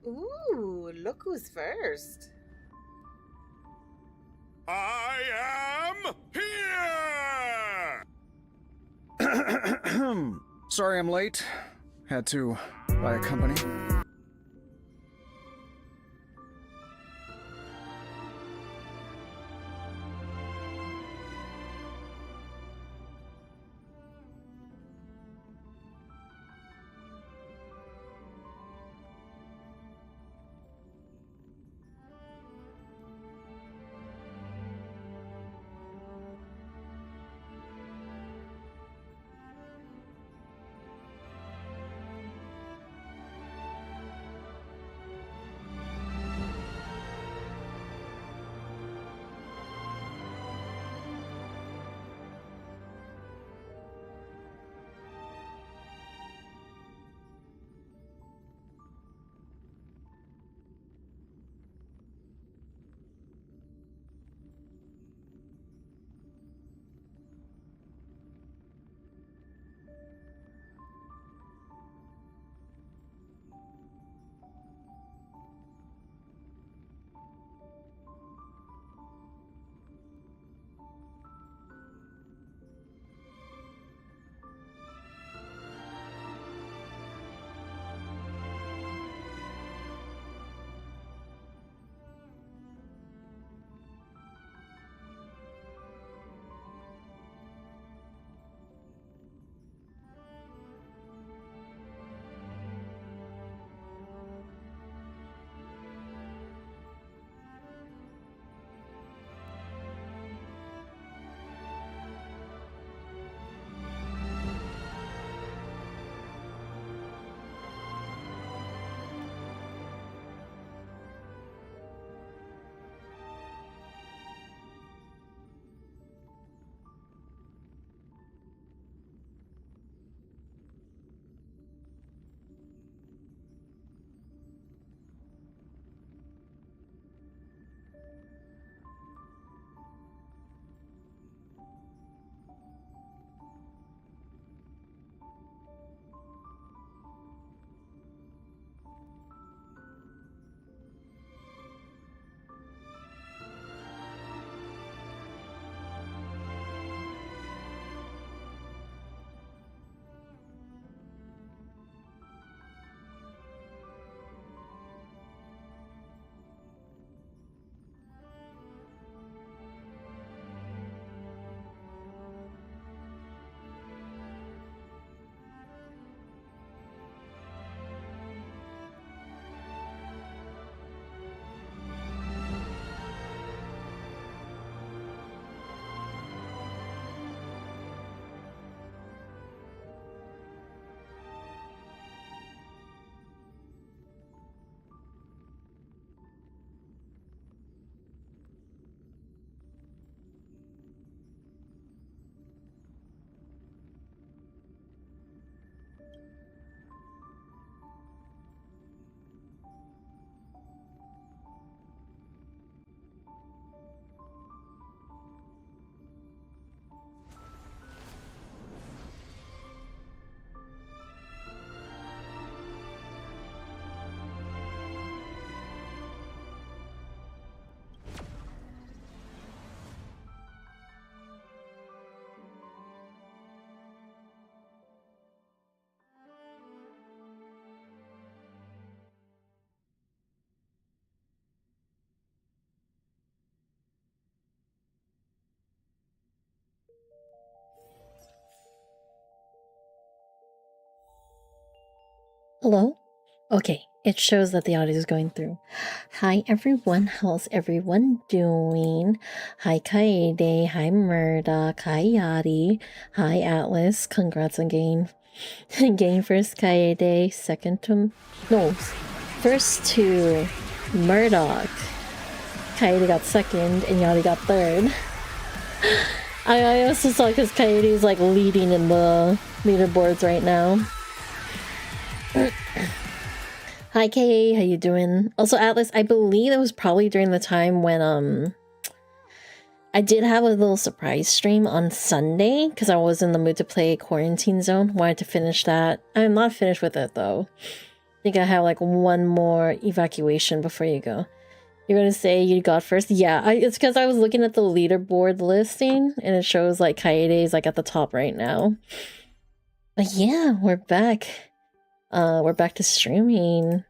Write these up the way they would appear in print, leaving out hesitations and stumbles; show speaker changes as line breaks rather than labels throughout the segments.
Ooh, look who's first.
I am here!
Sorry I'm late. Had to buy a company.
Hello? Okay, it shows that the audio is going through. Hi everyone, how's everyone doing? Hi Kaede, hi Murdoch, hi Yadi, hi Atlas, congrats on getting first Kaede, first to Murdoch. Kaede got second and Yadi got third. I also saw because Kaede is like leading in the leaderboards right now. Hi Kay, how you doing? Also Atlas, I believe it was probably during the time when I did have a little surprise stream on Sunday because I was in the mood to play Quarantine Zone. Wanted to finish that. I'm not finished with it though. think I have like one more evacuation before you go. You're gonna say you got first? Yeah, it's because I was looking at the leaderboard listing and it shows like Kaede is like at the top right now. But yeah, we're back. We're back to streaming.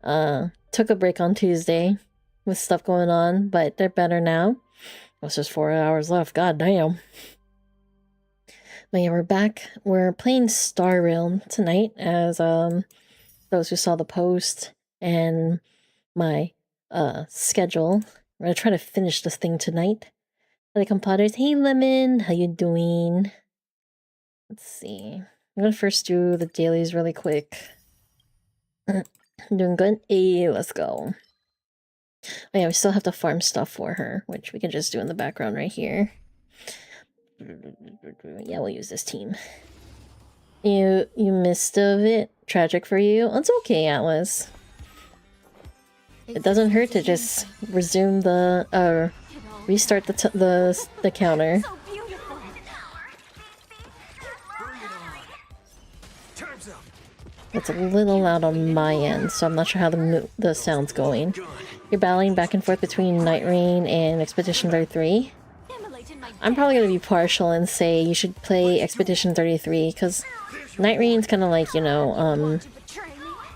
Took a break on Tuesday with stuff going on, but they're better now. It's just 4 hours left. God damn. But yeah, we're back. We're playing Star Realm tonight as those who saw the post and my schedule. We're gonna try to finish this thing tonight. Like Potters, hey Lemon, how you doing? Let's see. I'm gonna first do the dailies really quick. Doing good? Hey, let's go. Oh yeah, we still have to farm stuff for her, which we can just do in the background right here. Yeah, we'll use this team. You missed of it? Tragic for you? It's okay, Atlas. It doesn't hurt to just resume the restart the counter. It's a little loud on my end, so I'm not sure how the sound's going. You're battling back and forth between Night Rain and Expedition 33. I'm probably gonna be partial and say you should play Expedition 33 because Night Rain's kind of like, you know,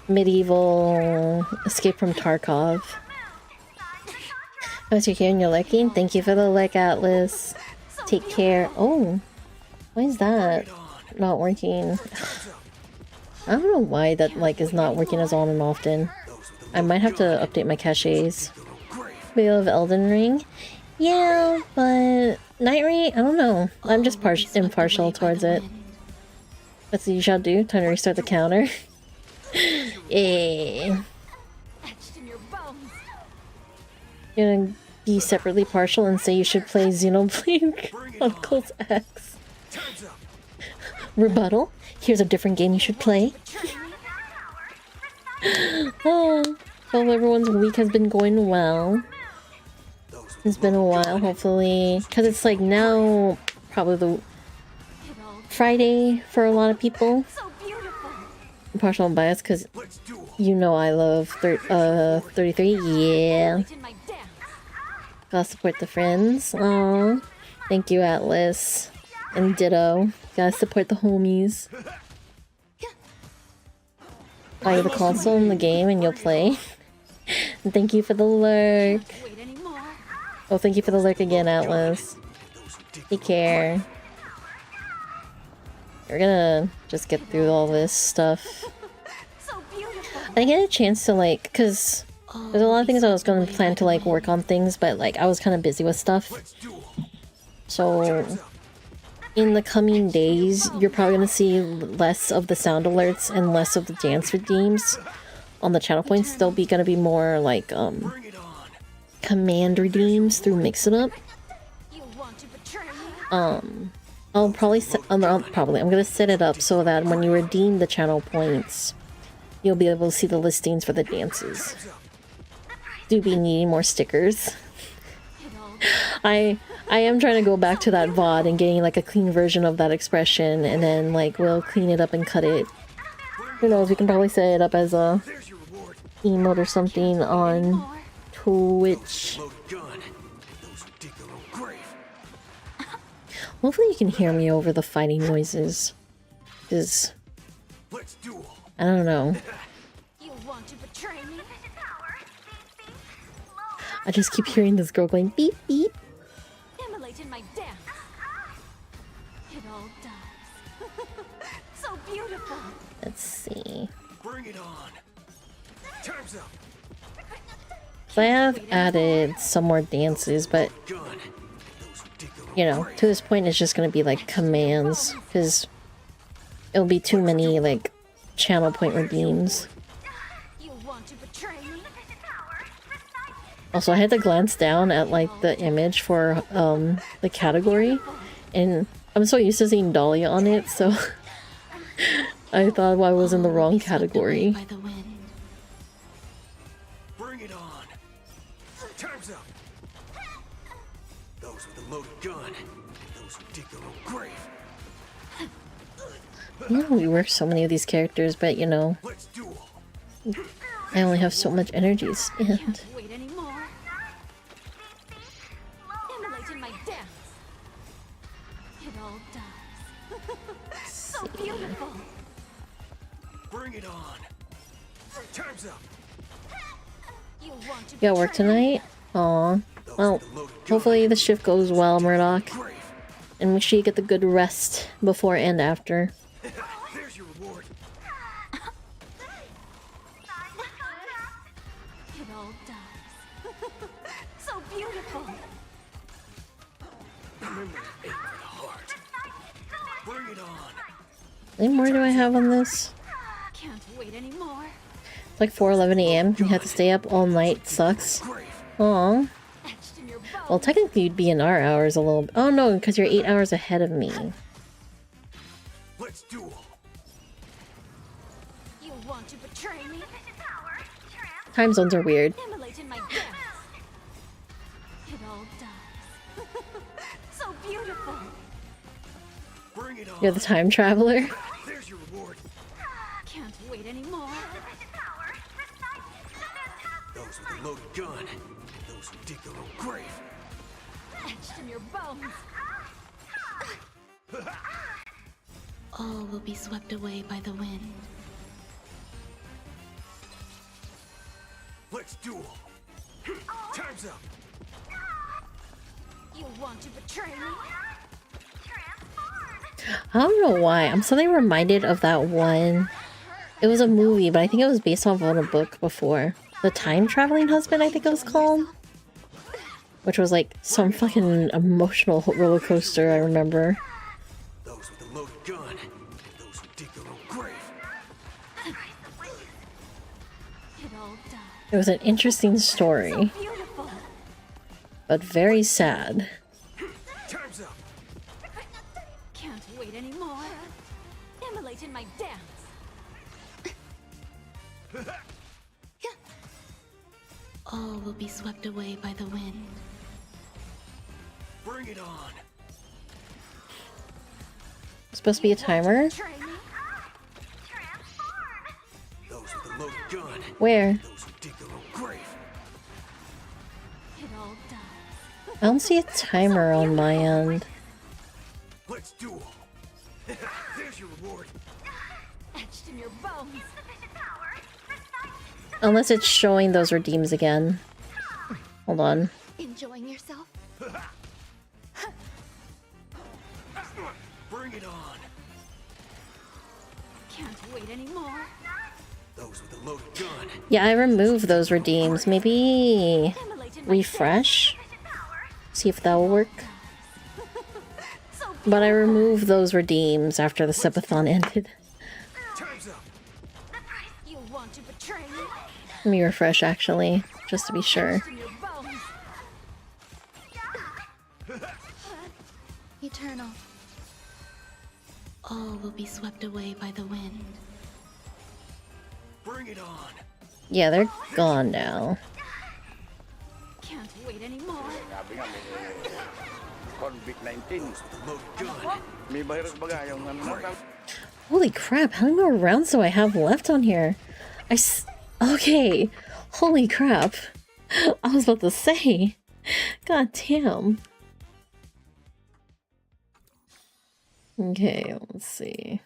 medieval Escape from Tarkov. Once you're here and you're liking, thank you for the like, Atlas. Take care. Oh, why is that not working? I don't know why that like is not working as on and often. I might have to update my caches. Veil of Elden Ring? Yeah, but Night Rain, I don't know. I'm just impartial towards it. That's what you shall do. Time to restart the counter. Yeah. You're gonna be separately partial and say you should play Xenoblade Chronicles X. Rebuttal? Here's a different game you should play. Oh, hope everyone's week has been going well. It's been a while, hopefully. Because it's like now, probably the Friday for a lot of people. I'm partial and biased because you know I love 33. Yeah. Gotta support the friends. Aww. Thank you, Atlas. And ditto. Gotta support the homies. Buy the console in the game and you'll play. And thank you for the lurk. Oh, thank you for the lurk again, Atlas. Take care. We're gonna just get through all this stuff. I didn't get a chance to like, because there's a lot of things I was gonna plan to like work on things, but like I was kind of busy with stuff. So in the coming days, you're probably gonna see less of the sound alerts and less of the dance redeems on the channel points. There'll be gonna be more like command redeems through Mix It Up. I'm gonna set it up so that when you redeem the channel points, you'll be able to see the listings for the dances. Do be needing more stickers. I am trying to go back to that VOD and getting like a clean version of that expression, and then like we'll clean it up and cut it. Who knows, we can probably set it up as a emote or something on Twitch. Hopefully you can hear me over the fighting noises. Because I don't know. I just keep hearing this girl going beep beep. Let's see. So I have added some more dances, but you know, to this point it's just gonna be like commands, because it'll be too many like channel point redeems. Also, I had to glance down at like the image for the category, and I'm so used to seeing Dahlia on it, so I thought I was in the wrong category.
Bring it on. Time's up. Those with the loaded gun. Those who dig their own grave.
You know, we work so many of these characters, but you know, I only have so much energy to spend.
Can't wait anymore. Immolate in my dance. It all dies. So beautiful.
Bring it on. Time's up.
You want to
You got work
betray me?
tonight? Aw.
Those
Well,
with the loaded gun.
hopefully the shift goes well, Murdoch.
Grave.
And make sure you get the good rest before and after.
There's your reward.
It all dies. So beautiful.
Remember to aim for the heart. Bring it on.
How many more do I have on this?
Can't wait anymore.
It's like 4:11 a.m. You have to stay up all night. Sucks.
Grave.
Aw.
Etched in your bones.
Well, technically you'd be in our hours a little... Oh no, because you're 8 hours ahead of me.
Let's duel.
You want to betray me?
Time zones are weird.
Immolate in my dance. It all dies. So beautiful.
Bring it on.
You're the time traveler.
There's your reward.
Can't wait anymore.
Those with the loaded gun. Those who dig their own grave.
Etched in your bones.
All will be swept away by the wind.
Let's duel. Time's up.
You want to betray me?
I don't know why. I'm suddenly reminded of that one. It was a movie, but I think it was based off of a book before. The Time Traveling Husband, I think it was called. Which was like some fucking emotional roller coaster, I remember.
Those with the loaded gun. Those who dig their own grave.
It all dies.
It was an interesting
So
story,
beautiful.
but very sad.
Time's up.
Can't wait anymore. Immolate in my dance.
All will be swept away by the wind.
Bring it on.
Supposed to be a timer?
Betray me?
Those with the loaded gun.
Where?
Those who dig their own grave.
It all dies.
I don't see a timer on my end.
Let's duel. There's your reward.
Etched in your bones.
Unless it's showing those redeems again. Hold on.
Enjoying yourself?
Bring it on.
Can't wait anymore.
Those with the loaded gun.
Yeah, I removed those redeems. Maybe
Immolate in my
refresh? See if that will work.
So
But I removed those redeems after the subathon ended.
Time's up.
you want to betray me?
Let me refresh actually, just to be sure.
Etched in your bones.
Eternal. All will be swept away by the wind.
Bring it on.
Yeah, they're gone now.
Can't wait anymore.
Sabi nga, may COVID-19.
The loaded gun.
May virus baga yung ano.
Holy crap, how many more rounds do I have left on here? Okay, holy crap. I was about to say. God damn. Okay, let's see.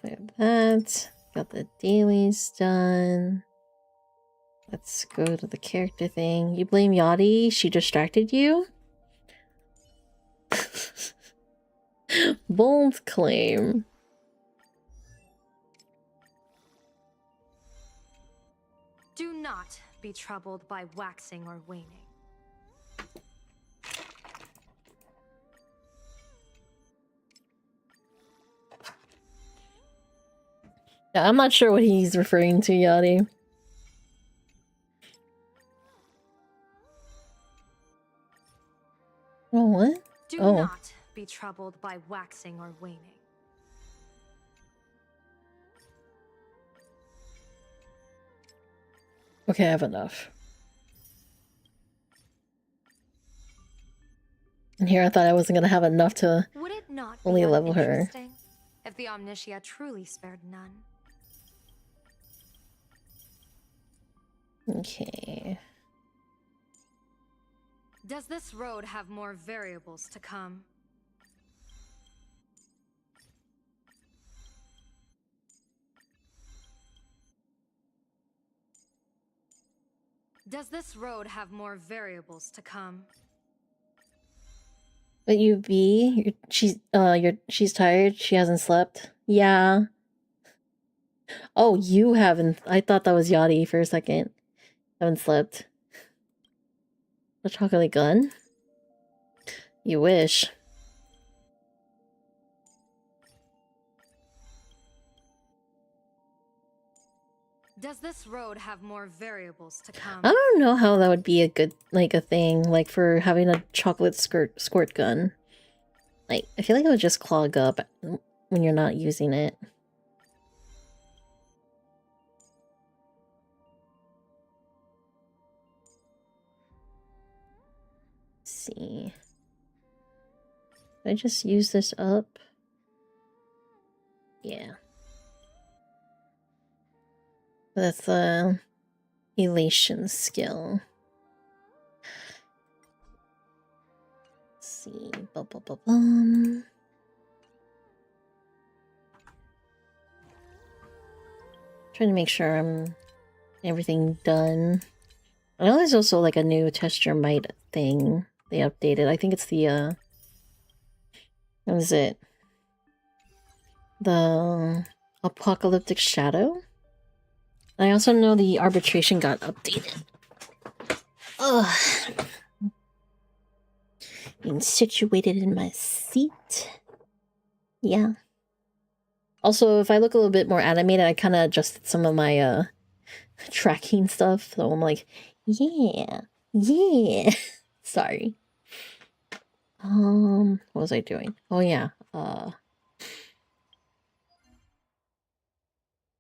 Clear that. Got the dailies done. Let's go to the character thing. You blame Yachty? She distracted you? Bold claim.
Do not be troubled by waxing or waning.
Yeah, I'm not sure what he's referring to, Yachty. Oh, what?
Do
Oh.
not be troubled by waxing or waning.
Okay, I have enough. And here I thought I wasn't gonna have enough to
Would it not
only
be
level her.
uninteresting if the Omnitia truly spared none?
Okay.
Does this road have more variables to come? Does this road have more variables to come?
But she's tired. She hasn't slept. Yeah. Oh, you haven't. I thought that was Yachty for a second. Haven't slept. The chocolate gun? You wish.
Does this road have more variables to come?
I don't know how that would be a good, like, a thing, like, for having a chocolate squirt gun. Like, I feel like it would just clog up when you're not using it. Let's see. Did I just use this up? Yeah. That's the elation skill. Let's see. Trying to make sure I'm everything done. I know there's also like a new test your might thing they updated. I think it's the what is it? The Apocalyptic Shadow? I also know the arbitration got updated. Ugh. Being situated in my seat. Yeah. Also, if I look a little bit more animated, I kind of adjusted some of my tracking stuff. So I'm like, yeah. Sorry. What was I doing? Oh yeah.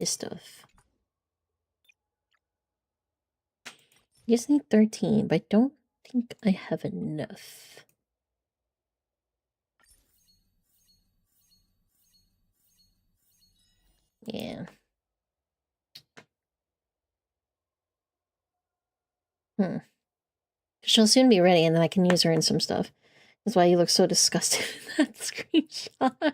This stuff. You just need 13, but I don't think I have enough. Yeah. She'll soon be ready, and then I can use her in some stuff. That's why you look so disgusted in that screenshot.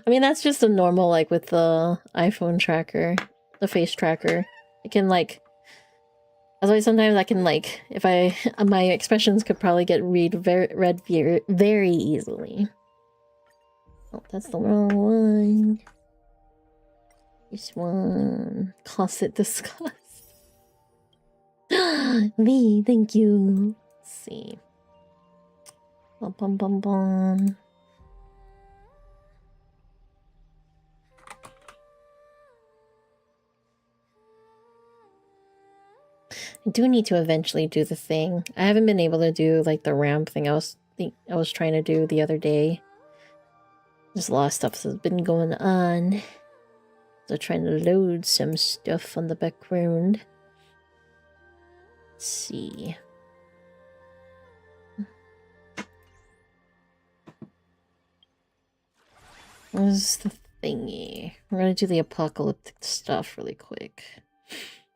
I mean, that's just a normal, like, with the iPhone tracker, the face tracker. It can, like... That's why sometimes I can, like, if I... My expressions could probably get read very easily. Oh, that's the wrong one. This one. Closet disgust. Me, thank you. Let's see. Bum bum bum bum. I do need to eventually do the thing. I haven't been able to do like the ramp thing I was trying to do the other day. There's a lot of stuff that's been going on. So trying to load some stuff on the background. Let's see. What's the thingy? We're gonna do the apocalyptic stuff really quick.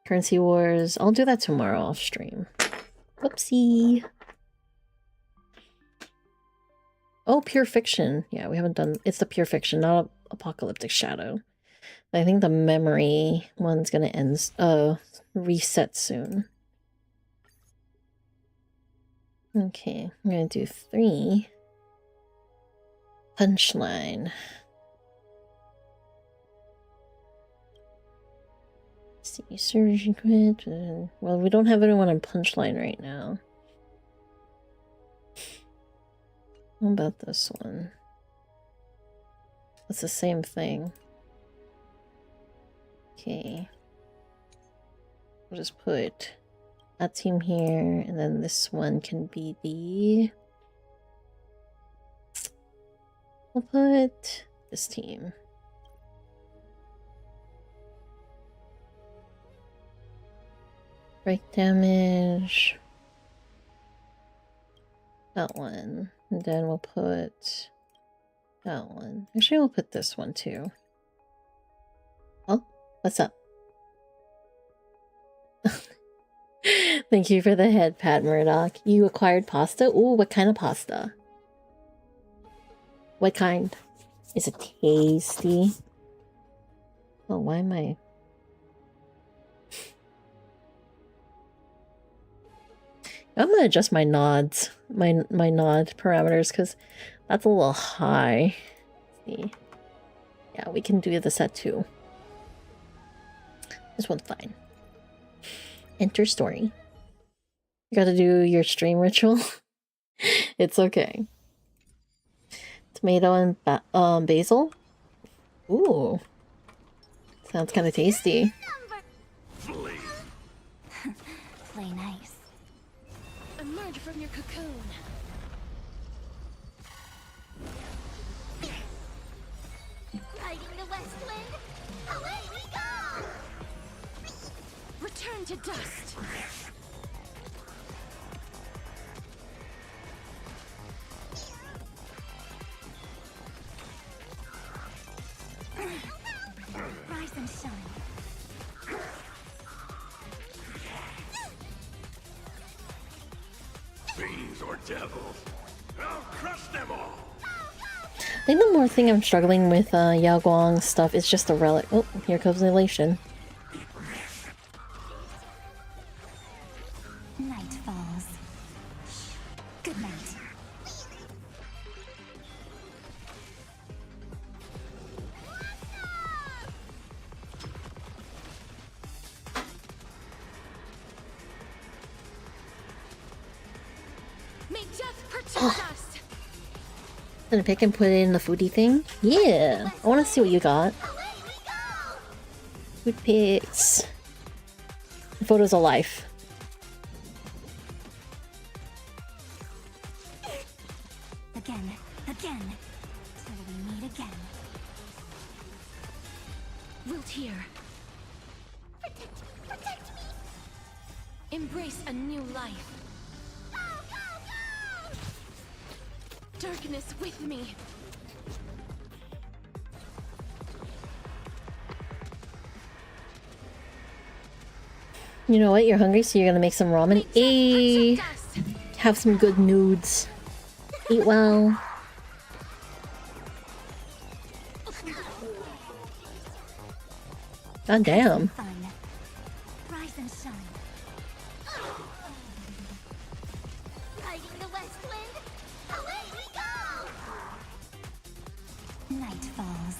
Currency wars. I'll do that tomorrow off stream. Whoopsie. Oh, pure fiction. Yeah, we haven't done... It's the pure fiction, not apocalyptic shadow. I think the memory one's gonna end... reset soon. Okay, I'm gonna do 3. Punchline. Let's see, surgery quit. Well, we don't have anyone on punchline right now. How about this one? It's the same thing. Okay. We'll just put that team here, and then this one can be the... We'll put this team. Break damage. That one. And then we'll put that one. Actually, we'll put this one too. Oh, what's up? Thank you for the head pat, Murdoch. You acquired pasta? Ooh, what kind of pasta? What kind? Is it tasty? Oh, why am I... I'm gonna adjust my nods, my nod parameters, because that's a little high. Let's see. Yeah, we can do this at 2. This one's fine. Enter story. You gotta do your stream ritual. It's okay. Tomato and basil. Ooh, sounds kind of tasty.
Play nice. Emerge from your cocoon. Riding the west wind, away we go! Return to dust. Rise and shine.
Fiends or devils, I'll crush them all.
I think the more thing I'm struggling with Yao Guang stuff is just the relic. Oh, here comes the elation.
Night falls. Good night. May death protect us.
Gonna pick and put it in the foodie thing? Yeah! I wanna see what you got.
Away we go.
Food pics. Photos of life.
Again, till we meet again. Wilt here. Protect me. Embrace a new life. Darkness with me.
You know what? You're hungry, so you're gonna make some ramen. Ayy! Have some good nudes. Eat well. God damn.
Fun. Rise and shine. Riding the west wind, away we go. Night falls.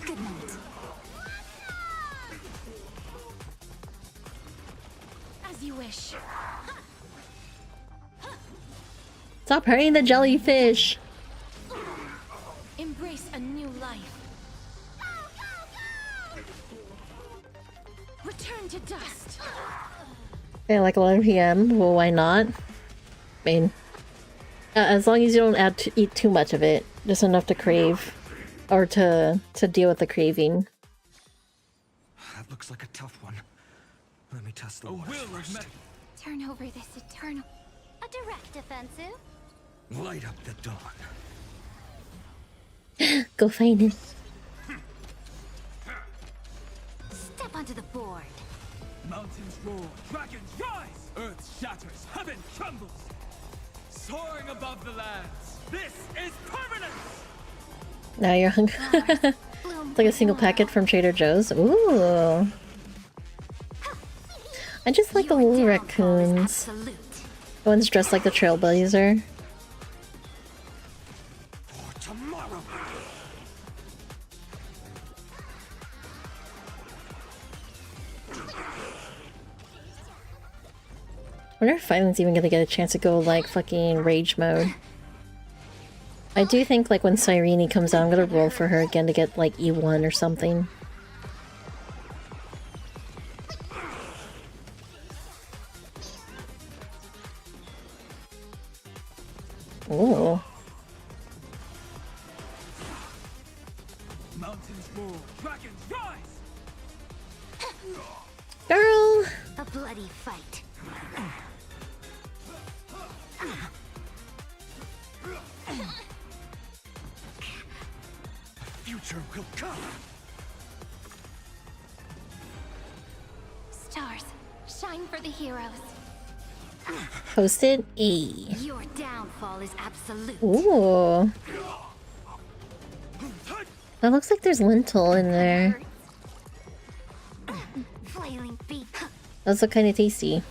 Good night. As you wish.
Stop hurting the jellyfish!
Embrace a new life. Return to dust.
Okay, like 11 PM. Well, why not? I mean, as long as you don't eat too much of it, just enough to crave, or to deal with the craving.
That looks like a tough one. Let me test the water first.
Turn over this eternal. A direct offensive.
Light up the dawn.
Go find it.
Step onto the board.
Mountains roar, dragons rise, earth shatters, heaven trembles. Soaring above the lands, this is permanence!
Now you're hungry. It's like a single packet from Trader Joe's. Ooh. I just like the little raccoons. The one's dressed like the Trailblazer.
For tomorrow.
I wonder if Violent's even gonna get a chance to go like fucking rage mode. I do think like when Cyrene comes out, I'm gonna roll for her again to get like E1 or something. Ooh.
Mountains roar, dragons rise!
Girl!
A bloody fight.
future will come.
Stars, shine for the heroes.
Posted A.
Your downfall is absolute.
Ooh. That looks like there's lentil in there.
Flailing beak.
Those look kind of tasty.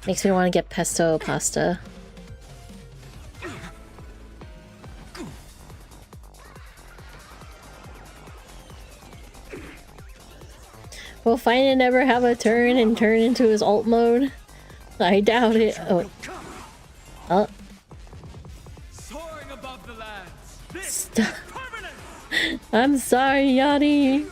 Makes me want to get pesto pasta. Will Finan never have a turn and turn into his alt mode? I doubt it. Oh. Oh.
Soaring above the lands. This
Stop.
is permanent.
I'm sorry, Yachty.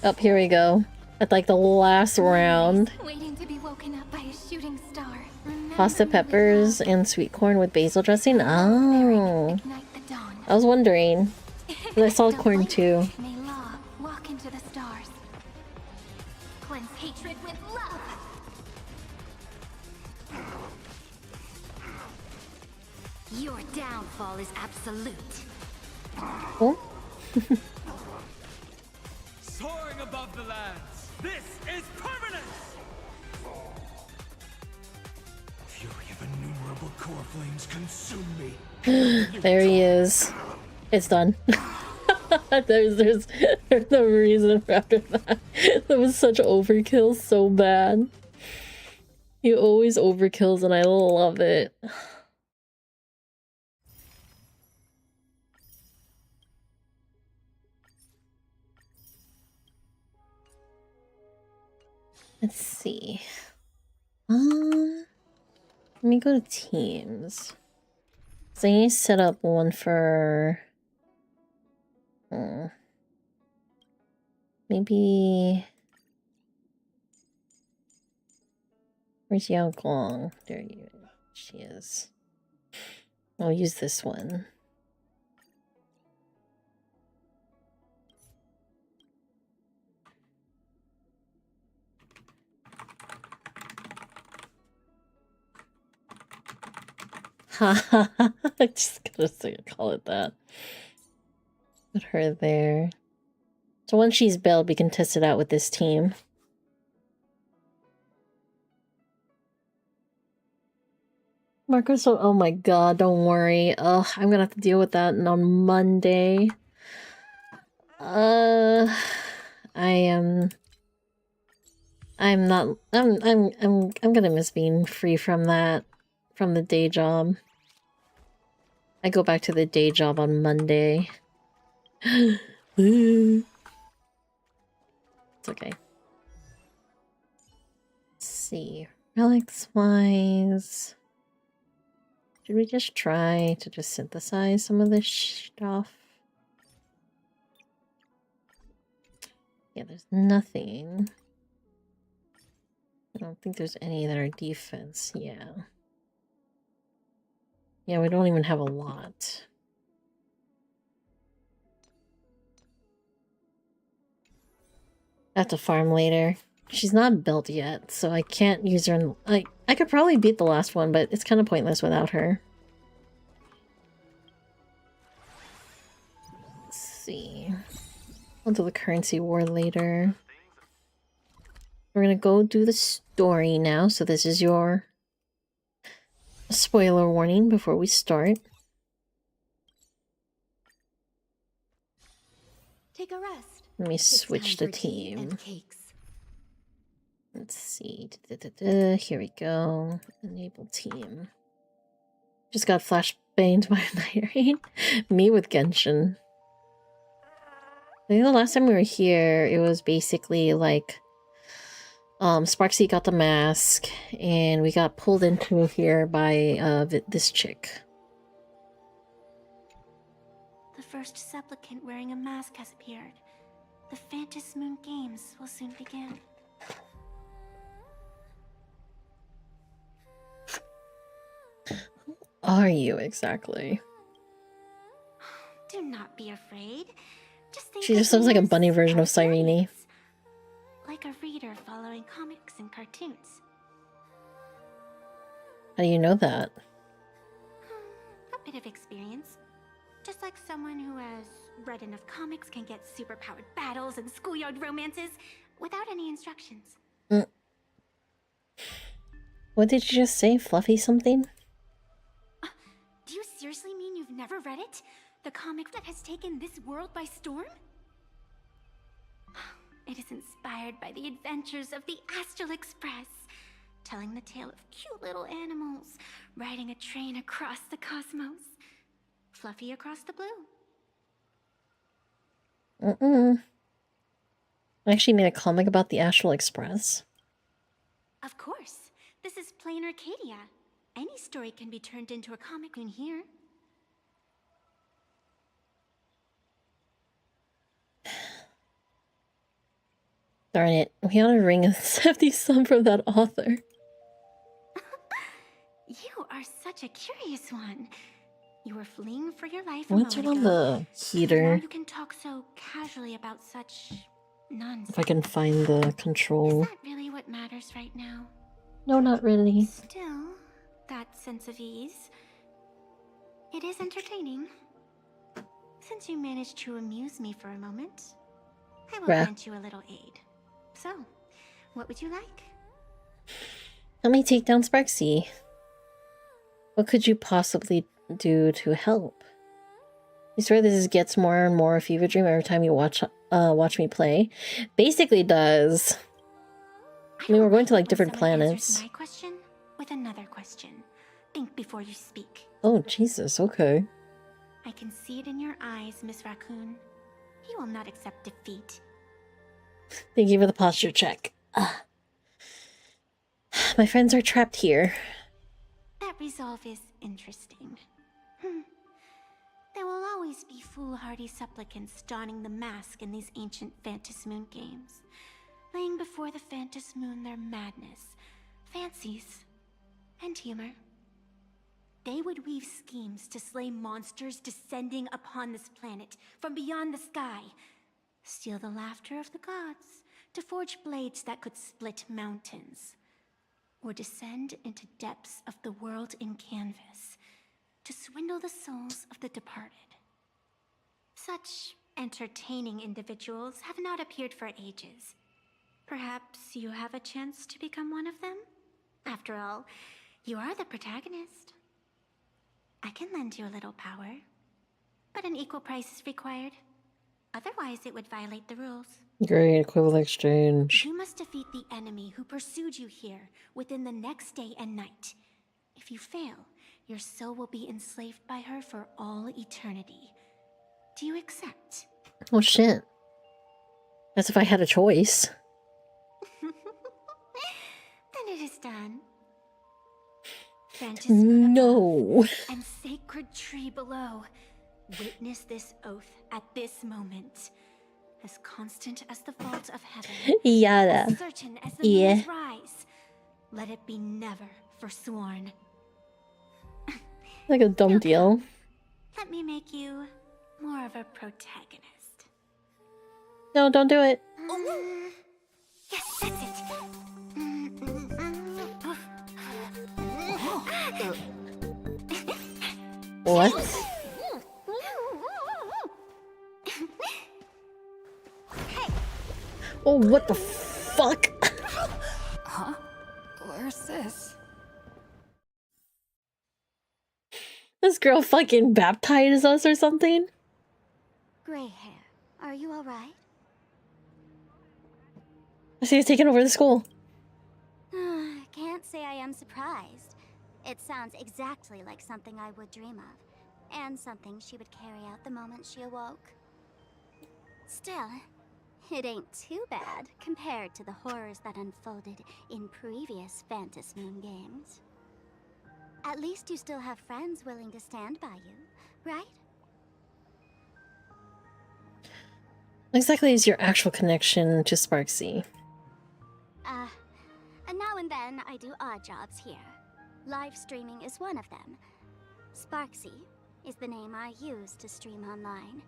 Up here we go. At like the last round.
Waiting to be woken up by a shooting star.
Pasta peppers and sweet corn with basil dressing. Oh.
Ignite the dawn.
I was wondering. But I saw corn too.
May law walk into the stars. Cleanse hatred with love. Your downfall is absolute.
Oh.
Soaring above the lands. This is permanent.
Fury of innumerable core flames consume me.
There he is. It's done. there's no reason after that. That was such overkill, so bad. He always overkills and I love it. Let's see. Let me go to teams. So I need to set up one for maybe where's Yao Guang? There she is. I'll use this one. I just gotta call it that. Put her there. So once she's built, we can test it out with this team. Marcos, oh my god, don't worry. I'm gonna have to deal with that on Monday. I'm gonna miss being free from that, from the day job. I go back to the day job on Monday. It's okay. Let's see. Relics wise. Should we just try to just synthesize some of this stuff? Yeah, there's nothing. I don't think there's any that are defense. Yeah. Yeah, we don't even have a lot. I have to farm later. She's not built yet, so I can't use her in... I could probably beat the last one, but it's kind of pointless without her. Let's see. I'll do the currency war later. We're gonna go do the story now, so this is your spoiler warning before we start.
Take a rest.
Let me switch the team. Let's see. Here we go. Enable team. Just got flashbanged by a night raid. Me with Genshin. I think the last time we were here, it was basically like Sparksy got the mask, and we got pulled into here by this chick.
The first supplicant wearing a mask has appeared. The Phantasm Moon Games will soon begin.
Who are you exactly?
Do not be afraid. Just think
She
of
just looks like a
me
bunny
as
version of
an
Cyrene.
audience, like a reader following comics and cartoons.
How do you know that?
A bit of experience. Just like someone who has read enough comics can get superpowered battles and schoolyard romances without any instructions.
What did you just say? Fluffy something?
Do you seriously mean you've never read it? The comic that has taken this world by storm? It is inspired by the adventures of the Astral Express, telling the tale of cute little animals riding a train across the cosmos. Fluffy across the blue.
I actually made a comic about the Astral Express.
Of course. This is plain Arcadia. Any story can be turned into a comic in here.
Darn it. We ought to ring a 70 sum from that author.
You are such a curious one. You were fleeing for your life a
What's
moment
on
ago.
the
Now
heater?
you can talk so casually about such nonsense.
If I can find the
Is
control.
that really what matters right now?
No, not really.
Still, that sense of ease. It is entertaining. Since you managed to amuse me for a moment, I will
Rah.
grant you a little aid. So, what would you like?
Help me take down Sparksy. What could you possibly do to help? I swear this gets more and more a fever dream every time you watch me play. Basically does. I mean, we're going to like different planets.
My question with another question. Think before you speak.
Oh, Jesus, okay.
I can see it in your eyes, Miss Raccoon. He will not accept defeat.
Thank you for the posture check. My friends are trapped here.
That resolve is interesting. There will always be foolhardy supplicants donning the mask in these ancient Phantas Moon games, laying before the Phantas Moon their madness, fancies, and humor. They would weave schemes to slay monsters descending upon this planet from beyond the sky, steal the laughter of the gods to forge blades that could split mountains, or descend into depths of the world in canvas to swindle the souls of the departed. Such entertaining individuals have not appeared for ages. Perhaps you have a chance to become one of them? After all, you are the protagonist. I can lend you a little power, but an equal price is required. Otherwise, it would violate the rules.
Great, equivalent exchange.
You must defeat the enemy who pursued you here within the next day and night. If you fail, your soul will be enslaved by her for all eternity. Do you accept?
Oh shit. As if I had a choice.
Then it is done. Phantas Moon
No.
above and sacred tree below. Witness this oath at this moment. As constant as the vault of heaven.
Yada.
As certain as the moon's rise. Let it be never forsworn.
Like a dumb deal.
Let me make you more of a protagonist.
No, don't do it.
Yes, that's it.
What? Oh, what the fuck?
Huh? Where's this?
This girl fucking baptized us or something?
Gray hair, are you alright?
I see he's taking over the school.
Can't say I am surprised. It sounds exactly like something I would dream of, and something she would carry out the moment she awoke. Still, it ain't too bad compared to the horrors that unfolded in previous Phantas Moon games. At least you still have friends willing to stand by you, right?
What exactly is your actual connection to Sparksy?
And now and then I do odd jobs here. Live streaming is one of them. Sparksy is the name I use to stream online.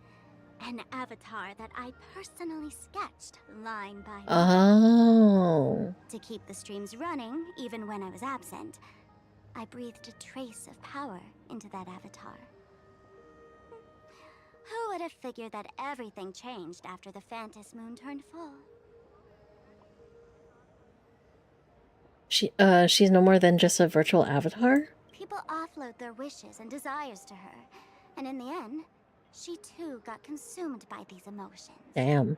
An avatar that I personally sketched line by line.
Oh.
To keep the streams running, even when I was absent, I breathed a trace of power into that avatar. Who would have figured that everything changed after the Phantom Moon turned full?
She's no more than just a virtual avatar?
People offload their wishes and desires to her, and in the end, she too got consumed by these emotions.
Damn.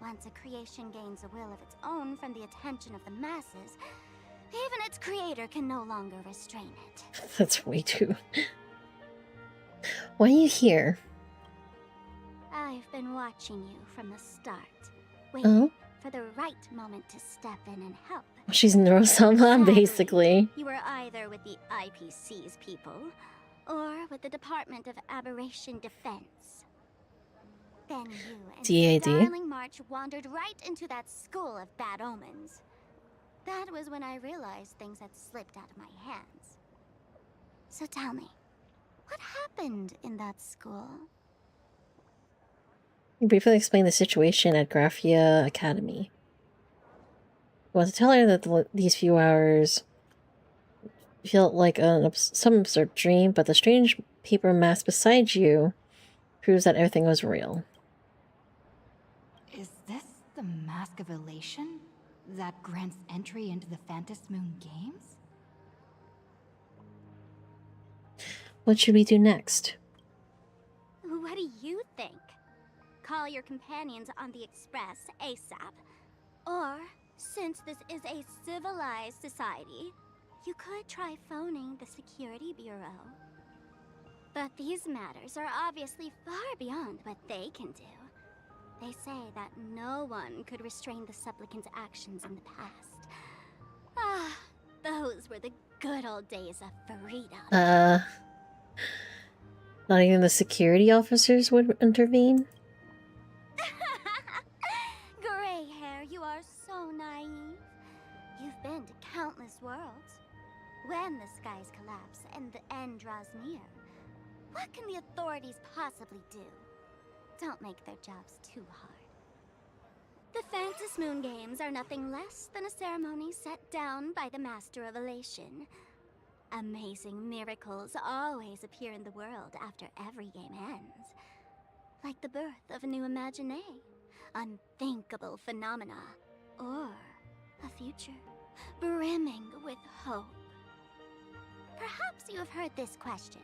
Once a creation gains a will of its own from the attention of the masses, even its creator can no longer restrain it.
That's way too... Why are you here?
I've been watching you from the start, waiting
Oh?
for the right moment to step in and help.
She's Neuro-sama,
Sadly,
basically.
You were either with the IPC's people, or with the Department of Aberration Defense. Then you and
DAD?
Darling March wandered right into that school of bad omens. That was when I realized things had slipped out of my hands. So tell me, what happened in that school?
You briefly explain the situation at Graphia Academy. I want to tell her that these few hours felt like some absurd dream, but the strange paper mask beside you proves that everything was real.
Is this the Mask of Elation that grants entry into the Phantom Moon Games?
What should we do next?
What do you think? Call your companions on the Express ASAP. Or, since this is a civilized society, you could try phoning the Security Bureau. But these matters are obviously far beyond what they can do. They say that no one could restrain the supplicant's actions in the past. Ah, those were the good old days of freedom.
Not even the security officers would intervene?
Gray hair, you are so naive. You've been to countless worlds. When the skies collapse and the end draws near, what can the authorities possibly do? Don't make their jobs too hard. The Phantom Moon Games are nothing less than a ceremony set down by the Master of Elation. Amazing miracles always appear in the world after every game ends. Like the birth of a new imagine, unthinkable phenomena, or a future brimming with hope. Perhaps you have heard this question.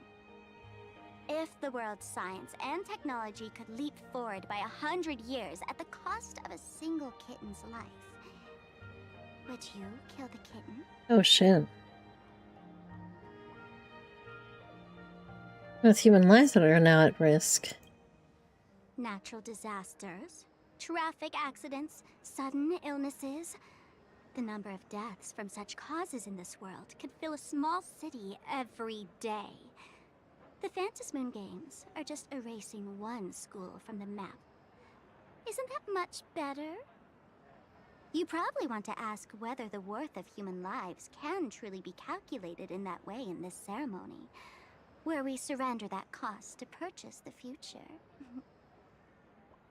If the world's science and technology could leap forward by 100 years at the cost of a single kitten's life, would you kill the kitten?
Oh shit. With human lives that are now at risk.
Natural disasters, traffic accidents, sudden illnesses. The number of deaths from such causes in this world could fill a small city every day. The Phantom Moon Games are just erasing one school from the map. Isn't that much better? You probably want to ask whether the worth of human lives can truly be calculated in that way in this ceremony, where we surrender that cost to purchase the future.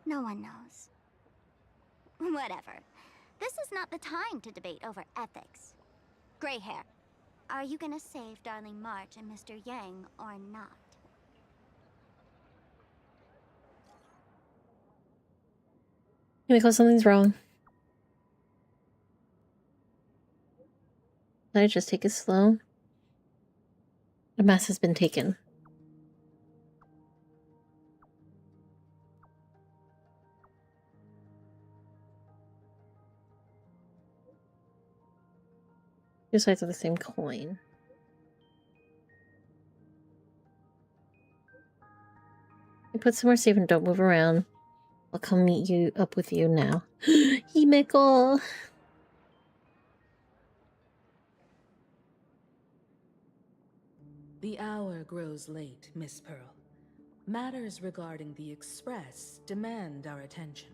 No one knows. Whatever. This is not the time to debate over ethics. Gray hair, are you gonna save Darling March and Mr. Yang or not?
Because something's wrong. Did I just take it slow? The mask has been taken. Two sides of the same coin. You put somewhere safe and don't move around. I'll come meet you up with you now. Himeko!
The hour grows late, Miss Pearl. Matters regarding the Express demand our attention.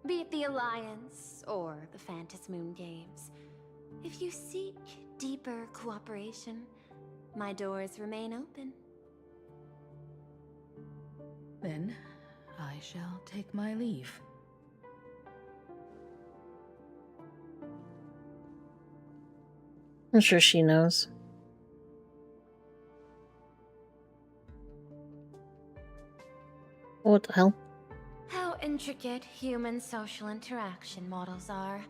Be it the Alliance or the Phantom Moon Games, if you seek deeper cooperation, my doors remain open.
Then, I shall take my leave.
I'm sure she knows. What the hell?
How intricate human social interaction models are.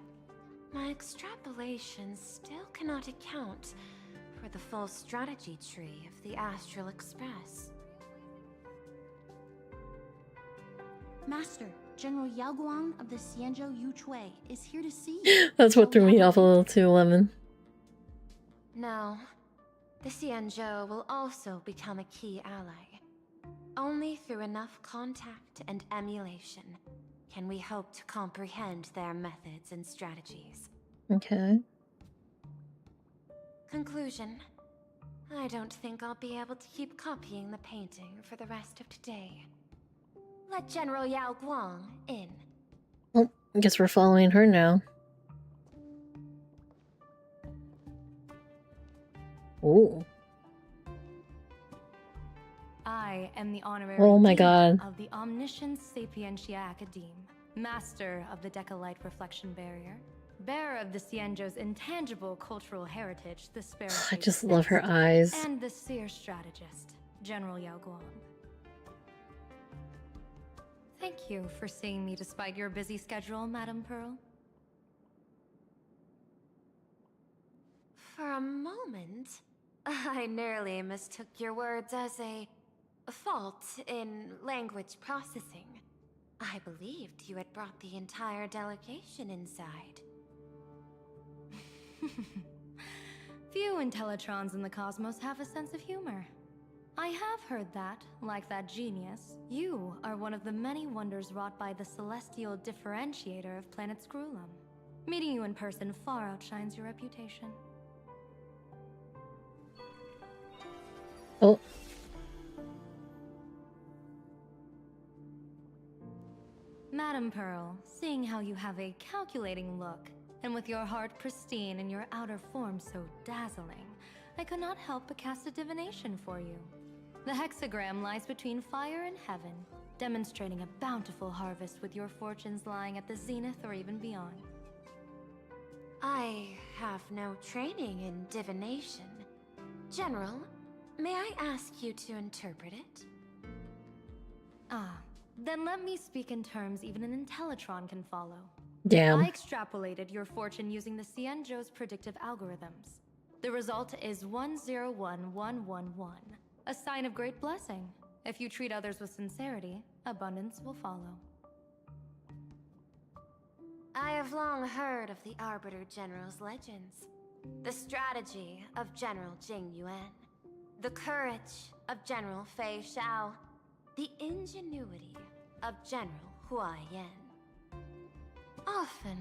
My extrapolations still cannot account for the full strategy tree of the Astral Express.
Master, General Yao Guang of the Xianzhou Yuchui is here to see you.
That's what threw me off a little too, Lemon.
No, the Xianzhou will also become a key ally. Only through enough contact and emulation can we hope to comprehend their methods and strategies.
Okay.
Conclusion. I don't think I'll be able to keep copying the painting for the rest of today. Let General Yao Guang in.
Well, I guess we're following her now. Ooh.
I am the honorary
Oh my
dean
god.
of the Omniscience Sapientia Academe, master of the Decalite Reflection Barrier, bearer of the Xianzhou's intangible cultural heritage, the Sparrow.
I just love her eyes.
And the seer strategist, General Yao Guang. Thank you for seeing me despite your busy schedule, Madame Pearl.
For a moment, I nearly mistook your words as a fault in language processing. I believed you had brought the entire delegation inside.
Few Intellitrons in the cosmos have a sense of humor. I have heard that, like that genius, you are one of the many wonders wrought by the celestial differentiator of planet Scrulum. Meeting you in person far outshines your reputation.
Oh.
Madame Pearl, seeing how you have a calculating look, and with your heart pristine and your outer form so dazzling, I could not help but cast a divination for you. The hexagram lies between fire and heaven, demonstrating a bountiful harvest with your fortunes lying at the zenith or even beyond.
I have no training in divination. General, may I ask you to interpret it?
Ah, then let me speak in terms even an Intellitron can follow.
Damn.
I extrapolated your fortune using the Xianzhou's predictive algorithms. The result is 101111, a sign of great blessing. If you treat others with sincerity, abundance will follow.
I have long heard of the Arbiter General's legends. The strategy of General Jing Yuan. The courage of General Fei Xiao. The ingenuity of General Hua Yan. Often,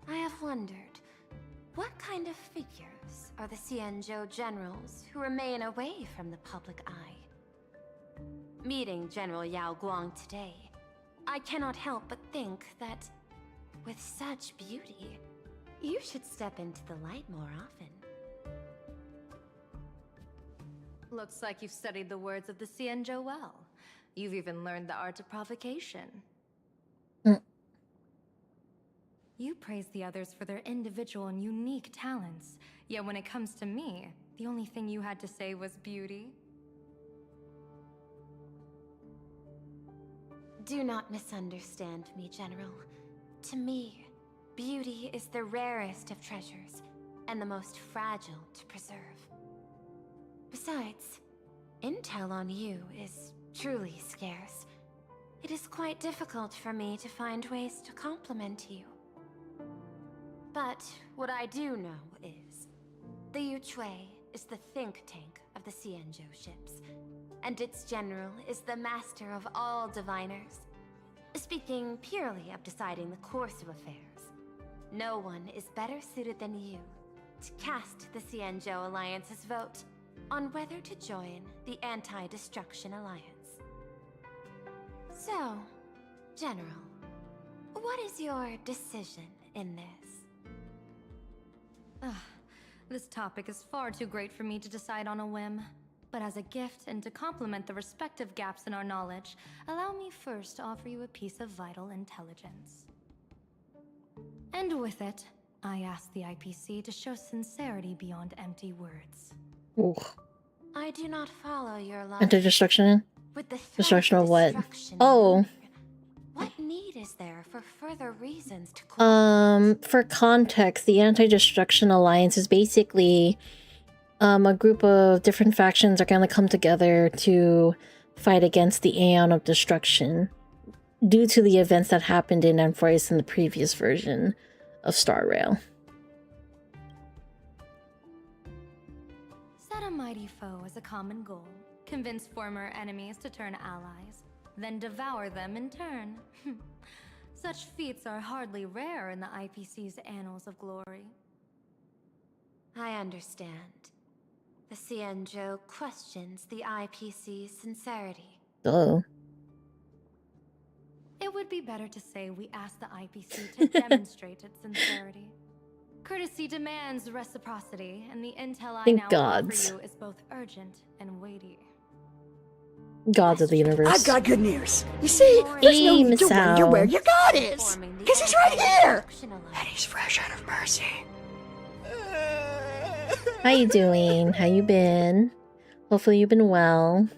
I have wondered, what kind of figures are the Xianzhou generals who remain away from the public eye? Meeting General Yao Guang today, I cannot help but think that, with such beauty, you should step into the light more often.
Looks like you've studied the words of the Xianzhou well. You've even learned the art of provocation. You praise the others for their individual and unique talents, yet when it comes to me, the only thing you had to say was beauty.
Do not misunderstand me, General. To me, beauty is the rarest of treasures, and the most fragile to preserve. Besides, intel on you is truly scarce. It is quite difficult for me to find ways to compliment you. But what I do know is, the Yuchui is the think tank of the Xianzhou ships, and its general is the master of all diviners. Speaking purely of deciding the course of affairs, no one is better suited than you to cast the Xianzhou Alliance's vote on whether to join the Anti-Destruction Alliance. So, General, what is your decision in this?
This topic is far too great for me to decide on a whim. but as a gift and to complement the respective gaps in our knowledge, allow me first to offer you a piece of vital intelligence. And with it, I ask the IPC to show sincerity beyond empty words.
Ooh.
I do not follow your logic.
Anti-destruction?
With the
Destruction of what?
destruction
Oh.
What need is there for further reasons to
For context, the Anti-Destruction Alliance is basically a group of different factions are gonna come together to fight against the Aeon of Destruction due to the events that happened in Amphoris in the previous version of Star Rail.
Set a mighty foe as a common goal, convince former enemies to turn allies, then devour them in turn. Such feats are hardly rare in the IPC's annals of glory.
I understand. The Xianzhou questions the IPC's sincerity.
Oh.
It would be better to say we ask the IPC to demonstrate its sincerity. Courtesy demands reciprocity, and the intel I
Thank
now
gods.
offer you is both urgent and weighty.
Gods of the universe.
I've got good news. You see, there's no need to wonder where your god is. Because he's right here. And he's fresh out of mercy.
How you doing? How you been? Hopefully you've been well.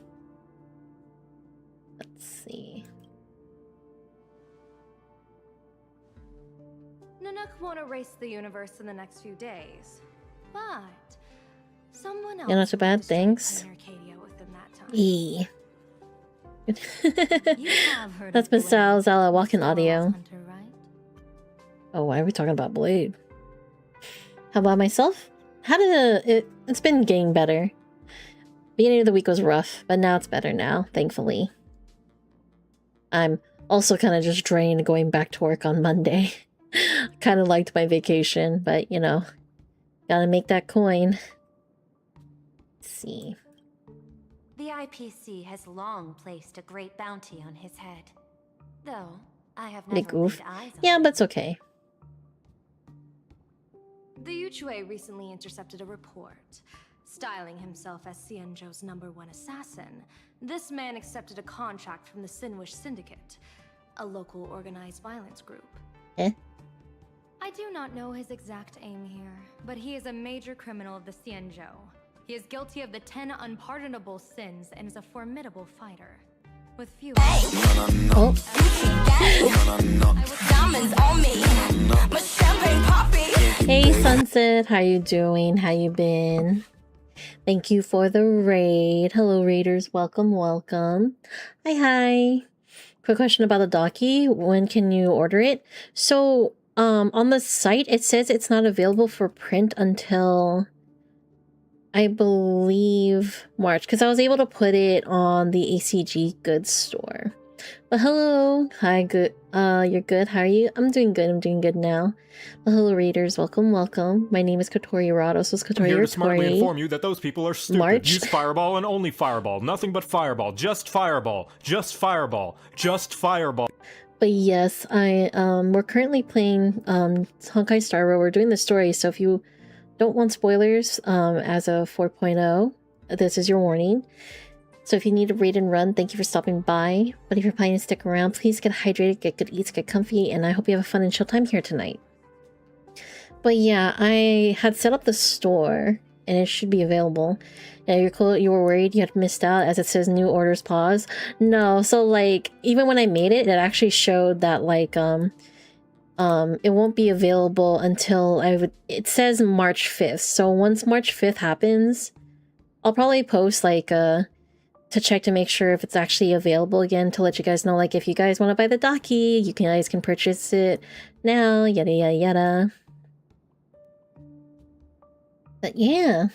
Let's see.
Nanook won't erase the universe in the next few days, but someone else
Yeah, not so bad, thanks.
within that time.
E. That's Miss Zala walking audio. Oh, why are we talking about Blade? How about myself? How did it's been getting better. Beginning of the week was rough, but now it's better now, thankfully. I'm also kind of just drained going back to work on Monday. Kind of liked my vacation, but you know, gotta make that coin. Let's see.
The IPC has long placed a great bounty on his head. Though, I have
Big
never
oof.
laid eyes on
Yeah, but it's okay.
The Yuchue recently intercepted a report. Styling himself as Xianzhou's #1 assassin, this man accepted a contract from the Sinwish Syndicate, a local organized violence group.
Eh?
I do not know his exact aim here, but he is a major criminal of the Xianzhou. He is guilty of the 10 unpardonable sins and is a formidable fighter. With few...
Oh. Hey Sunset, how you doing? How you been? Thank you for the raid. Hello raiders, welcome, welcome. Hi. Quick question about the Daki. When can you order it? So, on the site it says it's not available for print until I believe March, because I was able to put it on the ACG goods store. But hello, hi, good. You're good. How are you? I'm doing good. I'm doing good now. Well, hello, readers. Welcome, welcome. My name is Kotori Rados. Was Kotori
I'm here to
or
smartly
Tori?
inform you that those people are stupid.
March?
Use Fireball and only Fireball. Nothing but Fireball. Just Fireball. Just Fireball. Just Fireball.
But yes, we're currently playing Honkai Star Rail. We're doing the story, so if you don't want spoilers as a 4.0, this is your warning. So if you need to raid and run, thank you for stopping by. But if you're planning to stick around, please get hydrated, get good eats, get comfy, and I hope you have a fun and chill time here tonight. But yeah, I had set up the store, and it should be available. Yeah, you're cool. You were worried you had missed out, as it says new orders pause. No, so like even when I made it, it actually showed that like it won't be available until it says March 5th. So once March 5th happens, I'll probably post like to check to make sure if it's actually available again, to let you guys know, like, if you guys want to buy the Daki, you guys can purchase it now, yada yada yada. But yeah,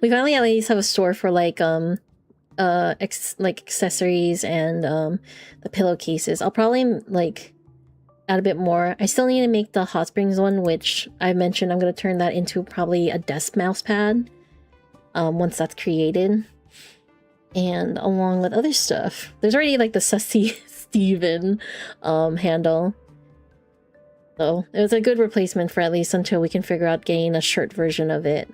we finally at least have a store for like accessories and the pillowcases. I'll probably like add a bit more. I still need to make the Hot Springs one, which I mentioned I'm going to turn that into probably a desk mouse pad once that's created. And along with other stuff. There's already like the Sussy Steven handle. So it was a good replacement for at least until we can figure out getting a shirt version of it.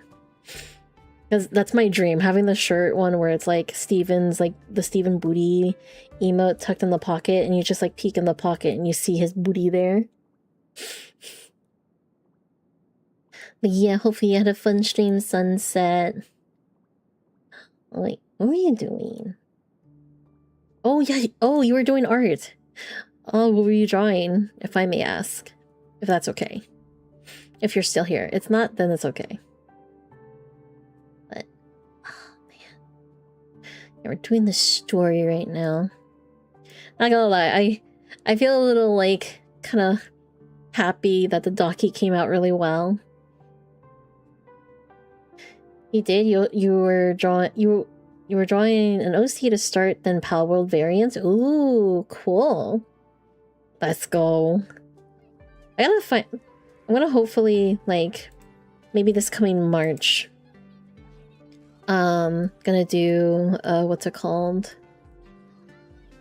Because that's my dream, having the shirt one where it's like Steven's, like the Steven booty emote tucked in the pocket, and you just like peek in the pocket and you see his booty there. But yeah, hopefully you had a fun stream, Sunset. Wait, what were you doing? Oh yeah, oh, you were doing art. Oh, what were you drawing, if I may ask? If that's okay. If you're still here. If not, then it's okay. But, oh man. Yeah, we're doing the story right now. Not gonna lie, I feel a little, like, kind of happy that the docu came out really well. You did? You were drawing... You were drawing an OC to start, then Pal World variants? Ooh, cool. Let's go. I gotta find... I'm gonna hopefully, like, maybe this coming March. Gonna do, what's it called?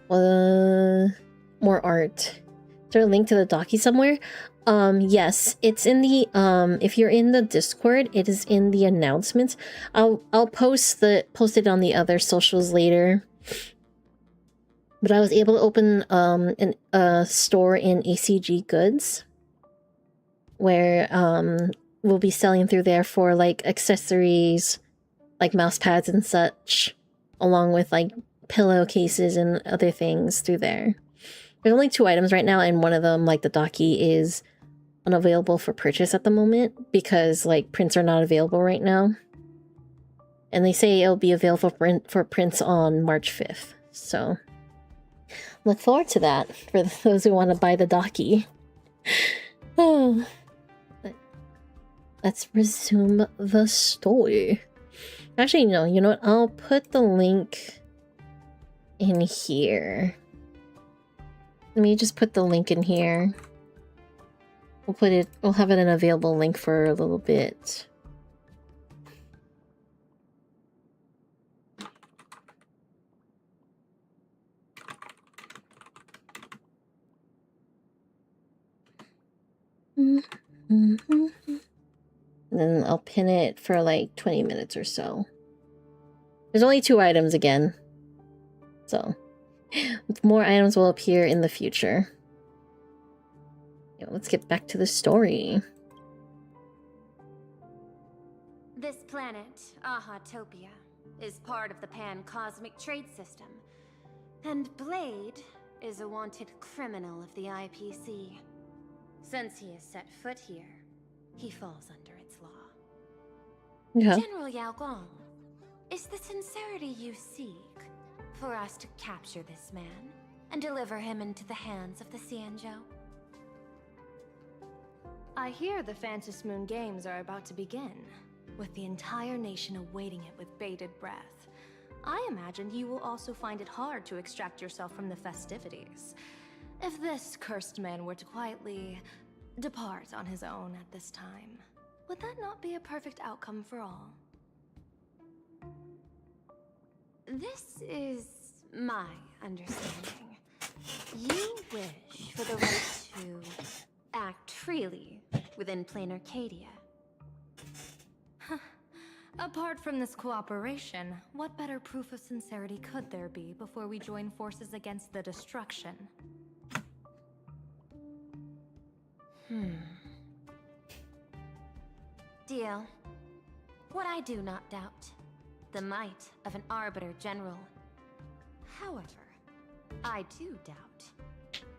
More art. Is there a link to the docu somewhere? Yes, it's in the, if you're in the Discord, it is in the announcements. I'll post it on the other socials later. But I was able to open, a store in ACG Goods, where, we'll be selling through there for, like, accessories, like mouse pads and such, along with, like, pillowcases and other things through there. There's only 2 items right now, and one of them, like the docky, is unavailable for purchase at the moment because, like, prints are not available right now. And they say it'll be available for prints on March 5th. So, look forward to that for those who want to buy the docky. Oh. Let's resume the story. Actually, no, you know what? I'll put the link in here. Let me just put the link in here. We'll have it an available link for a little bit. And then I'll pin it for like 20 minutes or so. There's only 2 items again. So, more items will appear in the future. Yeah, let's get back to the story.
This planet, Ahatopia, is part of the pan-cosmic trade system. And Blade is a wanted criminal of the IPC. Since he has set foot here, he falls under its law.
Yeah.
General Yao Gong, is the sincerity you seek for us to capture this man and deliver him into the hands of the Xianzhou?
I hear the Phantom Moon Games are about to begin, with the entire nation awaiting it with bated breath. I imagine you will also find it hard to extract yourself from the festivities. If this cursed man were to quietly depart on his own at this time, would that not be a perfect outcome for all?
This is my understanding. You wish for the right to act freely within plain Arcadia.
Apart from this cooperation, what better proof of sincerity could there be before we join forces against the destruction?
Deal. What I do not doubt, the might of an Arbiter General. However, I do doubt,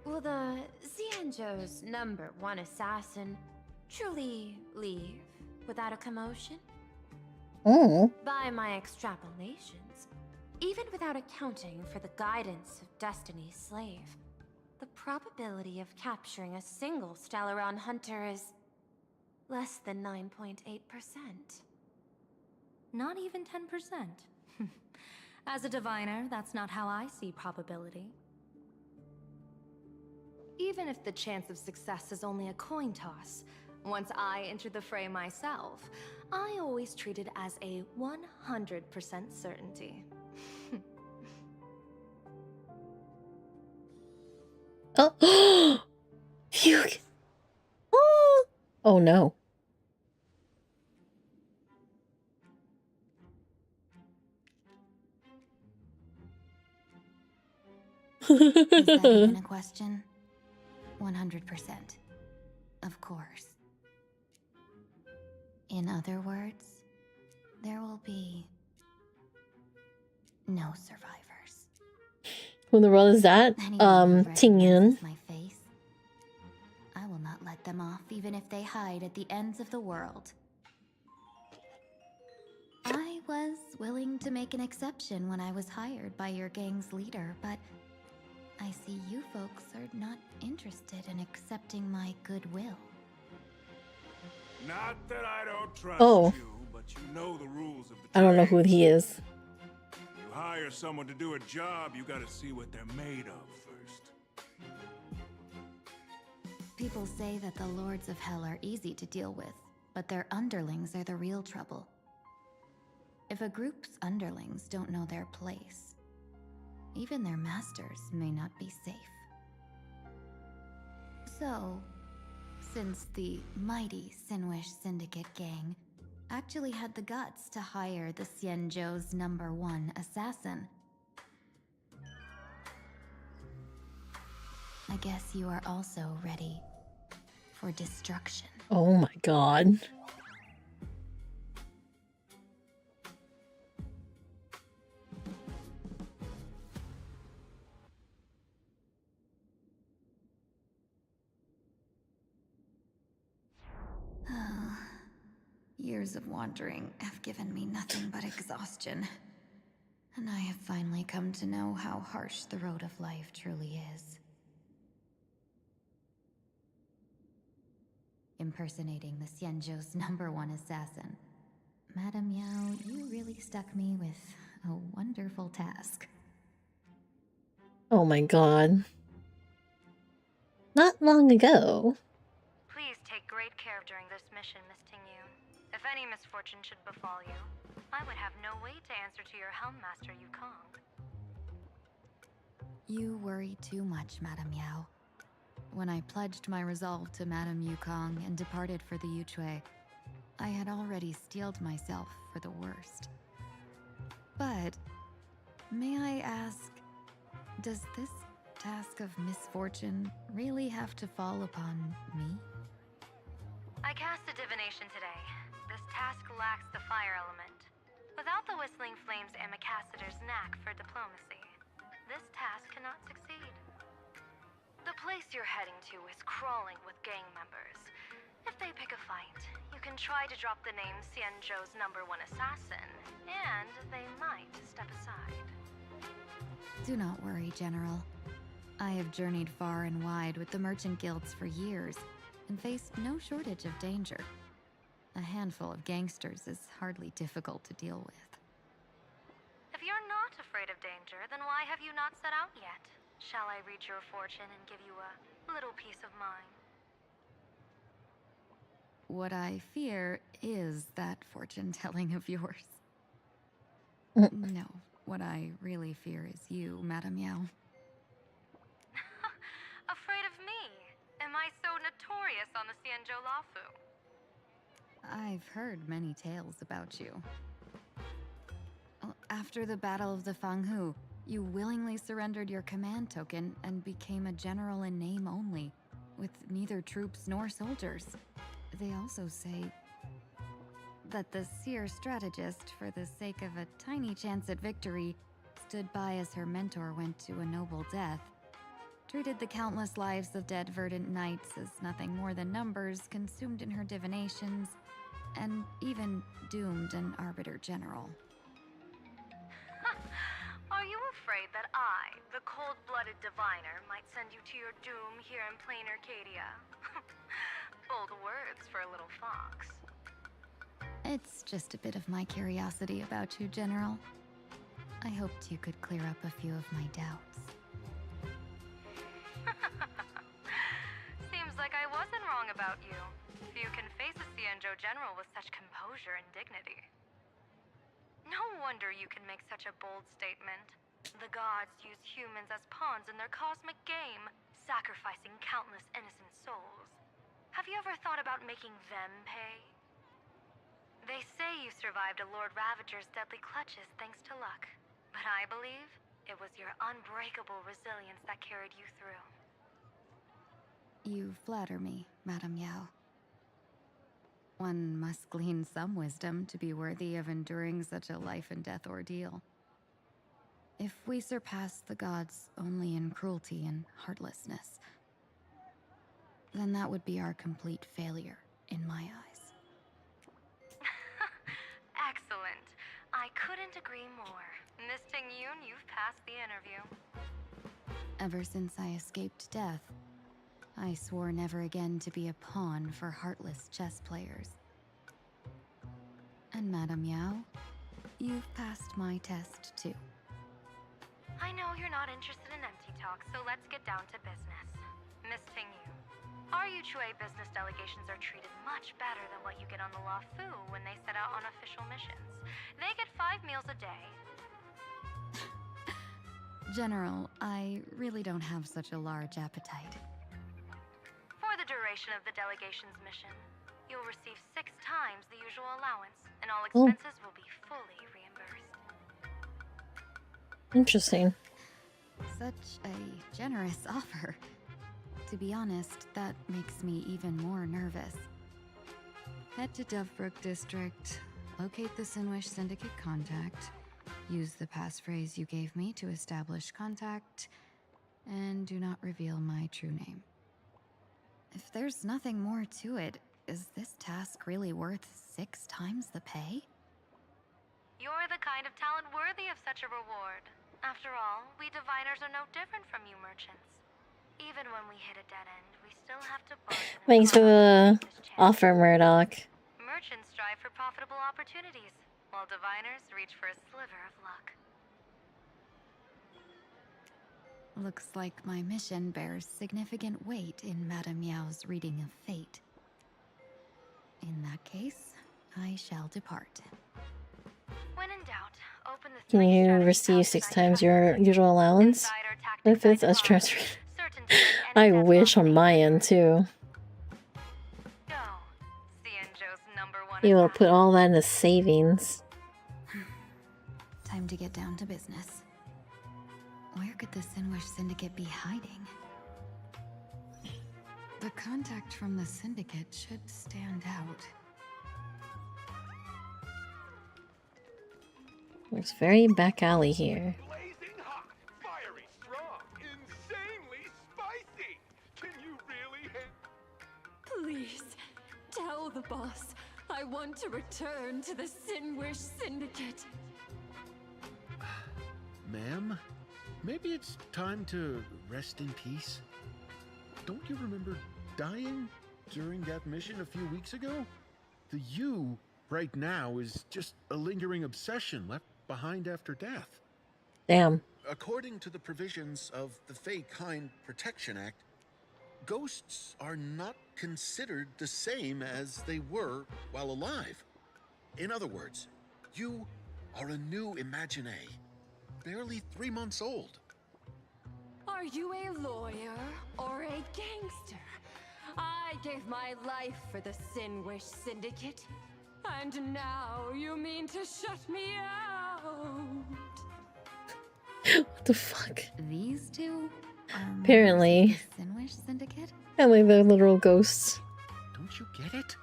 will the Xianzhou's #1 assassin truly leave without a commotion? By my extrapolations, even without accounting for the guidance of Destiny's slave, the probability of capturing a single Stellaron hunter is less than 9.8%.
Not even 10%. As a diviner, that's not how I see probability. Even if the chance of success is only a coin toss, once I enter the fray myself, I always treat it as a 100% certainty.
Oh! Phew! Oh no.
Is that even a question? 100%. Of course. In other words, there will be no survivors.
Who in the world is that? Ting Yun.
My face. I will not let them off, even if they hide at the ends of the world. I was willing to make an exception when I was hired by your gang's leader, but I see you folks are not interested in accepting my goodwill.
Not that I don't trust you, but you know the rules of the
I don't know who he is.
You hire someone to do a job, you gotta see what they're made of first.
People say that the Lords of Hell are easy to deal with, but their underlings are the real trouble. If a group's underlings don't know their place, even their masters may not be safe. So, since the mighty Sinwish Syndicate gang actually had the guts to hire the Xianzhou's #1 assassin, I guess you are also ready for destruction.
Oh my god.
Years of wandering have given me nothing but exhaustion. And I have finally come to know how harsh the road of life truly is. Impersonating the Xianzhou's #1 assassin. Madame Yao, you really stuck me with a wonderful task.
Oh my god. Not long ago.
Please take great care during this mission, Miss Tingyu. If any misfortune should befall you, I would have no way to answer to your Helmmaster Yukong.
You worry too much, Madame Yao. When I pledged my resolve to Madame Yukong and departed for the Yuchui, I had already steeled myself for the worst. But, may I ask, does this task of misfortune really have to fall upon me?
I cast a divination today. This task lacks the fire element. Without the Whistling Flames Ambassador's knack for diplomacy, this task cannot succeed. The place you're heading to is crawling with gang members. If they pick a fight, you can try to drop the name Xianzhou's #1 assassin, and they might step aside.
Do not worry, General. I have journeyed far and wide with the merchant guilds for years, and faced no shortage of danger. A handful of gangsters is hardly difficult to deal with.
If you're not afraid of danger, then why have you not set out yet? Shall I read your fortune and give you a little peace of mind?
What I fear is that fortune-telling of yours. No, what I really fear is you, Madame Yao.
Afraid of me? Am I so notorious on the Xianzhou Lafu?
I've heard many tales about you. After the Battle of the Fanghu, you willingly surrendered your command token and became a general in name only, with neither troops nor soldiers. They also say that the seer strategist, for the sake of a tiny chance at victory, stood by as her mentor went to a noble death, treated the countless lives of dead verdant knights as nothing more than numbers consumed in her divinations, and even doomed an arbiter general.
Are you afraid that I, the cold-blooded diviner, might send you to your doom here in plain Arcadia? Bold words for a little fox.
It's just a bit of my curiosity about you, General. I hoped you could clear up a few of my doubts.
Seems like I wasn't wrong about you. Few can face a Xianzhou general with such composure and dignity. No wonder you can make such a bold statement. The gods use humans as pawns in their cosmic game, sacrificing countless innocent souls. Have you ever thought about making them pay? They say you survived a Lord Ravager's deadly clutches thanks to luck. But I believe It was your unbreakable resilience that carried you through.
You flatter me, Madame Yao. One must glean some wisdom to be worthy of enduring such a life and death ordeal. If we surpass the gods only in cruelty and heartlessness, then that would be our complete failure in my eyes.
Excellent. I couldn't agree more. Miss Ting-Yoon, you've passed the interview.
Ever since I escaped death, I swore never again to be a pawn for heartless chess players. And Madame Yao, you've passed my test too.
I know you're not interested in empty talk, so let's get down to business. Miss Ting-Yoon, our Yuchue business delegations are treated much better than what you get on the Luofu when they set out on official missions. They get 5 meals a day.
General, I really don't have such a large appetite.
For the duration of the delegation's mission, you'll receive 6 times the usual allowance, and all expenses will be fully reimbursed.
Interesting.
Such a generous offer. To be honest, that makes me even more nervous. Head to Dovebrook District, locate the Sinwish Syndicate contact, use the passphrase you gave me to establish contact, and do not reveal my true name. If there's nothing more to it, is this task really worth 6 times the pay?
You're the kind of talent worthy of such a reward. After all, we diviners are no different from you merchants. Even when we hit a dead end, we still have to bargain.
Thanks for the offer, Murdoch.
Merchants strive for profitable opportunities, while diviners reach for a sliver of luck.
Looks like my mission bears significant weight in Madame Yao's reading of fate. In that case, I shall depart.
When in doubt, open the
Can you receive 6 times your usual allowance? Benefits as transferred. I wish on my end too. Be able to put all that into savings.
Time to get down to business. Where could the Sinwish Syndicate be hiding? The contact from the Syndicate should stand out.
Looks very back alley here.
Blazing hot, fiery, strong, insanely spicy. Can you really
Please, tell the boss I want to return to the Sinwish Syndicate.
Ma'am, maybe it's time to rest in peace. Don't you remember dying during that mission a few weeks ago? The you right now is just a lingering obsession left behind after death.
Damn.
According to the provisions of the Fey Kind Protection Act, ghosts are not considered the same as they were while alive. In other words, you are a new Imagine, barely 3 months old.
Are you a lawyer or a gangster? I gave my life for the Sinwish Syndicate, and now you mean to shut me out?
What the fuck?
These two are
Apparently.
the Sinwish Syndicate?
And like they're literal ghosts.
Don't you get it?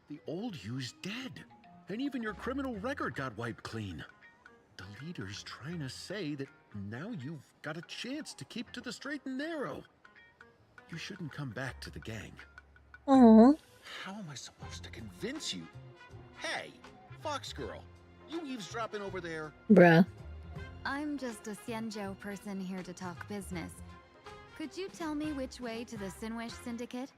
The old you's dead, and even your criminal record got wiped clean. The leader's trying to say that now you've got a chance to keep to the straight and narrow. You shouldn't come back to the gang.
Aww.
How am I supposed to convince you? Hey, Fox Girl, you eavesdropping over there?
Bruh.
I'm just a Xianzhou person here to talk business. Could you tell me which way to the Sinwish Syndicate?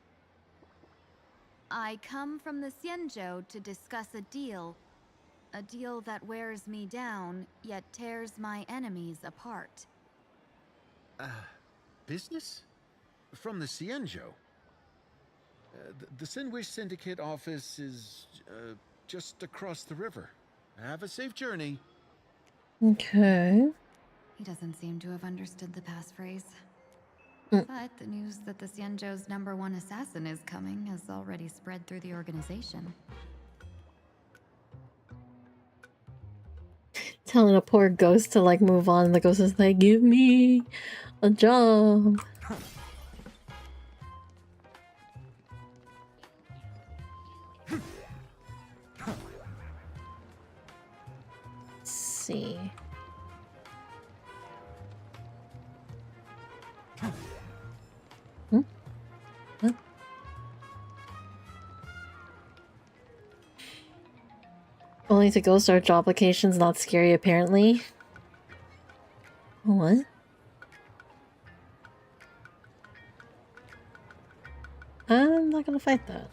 I come from the Xianzhou to discuss a deal. A deal that wears me down, yet tears my enemies apart.
Business? From the Xianzhou? The Sinwish Syndicate office is just across the river. Have a safe journey.
Okay.
He doesn't seem to have understood the passphrase.
Mm.
But the news that the Xianzhou's #1 assassin is coming has already spread through the organization.
telling a poor ghost to like move on, and the ghost is like, give me a job. Let's see. Hmm? Huh? Only to ghost our job applications, not scary apparently. What? I'm not gonna fight that.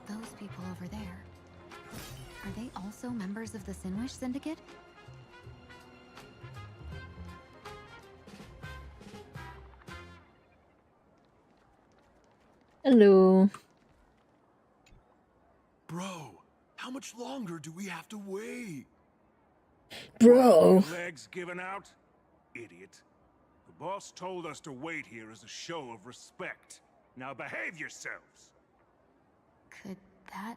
Those people over there. Are they also members of the Sinwish Syndicate?
Hello.
Bro, how much longer do we have to wait?
Bro.
Your legs giving out? Idiot. The boss told us to wait here as a show of respect. Now behave yourselves.
Could that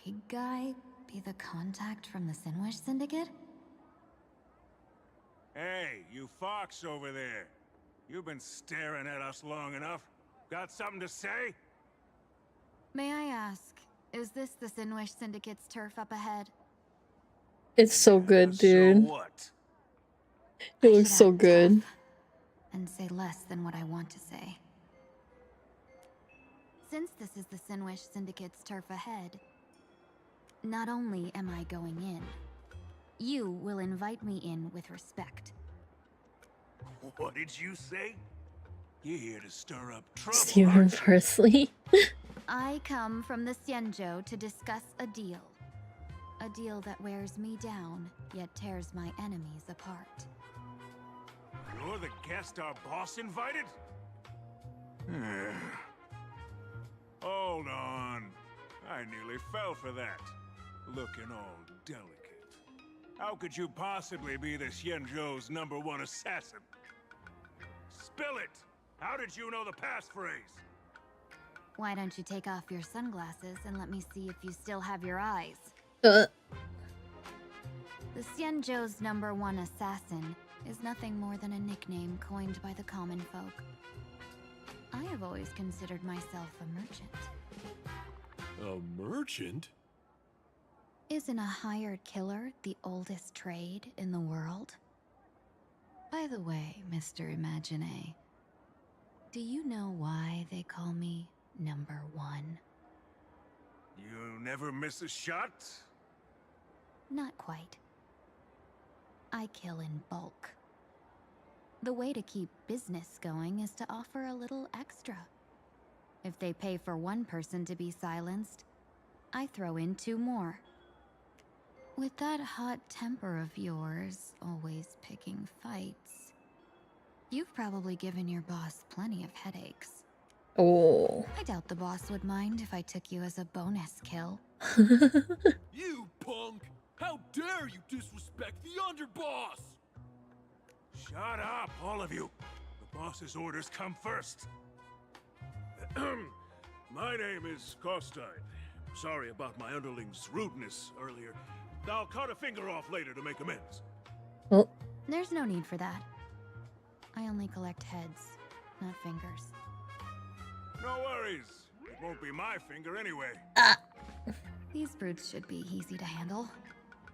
big guy be the contact from the Sinwish Syndicate?
Hey, you fox over there. You've been staring at us long enough. Got something to say?
May I ask, is this the Sinwish Syndicate's turf up ahead?
It's so good, dude.
So what?
It looks so good.
And say less than what I want to say. Since this is the Sinwish Syndicate's turf ahead, not only am I going in, you will invite me in with respect.
What did you say? You're here to stir up trouble.
Stephen Parsley.
I come from the Xianzhou to discuss a deal. A deal that wears me down, yet tears my enemies apart.
You're the guest our boss invited? Hold on. I nearly fell for that. Looking all delicate. How could you possibly be the Xianzhou's #1 assassin? Spill it! How did you know the passphrase?
Why don't you take off your sunglasses and let me see if you still have your eyes?
The
Xianzhou's #1 assassin is nothing more than a nickname coined by the common folk. I have always considered myself a merchant.
A merchant?
Isn't a hired killer the oldest trade in the world? By the way, Mr. Imagine, do you know why they call me #1?
You never miss a shot?
Not quite. I kill in bulk. The way to keep business going is to offer a little extra. If they pay for one person to be silenced, I throw in 2 more. With that hot temper of yours, always picking fights, you've probably given your boss plenty of headaches.
Oh.
I doubt the boss would mind if I took you as a bonus kill.
You punk! How dare you disrespect the underboss!
Shut up, all of you. The boss's orders come first. My name is Kostine. Sorry about my underling's rudeness earlier. I'll cut a finger off later to make amends.
Oh.
There's no need for that. I only collect heads, not fingers.
No worries. It won't be my finger anyway.
These brutes should be easy to handle.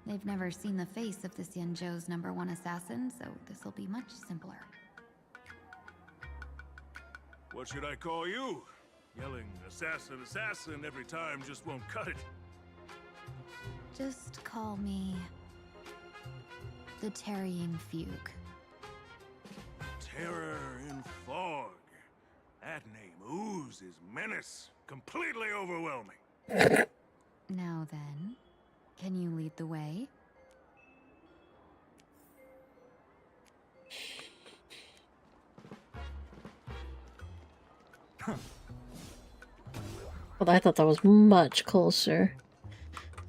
They've never seen the face of the Xianzhou's #1 assassin, so this'll be much simpler.
What should I call you? Yelling assassin, assassin every time just won't cut it.
Just call me the Tarrying Fugue.
Terror in fog. That name oozes menace. Completely overwhelming.
Now then, can you lead the way?
Well, I thought that was much closer.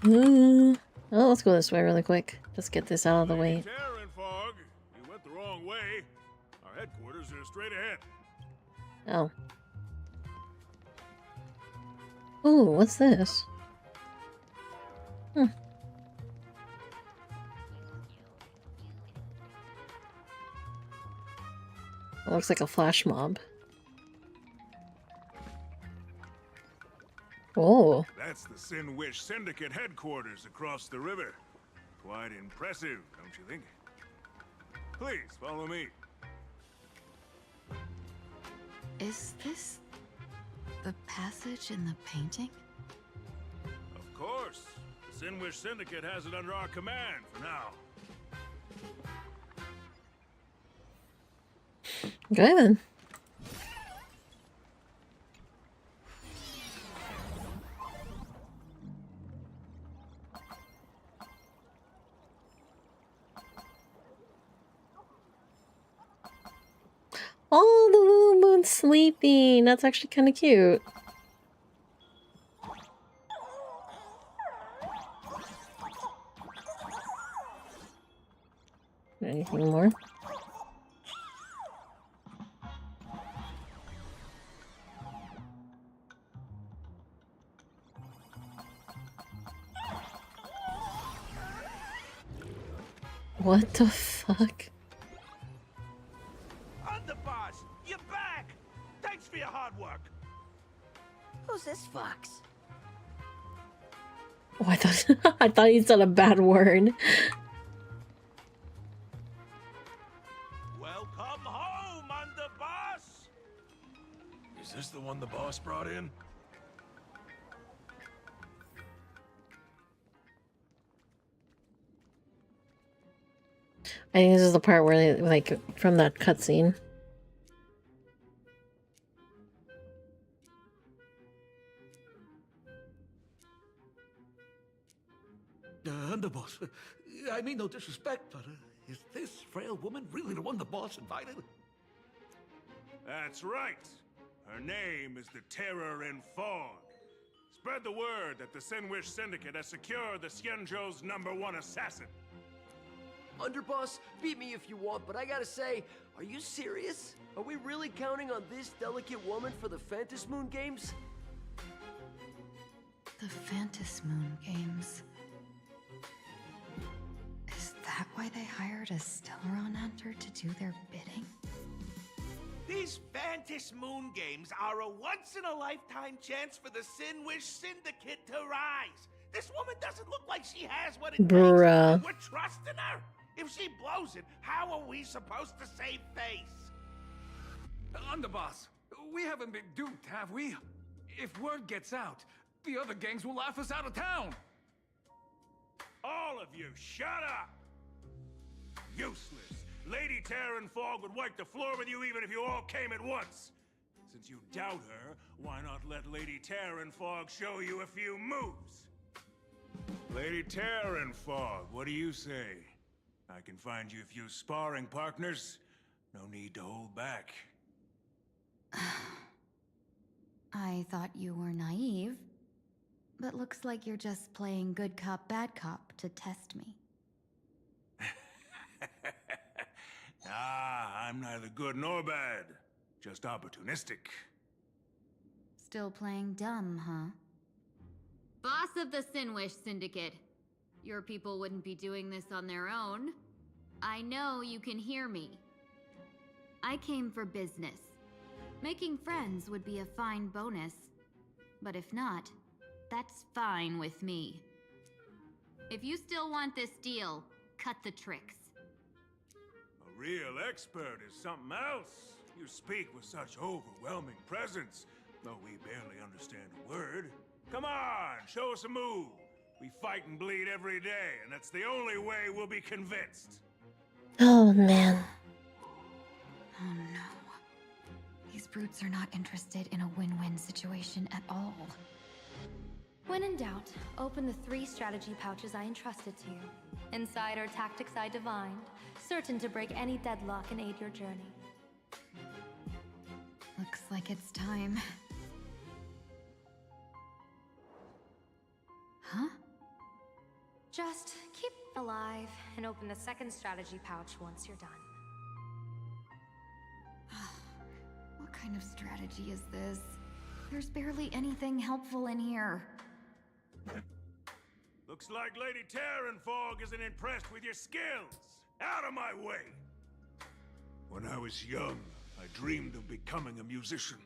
Oh, let's go this way really quick. Just get this out of the way.
Terror in fog. You went the wrong way. Our headquarters are straight ahead.
Oh. Ooh, what's this? It looks like a flash mob. Oh.
That's the Sin Wish Syndicate headquarters across the river. Quite impressive, don't you think? Please, follow me.
Is this the passage in the painting?
Of course. The Sin Wish Syndicate has it under our command for now.
Okay then. Oh, the little moon's sleeping. That's actually kind of cute. Anything more? What the fuck?
Underboss, you're back! Thanks for your hard work.
Who's this fox?
Oh, I thought he said a bad word.
Welcome home, Underboss!
Is this the one the boss brought in?
I think this is the part where they, like, from that cutscene.
Underboss, I mean no disrespect, but is this frail woman really the one the boss invited?
That's right. Her name is the Terror in Fog. Spread the word that the Sin Wish Syndicate has secured the Xianzhou's #1 assassin.
Underboss, beat me if you want, but I gotta say, are you serious? Are we really counting on this delicate woman for the Phantasmoon Games?
The Phantasmoon Games. Is that why they hired a Stellaron hunter to do their bidding?
These Phantasmoon Games are a once-in-a-lifetime chance for the Sin Wish Syndicate to rise. This woman doesn't look like she has what it
Bruh.
takes. We're trusting her. If she blows it, how are we supposed to save face?
Underboss, we haven't been duped, have we? If word gets out, the other gangs will laugh us out of town.
All of you, shut up! Useless. Lady Terran Fog would wipe the floor with you even if you all came at once. Since you doubt her, why not let Lady Terran Fog show you a few moves? Lady Terran Fog, what do you say? I can find you a few sparring partners. No need to hold back.
I thought you were naive, but looks like you're just playing good cop, bad cop to test me.
I'm neither good nor bad. Just opportunistic.
Still playing dumb, huh?
Boss of the Sin Wish Syndicate. Your people wouldn't be doing this on their own. I know you can hear me. I came for business. Making friends would be a fine bonus. But if not, that's fine with me. If you still want this deal, cut the tricks.
A real expert is something else. You speak with such overwhelming presence, though we barely understand a word. Come on, show us a move. We fight and bleed every day, and that's the only way we'll be convinced.
Oh, man.
Oh no. These brutes are not interested in a win-win situation at all.
When in doubt, open the 3 strategy pouches I entrusted to you. Inside are tactics I divined, certain to break any deadlock and aid your journey.
Looks like it's time. Huh?
Just keep alive and open the 2nd strategy pouch once you're done.
What kind of strategy is this? There's barely anything helpful in here.
Looks like Lady Terran Fog isn't impressed with your skills. Out of my way! When I was young, I dreamed of becoming a musician,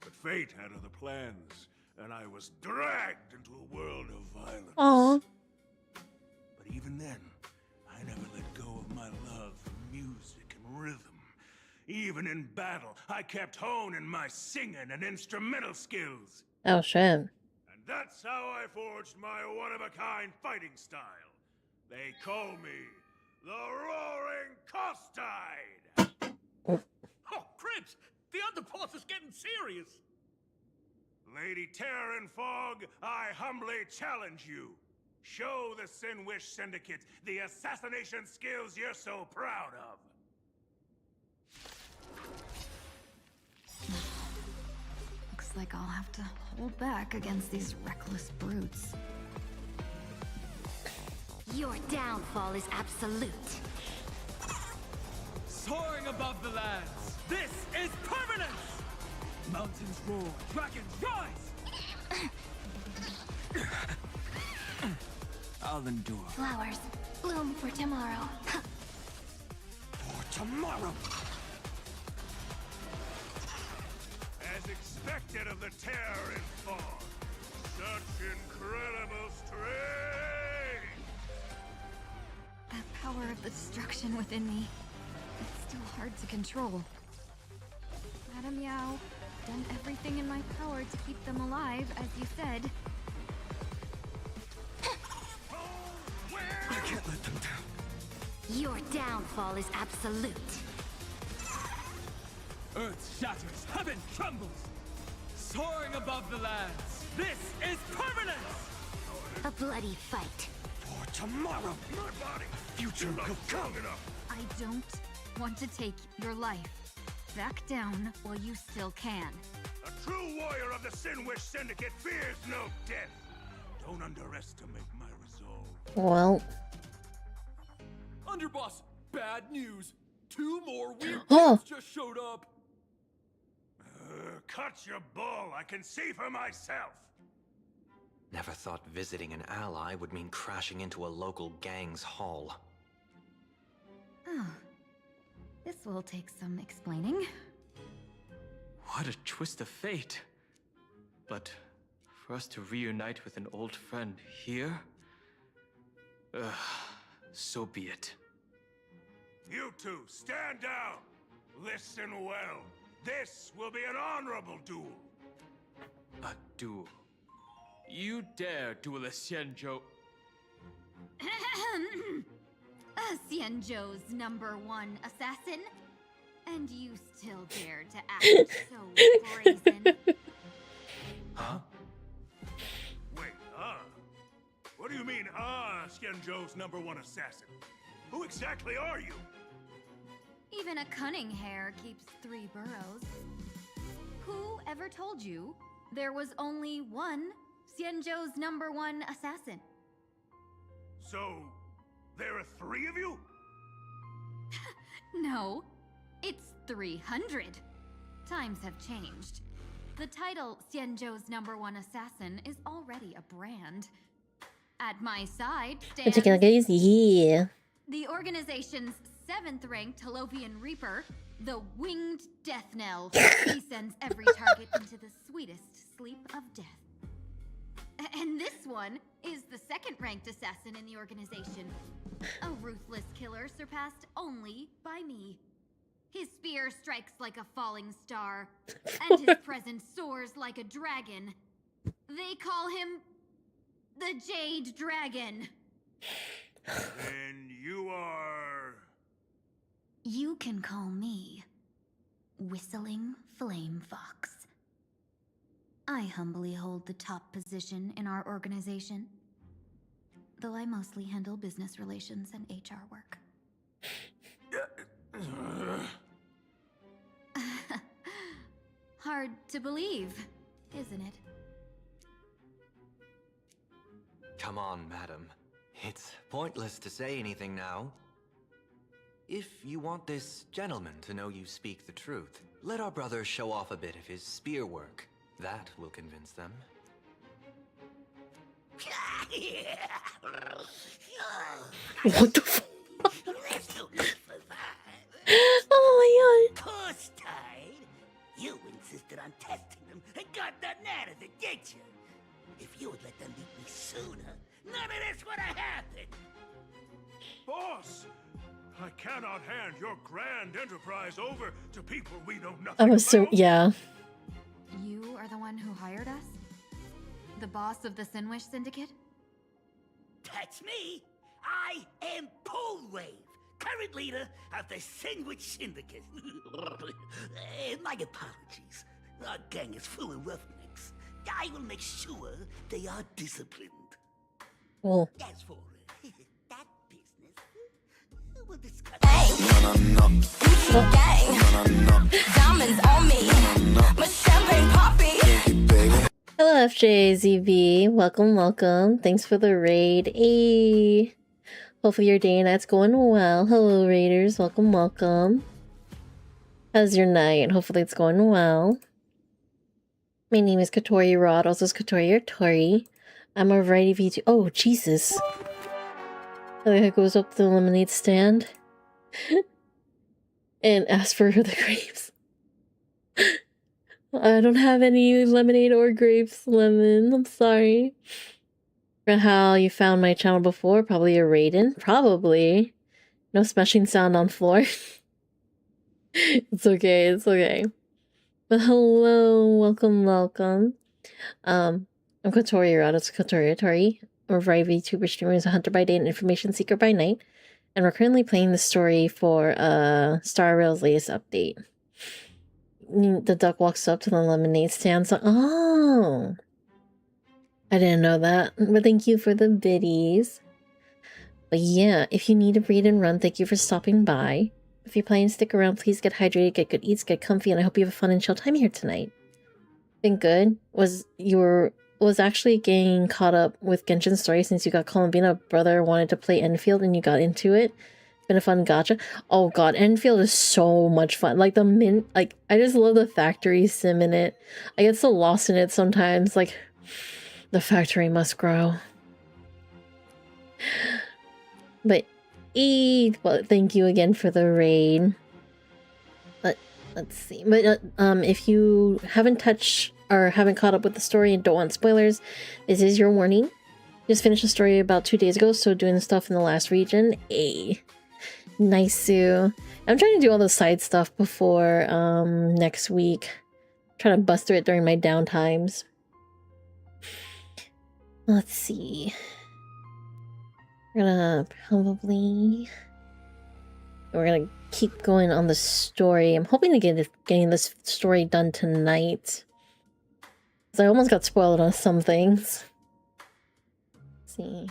but fate had other plans, and I was dragged into a world of violence.
Aww.
But even then, I never let go of my love for music and rhythm. Even in battle, I kept honing my singing and instrumental skills.
Oh shit.
And that's how I forged my one-of-a-kind fighting style. They call me the Roaring Costide.
Oh, Cribs! The underboss is getting serious!
Lady Terran Fog, I humbly challenge you. Show the Sinwish Syndicate the assassination skills you're so proud of.
Looks like I'll have to hold back against these reckless brutes.
Your downfall is absolute.
Soaring above the lands, this is permanence! Mountains roar, dragons rise! I'll endure.
Flowers bloom for tomorrow.
For tomorrow!
As expected of the Terran Fog, such incredible strength!
That power of the destruction within me, it's still hard to control. Madam Yao, done everything in my power to keep them alive, as you said.
I can't let them down.
Your downfall is absolute.
Earth shatters, heaven trembles! Soaring above the lands, this is permanence!
A bloody fight.
For tomorrow!
My body!
Future will come!
I don't want to take your life. Back down while you still can.
A true warrior of the Sinwish Syndicate fears no death. Don't underestimate my resolve.
Well.
Underboss, bad news. 2 more weird
Oh.
kids just showed up.
Cut your bull. I can see for myself.
Never thought visiting an ally would mean crashing into a local gang's hall.
Oh. This will take some explaining.
What a twist of fate. But for us to reunite with an old friend here? So be it.
You two, stand down. Listen well. This will be an honorable duel.
A duel. You dare duel a Xianzhou...
Xianzhou's #1 assassin? And you still dare to act so brazen?
Huh?
Wait, What do you mean, Xianzhou's #1 assassin? Who exactly are you?
Even a cunning hare keeps 3 burrows. Who ever told you there was only one Xianzhou's #1 assassin?
So, there are 3 of you?
No, it's 300. Times have changed. The title Xianzhou's #1 assassin is already a brand. At my side
I'm
stands
taking it easy.
the organization's 7th-ranked Holovian Reaper, the Winged Death Knell. He sends every target into the sweetest sleep of death. And this one is the 2nd-ranked assassin in the organization. A ruthless killer surpassed only by me. His spear strikes like a falling star, and his presence soars like a dragon. They call him the Jade Dragon.
Then you are...
You can call me Whistling Flame Fox. I humbly hold the top position in our organization, though I mostly handle business relations and HR work. Hard to believe, isn't it?
Come on, madam. It's pointless to say anything now. If you want this gentleman to know you speak the truth, let our brother show off a bit of his spear work. That will convince them.
What the fuck? Oh my god.
Course time.
your grand enterprise over to people we know nothing
I'm assuming, yeah.
You are the one who hired us? The boss of the Sinwish Syndicate?
That's me. I am Polewave, current leader of the Sandwich Syndicate. My apologies. Our gang is full of roughnecks. I will make sure they are disciplined.
Well,
As for that business, we'll discuss.
Diamonds on me. My champagne poppy.
hello, FJZB. Welcome, welcome. Thanks for the raid. Hey. Hopefully your day and night's going well. Hello, raiders. Welcome, welcome. How's your night? Hopefully it's going well. My name is Katori Rod, also is Katori or Tori. I'm a variety VT. Oh, Jesus. The heck goes up to the lemonade stand and asks for the grapes. I don't have any lemonade or grapes, Lemon. I'm sorry. For how you found my channel before, probably a Raiden. Probably. No smashing sound on floor. It's okay, it's okay. But hello, welcome, welcome. I'm Kotori Rod, it's Kotori Tori. We're variety VTuber streamers, a hunter by day and information seeker by night. And we're currently playing the story for Star Rail's latest update. The duck walks up to the lemonade stand. So, oh, I didn't know that. But thank you for the biddies. But yeah, if you need a read and run, thank you for stopping by. If you're planning to stick around, please get hydrated, get good eats, get comfy, and I hope you have a fun and chill time here tonight. Been good? Was actually getting caught up with Genshin's story since you got Columbina brother wanted to play Enfield and you got into it. Been a fun gacha. Oh god, Enfield is so much fun. Like I just love the factory sim in it. I get so lost in it sometimes. Like, the factory must grow. But well, thank you again for the raid. Let's see. But if you haven't touched or haven't caught up with the story and don't want spoilers, this is your warning. Just finished the story about 2 days ago, so doing stuff in the last region. Nice, Sue. I'm trying to do all the side stuff before next week. Trying to bust through it during my downtimes. Let's see. We're gonna keep going on the story. I'm hoping to getting this story done tonight. I almost got spoiled on some things. Let's see.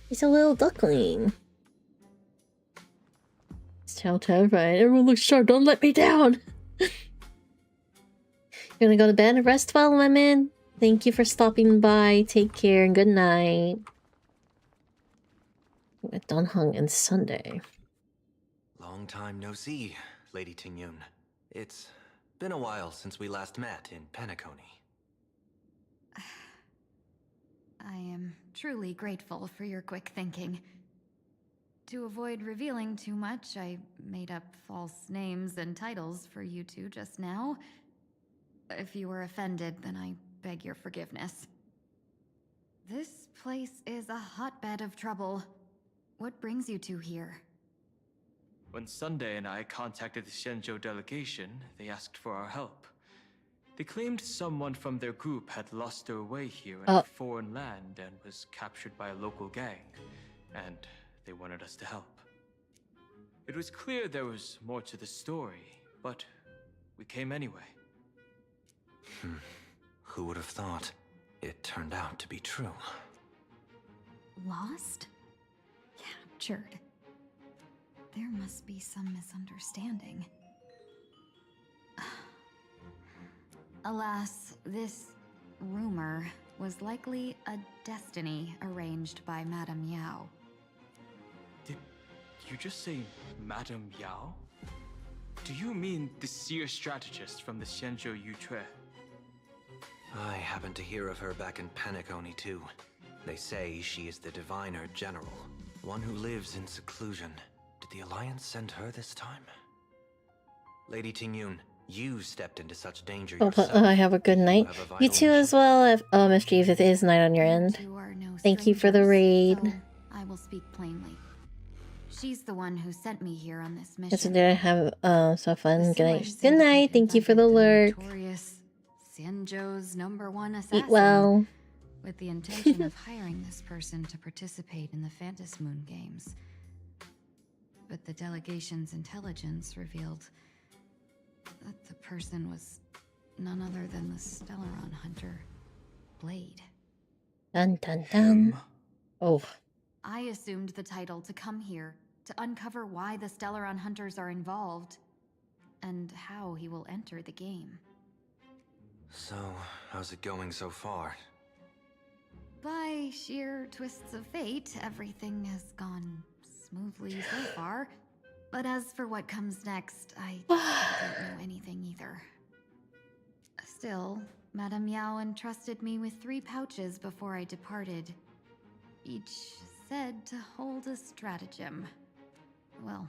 He's a little duckling. It's how terrifying. Everyone looks sharp. Don't let me down. You're gonna go to bed and rest well, Lemon. Thank you for stopping by. Take care and good night. Donghung and Sunday.
Long time no see, Lady Tingyun. It's been a while since we last met in Penacony.
I am truly grateful for your quick thinking. To avoid revealing too much, I made up false names and titles for you two just now. If you were offended, then I beg your forgiveness. This place is a hotbed of trouble. What brings you two here?
When Sunday and I contacted the Shenzhou delegation, they asked for our help. They claimed someone from their group had lost their way here in a foreign land and was captured by a local gang, and they wanted us to help. It was clear there was more to the story, but we came anyway.
Who would have thought? It turned out to be true.
Lost? Captured. There must be some misunderstanding. Alas, this rumor was likely a destiny arranged by Madame Yao.
Did you just say Madame Yao? Do you mean the seer strategist from the Shenzhou Yuchue?
I happened to hear of her back in Penacony too. They say she is the diviner general, one who lives in seclusion. Did the Alliance send her this time? Lady Tingyun, you stepped into such danger yourself.
I have a good night. You too as well, MSG, if it is night on your end. Thank you for the raid.
So I will speak plainly. She's the one who sent me here on this mission.
Yes, I did have so fun. Good night.
Sinwish
Good night.
Syndicate
Thank you for the
invited
lurk.
notorious Xianzhou's #1 assassin.
Eat well.
With the intention of hiring this person to participate in the Phantasmoon games. But the delegation's intelligence revealed that the person was none other than the Stellaron hunter, Blade.
Dun dun dun. Oh.
I assumed the title to come here to uncover why the Stellaron hunters are involved and how he will enter the game.
So, how's it going so far?
By sheer twists of fate, everything has gone smoothly so far. But as for what comes next, I don't know anything either. Still, Madame Yao entrusted me with 3 pouches before I departed. Each said to hold a stratagem. Well,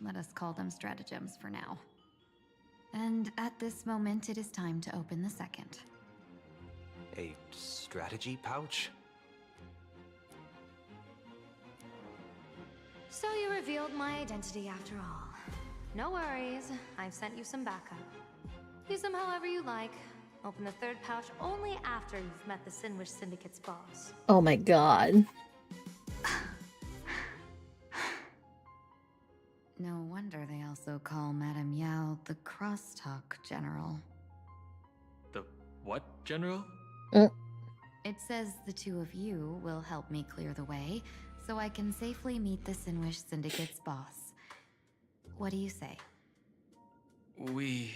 let us call them stratagems for now. And at this moment, it is time to open the second.
A strategy pouch?
So you revealed my identity after all. No worries, I've sent you some backup. Use them however you like. Open the 3rd pouch only after you've met the Sinwish Syndicate's boss.
Oh my god.
No wonder they also call Madame Yao the Crosstalk General.
The what, General?
It says the 2 of you will help me clear the way, so I can safely meet the Sinwish Syndicate's boss. What do you say?
We,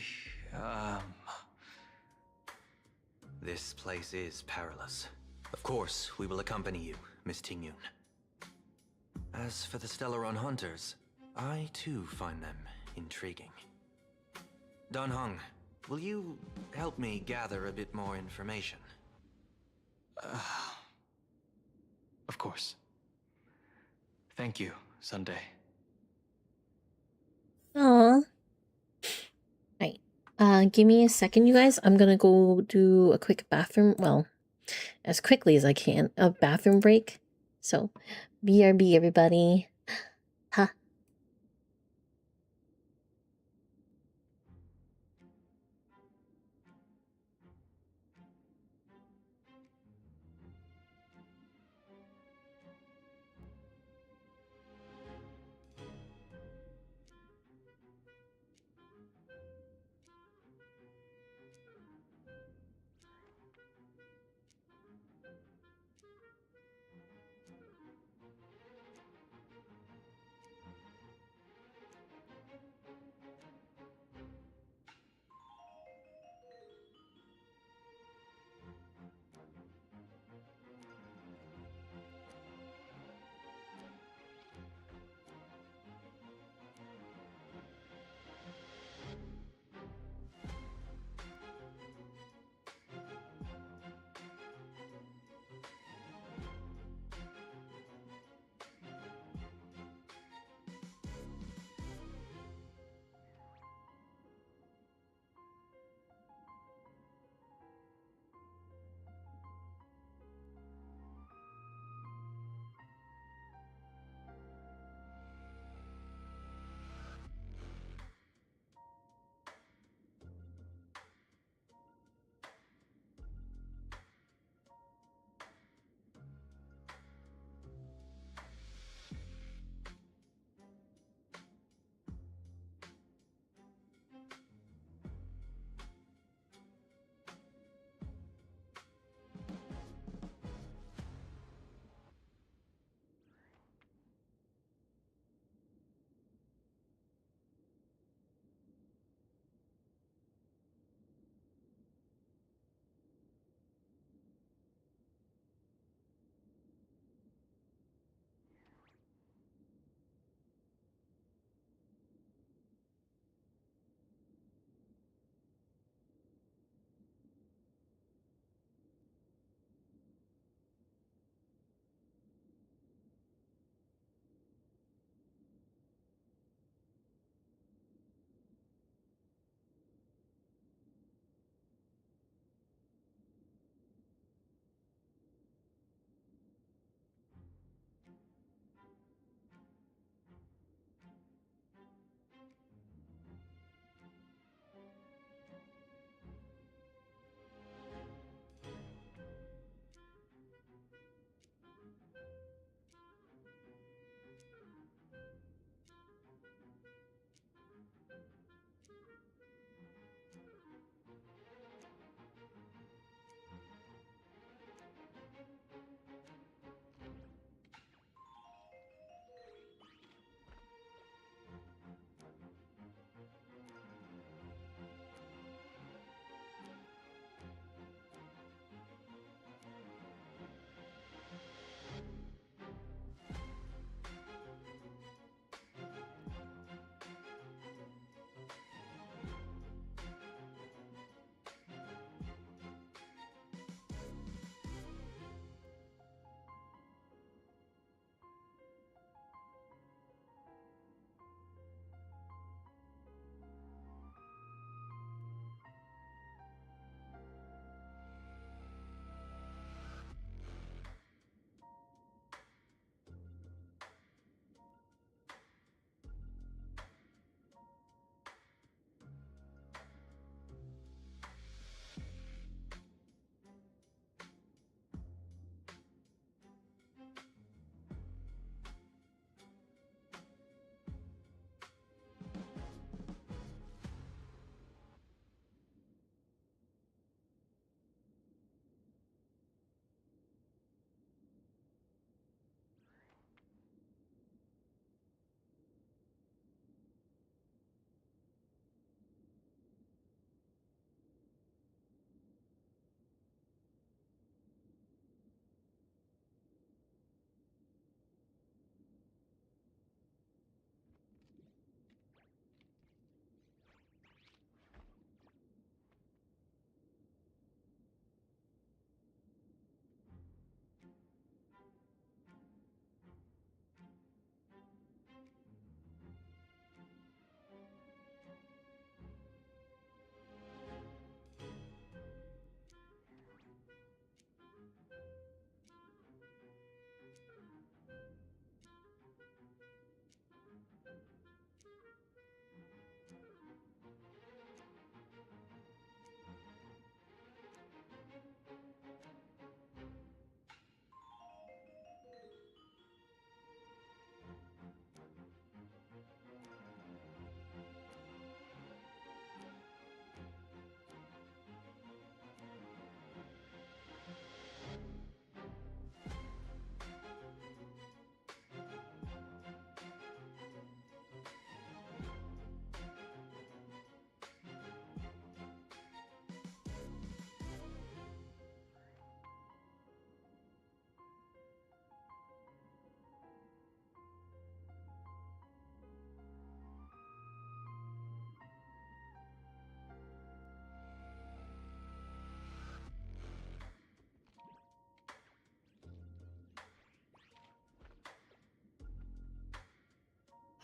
This place is perilous. Of course, we will accompany you, Miss Tingyun. As for the Stellaron hunters, I too find them intriguing. Dan Heng, will you help me gather a bit more information?
Of course. Thank you, Sunday.
Aw. Right. Give me a second, you guys. I'm gonna go do a quick bathroom, well, as quickly as I can, a bathroom break. So, BRB, everybody. Ha.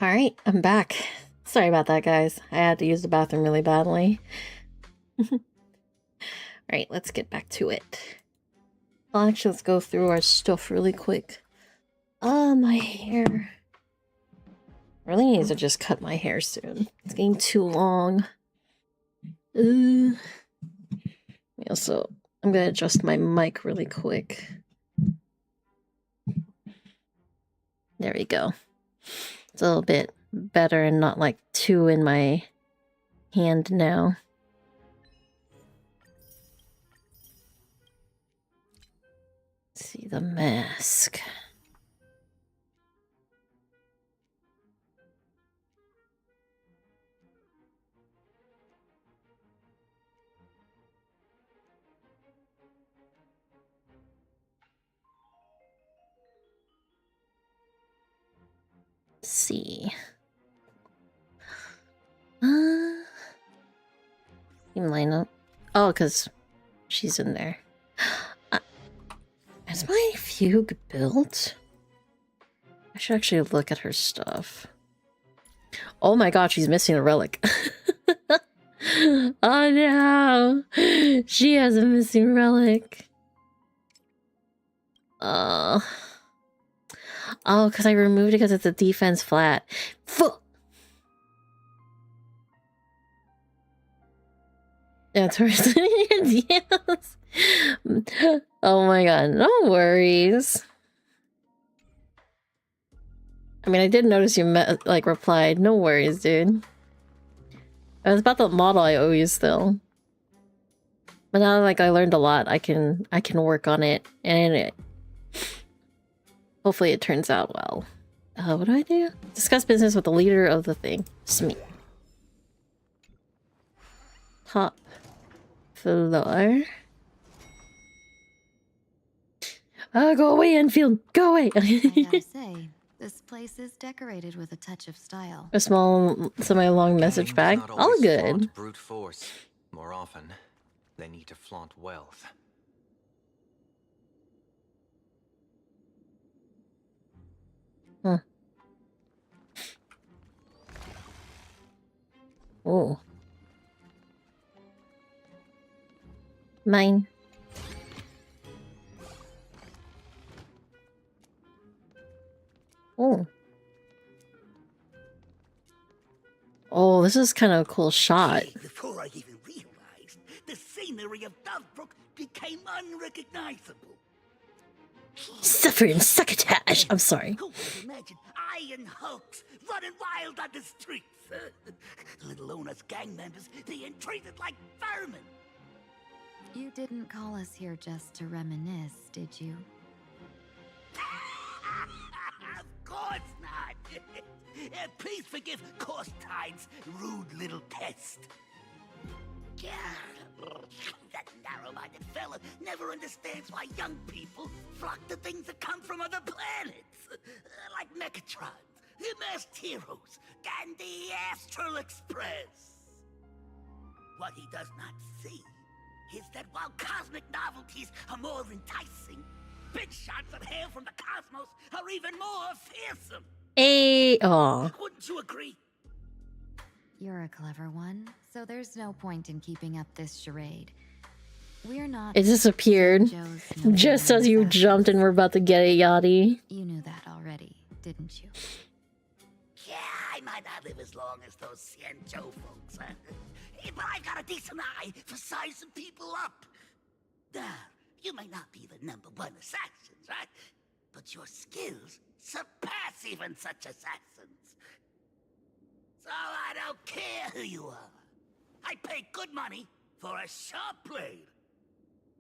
Alright, I'm back. Sorry about that, guys. I had to use the bathroom really badly. Alright, let's get back to it. Well, actually, let's go through our stuff really quick. My hair. I really need to just cut my hair soon. It's getting too long. Also, I'm gonna adjust my mic really quick. There we go. It's a little bit better and not like two in my hand now. Let's see the mask. Let's see. You line up. Oh, because she's in there. Is my fugue built? I should actually look at her stuff. Oh my god, she's missing a relic. Oh no! She has a missing relic. Oh, because I removed it because it's a defense flat. Fuck! That's her. Yes. Oh my god, no worries. I mean, I did notice you replied. No worries, dude. It was about the model I owe you still. But now, I learned a lot. I can work on it, and hopefully it turns out well. What do I do? Discuss business with the leader of the thing. Smee. Top floor. Go away, Enfield! Go away!
I gotta say, this place is decorated with a touch of style.
A small, semi-long message bag. All good.
Flaunt brute force. More often, they need to flaunt wealth.
Huh. Oh. Mine. Oh. Oh, this is kind of a cool shot.
Before I even realized, the scenery of Dovebrook became unrecognizable.
Suffer in succotash! I'm sorry.
Who would imagine iron hulks running wild on the streets? Let alone us gang members being treated like vermin.
You didn't call us here just to reminisce, did you?
Of course not. Please forgive Corstine's rude little pest. That narrow-minded fella never understands why young people flock to things that come from other planets. Like Mechatrons, the Masked Heroes, and the Astral Express. What he does not see is that while cosmic novelties are more enticing, big shots that hail from the cosmos are even more fearsome.
Aw.
Wouldn't you agree?
You're a clever one, so there's no point in keeping up this charade. We're not.
It disappeared just as you jumped and were about to get it, Yachty.
You knew that already, didn't you?
Yeah, I might not live as long as those Xianzhou folks, but I've got a decent eye for sizing people up. Now, you may not be the #1 assassins, right? But your skills surpass even such assassins. So I don't care who you are. I pay good money for a sharp blade.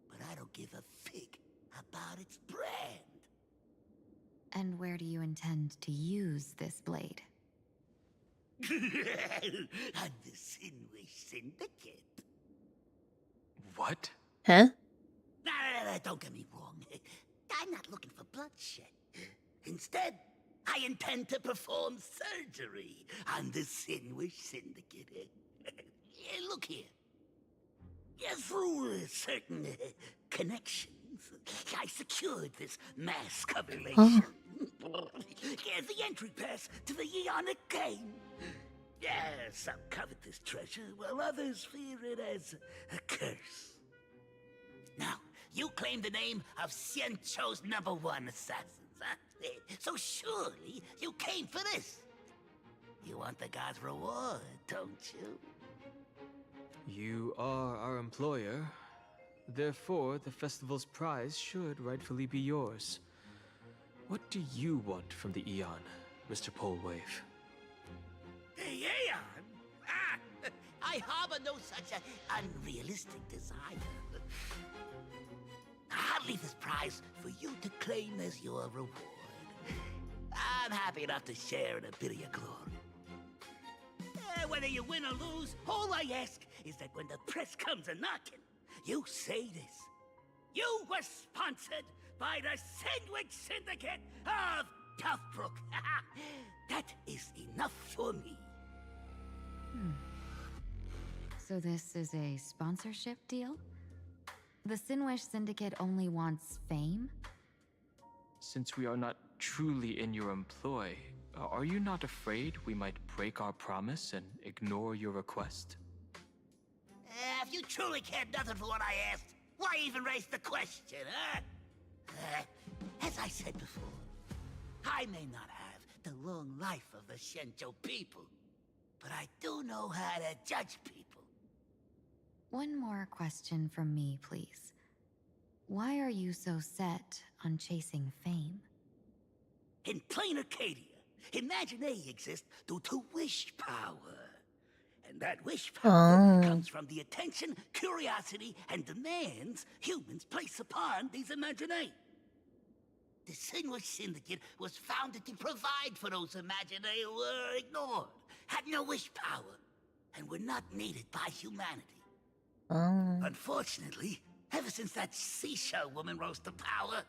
But I don't give a fig about its brand.
And where do you intend to use this blade?
On the Sinwish Syndicate.
What?
Huh?
No, don't get me wrong. I'm not looking for bloodshed. Instead, I intend to perform surgery on the Sinwish Syndicate. Look here. Through certain connections, I secured this mass combination. Here's the entry pass to the Eonic game. Yeah, some covet this treasure, while others fear it as a curse. Now, you claim the name of Xianzhou's #1 assassins, huh? So surely you came for this. You want the god's reward, don't you?
You are our employer. Therefore, the festival's prize should rightfully be yours. What do you want from the Eon, Mr. Polewave?
The Aeon? I harbor no such unrealistic desire. I'll leave this prize for you to claim as your reward. I'm happy enough to share in a bit of your glory. Whether you win or lose, all I ask is that when the press comes a-knocking, you say this. You were sponsored by the Sandwich Syndicate of Toughbrook. That is enough for me.
So this is a sponsorship deal? The Sinwish Syndicate only wants fame?
Since we are not truly in your employ, are you not afraid we might break our promise and ignore your request?
If you truly cared nothing for what I asked, why even raise the question, huh? As I said before, I may not have the long life of the Shenzhou people, but I do know how to judge people.
One more question from me, please. Why are you so set on chasing fame?
In plain Arcadia, Imaginary exists due to wish power. And that wish power comes from the attention, curiosity, and demands humans place upon these Imaginary. The Sinwish Syndicate was founded to provide for those Imaginary who were ignored, had no wish power, and were not needed by humanity. Unfortunately, ever since that seashell woman rose to power,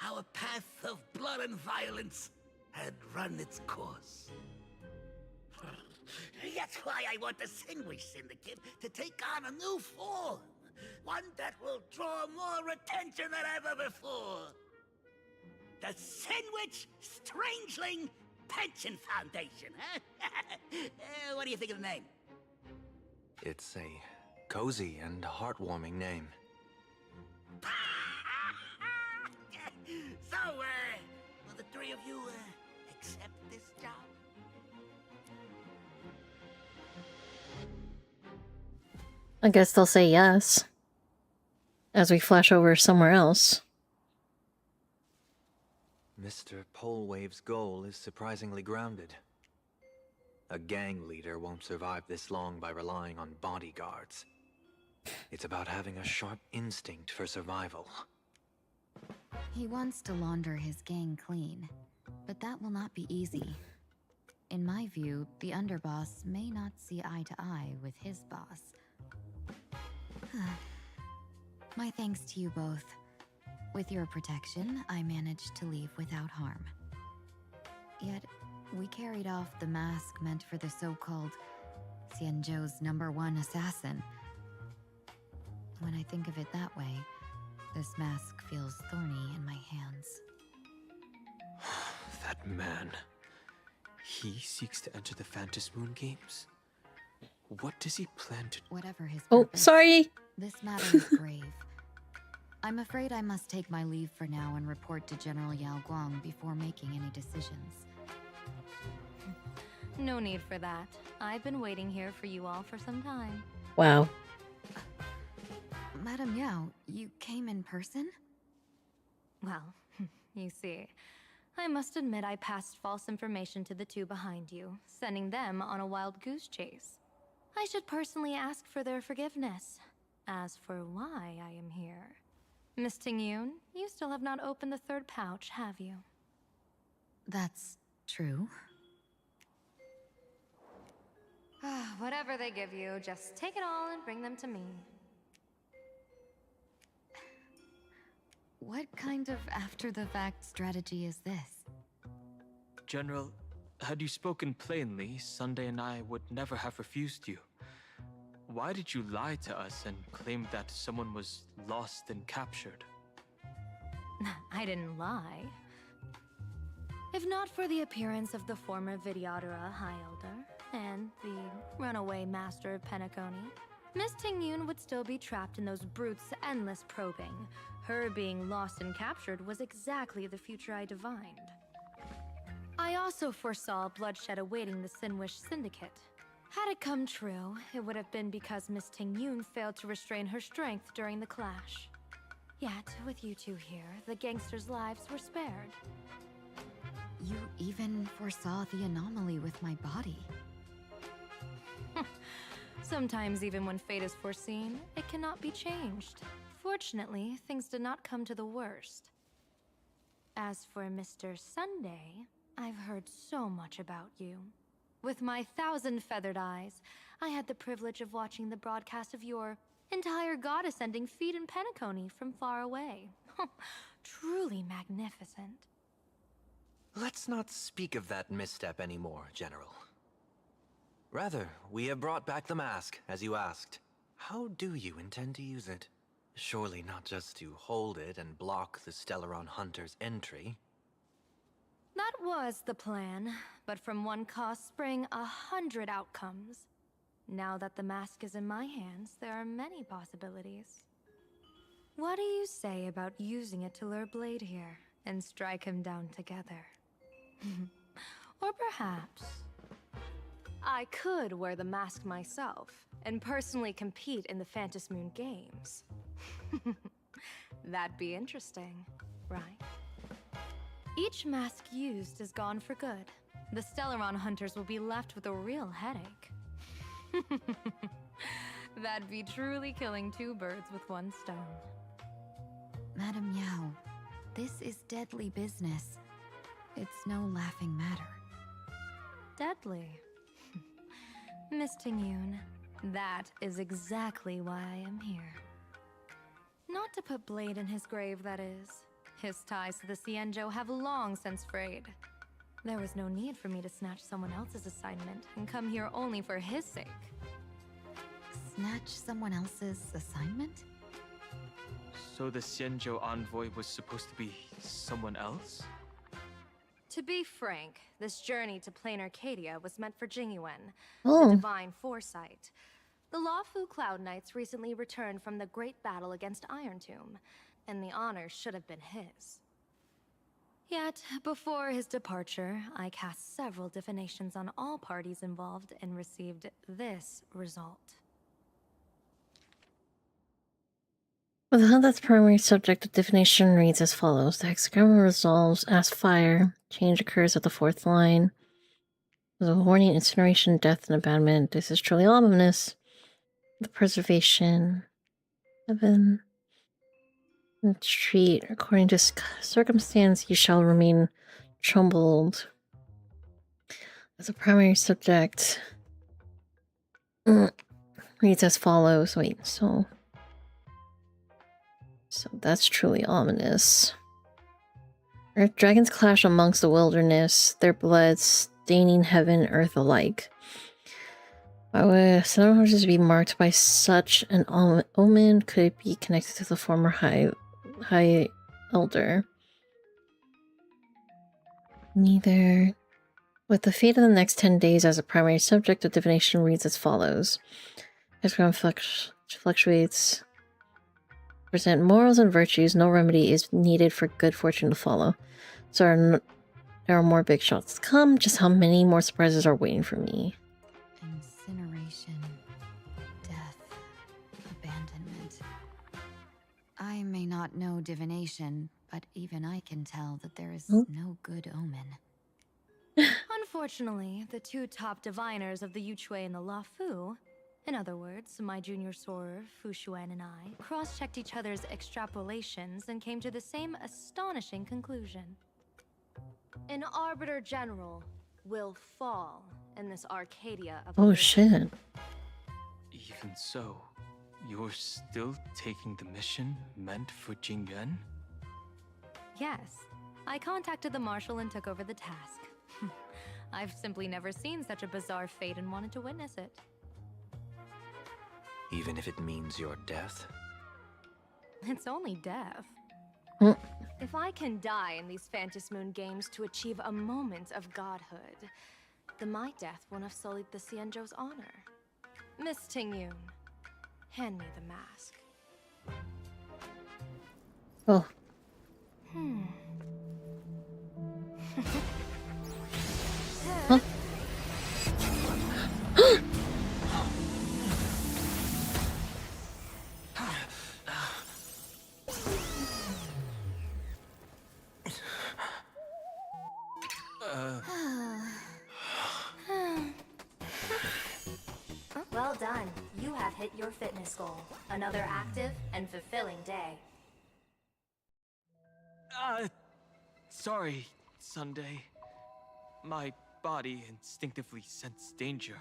our path of blood and violence had run its course. That's why I want the Sinwish Syndicate to take on a new form. One that will draw more attention than ever before. The Sinwich Strangeling Pension Foundation, huh? What do you think of the name?
It's a cozy and heartwarming name.
So, will the three of you, accept this job?
I guess they'll say yes. As we flash over somewhere else.
Mr. Polewave's goal is surprisingly grounded. A gang leader won't survive this long by relying on bodyguards. It's about having a sharp instinct for survival.
He wants to launder his gang clean, but that will not be easy. In my view, the underboss may not see eye to eye with his boss. My thanks to you both. With your protection, I managed to leave without harm. Yet, we carried off the mask meant for the so-called Xianzhou's #1 assassin. When I think of it that way, this mask feels thorny in my hands.
That man. He seeks to enter the Phantom Moon Games? What does he plan to...
Whatever his
Oh,
purpose,
sorry!
This matter is grave. I'm afraid I must take my leave for now and report to General Yao Guang before making any decisions.
No need for that. I've been waiting here for you all for some time.
Wow.
Madam Yao, you came in person?
Well, you see, I must admit I passed false information to the two behind you, sending them on a wild goose chase. I should personally ask for their forgiveness. As for why I am here, Miss Tingyun, you still have not opened the third pouch, have you?
That's true.
Whatever they give you, just take it all and bring them to me.
What kind of after-the-fact strategy is this?
General, had you spoken plainly, Sunday and I would never have refused you. Why did you lie to us and claim that someone was lost and captured?
I didn't lie. If not for the appearance of the former Vidyadhara High Elder and the runaway master of Penacony, Miss Tingyun would still be trapped in those brutes' endless probing. Her being lost and captured was exactly the future I divined. I also foresaw bloodshed awaiting the Sinwish Syndicate. Had it come true, it would have been because Miss Tingyun failed to restrain her strength during the clash. Yet, with you two here, the gangsters' lives were spared.
You even foresaw the anomaly with my body.
Sometimes even when fate is foreseen, it cannot be changed. Fortunately, things did not come to the worst. As for Mr. Sunday, I've heard so much about you. With my 1,000 feathered eyes, I had the privilege of watching the broadcast of your entire god-ascending feat in Penacony from far away. Truly magnificent.
Let's not speak of that misstep anymore, General. Rather, we have brought back the mask, as you asked. How do you intend to use it? Surely not just to hold it and block the Stellaron Hunter's entry.
That was the plan, but from one cause sprang 100 outcomes. Now that the mask is in my hands, there are many possibilities. What do you say about using it to lure Blade here and strike him down together? Or perhaps I could wear the mask myself and personally compete in the Phantasmoon Games. That'd be interesting, right? Each mask used is gone for good. The Stellaron hunters will be left with a real headache. That'd be truly killing two birds with one stone.
Madam Yao, this is deadly business. It's no laughing matter.
Deadly. Miss Tingyun, that is exactly why I am here. Not to put Blade in his grave, that is. His ties to the Xianzhou have long since frayed. There was no need for me to snatch someone else's assignment and come here only for his sake.
Snatch someone else's assignment?
So the Xianzhou envoy was supposed to be someone else?
To be frank, this journey to Plain Arcadia was meant for Jingyuan,
Oh.
the divine foresight. The Lawfu Cloud Knights recently returned from the great battle against Iron Tomb, and the honor should have been his. Yet, before his departure, I cast several divinations on all parties involved and received this result.
With the Hunt's primary subject, the divination reads as follows. The hexagram resolves as fire. Change occurs at the fourth line. There's a warning, incineration, death, and abandonment. This is truly ominous. The preservation. Heaven. Retreat. According to circumstance, you shall remain troubled. As a primary subject. Reads as follows. Wait, so that's truly ominous. Earth dragons clash amongst the wilderness, their blood staining heaven and earth alike. Why would some horses be marked by such an omen? Could it be connected to the former high elder? Neither. With the fate of the next 10 days as a primary subject, the divination reads as follows. Hexagram fluctuates. Present morals and virtues, no remedy is needed for good fortune to follow. So there are more big shots to come. Just how many more surprises are waiting for me?
Incineration, death, abandonment. I may not know divination, but even I can tell that there is no good omen.
Unfortunately, the two top diviners of the Yuchui and the Lawfu, in other words, my junior sorer, Fu Xuan, and I, cross-checked each other's extrapolations and came to the same astonishing conclusion. An Arbiter General will fall in this Arcadia of
Oh shit.
Even so, you're still taking the mission meant for Jingyuan?
Yes, I contacted the Marshal and took over the task. I've simply never seen such a bizarre fate and wanted to witness it.
Even if it means your death?
It's only death. If I can die in these Phantasmoon games to achieve a moment of godhood, then my death won't have sullied the Xianzhou's honor. Miss Tingyun, hand me the mask.
Oh. Huh?
Well done. You have hit your fitness goal. Another active and fulfilling day.
Sorry, Sunday. My body instinctively sensed danger.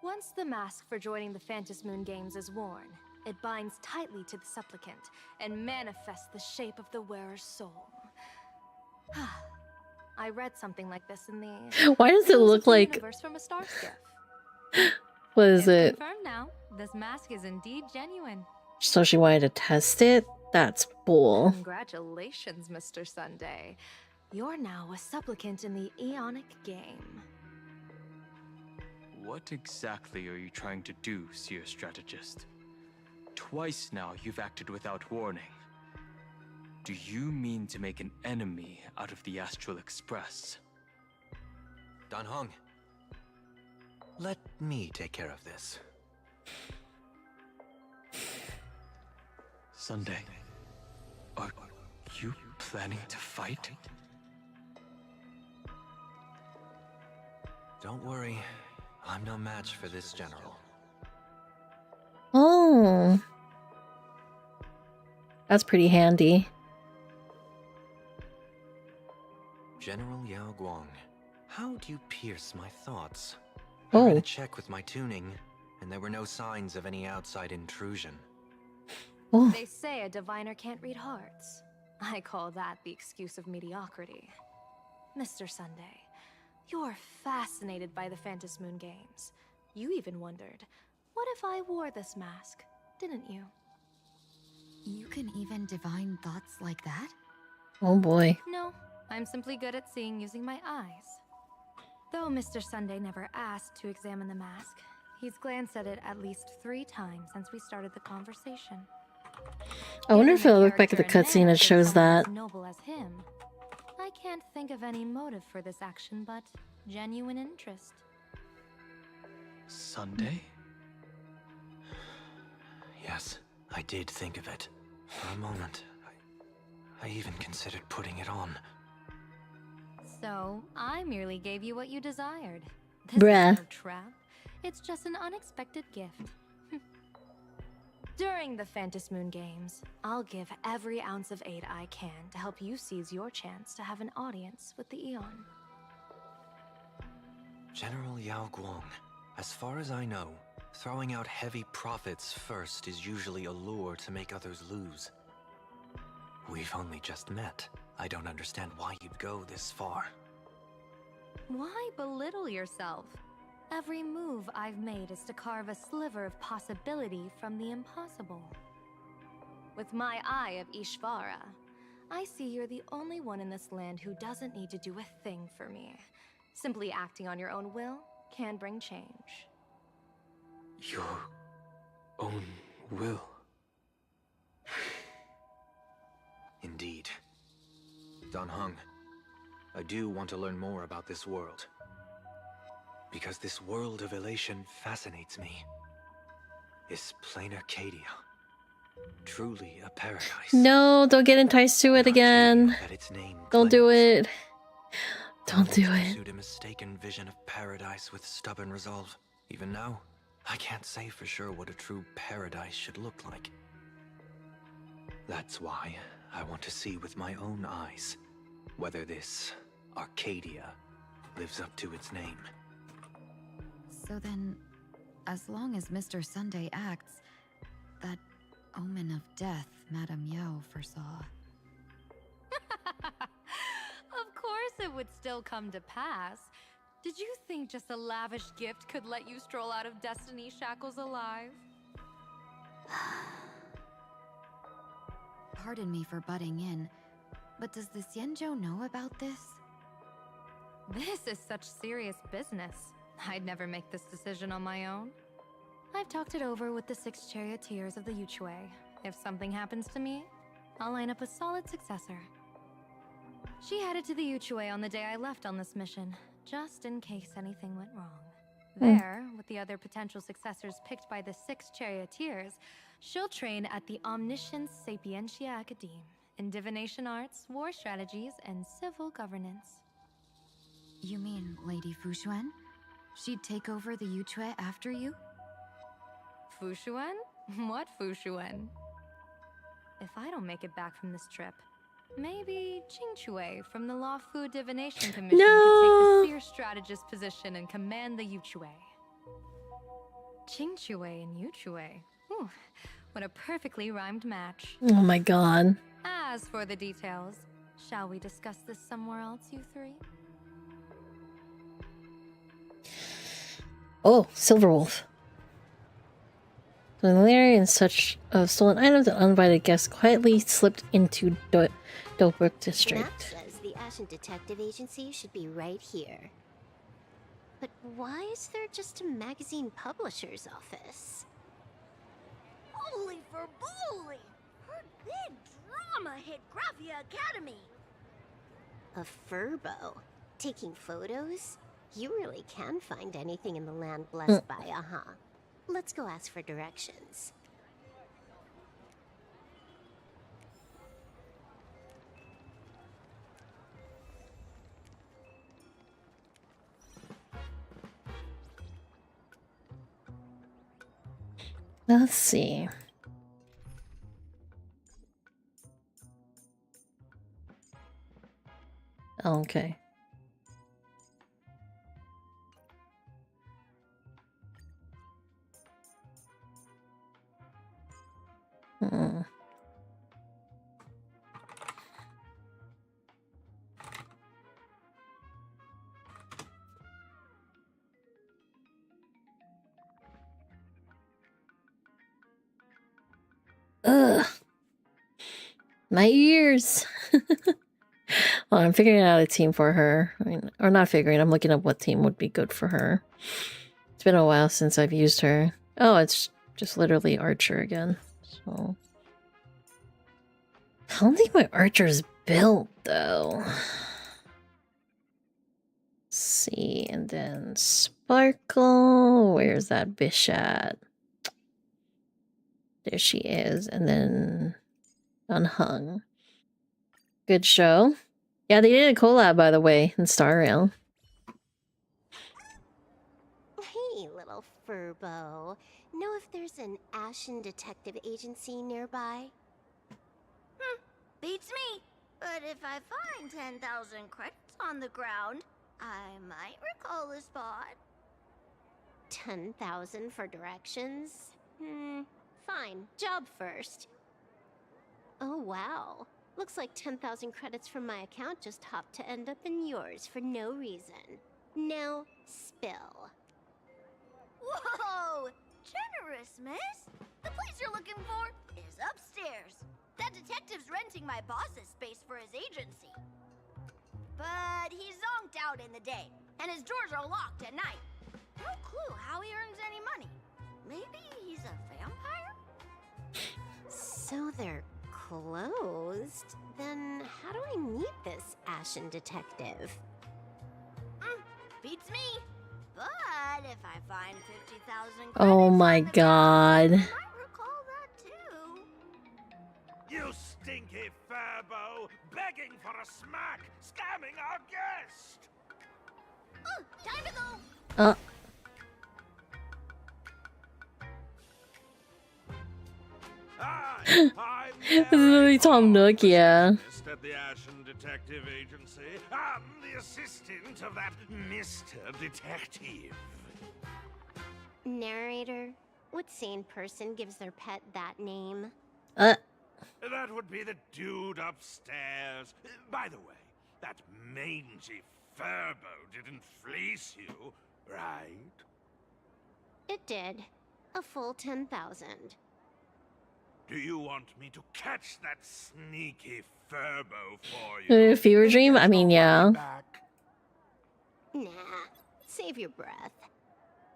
Once the mask for joining the Phantasmoon games is worn, it binds tightly to the supplicant and manifests the shape of the wearer's soul. I read something like this in the
Why does it look like
universe from a star's gift.
what is it?
Confirmed now. This mask is indeed genuine.
So she wanted to test it? That's bull.
Congratulations, Mr. Sunday. You're now a supplicant in the Aeonic game.
What exactly are you trying to do, Seer Strategist? Twice now you've acted without warning. Do you mean to make an enemy out of the Astral Express?
Dan Heng, let me take care of this.
Sunday, are you planning to fight?
Don't worry, I'm no match for this general.
Oh. That's pretty handy.
General Yao Guang, how do you pierce my thoughts?
Oh.
I ran a check with my tuning, and there were no signs of any outside intrusion.
Oh.
They say a diviner can't read hearts. I call that the excuse of mediocrity. Mr. Sunday, you're fascinated by the Phantasmoon games. You even wondered, what if I wore this mask, didn't you?
You can even divine thoughts like that?
Oh boy.
No, I'm simply good at seeing using my eyes. Though Mr. Sunday never asked to examine the mask, he's glanced at it at least 3 times since we started the conversation.
I wonder if
Given
it'll
the
look back at the
character
cutscene,
and man
it
of
shows
someone
that.
as noble as him, I can't think of any motive for this action but genuine interest.
Sunday?
Yes, I did think of it. For a moment, I even considered putting it on.
So, I merely gave you what you desired. This
Bruh.
is no trap. It's just an unexpected gift. During the Phantasmoon games, I'll give every ounce of aid I can to help you seize your chance to have an audience with the Eon.
General Yao Guang, as far as I know, throwing out heavy profits first is usually a lure to make others lose. We've only just met. I don't understand why you'd go this far.
Why belittle yourself? Every move I've made is to carve a sliver of possibility from the impossible. With my eye of Ishvara, I see you're the only one in this land who doesn't need to do a thing for me. Simply acting on your own will can bring change.
Your own will?
Indeed. Dan Heng, I do want to learn more about this world. Because this world of elation fascinates me. Is plain Arcadia truly a paradise?
No, don't get enticed to it again.
That its name
Don't do it. Don't
Once
do it.
pursued a mistaken vision of paradise with stubborn resolve. Even now, I can't say for sure what a true paradise should look like. That's why I want to see with my own eyes whether this Arcadia lives up to its name.
So then, as long as Mr. Sunday acts, that omen of death Madame Yao foresaw.
Of course it would still come to pass. Did you think just a lavish gift could let you stroll out of Destiny's shackles alive?
Pardon me for butting in, but does the Xianzhou know about this?
This is such serious business. I'd never make this decision on my own. I've talked it over with the 6 charioteers of the Yuchue. If something happens to me, I'll line up a solid successor. She headed to the Yuchue on the day I left on this mission, just in case anything went wrong. There, with the other potential successors picked by the 6 charioteers, she'll train at the Omniscience Sapientia Academe in divination arts, war strategies, and civil governance.
You mean Lady Fushuan? She'd take over the Yuchue after you?
Fushuan? What Fushuan? If I don't make it back from this trip, maybe Qingchue from the Law Fu Divination Commission could take the seer strategist position and command the Yuchue. Qingchue and Yuchue. Ooh, what a perfectly rhymed match.
Oh my god.
As for the details, shall we discuss this somewhere else, you three?
Oh, Silverwolf. Familiarity and such of stolen items and uninvited guests quietly slipped into Dobrook District.
Map says the Ashen Detective Agency should be right here. But why is there just a magazine publisher's office?
Holy for bully! Her big drama hit Graphia Academy!
A furbo? Taking photos? You really can find anything in the land blessed by Aha. Let's go ask for directions.
Let's see. Okay. Ugh. My ears. Well, I'm figuring out a team for her. I mean, or not figuring, I'm looking up what team would be good for her. It's been a while since I've used her. Oh, it's just literally Archer again. So I don't think my Archer's built though. Let's see, and then Sparkle. Where's that bitch at? There she is, and then Unhung. Good show. Yeah, they did a collab, by the way, in Star Rail.
Hey, little furbo. Know if there's an Ashen Detective Agency nearby?
Beats me. But if I find 10,000 credits on the ground, I might recall a spot.
10,000 for directions? Fine. Job first. Oh, wow. Looks like 10,000 credits from my account just hopped to end up in yours for no reason. Now, spill.
Whoa! Generous, miss. The place you're looking for is upstairs. That detective's renting my boss's space for his agency. But he's zonked out in the day, and his doors are locked at night. No clue how he earns any money. Maybe he's a vampire?
So they're closed? Then how do I meet this Ashen Detective?
Beats me. But if I find 50,000
Oh my god.
recall that too.
You stinky furbo, begging for a smack, scamming our guest!
Time to go!
This is really Tom Nook, yeah.
At the Ashen Detective Agency, I'm the assistant of that Mr. Detective.
Narrator, what sane person gives their pet that name?
That would be the dude upstairs. By the way, that mangy furbo didn't fleece you, right?
It did. A full 10,000.
Do you want me to catch that sneaky furbo for you?
A fever dream? I mean, yeah.
Nah, save your breath.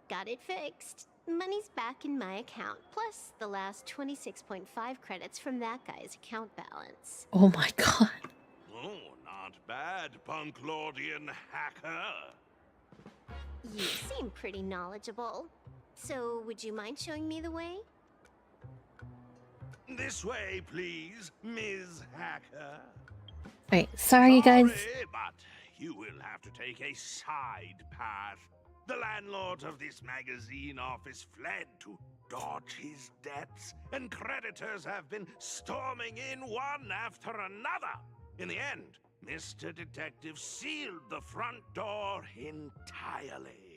Got it fixed. Money's back in my account, plus the last 26.5 credits from that guy's account balance.
Oh my god.
Oh, not bad, Punk Lordian hacker.
You seem pretty knowledgeable. So, would you mind showing me the way?
This way, please, Ms. Hacker.
Alright, sorry you guys.
Sorry, but you will have to take a side path. The landlord of this magazine office fled to dodge his debts, and creditors have been storming in one after another. In the end, Mr. Detective sealed the front door entirely.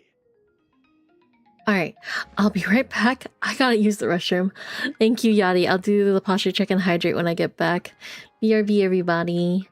Alright, I'll be right back. I gotta use the restroom. Thank you, Yadi. I'll do the posture check and hydrate when I get back. BRB, everybody.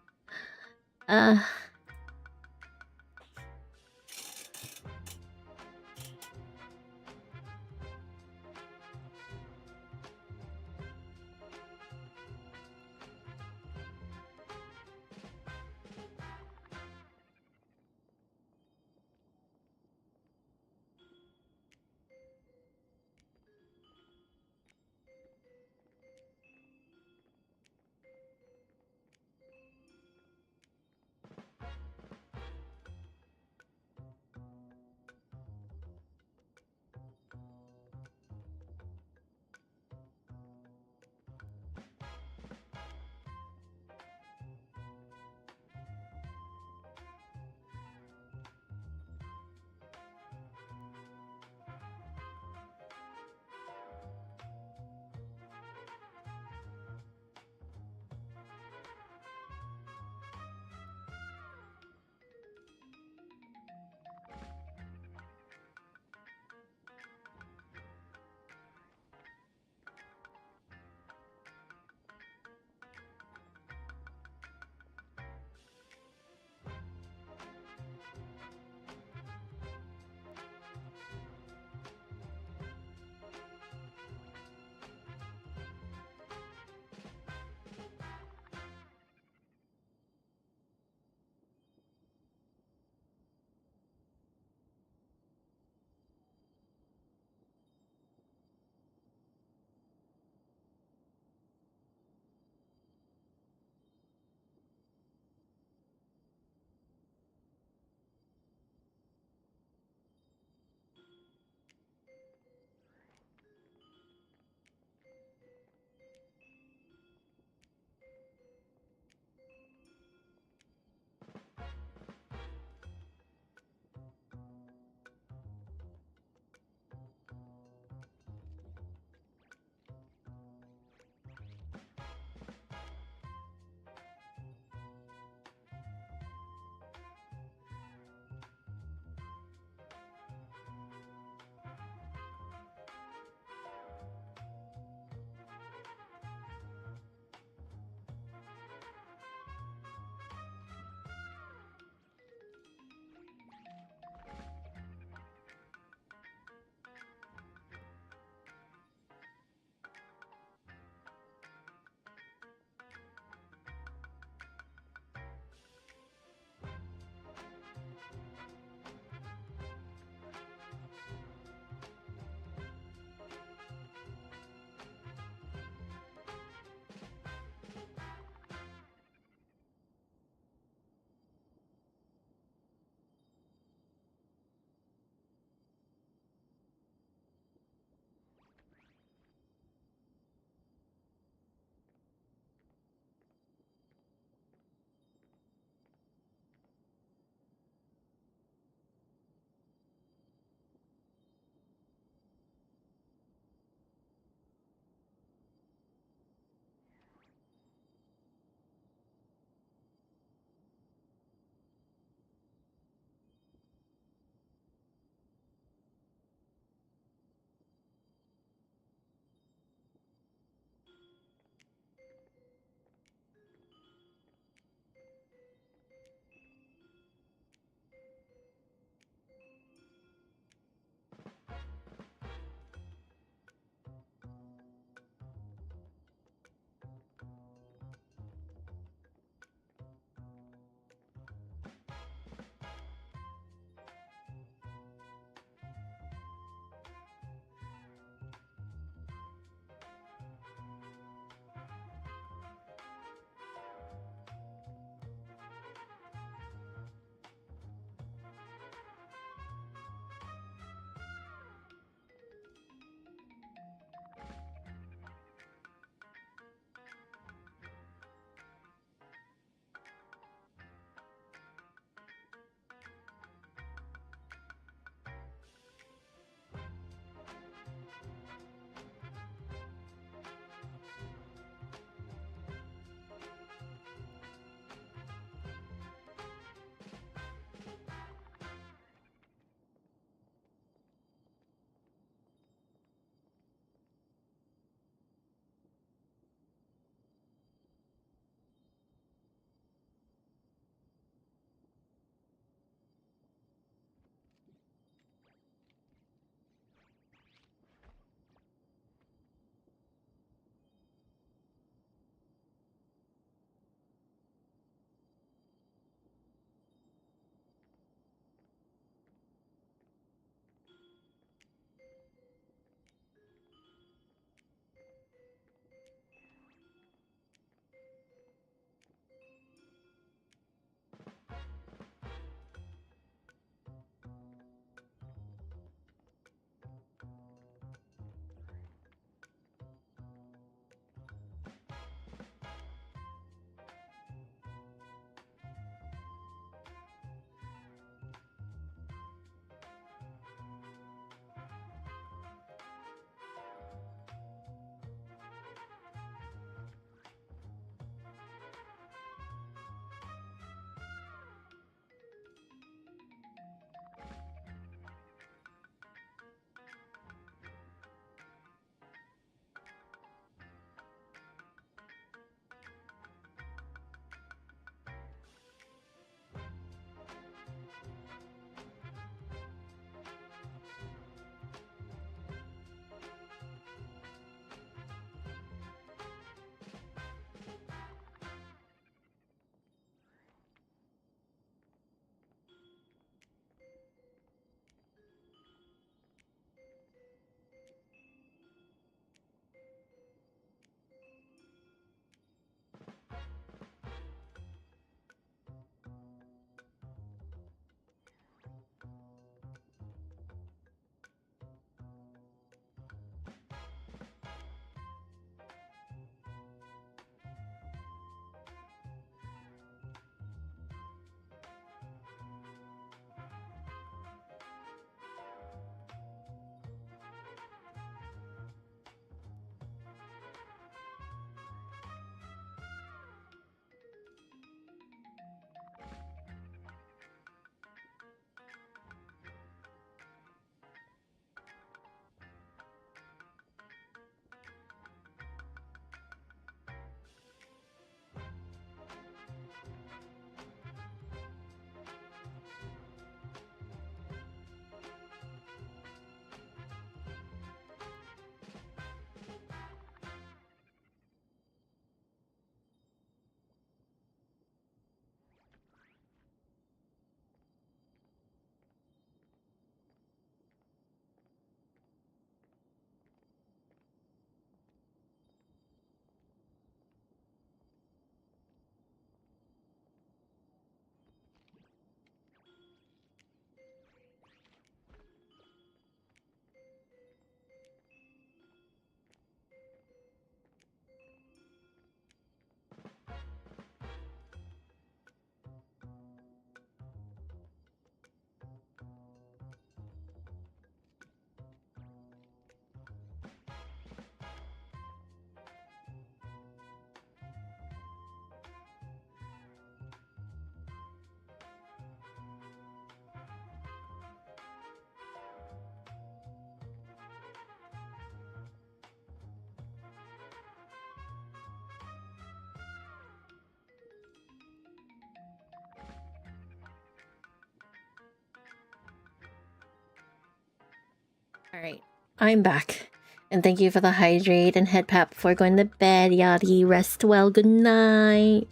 Alright, I'm back. And thank you for the hydrate and head pat before going to bed, Yachty. Rest well, good night.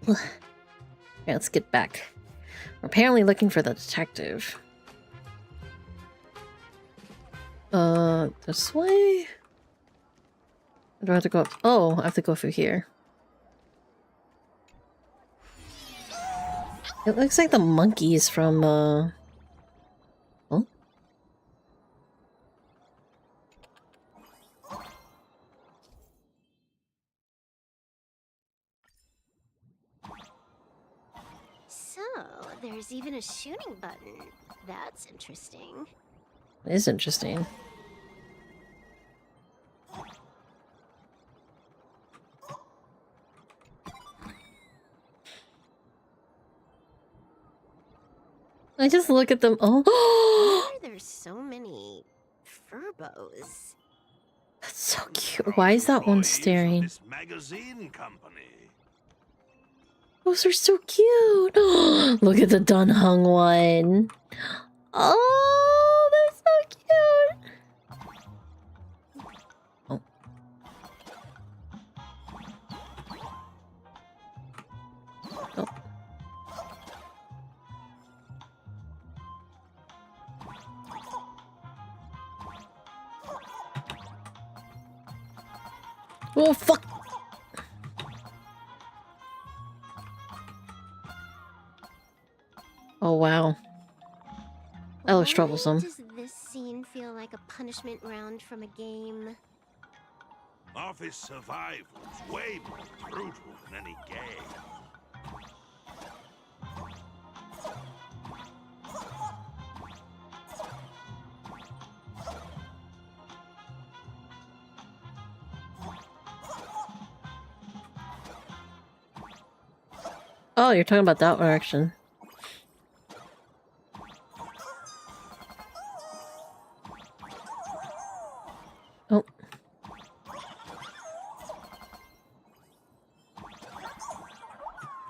Alright, let's get back. We're apparently looking for the detective. This way? Do I have to go up? Oh, I have to go through here. It looks like the monkeys from, Oh?
So, there's even a shooting button. That's interesting.
It is interesting. I just look at them. Oh,
Why are there so many furbos?
that's so cute. Why is that one staring?
This magazine company.
Those are so cute. Look at the Dunhung one. Oh, they're so cute. Oh. Oh. Oh, fuck. Oh, wow. That looks troublesome.
Does this scene feel like a punishment round from a game?
Office survival's way more brutal than any game.
Oh, you're talking about that direction. Oh.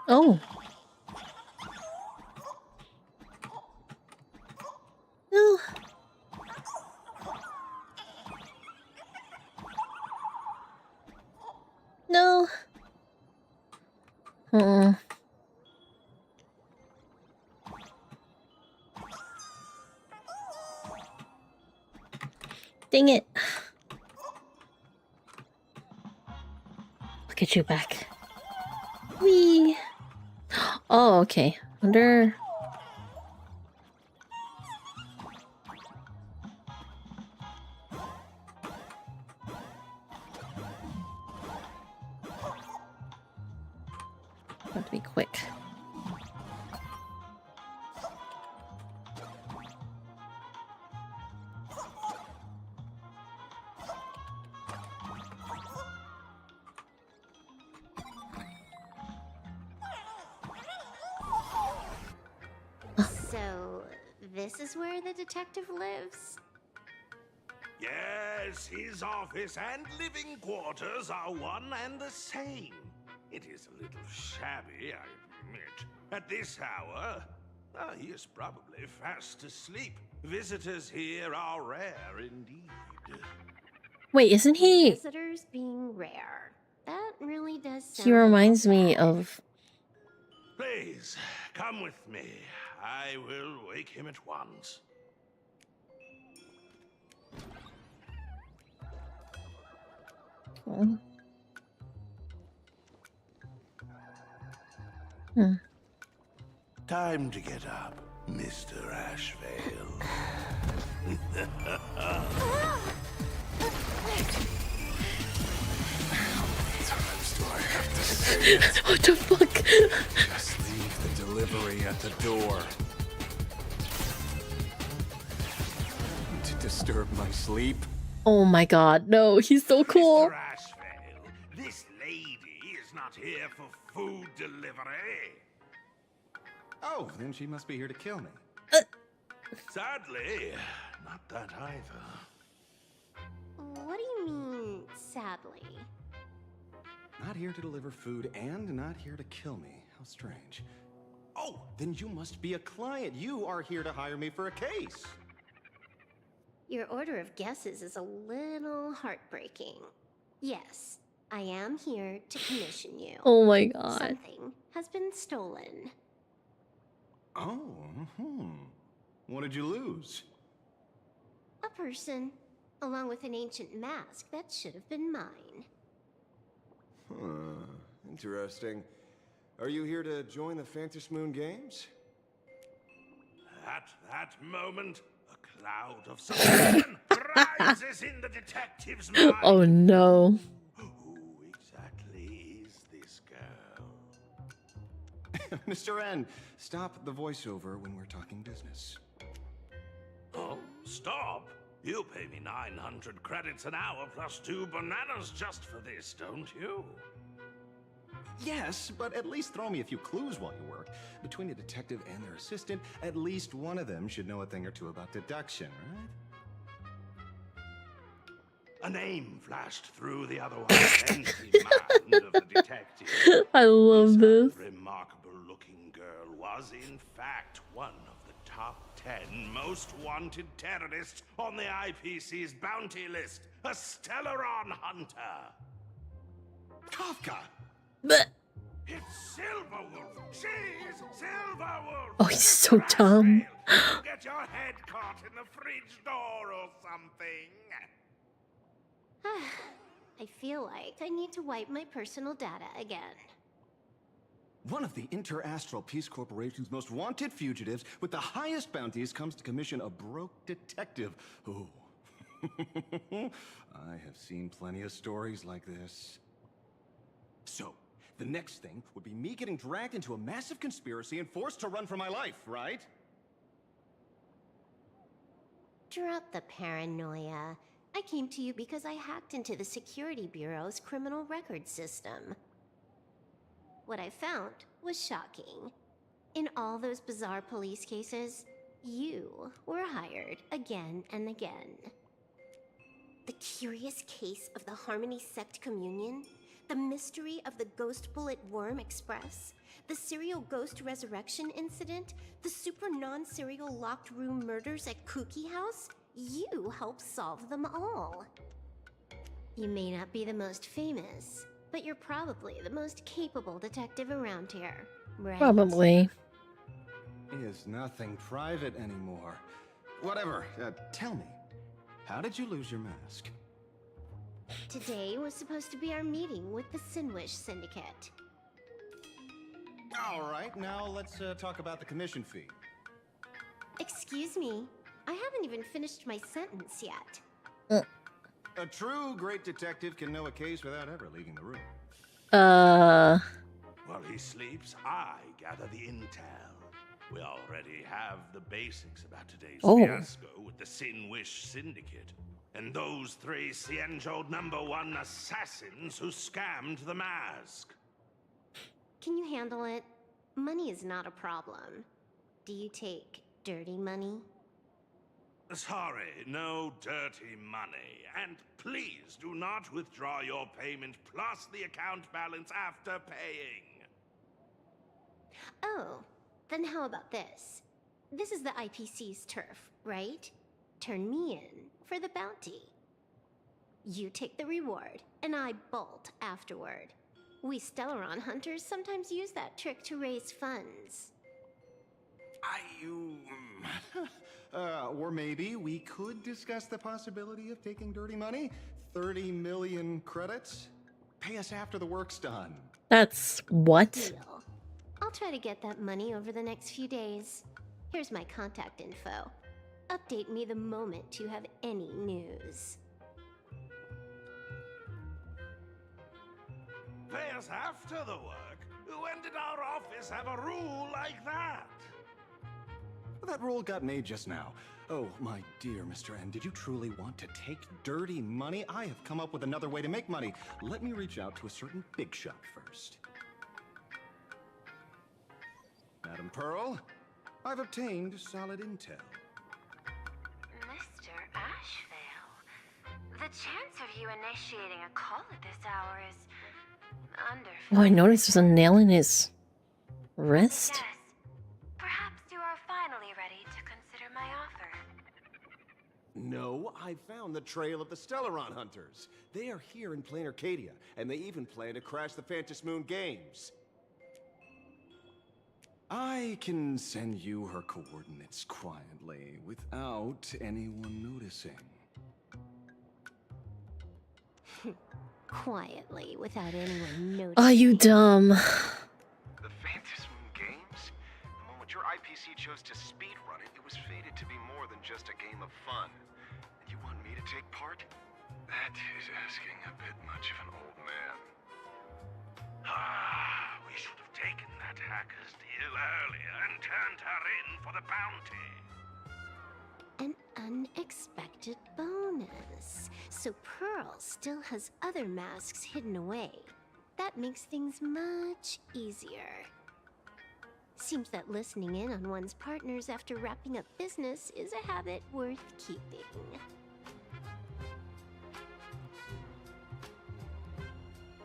Oh. No. No. Dang it. Look at you back. Whee. Oh, okay. Wonder. Have to be quick.
So, this is where the detective lives?
Yes, his office and living quarters are one and the same. It is a little shabby, I admit. At this hour, he is probably fast asleep. Visitors here are rare indeed.
Wait, isn't he?
Visitors being rare. That really does sound
He reminds me of.
Please, come with me. I will wake him at once.
Oh.
Time to get up, Mr. Ashvale.
Times do I have to say it?
What the fuck?
Just leave the delivery at the door. To disturb my sleep?
Oh my god, no, he's so cool.
Mr. Ashvale, this lady is not here for food delivery.
Oh, then she must be here to kill me.
Sadly, not that either.
What do you mean, sadly?
Not here to deliver food and not here to kill me. How strange.
Oh,
then you must be a client. You are here to hire me for a case.
Your order of guesses is a little heartbreaking. Yes, I am here to commission you.
Oh my god.
Something has been stolen.
Oh, What did you lose?
A person, along with an ancient mask that should have been mine.
Interesting. Are you here to join the Phantom Moon Games?
At that moment, a cloud of suspicion rises in the detective's mind.
Oh no.
Who exactly is this girl?
Mr. N, stop the voiceover when we're talking business.
Oh, stop? You pay me 900 credits an hour plus 2 bananas just for this, don't you?
Yes, but at least throw me a few clues while you work. Between a detective and their assistant, at least one of them should know a thing or two about deduction, right?
A name flashed through the otherwise empty mind of the detective.
I love this.
Remarkable-looking girl was, in fact, one of the top 10 most wanted terrorists on the IPC's bounty list. A Stellaron hunter.
Kafka!
But
It's Silverwolf. She's Silverwolf.
oh, he's so dumb.
You get your head caught in the fridge door or something.
I feel like I need to wipe my personal data again.
One of the Interastral Peace Corporation's most wanted fugitives with the highest bounties comes to commission a broke detective. Ooh. I have seen plenty of stories like this. So, the next thing would be me getting dragged into a massive conspiracy and forced to run for my life, right?
Drop the paranoia. I came to you because I hacked into the Security Bureau's criminal record system. What I found was shocking. In all those bizarre police cases, you were hired again and again. The curious case of the Harmony Sect Communion, the mystery of the Ghost Bullet Worm Express, the serial ghost resurrection incident, the super non-serial locked room murders at Kooky House, you helped solve them all. You may not be the most famous, but you're probably the most capable detective around here, right?
Probably.
Is nothing private anymore. Whatever, tell me, how did you lose your mask?
Today was supposed to be our meeting with the Sinwish Syndicate.
All right, now let's talk about the commission fee.
Excuse me, I haven't even finished my sentence yet.
A true great detective can know a case without ever leaving the room.
While he sleeps, I gather the intel. We already have the basics about today's fiasco with the Sinwish Syndicate. And those 3 Cienjo #1 assassins who scammed the mask.
Can you handle it? Money is not a problem. Do you take dirty money?
Sorry, no dirty money. And please do not withdraw your payment plus the account balance after paying.
Oh, then how about this? This is the IPC's turf, right? Turn me in for the bounty. You take the reward, and I bolt afterward. We Stellaron hunters sometimes use that trick to raise funds.
Or maybe we could discuss the possibility of taking dirty money? 30 million credits? Pay us after the work's done.
That's what?
Deal. I'll try to get that money over the next few days. Here's my contact info. Update me the moment you have any news.
Pay us after the work? When did our office have a rule like that?
That rule got made just now. Oh, my dear Mr. N, did you truly want to take dirty money? I have come up with another way to make money. Let me reach out to a certain big shot first. Madam Pearl, I've obtained solid intel.
Mr. Ashvale, the chance of you initiating a call at this hour is under.
Oh, I noticed there's a nail in his wrist.
Yes.
my offer?
No, I found the trail of the Stellaron Hunters. They are here in plain Arcadia, and they even plan to crash the Phantasmoon Games. I can send you her coordinates quietly, without anyone noticing.
Quietly, without anyone noticing.
Are you dumb?
The Phantasmoon Games? The moment your IPC chose to speedrun it, it was fated to be more than just a game of fun. And you want me to take part? That is asking a bit much of an old man.
Ah, we should have taken that hacker's deal earlier and turned her in for the bounty.
An unexpected bonus. So Pearl still has other masks hidden away. That makes things much easier. Seems that listening in on one's partners after wrapping up business is a habit worth keeping.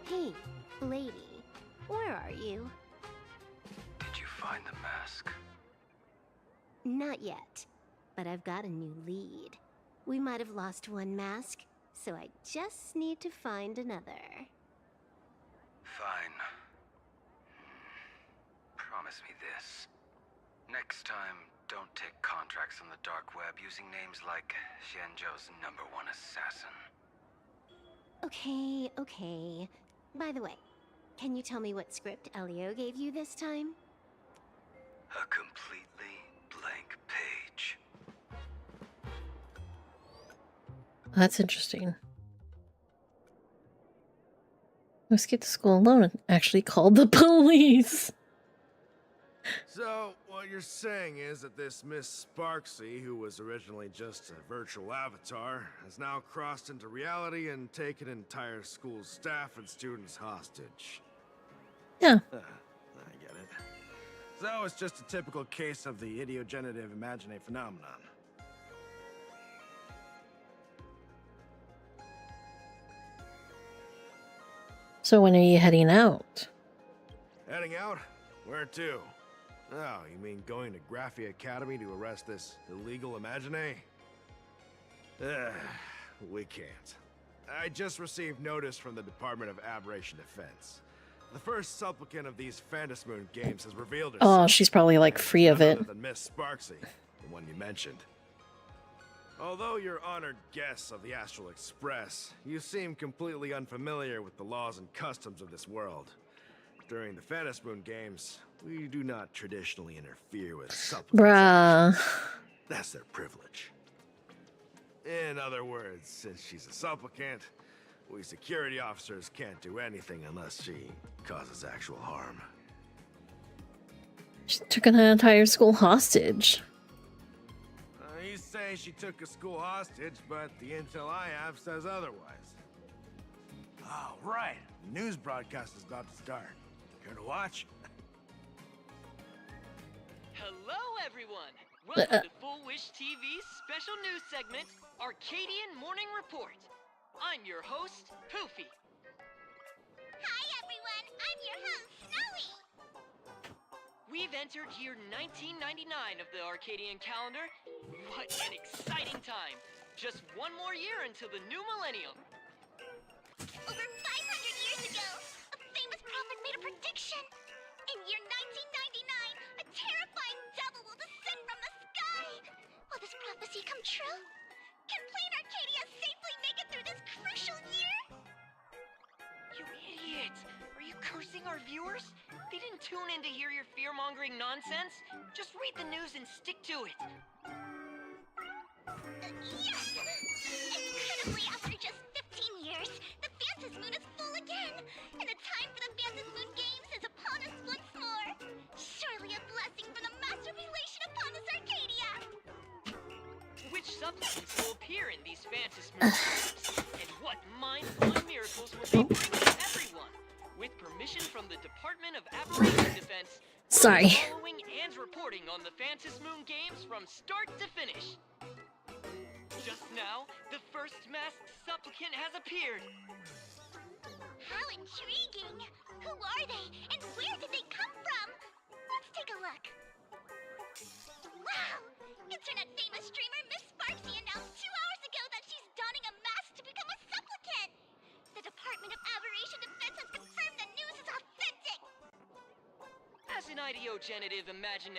Hey, lady, where are you?
Did you find the mask?
Not yet, but I've got a new lead. We might have lost one mask, so I just need to find another.
Fine. Promise me this. Next time, don't take contracts on the dark web using names like Xianzhou's #1 assassin.
Okay, okay. By the way, can you tell me what script Elio gave you this time?
A completely blank page.
That's interesting. Let's get to school alone and actually call the police.
So, what you're saying is that this Miss Sparksy, who was originally just a virtual avatar, has now crossed into reality and taken entire school staff and students hostage.
Yeah.
I get it. So, it's just a typical case of the idiogenerative imaginary phenomenon.
So when are you heading out?
Heading out? Where to? Oh, you mean going to Graphia Academy to arrest this illegal imaginary? We can't. I just received notice from the Department of Aberration Defense. The first supplicant of these Phantasmoon games has revealed herself.
Oh, she's probably like free of it.
Other than Miss Sparksy, the one you mentioned. Although you're honored guests of the Astral Express, you seem completely unfamiliar with the laws and customs of this world. During the Phantasmoon games, we do not traditionally interfere with supplicants.
Bruh.
That's their privilege. In other words, since she's a supplicant, we security officers can't do anything unless she causes actual harm.
She took an entire school hostage.
You say she took a school hostage, but the intel I have says otherwise. Oh, right. The news broadcast is about to start. Care to watch?
Hello, everyone! Welcome to Full Wish TV's special news segment, Arcadian Morning Report. I'm your host, Poofy.
Hi, everyone! I'm your host, Snowy!
We've entered year 1999 of the Arcadian calendar. What an exciting time! Just one more year until the new millennium.
Over 500 years ago, a famous prophet made a prediction. In year 1999, a terrifying devil will descend from the sky. Will this prophecy come true? Can plain Arcadia safely make it through this crucial year?
You idiot! Are you cursing our viewers? They didn't tune in to hear your fear-mongering nonsense. Just read the news and stick to it.
Yes! Incredibly, after just 15 years, the Phantasmoon is full again, and the time for the Phantasmoon Games is upon us once more. Surely a blessing from the master relation upon us, Arcadia!
Which supplements will appear in these Phantasmoon games? And what mind-blowing miracles will they bring to everyone? With permission from the Department of Aberration Defense,
Sorry.
Following and reporting on the Phantasmoon games from start to finish. Just now, the first masked supplicant has appeared.
How intriguing! Who are they, and where did they come from? Let's take a look. Wow! Internet famous
idiogenitive imagine,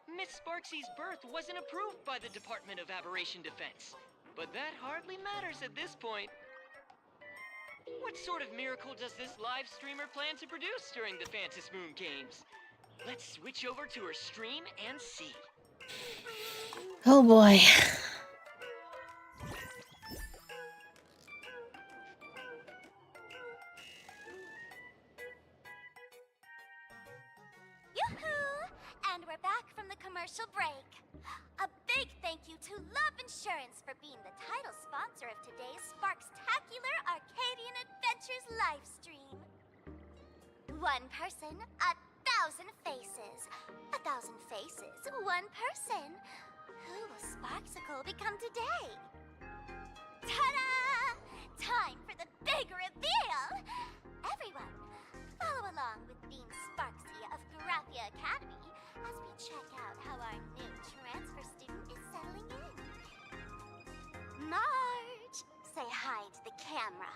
Miss Sparksy's birth wasn't approved by the Department of Aberration Defense. But that hardly matters at this point. What sort of miracle does this live streamer plan to produce during the Phantom Moon Games? Let's switch over to her stream and see.
Oh boy.
Yoo-hoo! And we're back from the commercial break. A big thank you to Love Insurance for being the title sponsor of today's Sparkstacular Arcadian Adventures livestream. One person, 1,000 faces. 1,000 faces, one person. Who will Sparksicle become today? Ta-da! Time for the big reveal! Everyone, follow along with Dean Sparksy of Graphia Academy as we check out how our new transfer student is settling in. Marge, say hi to the camera.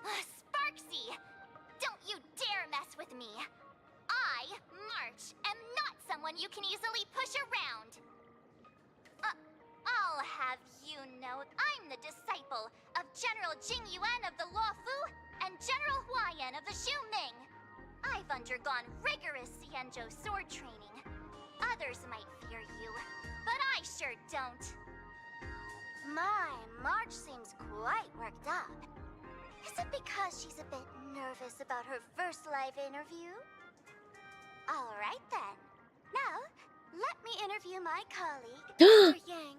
Sparksy, don't you dare mess with me. I, March, am not someone you can easily push around. I'll have you know I'm the disciple of General Jing Yuan of the Luofu and General Huayan of the Xu Ming. I've undergone rigorous Xianzhou sword training. Others might fear you, but I sure don't. My, March seems quite worked up. Is it because she's a bit nervous about her first live interview? All right then. Now, let me interview my colleague, Mr. Yang.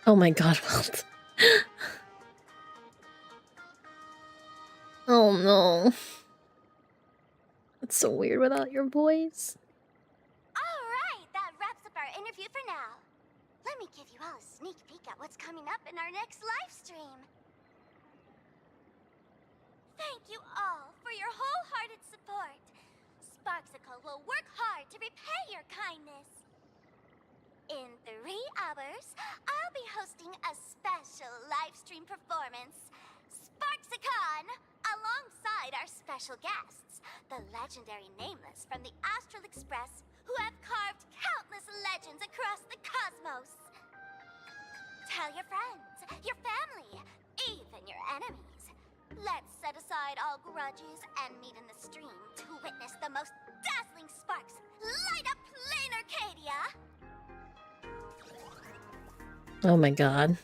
Oh my god, Walt. Oh no. It's so weird without your voice.
All right, that wraps up our interview for now. Let me give you all a sneak peek at what's coming up in our next live stream. Thank you all for your wholehearted support. Sparksicle will work hard to repay your kindness. In 3 hours, I'll be hosting a special live stream performance, Sparksicon, alongside our special guests, the legendary Nameless from the Astral Express, who have carved countless legends across the cosmos. Tell your friends, your family, even your enemies. Let's set aside all grudges and meet in the stream to witness the most dazzling sparks light up Plain Arcadia!
Oh my god.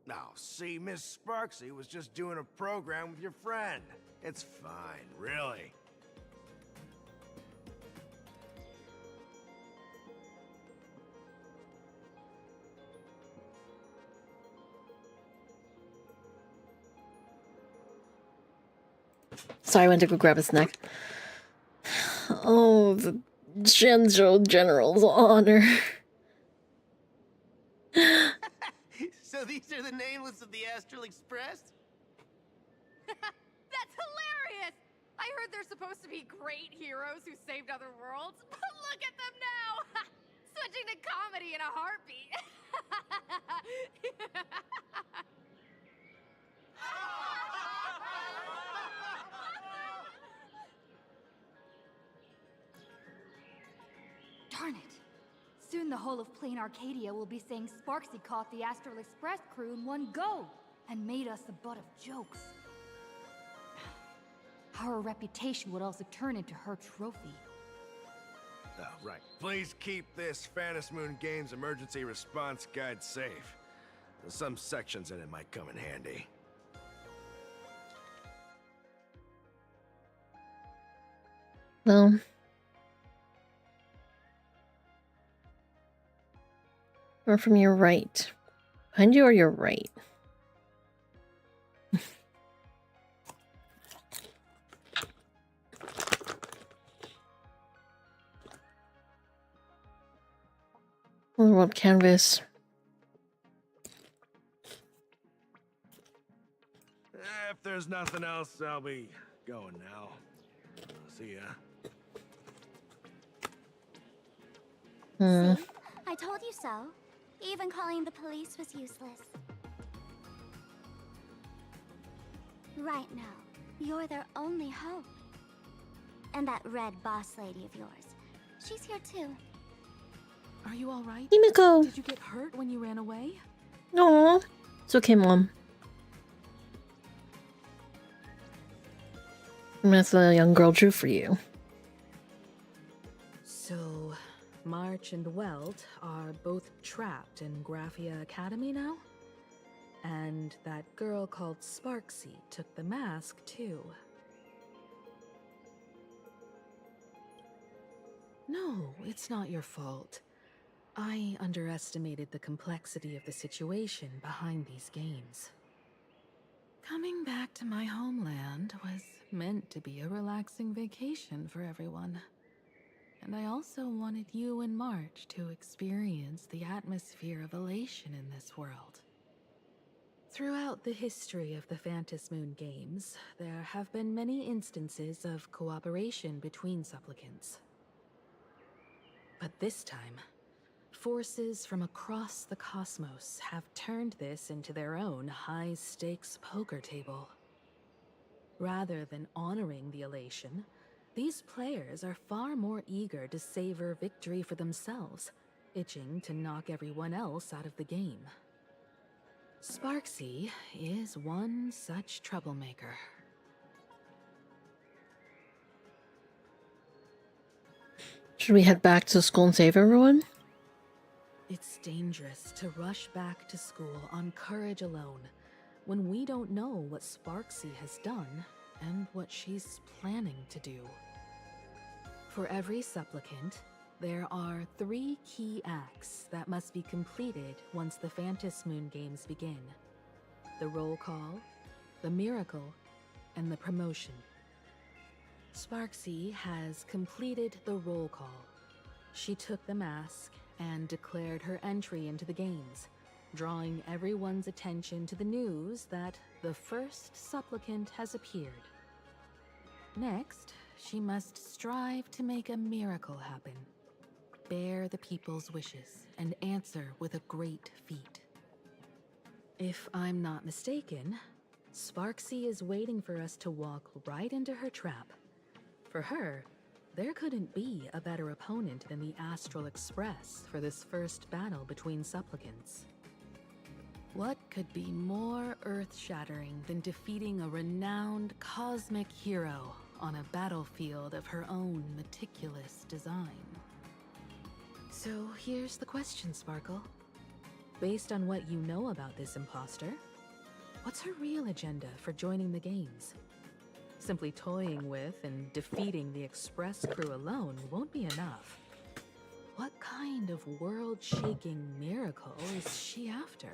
Now, see, Miss Sparksy was just doing a program with your friend. It's fine, really.
Sorry, I went to go grab a snack. Oh, the Zhenzhou General's honor.
So these are the Nameless of the Astral Express?
That's hilarious! I heard they're supposed to be great heroes who saved other worlds, but look at them now! Switching to comedy in a heartbeat.
Darn it! Soon the whole of Plain Arcadia will be saying Sparksy caught the Astral Express crew in one go and made us the butt of jokes. Our reputation would also turn into her trophy.
Oh, right. Please keep this Phantom Moon Games emergency response guide safe. Some sections in it might come in handy.
Well, or from your right. Behind you or your right? World canvas.
If there's nothing else, I'll be going now. See ya.
See? I told you so. Even calling the police was useless. right now. You're their only hope. And that red boss lady of yours. She's here too.
Are you all right?
Himiko.
Did you get hurt when you ran away?
No. It's okay, Mom. That's what a young girl drew for you.
So, March and Welt are both trapped in Graphia Academy now? And that girl called Sparksy took the mask, too. No, it's not your fault. I underestimated the complexity of the situation behind these games. Coming back to my homeland was meant to be a relaxing vacation for everyone. And I also wanted you and March to experience the atmosphere of elation in this world. Throughout the history of the Phantasmoon games, there have been many instances of cooperation between supplicants. But this time, forces from across the cosmos have turned this into their own high-stakes poker table. Rather than honoring the elation, these players are far more eager to savor victory for themselves, itching to knock everyone else out of the game. Sparksy is one such troublemaker.
Should we head back to school and save everyone?
It's dangerous to rush back to school on courage alone when we don't know what Sparksy has done and what she's planning to do. For every supplicant, there are 3 key acts that must be completed once the Phantasmoon games begin. The roll call, the miracle, and the promotion. Sparksy has completed the roll call. She took the mask and declared her entry into the games, drawing everyone's attention to the news that the first supplicant has appeared. Next, she must strive to make a miracle happen, bear the people's wishes, and answer with a great feat. If I'm not mistaken, Sparksy is waiting for us to walk right into her trap. For her, there couldn't be a better opponent than the Astral Express for this first battle between supplicants. What could be more earth-shattering than defeating a renowned cosmic hero on a battlefield of her own meticulous design? So here's the question, Sparkle. Based on what you know about this imposter, what's her real agenda for joining the games? Simply toying with and defeating the Express crew alone won't be enough. What kind of world-shaking miracle is she after?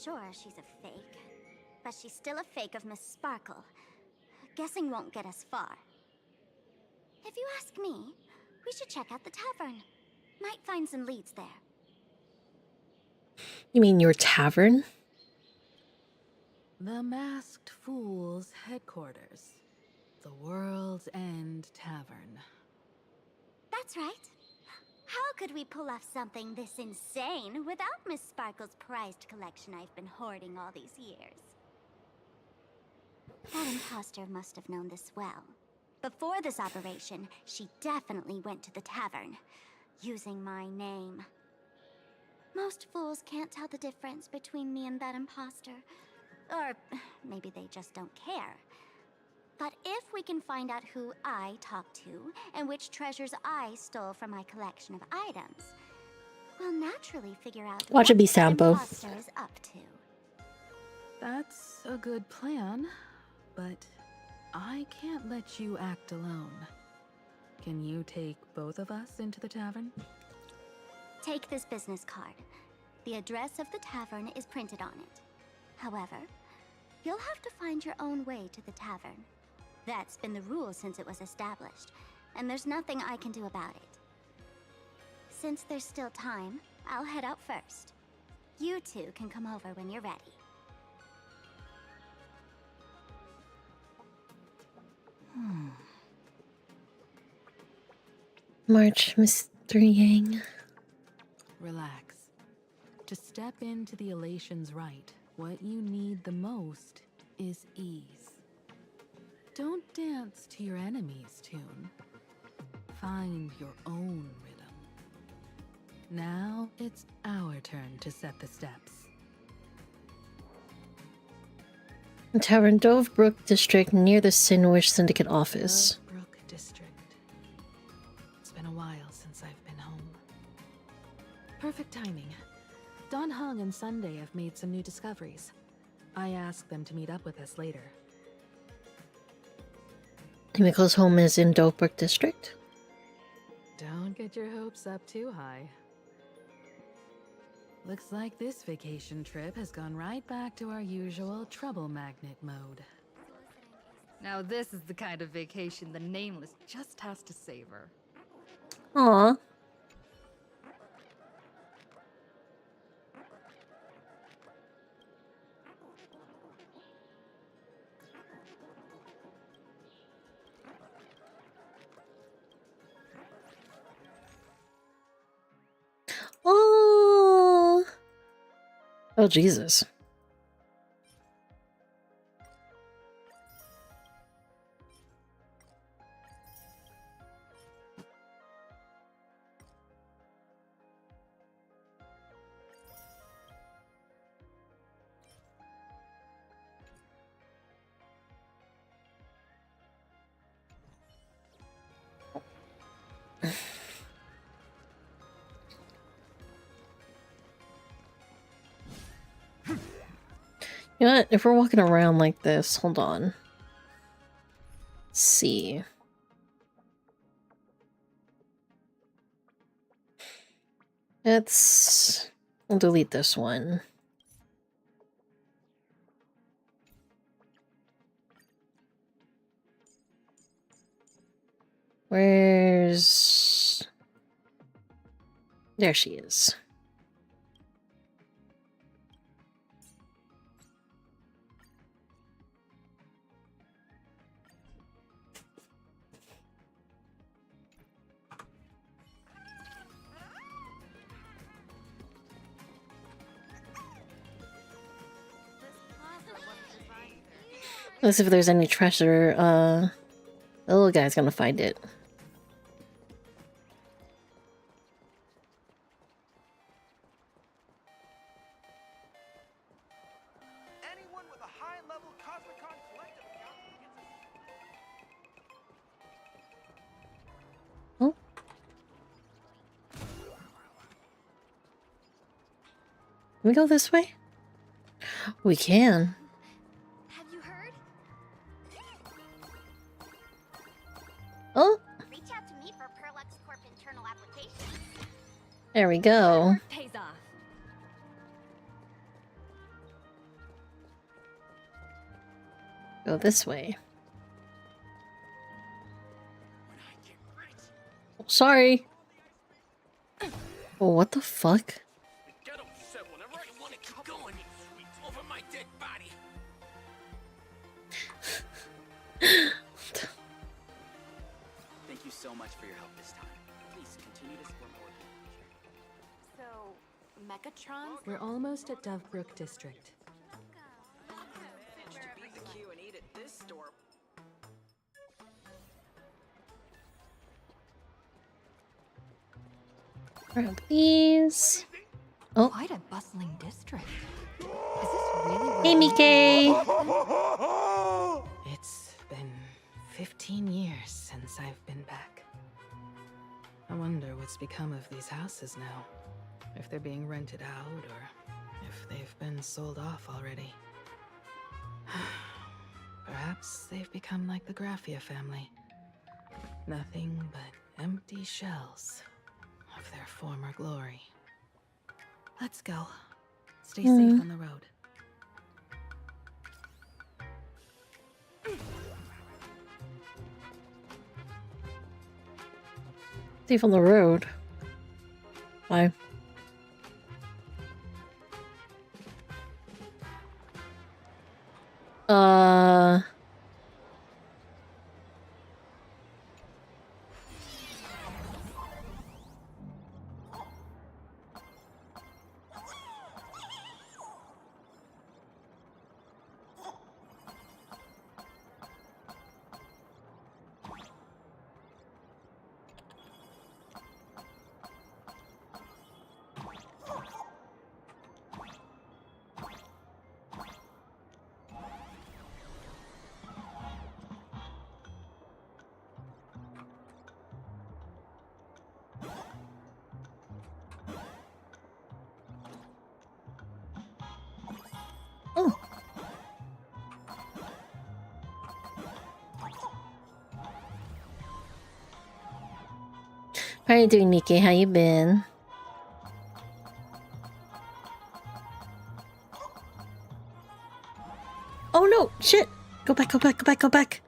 Sure, she's a fake. But she's still a fake of Miss Sparkle. Guessing won't get us far. If you ask me, we should check out the tavern. Might find some leads there.
You mean your tavern?
The Masked Fool's headquarters. The World's End Tavern.
That's right. How could we pull off something this insane without Miss Sparkle's prized collection I've been hoarding all these years? That imposter must have known this well. Before this operation, she definitely went to the tavern, using my name. Most fools can't tell the difference between me and that imposter. Or maybe they just don't care. But if we can find out who I talked to and which treasures I stole from my collection of items, we'll naturally figure out
Watch it be
what that
Sampo.
imposter is up to.
That's a good plan, but I can't let you act alone. Can you take both of us into the tavern?
Take this business card. The address of the tavern is printed on it. However, you'll have to find your own way to the tavern. That's been the rule since it was established, and there's nothing I can do about it. Since there's still time, I'll head out first. You two can come over when you're ready.
March, Mr. Yang.
Relax. To step into the Elation's right, what you need the most is ease. Don't dance to your enemy's tune. Find your own rhythm. Now it's our turn to set the steps.
Tavern Dovebrook District near the Sinwish Syndicate office.
Dovebrook District. It's been a while since I've been home. Perfect timing. Don Hung and Sunday have made some new discoveries. I asked them to meet up with us later.
Himiko's home is in Dovebrook District.
Don't get your hopes up too high. Looks like this vacation trip has gone right back to our usual trouble magnet mode.
Now this is the kind of vacation the Nameless just has to savor.
Aww. Oh, oh Jesus. You know what? If we're walking around like this, hold on. Let's see. We'll delete this one. Where's... There she is. Let's see if there's any treasure. The little guy's gonna find it.
Anyone with a high-level Cosmicon collective account gets a...
Oh. Can we go this way? We can. Oh,
Reach out to me for Perlux Corp internal applications.
there we go.
Pays off.
Go this way. Oh, sorry. Oh, what the fuck?
Get upset whenever I want to keep going. Over my dead body.
Thank you so much for your help this time. Please continue to support more.
So, Mechatrons?
We're almost at Dovebrook District.
To beat the queue and eat at this store.
Grab these. Oh.
Quite a bustling district. Is this really?
Hey, Mike.
It's been 15 years since I've been back. I wonder what's become of these houses now. If they're being rented out or if they've been sold off already. Perhaps they've become like the Graphia family. Nothing but empty shells of their former glory. Let's go. Stay safe on the road.
Safe on the road. Why? How are you doing, Nikki? How you been? Oh no! Shit! Go back, go back, go back, go back!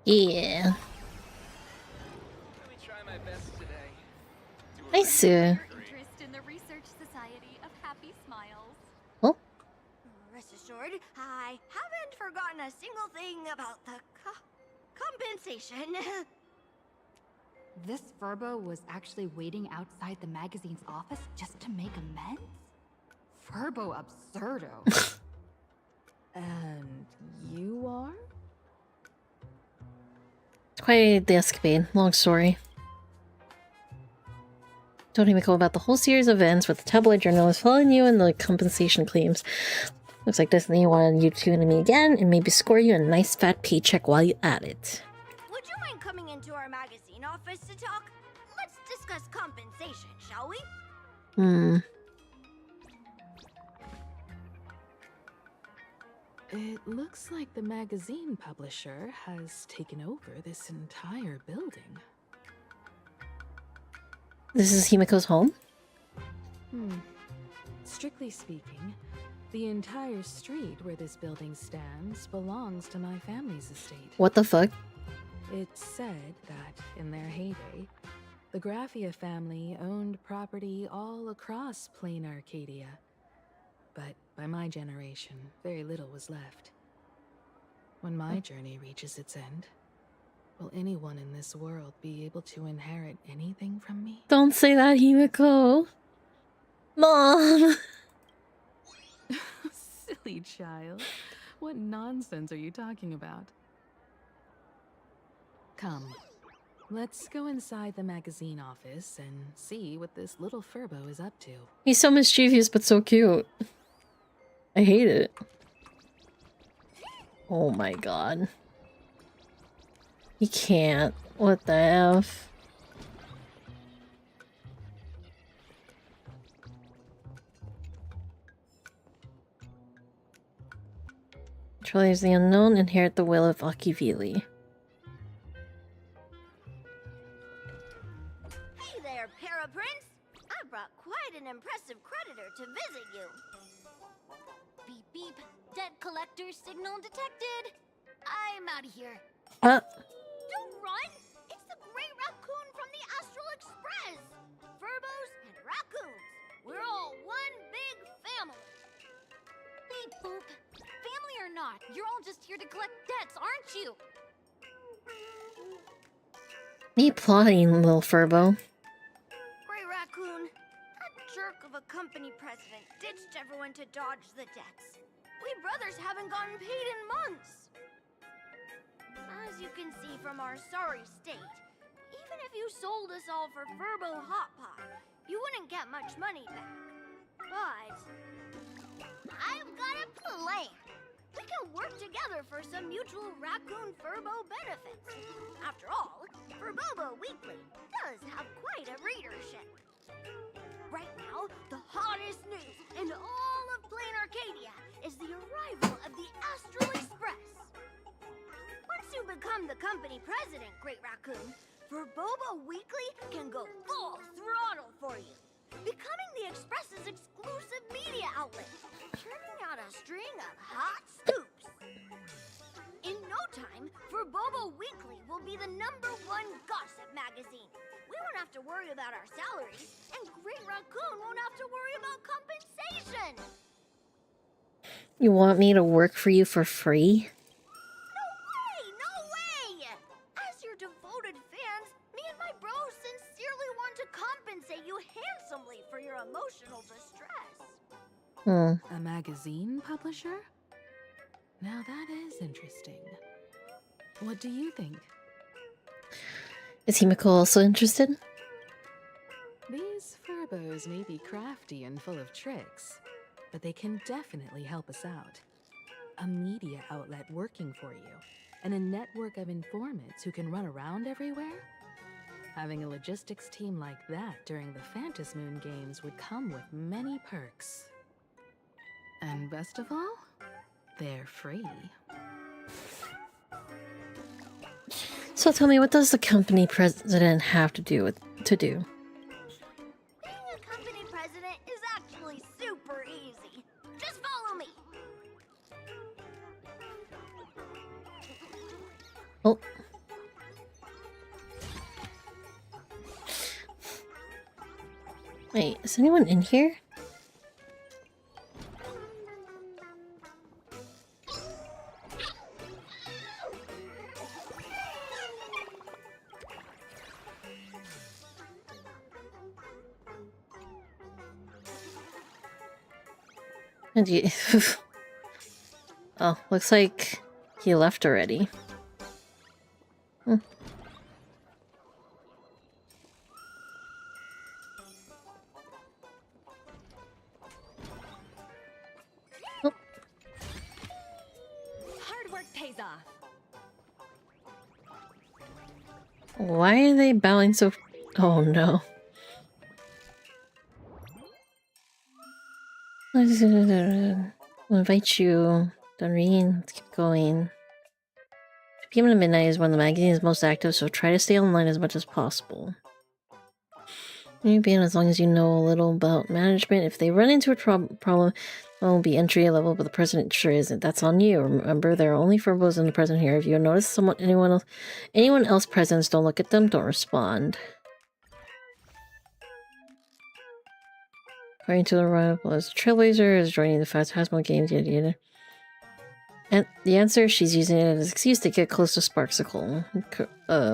Yeah. Hi, Sue.
Interest in the Research Society of Happy Smiles.
Oh.
Rest assured, I haven't forgotten a single thing about the compensation.
This Furbo was actually waiting outside the magazine's office just to make amends? Furbo absurdo.
And you are?
Quite the escapade. Long story. Don't even know about the whole series of events with the tabloid journalists following you and the compensation claims. Looks like Disney wanted you to tune me again and maybe score you a nice fat paycheck while you at it.
Would you mind coming into our magazine office to talk? Let's discuss compensation, shall we?
It looks like the magazine publisher has taken over this entire building.
This is Himiko's home?
Strictly speaking, the entire street where this building stands belongs to my family's estate.
What the fuck?
It's said that, in their heyday, the Graffia family owned property all across plain Arcadia. But by my generation, very little was left. When my journey reaches its end, will anyone in this world be able to inherit anything from me?
Don't say that, Himiko. Mom!
Silly child. What nonsense are you talking about? Come, let's go inside the magazine office and see what this little Furbo is up to.
He's so mischievous but so cute. I hate it. Oh my god. He can't. What the F? Truly is the unknown, inherit the will of Akivili.
Hey there, Paraprince! I brought quite an impressive creditor to visit you.
Beep beep. Debt collector signal detected. I'm out of here.
Don't run! It's the Great Raccoon from the Astral Express! Furbos and raccoons. We're all one big family.
Beep boop. Family or not, you're all just here to collect debts, aren't you?
Me plotting, little Furbo.
Great Raccoon, that jerk of a company president ditched everyone to dodge the debts. We brothers haven't gotten paid in months. As you can see from our sorry state, even if you sold us all for Furbo Hot Pot, you wouldn't get much money back. But I've got a plan. We can work together for some mutual Raccoon Furbo benefits. After all, Furbobo Weekly does have quite a readership. Right now, the hottest news in all of Plain Arcadia is the arrival of the Astral Express. Once you become the company president, Great Raccoon, Furbobo Weekly can go full throttle for you, becoming the Express's exclusive media outlet, churning out a string of hot scoops. In no time, For Bobo Weekly will be the #1 gossip magazine. We won't have to worry about our salaries, and Great Raccoon won't have to worry about compensation.
You want me to work for you for free?
No way! As your devoted fans, me and my bros sincerely want to compensate you handsomely for your emotional distress.
A magazine publisher? Now that is interesting. What do you think?
Is Himiko also interested?
These furbos may be crafty and full of tricks, but they can definitely help us out. A media outlet working for you, and a network of informants who can run around everywhere? Having a logistics team like that during the Phantasmoon Games would come with many perks. And best of all, they're free.
So tell me, what does the company president have to do?
Being a company president is actually super easy. Just follow me.
Oh. Wait, is anyone in here? And you... Oh, looks like he left already. Hmm.
Oh. Hard work pays off.
Why are they bowing so... Oh no. We'll invite you. Doreen, let's keep going. 2 PM to midnight is when the magazine is most active, so try to stay online as much as possible. You be in as long as you know a little about management. If they run into a problem, it won't be entry level, but the president sure isn't. That's on you. Remember, there are only furbos and the president here. If you notice anyone else present, don't look at them, don't respond. According to the rival as a trailblazer, is joining the Phantasmal Games, yada yada. And the answer, she's using it as an excuse to get close to Sparksicle.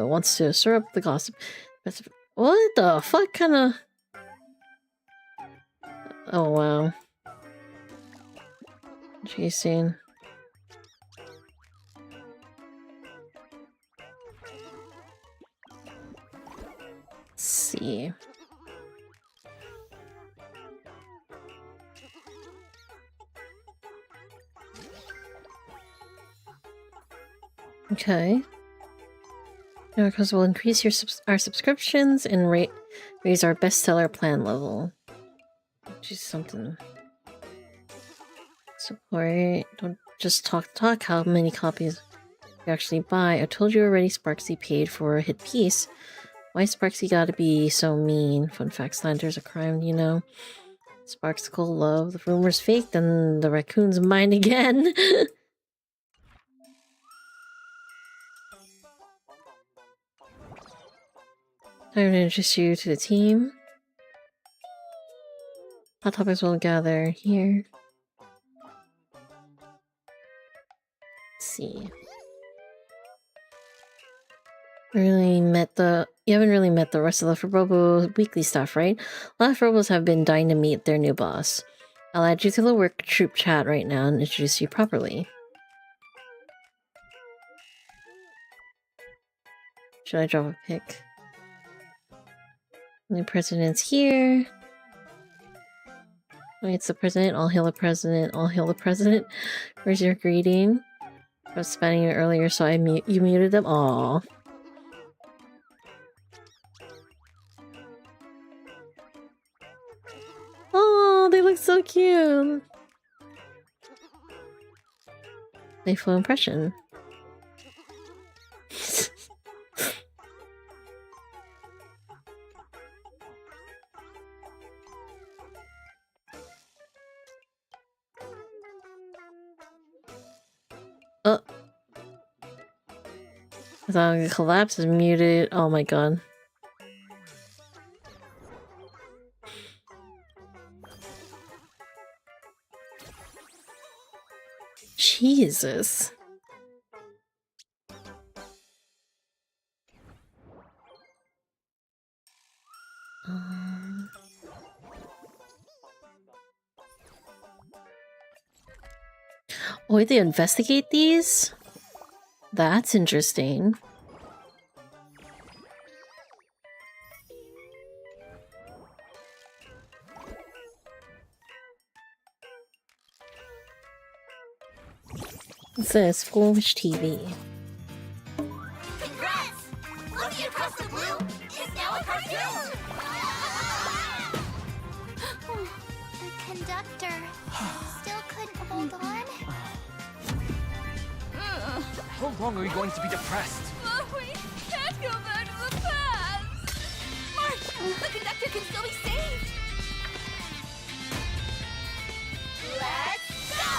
Wants to stir up the gossip. What the fuck kind of... Oh wow. Chasing. Let's see. Okay. Because we'll increase our subscriptions and raise our bestseller plan level. Which is something. Support. Don't just talk. How many copies you actually buy? I told you already. Sparksy paid for a hit piece. Why Sparksy gotta be so mean? Fun fact: slander's a crime, you know. Sparksicle love. The rumor's fake. Then the raccoon's mine again. Time to introduce you to the team. Hot topics will gather here. Let's see. You haven't really met the rest of the Furbobo weekly staff, right? A lot of Furbos have been dying to meet their new boss. I'll add you to the work troop chat right now and introduce you properly. Should I drop a pic? New president's here. Wait, it's the president. All hail the president. All hail the president. Where's your greeting? I was spamming you earlier, so you muted them. Aww. Oh, they look so cute. Playful impression. I thought the collapse is muted. Oh my god. Jesus. Oh, they investigate these? That's interesting. It says Foolish TV.
Congrats! Looking across the blue is now a cartoon! The conductor still couldn't hold on.
How long are we going to be depressed?
We can't go back to the past! March! The conductor can still be saved!
Let's go!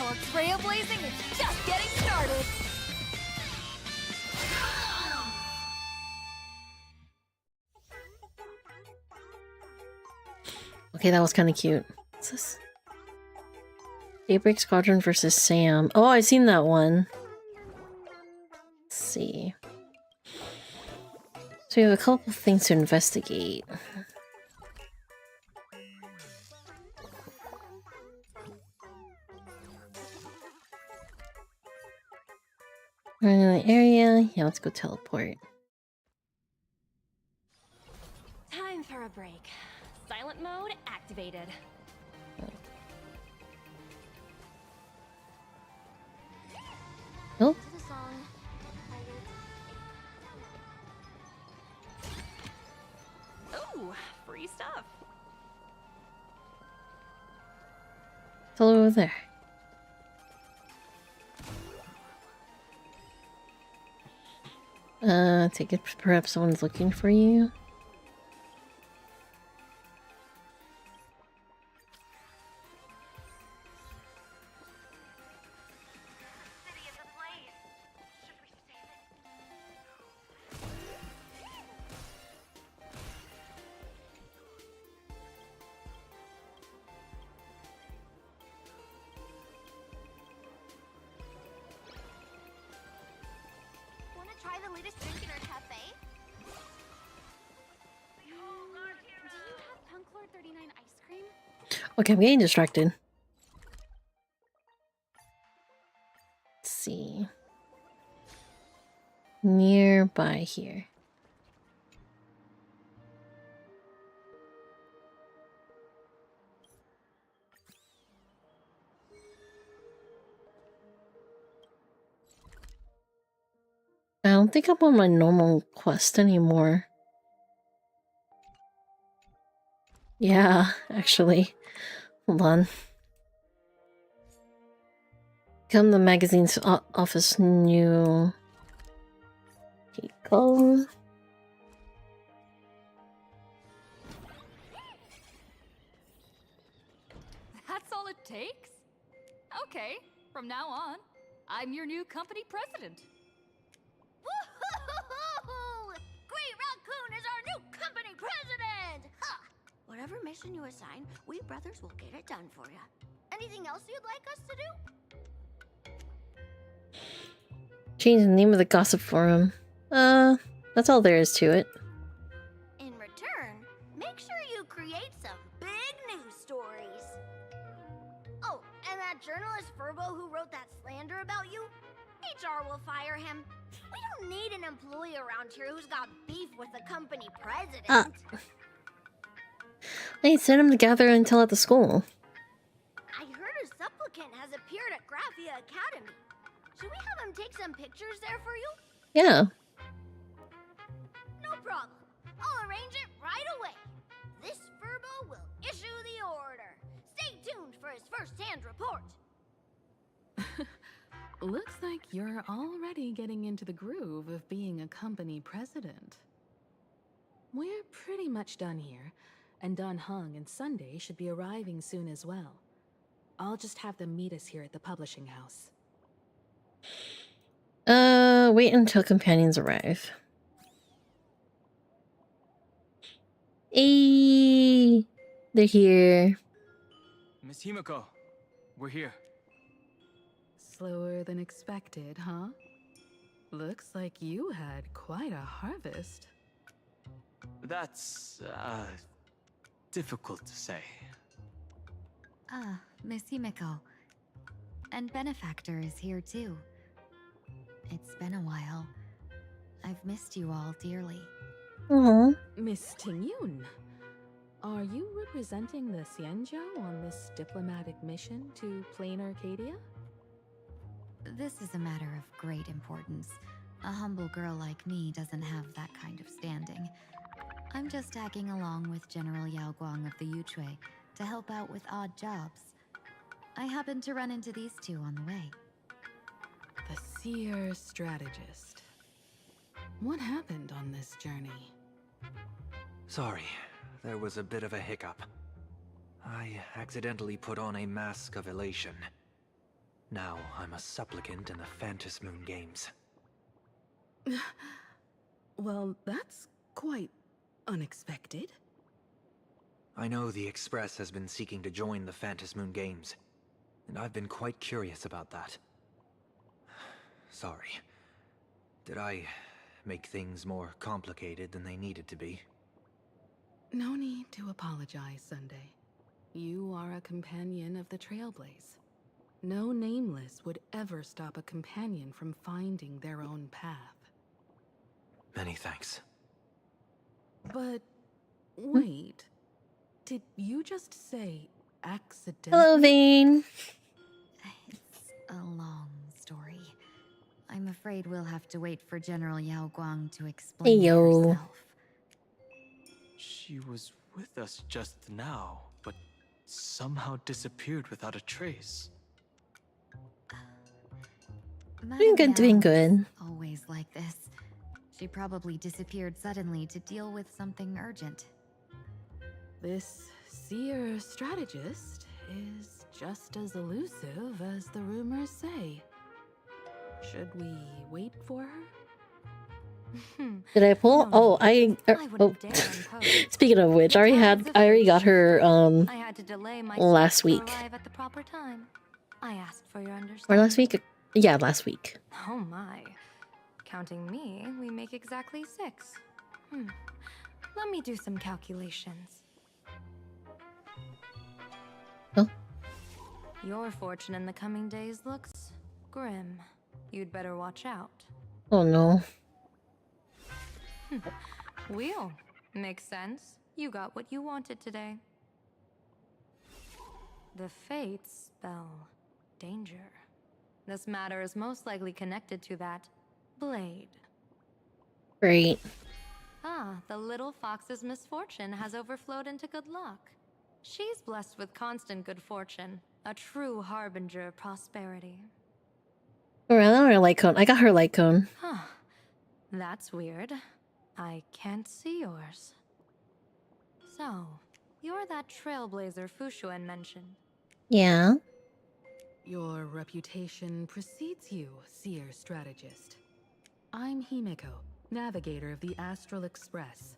Our trailblazing is just getting started!
Okay, that was kind of cute. What's this? Daybreak Squadron versus Sam. Oh, I've seen that one. Let's see. So we have a couple things to investigate. We're in the area. Yeah, let's go teleport.
Time for a break. Silent mode activated.
Nope.
Ooh, free stuff.
It's all over there. Take it. Perhaps someone's looking for you.
Wanna try the latest drink in our cafe? Do you have Punk Lord 39 ice cream?
Okay, I'm getting distracted. Let's see. Nearby here. I don't think I'm on my normal quest anymore. Yeah, actually. Hold on. Come the magazine's office new. Okay, go.
That's all it takes? Okay, from now on, I'm your new company president.
Woohoo! Green Raccoon is our new company president! Ha! Whatever mission you assign, we brothers will get it done for you. Anything else you'd like us to do?
Change the name of the gossip forum. That's all there is to it.
In return, make sure you create some big news stories. Oh, and that journalist Furbo who wrote that slander about you? HR will fire him. We don't need an employee around here who's got beef with the company president.
Hey, send him to gather intel at the school.
I heard a supplicant has appeared at Graphia Academy. Should we have him take some pictures there for you?
Yeah.
No problem. I'll arrange it right away. This Furbo will issue the order. Stay tuned for his first-hand report.
Looks like you're already getting into the groove of being a company president. We're pretty much done here, and Don Hung and Sunday should be arriving soon as well. I'll just have them meet us here at the publishing house.
Wait until companions arrive. Hey, they're here.
Miss Himiko, we're here.
Slower than expected, huh? Looks like you had quite a harvest.
That's, difficult to say.
Ah, Miss Himiko. And Benefactor is here too. It's been a while. I've missed you all dearly.
Aww.
Miss Tingyun, are you representing the Xianzhou on this diplomatic mission to Plain Arcadia?
This is a matter of great importance. A humble girl like me doesn't have that kind of standing. I'm just tagging along with General Yao Guang of the Yuchui to help out with odd jobs. I happened to run into these two on the way.
The Seer Strategist. What happened on this journey?
Sorry, there was a bit of a hiccup. I accidentally put on a mask of elation. Now I'm a supplicant in the Phantom Moon Games.
Well, that's quite unexpected.
I know the Express has been seeking to join the Phantom Moon Games, and I've been quite curious about that. Sorry. Did I make things more complicated than they needed to be?
No need to apologize, Sunday. You are a companion of the Trailblaze. No nameless would ever stop a companion from finding their own path.
Many thanks.
But wait, did you just say accidentally?
Hello, Vane.
It's a long story. I'm afraid we'll have to wait for General Yao Guang to explain it herself.
She was with us just now, but somehow disappeared without a trace.
Doing good, doing good.
Always like this. She probably disappeared suddenly to deal with something urgent.
This Seer Strategist is just as elusive as the rumors say. Should we wait for her?
Did I pull? Oh, oh. Speaking of which, I already got her
I had to delay my
last week.
to arrive at the proper time. I asked for your understanding.
Or last week? Yeah, last week.
Oh my. Counting me, we make exactly 6. Let me do some calculations.
Oh.
Your fortune in the coming days looks grim. You'd better watch out.
Oh no.
Wheel. Makes sense. You got what you wanted today. The fates spell danger. This matter is most likely connected to that blade.
Great.
Ah, the little fox's misfortune has overflowed into good luck. She's blessed with constant good fortune, a true harbinger of prosperity.
Alright, I got her light cone. I got her light cone.
Huh. That's weird. I can't see yours. So, you're that trailblazer Fushuen mentioned.
Yeah.
Your reputation precedes you, Seer Strategist. I'm Himiko, navigator of the Astral Express.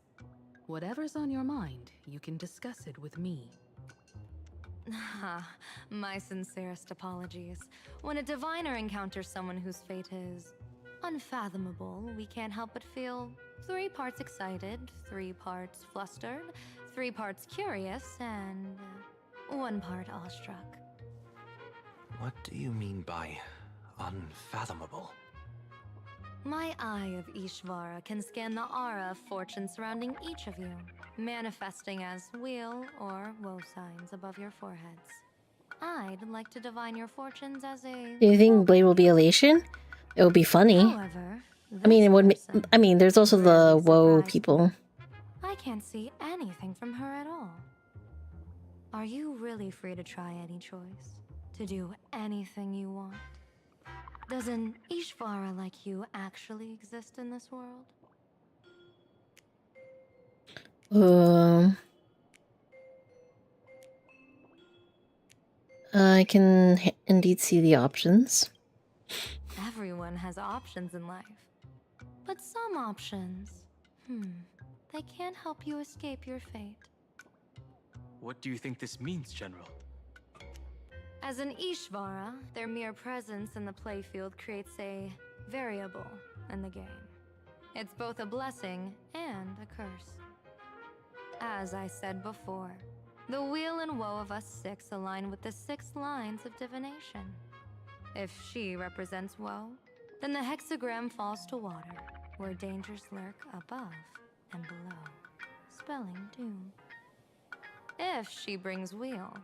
Whatever's on your mind, you can discuss it with me.
My sincerest apologies. When a diviner encounters someone whose fate is unfathomable, we can't help but feel 3 parts excited, 3 parts flustered, 3 parts curious, and 1 part awestruck.
What do you mean by unfathomable?
My eye of Ishvara can scan the aura of fortune surrounding each of you, manifesting as weal or woe signs above your foreheads. I'd like to divine your fortunes as a...
Do you think Blade will be elation? It would be funny.
However,
I mean, it would. I mean, there's also the woe people.
I can't see anything from her at all. Are you really free to try any choice? To do anything you want? Does an Ishvara like you actually exist in this world?
I can indeed see the options.
everyone has options in life. But some options, they can't help you escape your fate.
What do you think this means, General?
As an Ishvara, their mere presence in the playfield creates a variable in the game. It's both a blessing and a curse. As I said before, the weal and woe of us six align with the 6 lines of divination. If she represents woe, then the hexagram falls to water, where dangers lurk above and below, spelling doom. If she brings weal,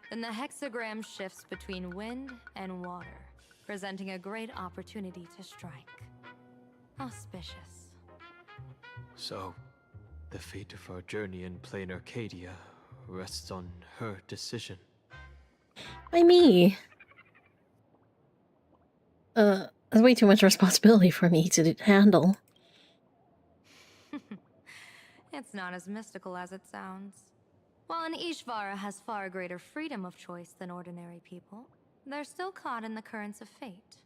then the hexagram shifts between wind and water, presenting a great opportunity to strike. Auspicious.
So, the fate of our journey in plain Arcadia rests on her decision.
Why me? That's way too much responsibility for me to handle.
It's not as mystical as it sounds. While an Ishvara has far greater freedom of choice than ordinary people, they're still caught in the currents of fate.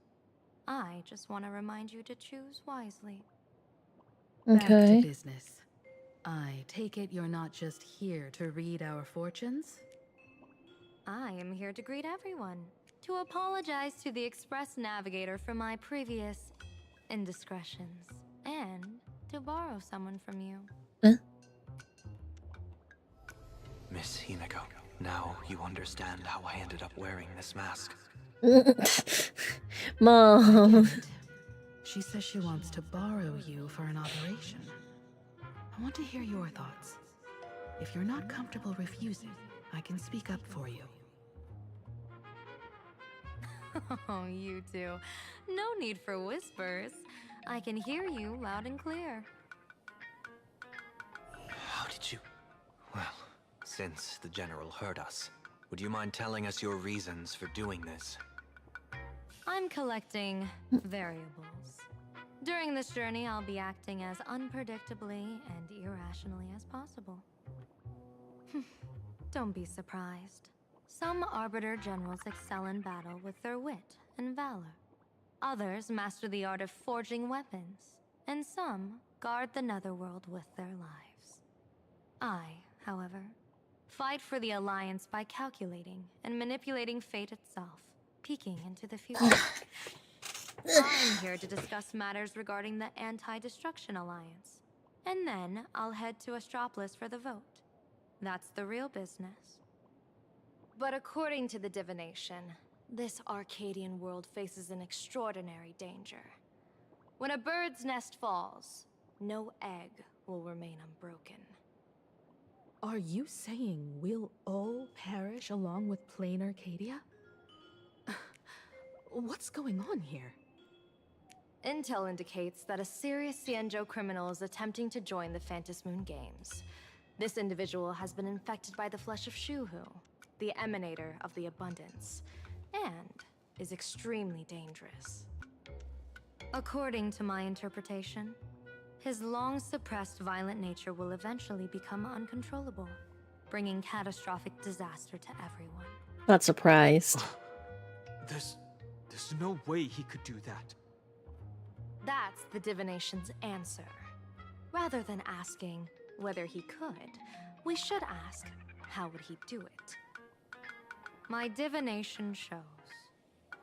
I just want to remind you to choose wisely.
Back
Okay.
to business. I take it you're not just here to read our fortunes?
I am here to greet everyone, to apologize to the Express Navigator for my previous indiscretions, and to borrow someone from you.
Miss Himeko, now you understand how I ended up wearing this mask.
Mom.
She says she wants to borrow you for an operation. I want to hear your thoughts. If you're not comfortable refusing, I can speak up for you.
Oh, you two. No need for whispers. I can hear you loud and clear.
How did you... Well, since the General heard us, would you mind telling us your reasons for doing this?
I'm collecting variables. During this journey, I'll be acting as unpredictably and irrationally as possible. Don't be surprised. Some Arbiter Generals excel in battle with their wit and valor. Others master the art of forging weapons, and some guard the Netherworld with their lives. I, however, fight for the Alliance by calculating and manipulating fate itself, peeking into the future. I'm here to discuss matters regarding the Anti-Destruction Alliance, and then I'll head to Astropolis for the vote. That's the real business. But according to the divination, this Arcadian world faces an extraordinary danger. When a bird's nest falls, no egg will remain unbroken.
Are you saying we'll all perish along with plain Arcadia? What's going on here?
Intel indicates that a serious Xianzhou criminal is attempting to join the Phantasmoon Games. This individual has been infected by the flesh of Shuhu, the emanator of the abundance, and is extremely dangerous. According to my interpretation, his long-suppressed violent nature will eventually become uncontrollable, bringing catastrophic disaster to everyone.
Not surprised.
There's no way he could do that.
That's the divination's answer. Rather than asking whether he could, we should ask, how would he do it? My divination shows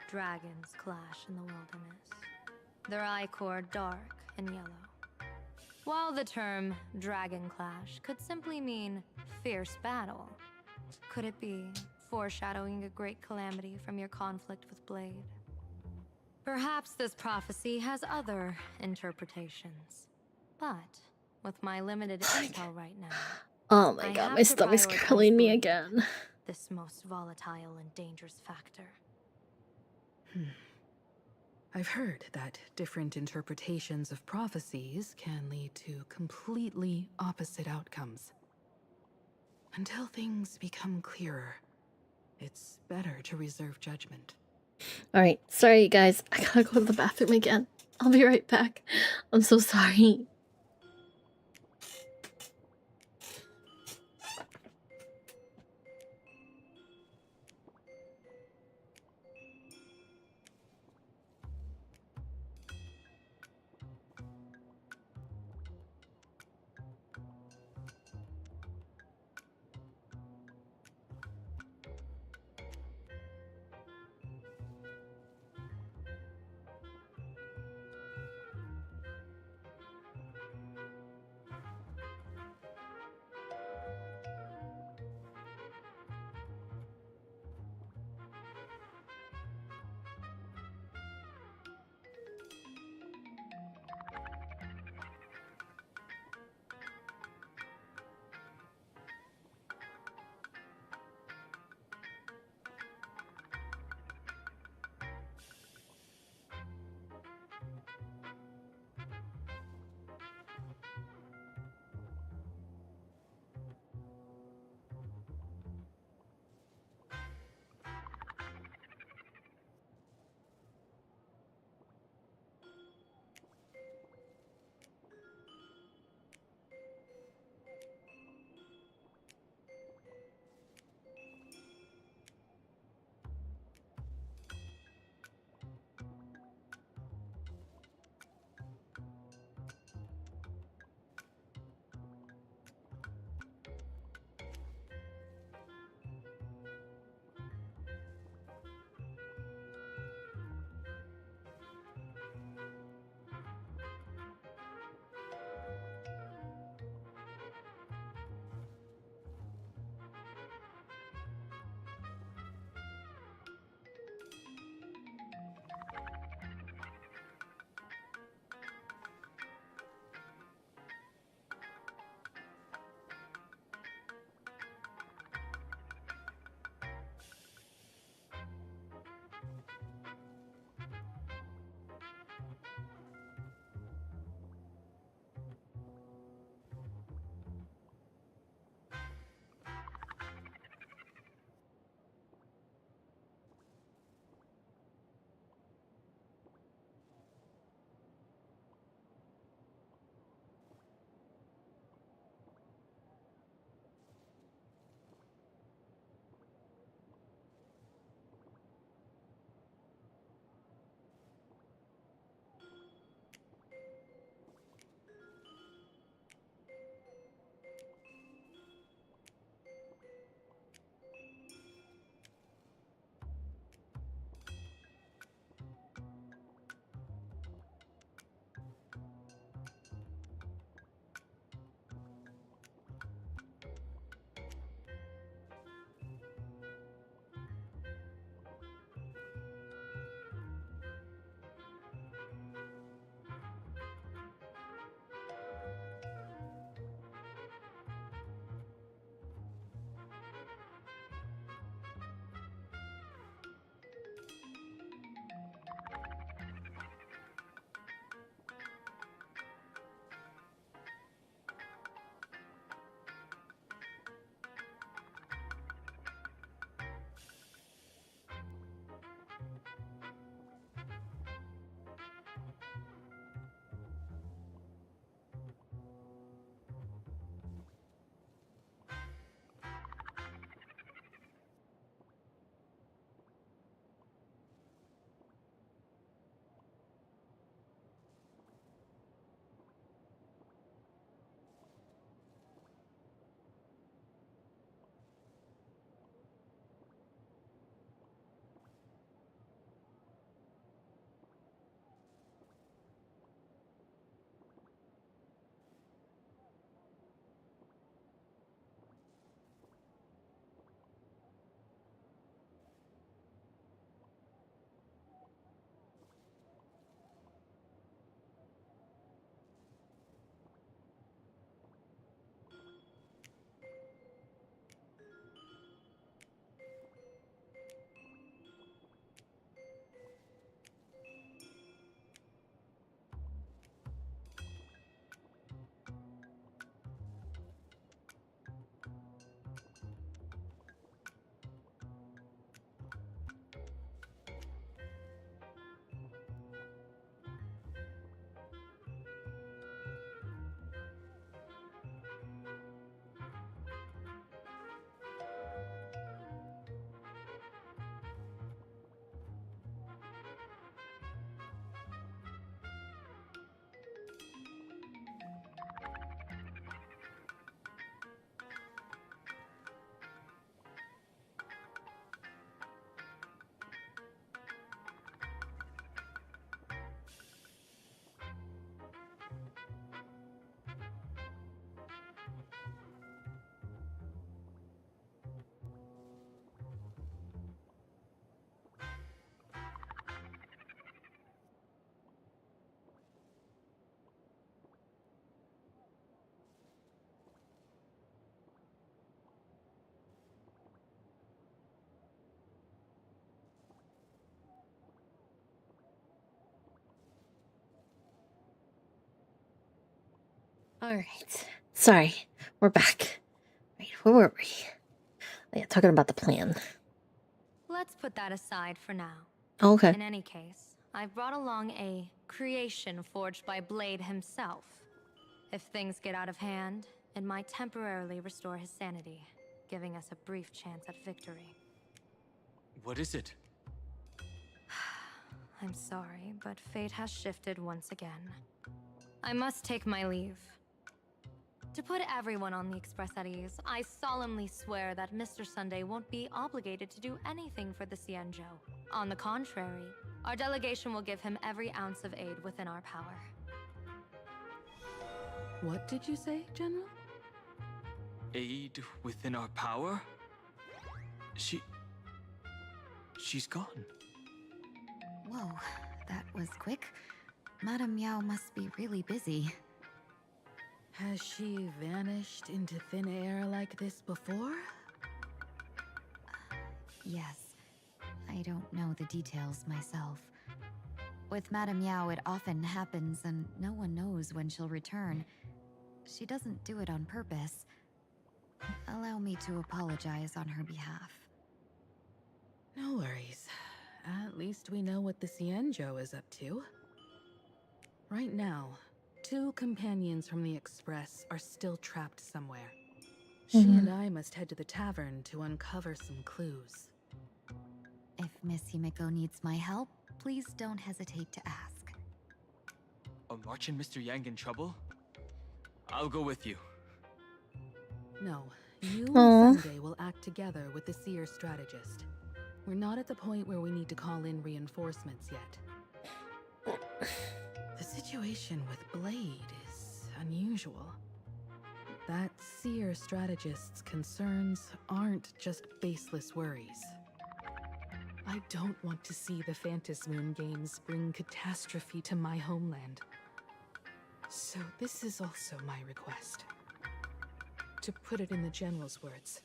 dragons clash in the wilderness, their ichor dark and yellow. While the term dragon clash could simply mean fierce battle, could it be foreshadowing a great calamity from your conflict with Blade? Perhaps this prophecy has other interpretations, but with my limited intel right now,
Oh my god, my stomach's killing me again.
this most volatile and dangerous factor.
I've heard that different interpretations of prophecies can lead to completely opposite outcomes. Until things become clearer, it's better to reserve judgment.
Alright, sorry guys, I gotta go to the bathroom again. I'll be right back. I'm so sorry. Alright. Sorry. We're back. Right, where were we? Oh, yeah, talking about the plan.
Let's put that aside for now.
Okay.
In any case, I've brought along a creation forged by Blade himself. If things get out of hand, it might temporarily restore his sanity, giving us a brief chance at victory.
What is it?
I'm sorry, but fate has shifted once again. I must take my leave. To put everyone on the Express at ease, I solemnly swear that Mr. Sunday won't be obligated to do anything for the Xianzhou. On the contrary, our delegation will give him every ounce of aid within our power.
What did you say, General?
Aid within our power? She's gone.
Whoa, that was quick. Madame Yao must be really busy.
Has she vanished into thin air like this before?
Yes. I don't know the details myself. With Madame Yao, it often happens and no one knows when she'll return. She doesn't do it on purpose. Allow me to apologize on her behalf.
No worries. At least we know what the Xianzhou is up to. Right now, 2 companions from the Express are still trapped somewhere. She and I must head to the tavern to uncover some clues.
If Miss Himiko needs my help, please don't hesitate to ask.
Are March and Mr. Yang in trouble? I'll go with you.
No, you and Sunday will act together with the Seer strategist. We're not at the point where we need to call in reinforcements yet. The situation with Blade is unusual. That Seer strategist's concerns aren't just baseless worries. I don't want to see the Phantasmoon games bring catastrophe to my homeland. So this is also my request. To put it in the General's words,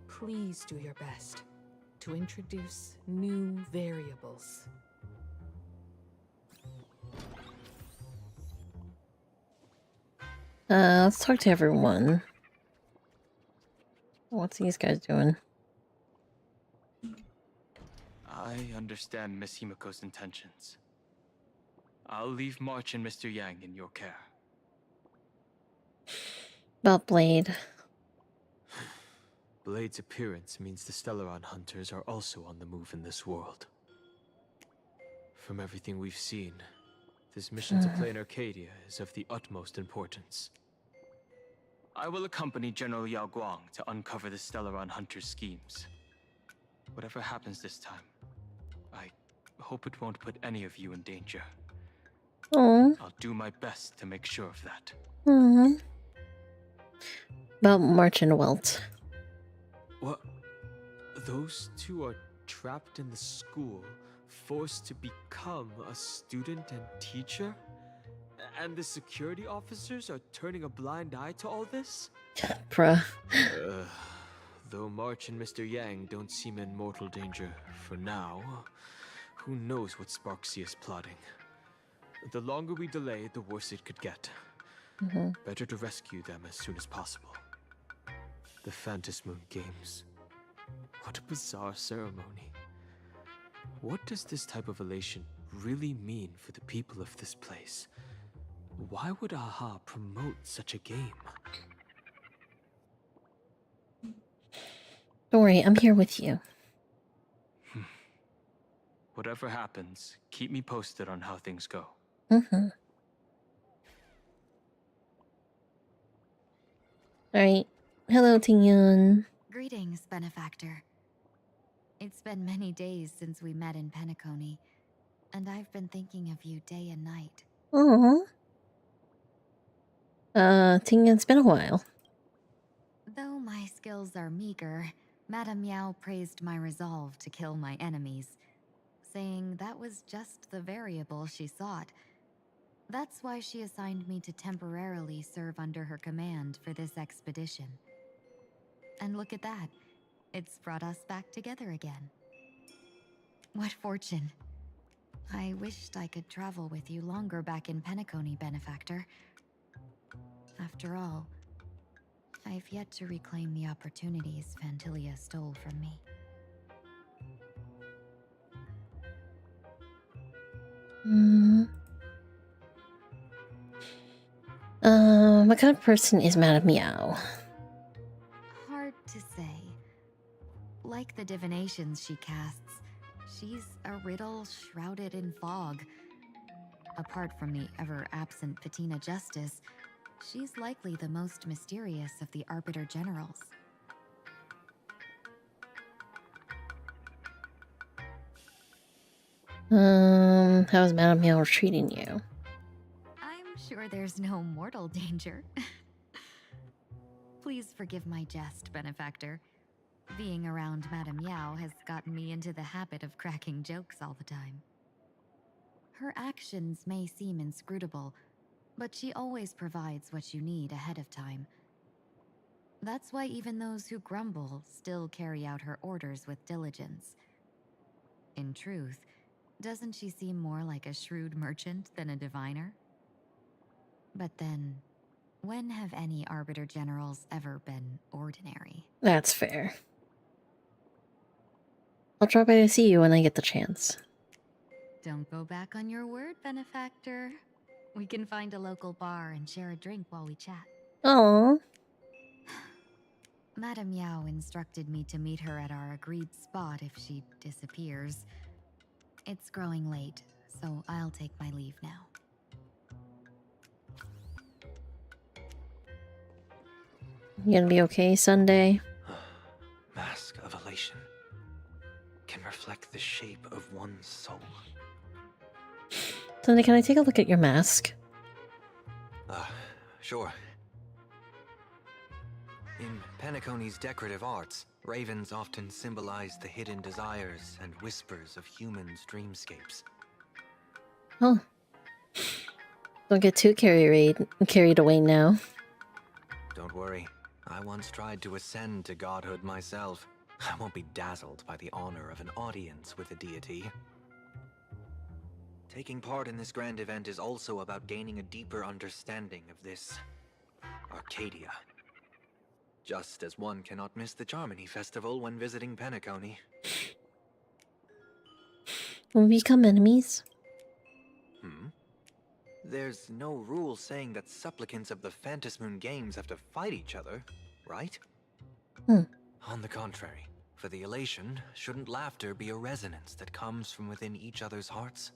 please do your best to introduce new variables.
Let's talk to everyone. What's these guys doing?
I understand Miss Himiko's intentions. I'll leave March and Mr. Yang in your care.
About Blade.
Blade's appearance means the Stellaron hunters are also on the move in this world. From everything we've seen, this mission to Plain Arcadia is of the utmost importance. I will accompany General Yao Guang to uncover the Stellaron hunters' schemes. Whatever happens this time, I hope it won't put any of you in danger. I'll do my best to make sure of that.
About March and Welt.
What? Those 2 are trapped in the school, forced to become a student and teacher? And the security officers are turning a blind eye to all this?
Bruh.
Though March and Mr. Yang don't seem in mortal danger for now, who knows what Sparksea is plotting. The longer we delay, the worse it could get. Better to rescue them as soon as possible. The Phantasmoon Games. What a bizarre ceremony. What does this type of elation really mean for the people of this place? Why would AHA promote such a game?
Don't worry, I'm here with you.
Whatever happens, keep me posted on how things go.
Alright. Hello, Tingyun.
Greetings, Benefactor. It's been many days since we met in Penacony, and I've been thinking of you day and night.
Tingyun, it's been a while.
Though my skills are meager, Madame Yao praised my resolve to kill my enemies, saying that was just the variable she sought. That's why she assigned me to temporarily serve under her command for this expedition. And look at that. It's brought us back together again. What fortune. I wished I could travel with you longer back in Penacony, Benefactor. After all, I've yet to reclaim the opportunities Fantilia stole from me.
What kind of person is Madame Meow?
Hard to say. Like the divinations she casts, she's a riddle shrouded in fog. Apart from the ever-absent Patina Justice, she's likely the most mysterious of the Arbiter Generals.
How's Madame Meow treating you?
I'm sure there's no mortal danger. Please forgive my jest, benefactor. Being around Madame Yao has gotten me into the habit of cracking jokes all the time. Her actions may seem inscrutable, but she always provides what you need ahead of time. That's why even those who grumble still carry out her orders with diligence. In truth, doesn't she seem more like a shrewd merchant than a diviner? But then, when have any Arbiter Generals ever been ordinary?
That's fair. I'll try by to see you when I get the chance.
Don't go back on your word, benefactor. We can find a local bar and share a drink while we chat.
Aww.
Madame Yao instructed me to meet her at our agreed spot if she disappears. It's growing late, so I'll take my leave now.
You gonna be okay Sunday?
Mask of elation can reflect the shape of one's soul.
Sunday, can I take a look at your mask?
Sure. In Penacony's decorative arts, ravens often symbolize the hidden desires and whispers of humans' dreamscapes.
Oh. Don't get too carried away now.
Don't worry. I once tried to ascend to godhood myself. I won't be dazzled by the honor of an audience with a deity. Taking part in this grand event is also about gaining a deeper understanding of this Arcadia. Just as one cannot miss the Charmony Festival when visiting Penacony.
Will we become enemies?
There's no rule saying that supplicants of the Phantasmoon Games have to fight each other, right? On the contrary, for the elation, shouldn't laughter be a resonance that comes from within each other's hearts?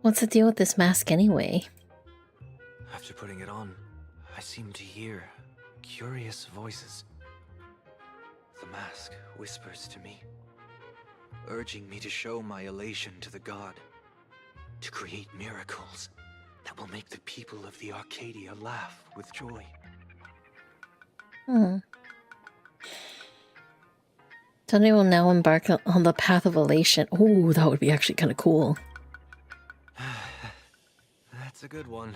What's the deal with this mask anyway?
After putting it on, I seem to hear curious voices. The mask whispers to me, urging me to show my elation to the god, to create miracles that will make the people of the Arcadia laugh with joy.
Sunday will now embark on the path of elation. Ooh, that would be actually kind of cool.
That's a good one.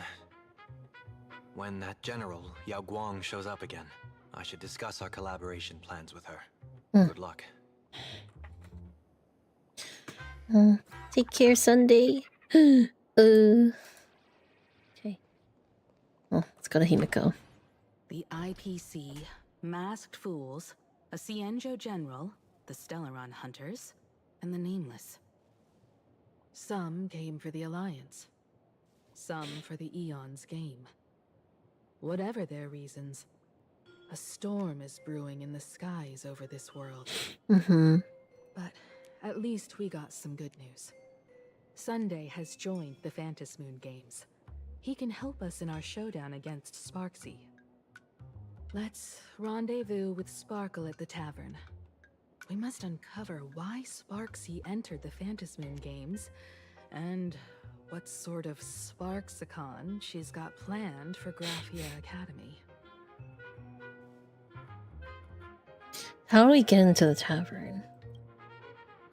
When that general, Yao Guang, shows up again, I should discuss our collaboration plans with her. Good luck.
Take care, Sunday. Okay. Well, let's go to Himiko.
The IPC, Masked Fools, a Cienjo General, the Stellaron Hunters, and the Nameless. Some came for the Alliance. Some for the Eon's game. Whatever their reasons, a storm is brewing in the skies over this world. But at least we got some good news. Sunday has joined the Phantasmoon Games. He can help us in our showdown against Sparksy. Let's rendezvous with Sparkle at the tavern. We must uncover why Sparksy entered the Phantasmoon Games, and what sort of Sparksicon she's got planned for Graphia Academy.
How do we get into the tavern?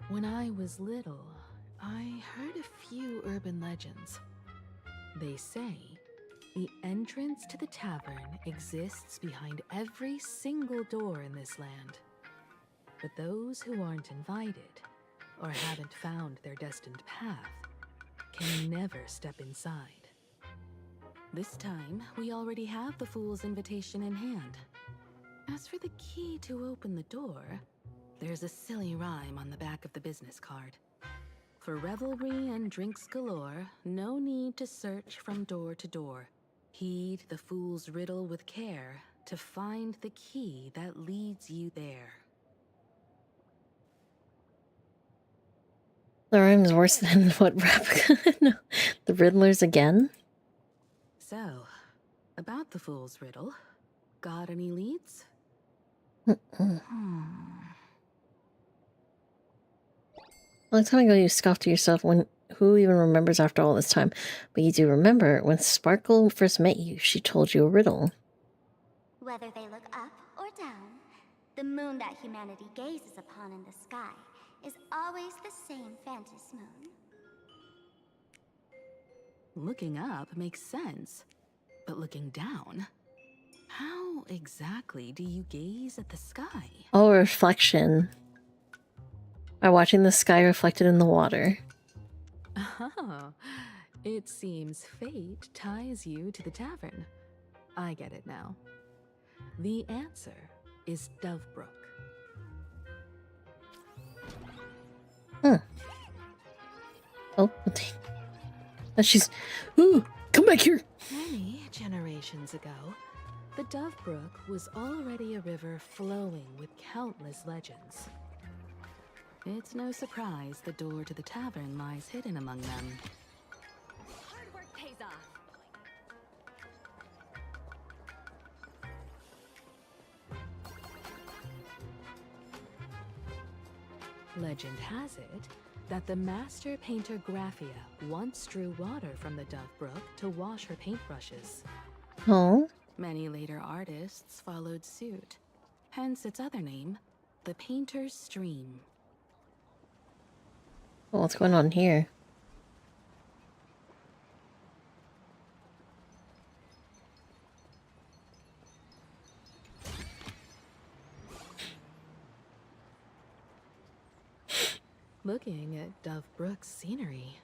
When I was little, I heard a few urban legends. They say the entrance to the tavern exists behind every single door in this land. But those who aren't invited, or haven't found their destined path, can never step inside. This time, we already have the Fool's invitation in hand. As for the key to open the door, there's a silly rhyme on the back of the business card. For revelry and drinks galore, no need to search from door to door. Heed the fool's riddle with care to find the key that leads you there.
The rhyme's worse than what Replica? No. The Riddlers again?
So, about the fool's riddle, got any leads?
A long time ago, you scoffed to yourself when who even remembers after all this time? But you do remember when Sparkle first met you, she told you a riddle.
Whether they look up or down, the moon that humanity gazes upon in the sky is always the same Phantom moon.
Looking up makes sense, but looking down? How exactly do you gaze at the sky?
Oh, reflection. By watching the sky reflected in the water.
Oh, it seems fate ties you to the tavern. I get it now. The answer is Dovebrook.
Oh, she's... Ooh, come back here!
Many generations ago, the Dovebrook was already a river flowing with countless legends. It's no surprise the door to the tavern lies hidden among them.
Hard work pays off.
Legend has it that the master painter Graphia once drew water from the Dovebrook to wash her paintbrushes.
Oh?
Many later artists followed suit, hence its other name, the Painter's Stream.
Well, what's going on here?
Looking at Dovebrook's scenery.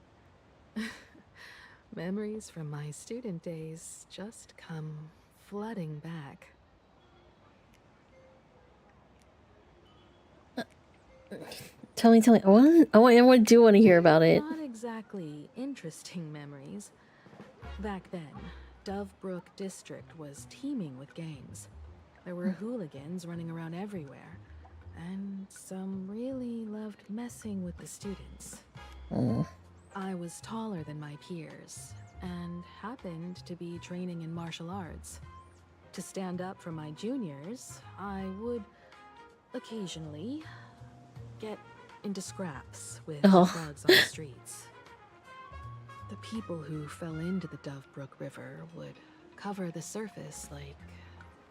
Memories from my student days just come flooding back.
Tell me. I do want to hear about it.
Not exactly interesting memories. Back then, Dovebrook District was teeming with gangs. There were hooligans running around everywhere, and some really loved messing with the students. I was taller than my peers, and happened to be training in martial arts. To stand up for my juniors, I would occasionally get into scraps with thugs on the streets. The people who fell into the Dovebrook River would cover the surface like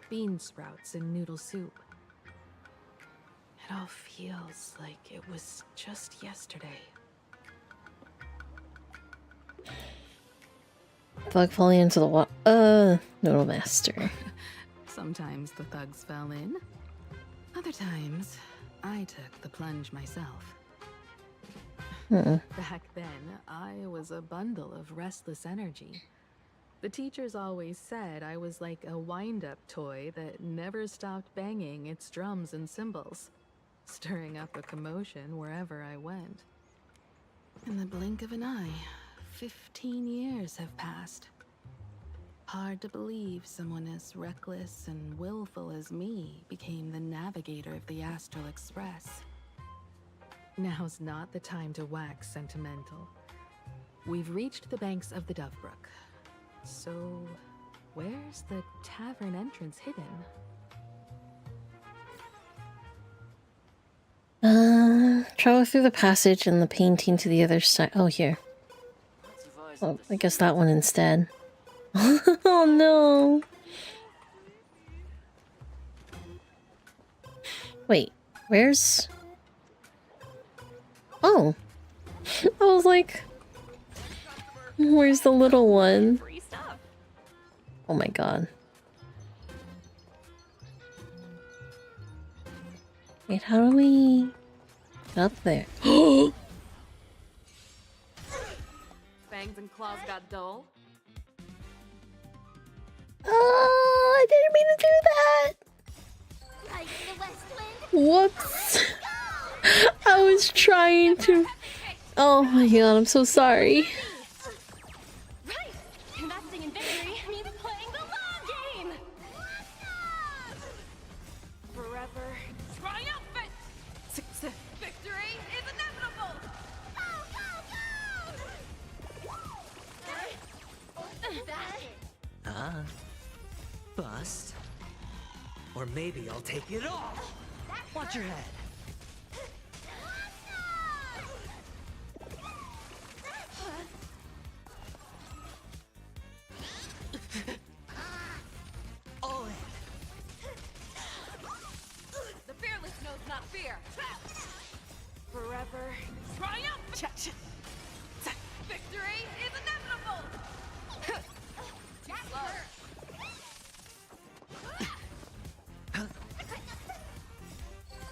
bean sprouts in noodle soup. It all feels like it was just yesterday.
Thug falling into the water. Noodle master.
Sometimes the thugs fell in. Other times, I took the plunge myself. Back then, I was a bundle of restless energy. The teachers always said I was like a wind-up toy that never stopped banging its drums and cymbals, stirring up a commotion wherever I went. In the blink of an eye, 15 years have passed. Hard to believe someone as reckless and willful as me became the navigator of the Astral Express. Now's not the time to wax sentimental. We've reached the banks of the Dovebrook. So, where's the tavern entrance hidden?
Travel through the passage and the painting to the other side. Oh, here. Oh, I guess that one instead. Oh no! Wait, where's... Oh! I was like... Where's the little one? Oh my god. Wait, how do we... get up there?
Thanks
and claws got dull.
I didn't mean to do that.
Riding the west wind.
Whoops. I was trying to. Oh my god, I'm so sorry.
Right! Investing in victory means playing the long game! Forever triumphant! Victory is inevitable!
Bust. Or maybe I'll take it off. Watch your head. All in.
The fearless knows not fear! Forever triumphant! Victory is inevitable!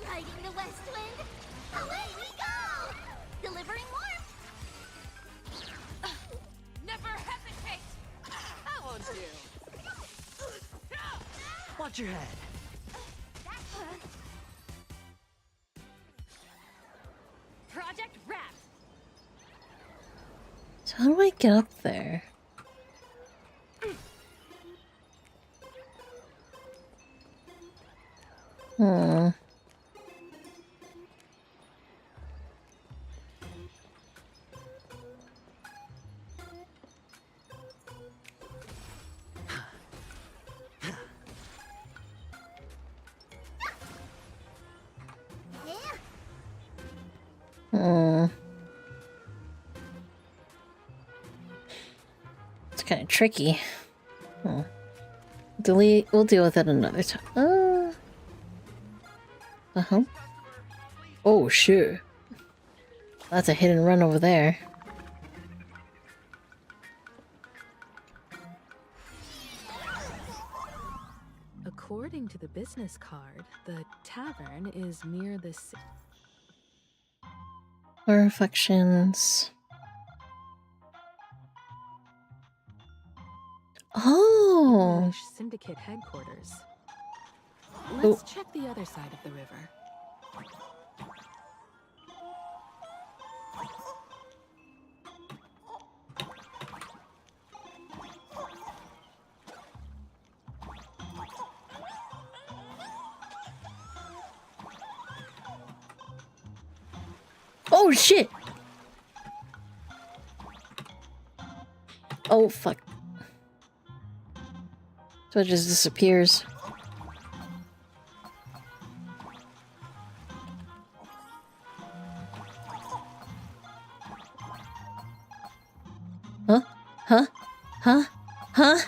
Riding the west wind. Away we go! Delivering warmth.
Never hesitate! That won't do.
Watch your head.
Project wrapped!
So how do I get up there? Hmm. Hmm. It's kind of tricky. Delete. We'll deal with it another time. Uh-huh. Oh, shoot. That's a hit and run over there.
According to the business card, the tavern is near the
Reflections. Oh.
English Syndicate headquarters. Let's check the other side of the river.
Oh shit! Oh fuck. So it just disappears. Huh? Huh? Huh? Huh?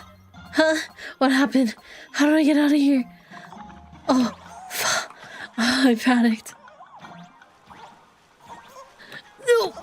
Huh? What happened? How do I get out of here? Oh, fuck. Oh, I panicked. No!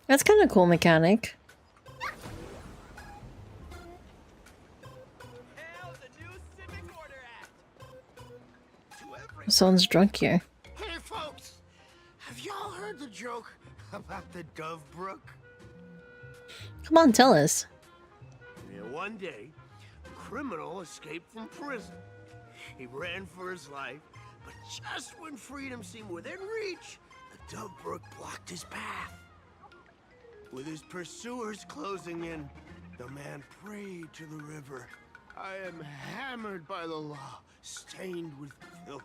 That's kind of cool mechanic. Someone's drunk here.
Hey, folks! Have y'all heard the joke about the Dove Brook?
Come on, tell us.
Yeah, one day, a criminal escaped from prison. He ran for his life, but just when freedom seemed within reach, the Dove Brook blocked his path. With his pursuers closing in, the man prayed to the river. I am hammered by the law, stained with filth.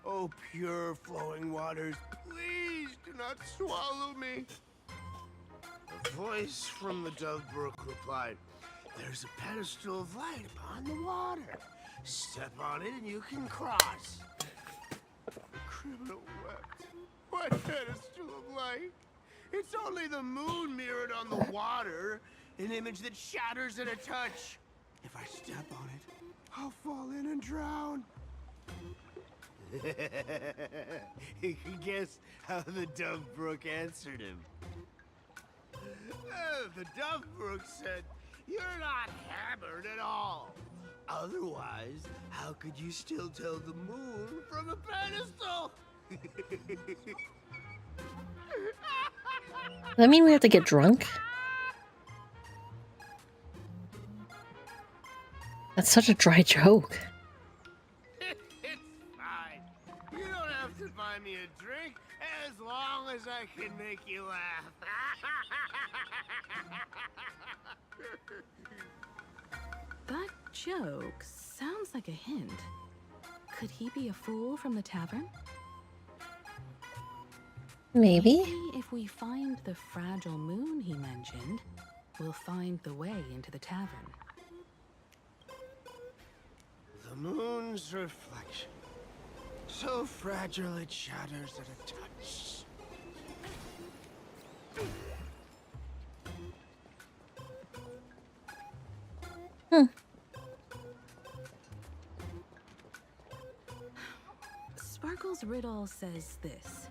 Oh, pure flowing waters, please do not swallow me. A voice from the Dove Brook replied, there's a pedestal of light upon the water. Step on it and you can cross. The criminal wept. What pedestal of light? It's only the moon mirrored on the water. An image that shatters at a touch. If I step on it, I'll fall in and drown. Guess how the Dove Brook answered him. The Dove Brook said, "You're not hammered at all. Otherwise, how could you still tell the moon from a pedestal?"
Does that mean we have to get drunk? That's such a dry joke.
It's fine. You don't have to buy me a drink as long as I can make you laugh.
That joke sounds like a hint. Could he be a fool from the tavern?
Maybe.
Maybe if we find the fragile moon he mentioned, we'll find the way into the tavern.
The moon's reflection. So fragile it shatters at a touch.
Sparkle's riddle says this.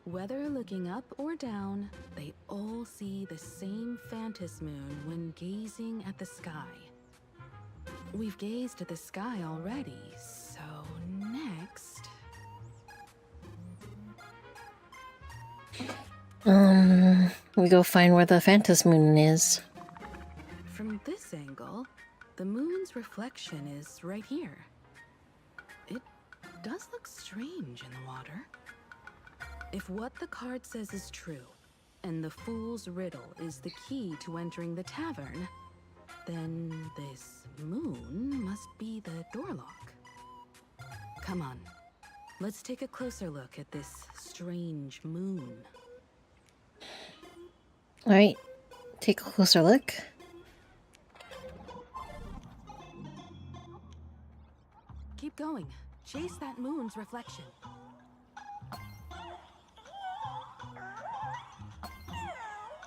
Whether looking up or down, they all see the same phantom moon when gazing at the sky. We've gazed at the sky already, so next...
We go find where the phantom moon is.
From this angle, the moon's reflection is right here. It does look strange in the water. If what the card says is true, and the fool's riddle is the key to entering the tavern, then this moon must be the door lock. Come on, let's take a closer look at this strange moon.
Alright, take a closer look.
Keep going. Chase that moon's reflection.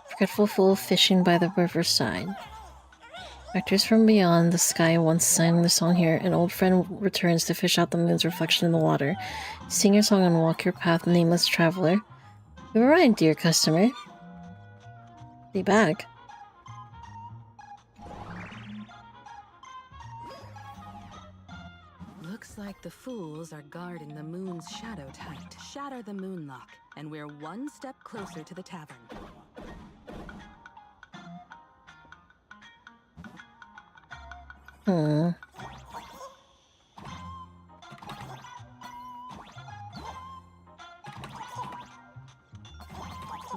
Forgetful fool fishing by the riverside. Actors from beyond the sky once sang the song here. An old friend returns to fish out the moon's reflection in the water. Sing your song and walk your path, nameless traveler. You've arrived, dear customer. Be back.
Looks like the fools are guarding the moon's shadow tight. Shatter the moon lock, and we're one step closer to the tavern.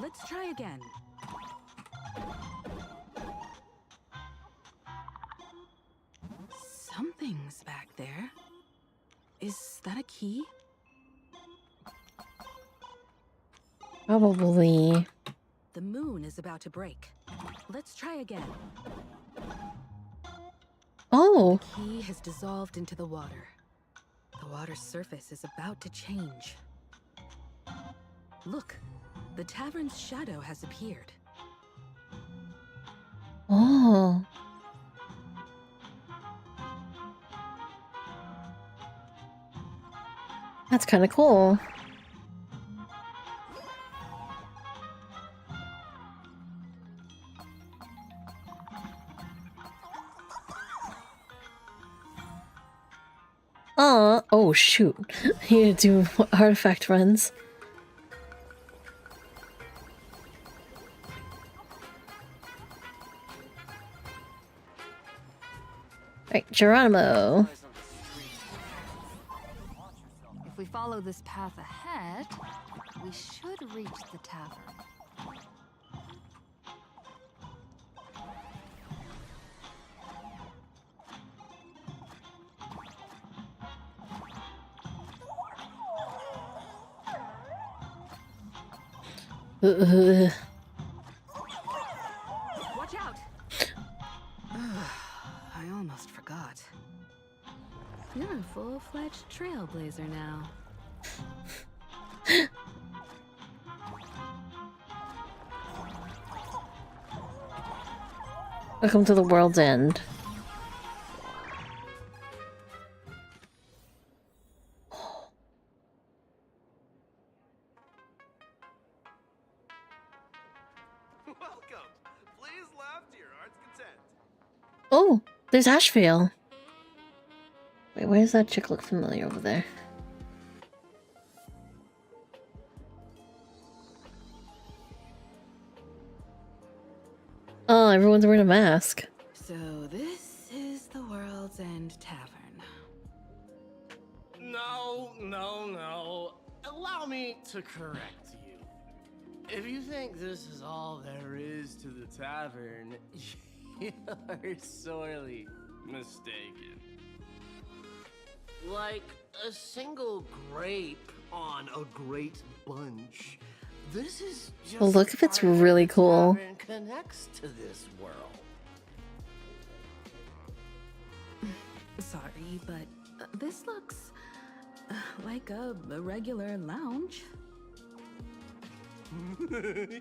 Let's try again. Something's back there. Is that a key?
Probably.
The moon is about to break. Let's try again.
Oh.
The key has dissolved into the water. The water's surface is about to change. Look, the tavern's shadow has appeared.
Oh. That's kind of cool. Oh shoot. You need to do artifact runs. Right, Geronimo.
If we follow this path ahead, we should reach the tavern.
Watch out! I almost forgot. You're a full-fledged trailblazer now.
Welcome to the world's end.
Welcome. Please laugh to your heart's content.
Oh, there's Ashvale. Wait, why does that chick look familiar over there? Oh, everyone's wearing a mask.
So this is the World's End Tavern.
No. Allow me to correct you. If you think this is all there is to the tavern, you're sorely mistaken. Like a single grape on a great bunch, this is just
Well, look if it's
part of
really
the
cool.
tavern connects to this world.
Sorry, but this looks like a regular lounge.
The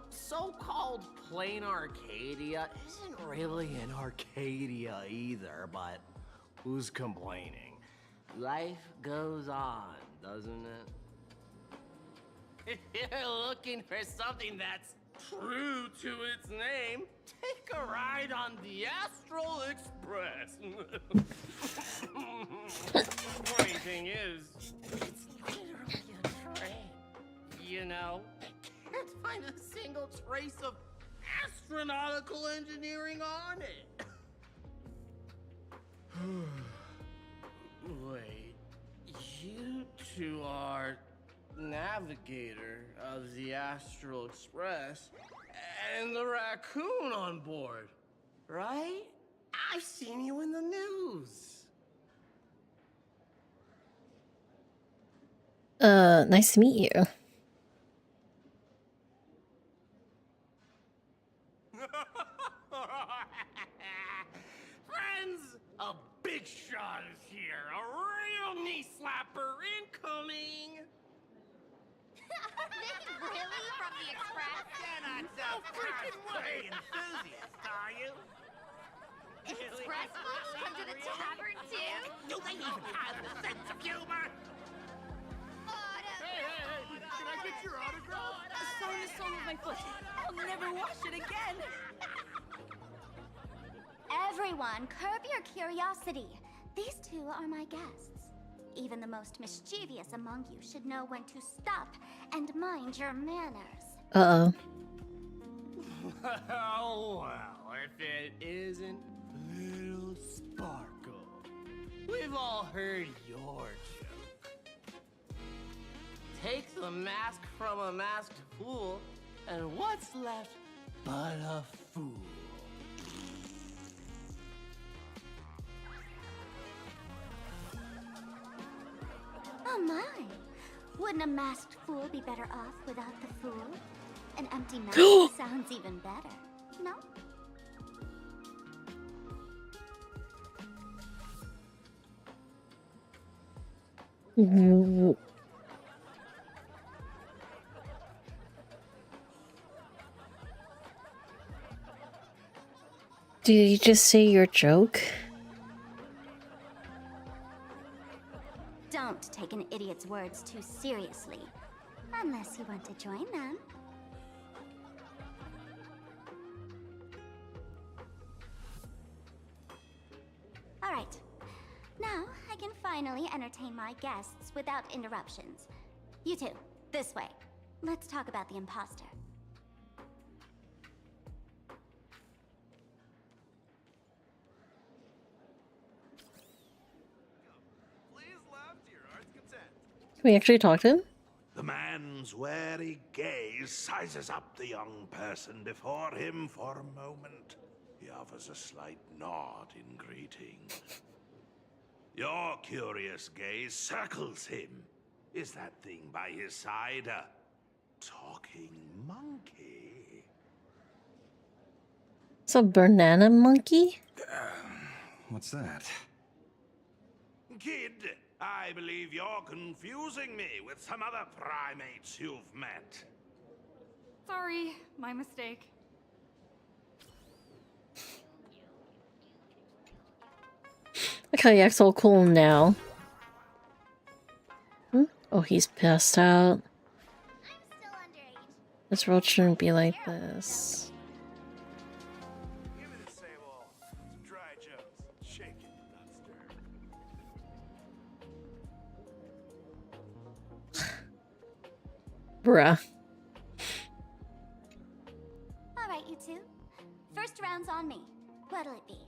so-called plain Arcadia isn't really an Arcadia either, but who's complaining? Life goes on, doesn't it? If you're looking for something that's true to its name, take a ride on the Astral Express. Funny thing is, it's literally a train. You know, can't find a single trace of astronautical engineering on it. Wait, you two are navigator of the Astral Express and the raccoon on board, right? I've seen you in the news.
Nice to meet you.
Friends, a big shot is here. A real knee slapper incoming.
Really? From the Express?
You're not so freaking way enthusiast, are you?
Express folks come to the tavern too?
Do they even have a sense of humor?
Hey,
can I get your autograph?
Sign the sole of my foot. I'll never wash it again.
Everyone, curb your curiosity. These two are my guests. Even the most mischievous among you should know when to stop and mind your manners.
Uh-oh.
Well, if it isn't Little Sparkle. We've all heard your joke. Take the mask from a masked fool, and what's left but a fool?
Oh my! Wouldn't a masked fool be better off without the fool? An empty mask sounds even better, no?
Did you just say your joke?
Don't take an idiot's words too seriously. Unless you want to join them. Alright. Now, I can finally entertain my guests without interruptions. You two, this way. Let's talk about the imposter.
Can we actually talk to him?
The man's wary gaze sizes up the young person before him for a moment. He offers a slight nod in greeting. Your curious gaze circles him. Is that thing by his side a talking monkey?
It's a banana monkey?
What's that?
Kid, I believe you're confusing me with some other primates you've met.
Sorry, my mistake.
Kayak's all cool now. Hmm? Oh, he's passed out. This world shouldn't be like this.
Give me the same old. Some dry jokes. Shake it, not stir.
Bruh.
Alright, you two. First round's on me. What'll it be?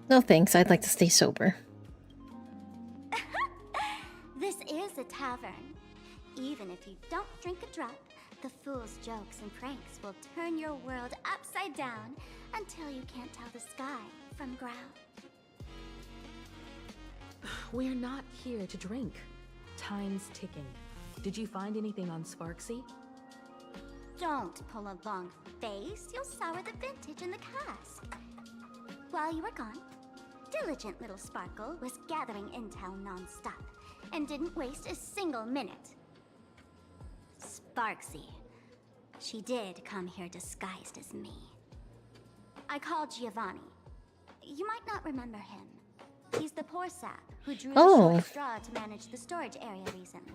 No thanks, I'd like to stay sober.
This is a tavern. Even if you don't drink a drop, the fool's jokes and pranks will turn your world upside down until you can't tell the sky from ground.
We're not here to drink. Time's ticking. Did you find anything on Sparksy?
Don't pull a long face, you'll sour the vintage in the cask. While you were gone, diligent little Sparkle was gathering intel non-stop and didn't waste a single minute. Sparksy. She did come here disguised as me. I called Giovanni. You might not remember him. He's the poor sap who drew the short straw to manage the storage area recently.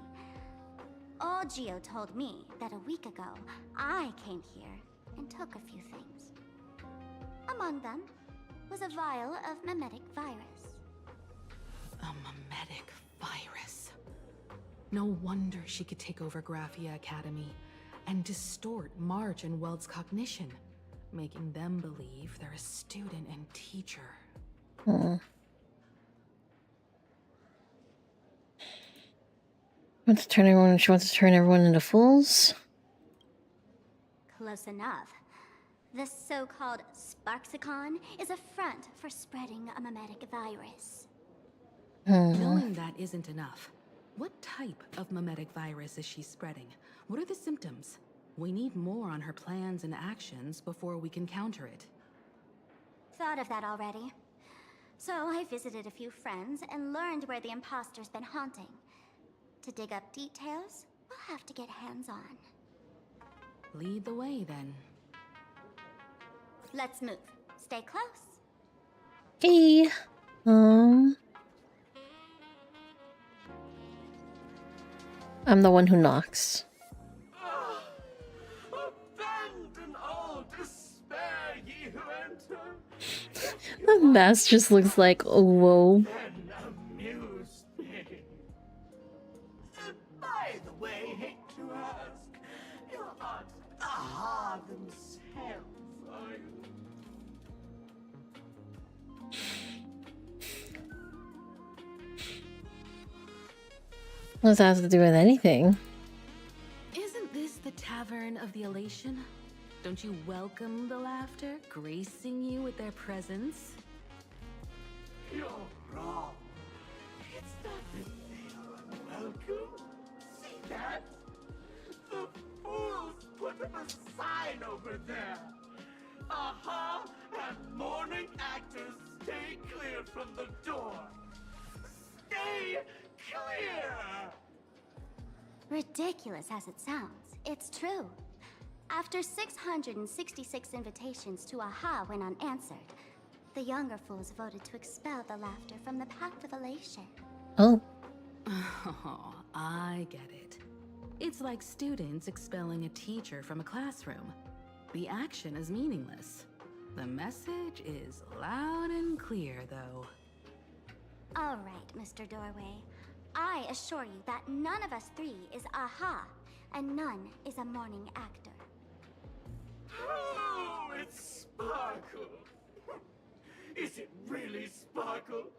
Old Gio told me that a week ago, I came here and took a few things. Among them was a vial of mimetic virus.
A mimetic virus. No wonder she could take over Graphia Academy and distort March and Weld's cognition, making them believe they're a student and teacher.
She wants to turn everyone into fools?
Close enough. This so-called Sparksicon is a front for spreading a mimetic virus.
Knowing that isn't enough. What type of mimetic virus is she spreading? What are the symptoms? We need more on her plans and actions before we can counter it.
Thought of that already. So I visited a few friends and learned where the imposter's been haunting. To dig up details, we'll have to get hands-on.
Lead the way, then.
Let's move. Stay close.
Hey. I'm the one who knocks.
Abandon all despair, ye who enter.
The mask just looks like, oh, whoa.
Then amuse me. By the way, hate to ask, you aren't aha themselves, are you?
What does that have to do with anything?
Isn't this the Tavern of the Elation? Don't you welcome the laughter, gracing you with their presence?
You're wrong. It's not that they are unwelcome. See that? The fools put up a sign over there. Aha! And morning actors stay clear from the door. Stay clear!
Ridiculous as it sounds, it's true. After 666 invitations to AHA went unanswered, the younger fools voted to expel the laughter from the Pact of Elation.
Oh.
Oh, I get it. It's like students expelling a teacher from a classroom. The action is meaningless. The message is loud and clear, though.
All right, Mr. Doorway. I assure you that none of us three is AHA, and none is a morning actor.
Oh, it's Sparkle. Is it really Sparkle?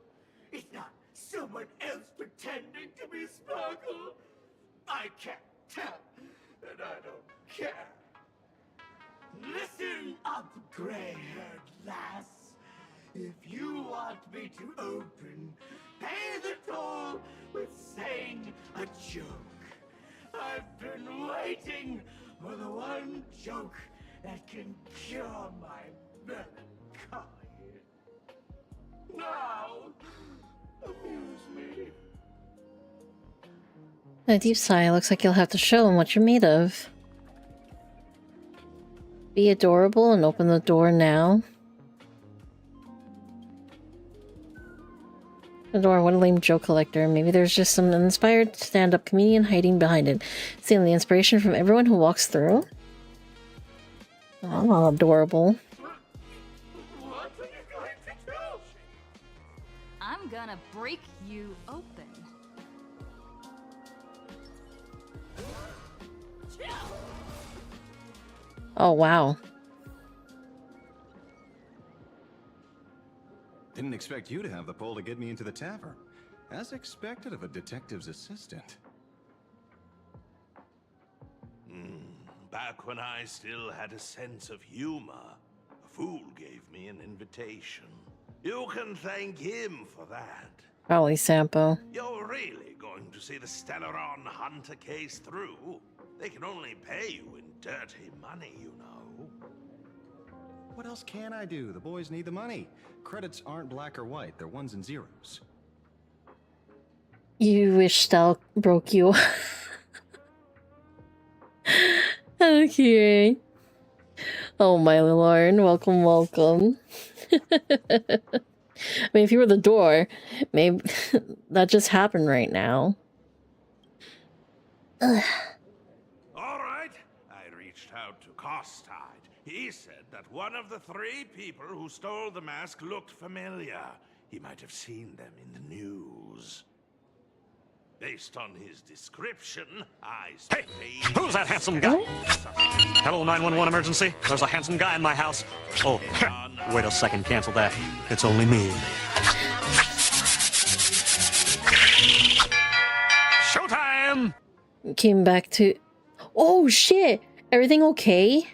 It's not someone else pretending to be Sparkle? I can't tell, and I don't care. Listen up, gray-haired lass. If you want me to open, pay the toll with saying a joke. I've been waiting for the one joke that can cure my melancholy. Now, amuse me.
A deep sigh. Looks like you'll have to show him what you're made of. Be adorable and open the door now. The door, what a lame joke collector. Maybe there's just some inspired stand-up comedian hiding behind it. Stealing the inspiration from everyone who walks through. Oh, adorable.
I'm gonna break you open.
Oh, wow.
Didn't expect you to have the pull to get me into the tavern. As expected of a detective's assistant.
Back when I still had a sense of humor, a fool gave me an invitation. You can thank him for that.
Probably Sampo.
You're really going to see the Stellaron Hunter case through? They can only pay you in dirty money, you know.
What else can I do? The boys need the money. Credits aren't black or white, they're ones and zeros.
You wish Stell broke you. Okay. Oh my lord, welcome, welcome. I mean, if you were the door, maybe that just happened right now. Ugh.
All right, I reached out to Costide. He said that one of the 3 people who stole the mask looked familiar. He might have seen them in the news. Based on his description, I say...
Hey, who's that handsome guy? Hello, 911 emergency. There's a handsome guy in my house. Oh, wait a second, cancel that. It's only me. Showtime!
Came back to... Oh shit! Everything okay?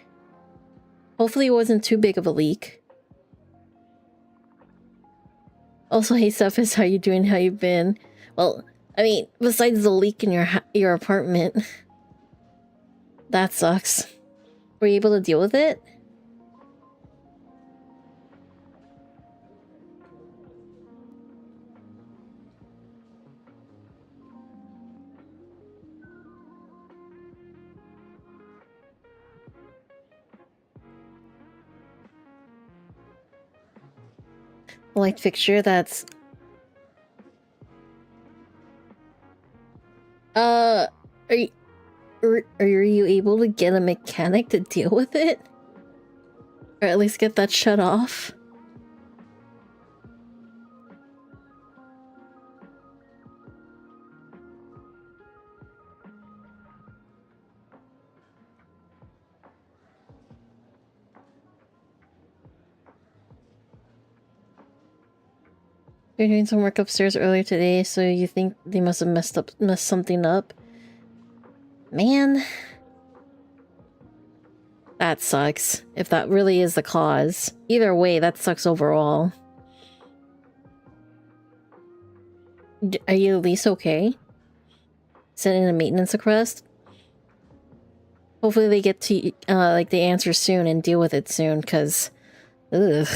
Hopefully it wasn't too big of a leak. Also, hey Cephas, how you doing? How you been? Well, I mean, besides the leak in your apartment. That sucks. Were you able to deal with it? Light fixture that's... Are you able to get a mechanic to deal with it? Or at least get that shut off? You're doing some work upstairs earlier today, so you think they must have messed something up? Man. That sucks. If that really is the cause. Either way, that sucks overall. Are you at least okay? Send in a maintenance request? Hopefully they get to, like, the answer soon and deal with it soon, because... Ugh.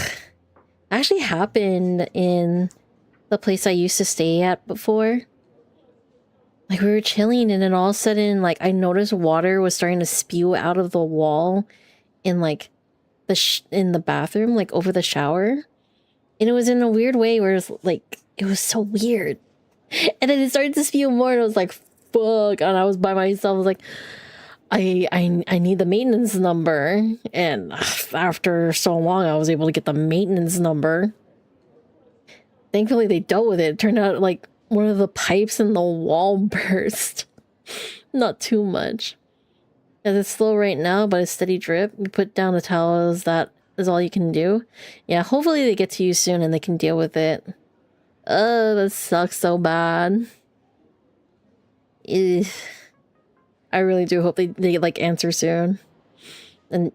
Actually happened in the place I used to stay at before. Like, we were chilling and then all of a sudden, like, I noticed water was starting to spew out of the wall in, like, in the bathroom, like, over the shower. And it was in a weird way where it was, like, it was so weird. And then it started to spew more and I was like, fuck. And I was by myself. I was like, I need the maintenance number. And after so long, I was able to get the maintenance number. Thankfully, they dealt with it. It turned out, like, one of the pipes in the wall burst. Not too much. As it's slow right now, but a steady drip. You put down the towels, that is all you can do. Yeah, hopefully they get to you soon and they can deal with it. That sucks so bad. Ugh. I really do hope they like answer soon. And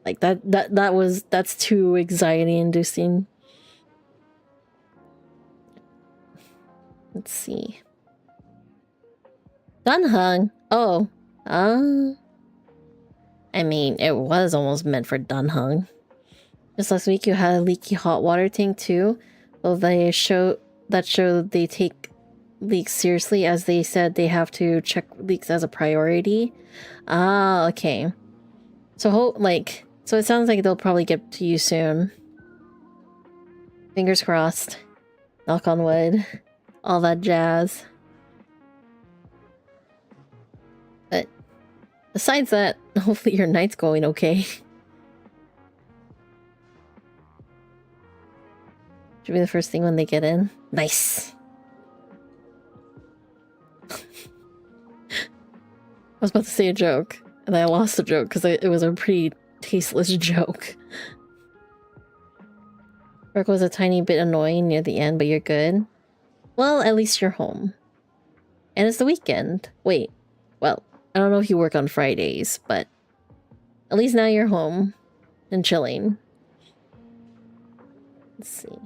like that's too anxiety inducing. Let's see. Dunhung. Oh. I mean, it was almost meant for Dunhung. Just last week you had a leaky hot water tank too. Well, they show they take leaks seriously, as they said they have to check leaks as a priority. Ah, okay. So so it sounds like they'll probably get to you soon. Fingers crossed. Knock on wood. All that jazz. But besides that, hopefully your night's going okay. Should be the first thing when they get in. Nice. I was about to say a joke, and I lost the joke because it was a pretty tasteless joke. Work was a tiny bit annoying near the end, but you're good. Well, at least you're home. And it's the weekend. Wait, well, I don't know if you work on Fridays, but at least now you're home and chilling. Let's see.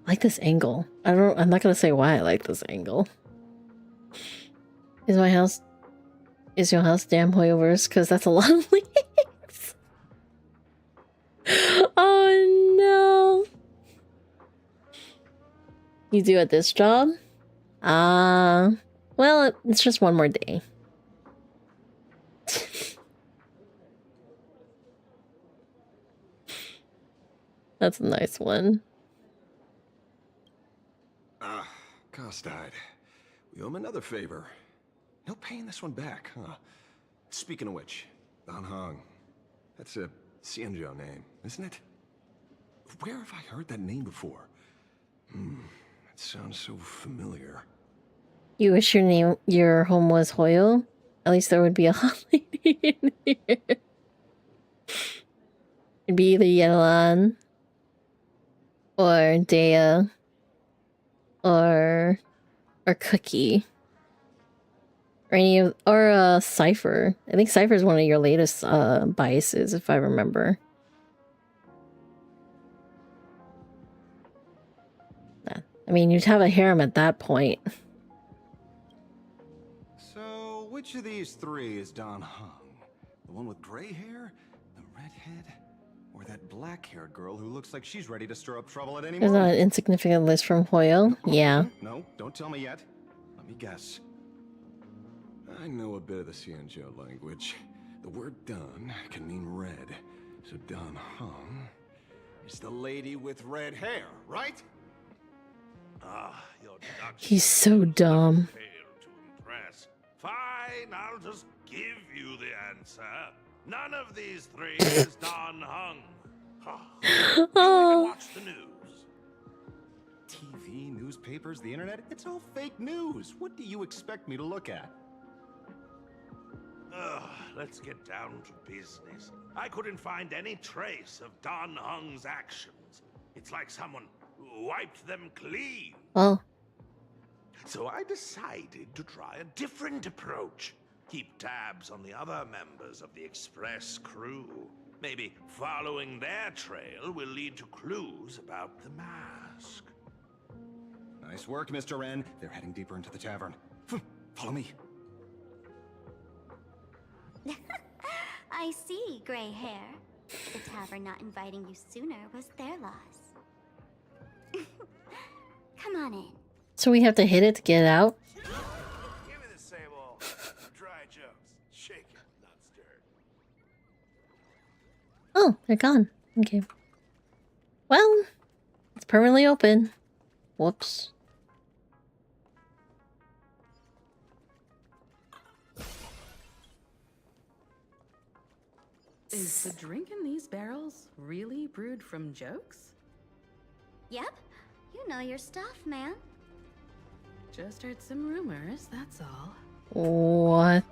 I like this angle. I'm not gonna say why I like this angle. Is your house damn Hoyoverse? Because that's a lot of leaks. Oh no. You do at this job? Well, it's just one more day. That's a nice one.
Cost died. We owe him another favor. No paying this one back, huh? Speaking of which, Don Hong. That's a Xianzhou name, isn't it? Where have I heard that name before? That sounds so familiar.
You wish your home was Hoyo? At least there would be a hot lady in here. It'd be either Yelan or Dea or Cookie. Or Cypher. I think Cypher is one of your latest biases, if I remember. I mean, you'd have a harem at that point.
So, which of these three is Don Hung? The one with gray hair? The redhead? Or that black-haired girl who looks like she's ready to stir up trouble at any
There's
moment?
not an insignificant list from Hoyo. Yeah.
No, don't tell me yet. Let me guess. I know a bit of the Xianzhou language. The word Don can mean red. So Don Hung is the lady with red hair, right?
Your deduction
He's so dumb.
failed to impress. Fine, I'll just give you the answer. None of these three is Don Hung. You even watch the news.
TV, newspapers, the internet, it's all fake news. What do you expect me to look at?
Let's get down to business. I couldn't find any trace of Don Hung's actions. It's like someone wiped them clean.
Well.
So I decided to try a different approach. Keep tabs on the other members of the Express crew. Maybe following their trail will lead to clues about the mask.
Nice work, Mr. Wren. They're heading deeper into the tavern. Follow me.
I see, gray hair. The tavern not inviting you sooner was their loss. Come on in.
So we have to hit it to get out?
Give me the same old dry jokes. Shaken, not stirred.
Oh, they're gone. Okay. Well, it's permanently open. Whoops.
Is the drink in these barrels really brewed from jokes?
Yep. You know your stuff, man.
Just heard some rumors, that's all.
What?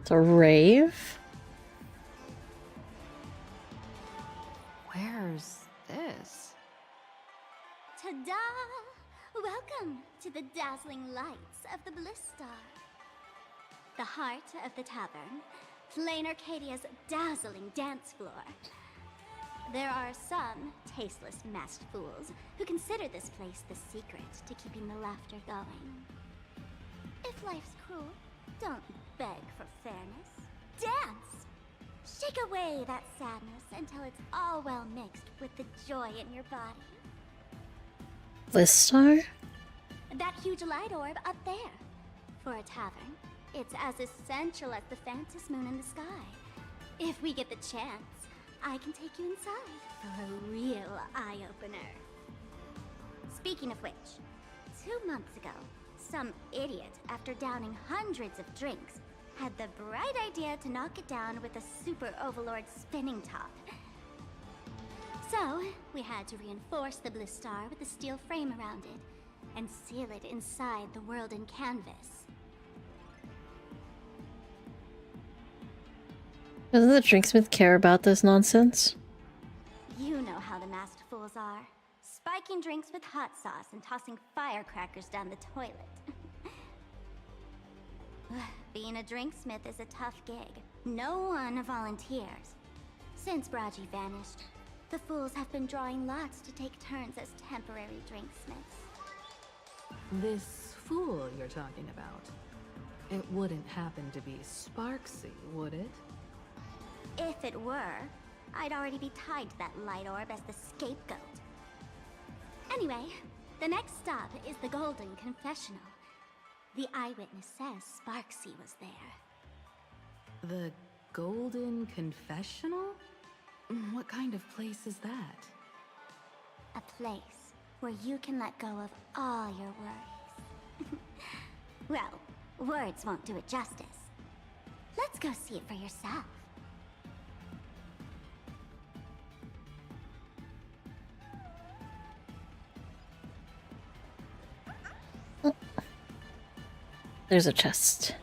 It's a rave?
Where's this?
Ta-da! Welcome to the dazzling lights of the Bliss Star. The heart of the tavern, Plain Arcadia's dazzling dance floor. There are some tasteless masked fools who consider this place the secret to keeping the laughter going. If life's cruel, don't beg for fairness. dance. Shake away that sadness until it's all well mixed with the joy in your body.
This star?
That huge light orb up there. For a tavern, it's as essential as the Phantom moon in the sky. If we get the chance, I can take you inside for a real eye-opener. Speaking of which, 2 months ago, some idiot, after downing hundreds of drinks, had the bright idea to knock it down with a super overlord spinning top. So, we had to reinforce the Bliss Star with a steel frame around it, and seal it inside the world in canvas.
Doesn't the drinksmith care about this nonsense?
You know how the masked fools are. Spiking drinks with hot sauce and tossing firecrackers down the toilet. Being a drinksmith is a tough gig. No one volunteers. Since Braji vanished, the fools have been drawing lots to take turns as temporary drinksmiths.
This fool you're talking about. It wouldn't happen to be Sparksy, would it?
If it were, I'd already be tied to that light orb as the scapegoat. Anyway, the next stop is the Golden Confessional. The eyewitness says Sparksy was there.
The Golden Confessional? What kind of place is that?
A place where you can let go of all your worries. Well, words won't do it justice. Let's go see it for yourself.
There's a chest.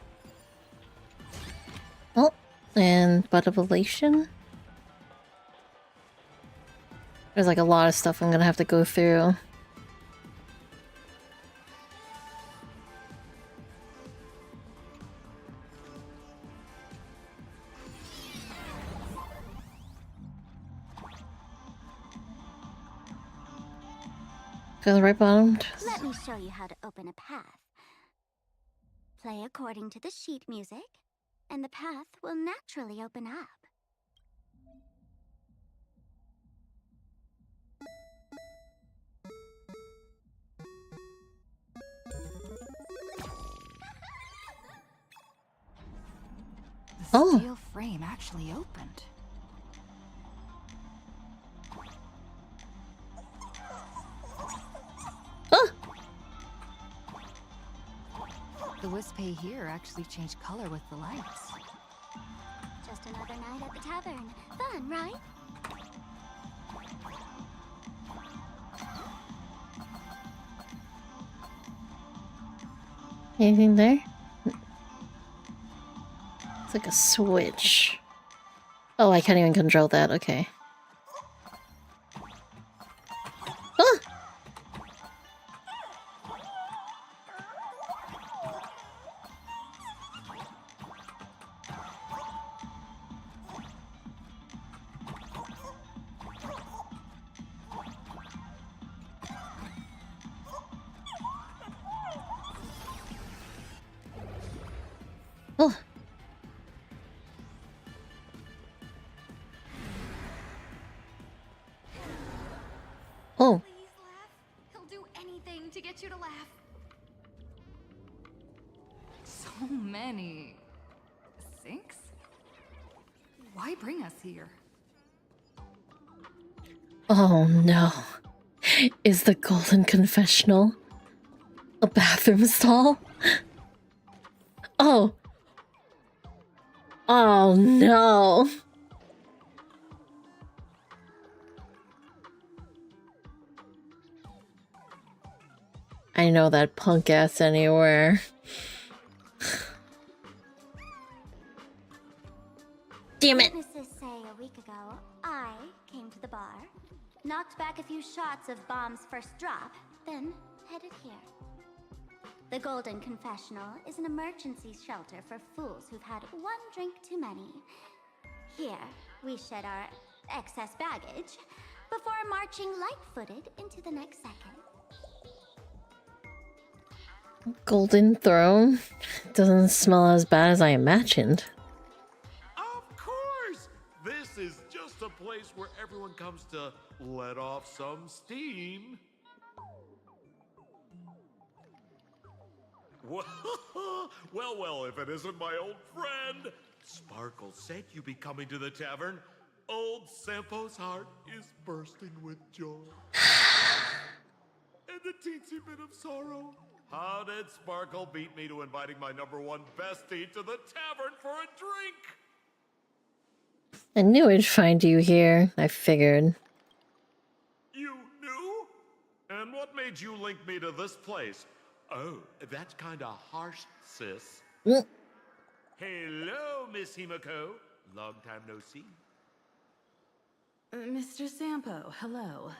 Oh, and butt of elation. There's like a lot of stuff I'm gonna have to go through. Go to the right bottom.
Let me show you how to open a path. Play according to the sheet music, and the path will naturally open up.
The steel frame actually opened. The Wispay here actually changed color with the lights.
Just another night at the tavern. Fun, right?
Anything there? It's like a switch. Oh, I can't even control that. Okay. Oh. Oh.
Please laugh. He'll do anything to get you to laugh.
So many sinks? Why bring us here?
Oh no. Is the Golden Confessional a bathroom stall? Oh. Oh no. I know that punk ass anywhere. Damn it.
Witnesses say a week ago, I came to the bar, knocked back a few shots of Bomb's first drop, then headed here. The Golden Confessional is an emergency shelter for fools who've had one drink too many. Here, we shed our excess baggage before marching light-footed into the next second.
Golden Throne? Doesn't smell as bad as I imagined.
everyone comes to let off some steam. Well, if it isn't my old friend. Sparkle said you'd be coming to the tavern. Old Sampo's heart is bursting with joy. And a teensy bit of sorrow. How did Sparkle beat me to inviting my #1 bestie to the tavern for a drink?
I knew I'd find you here. I figured.
You knew? And what made you link me to this place? Oh, that's kinda harsh, sis. Hello, Miss Himiko. Long time no see.
Mr. Sampo, hello.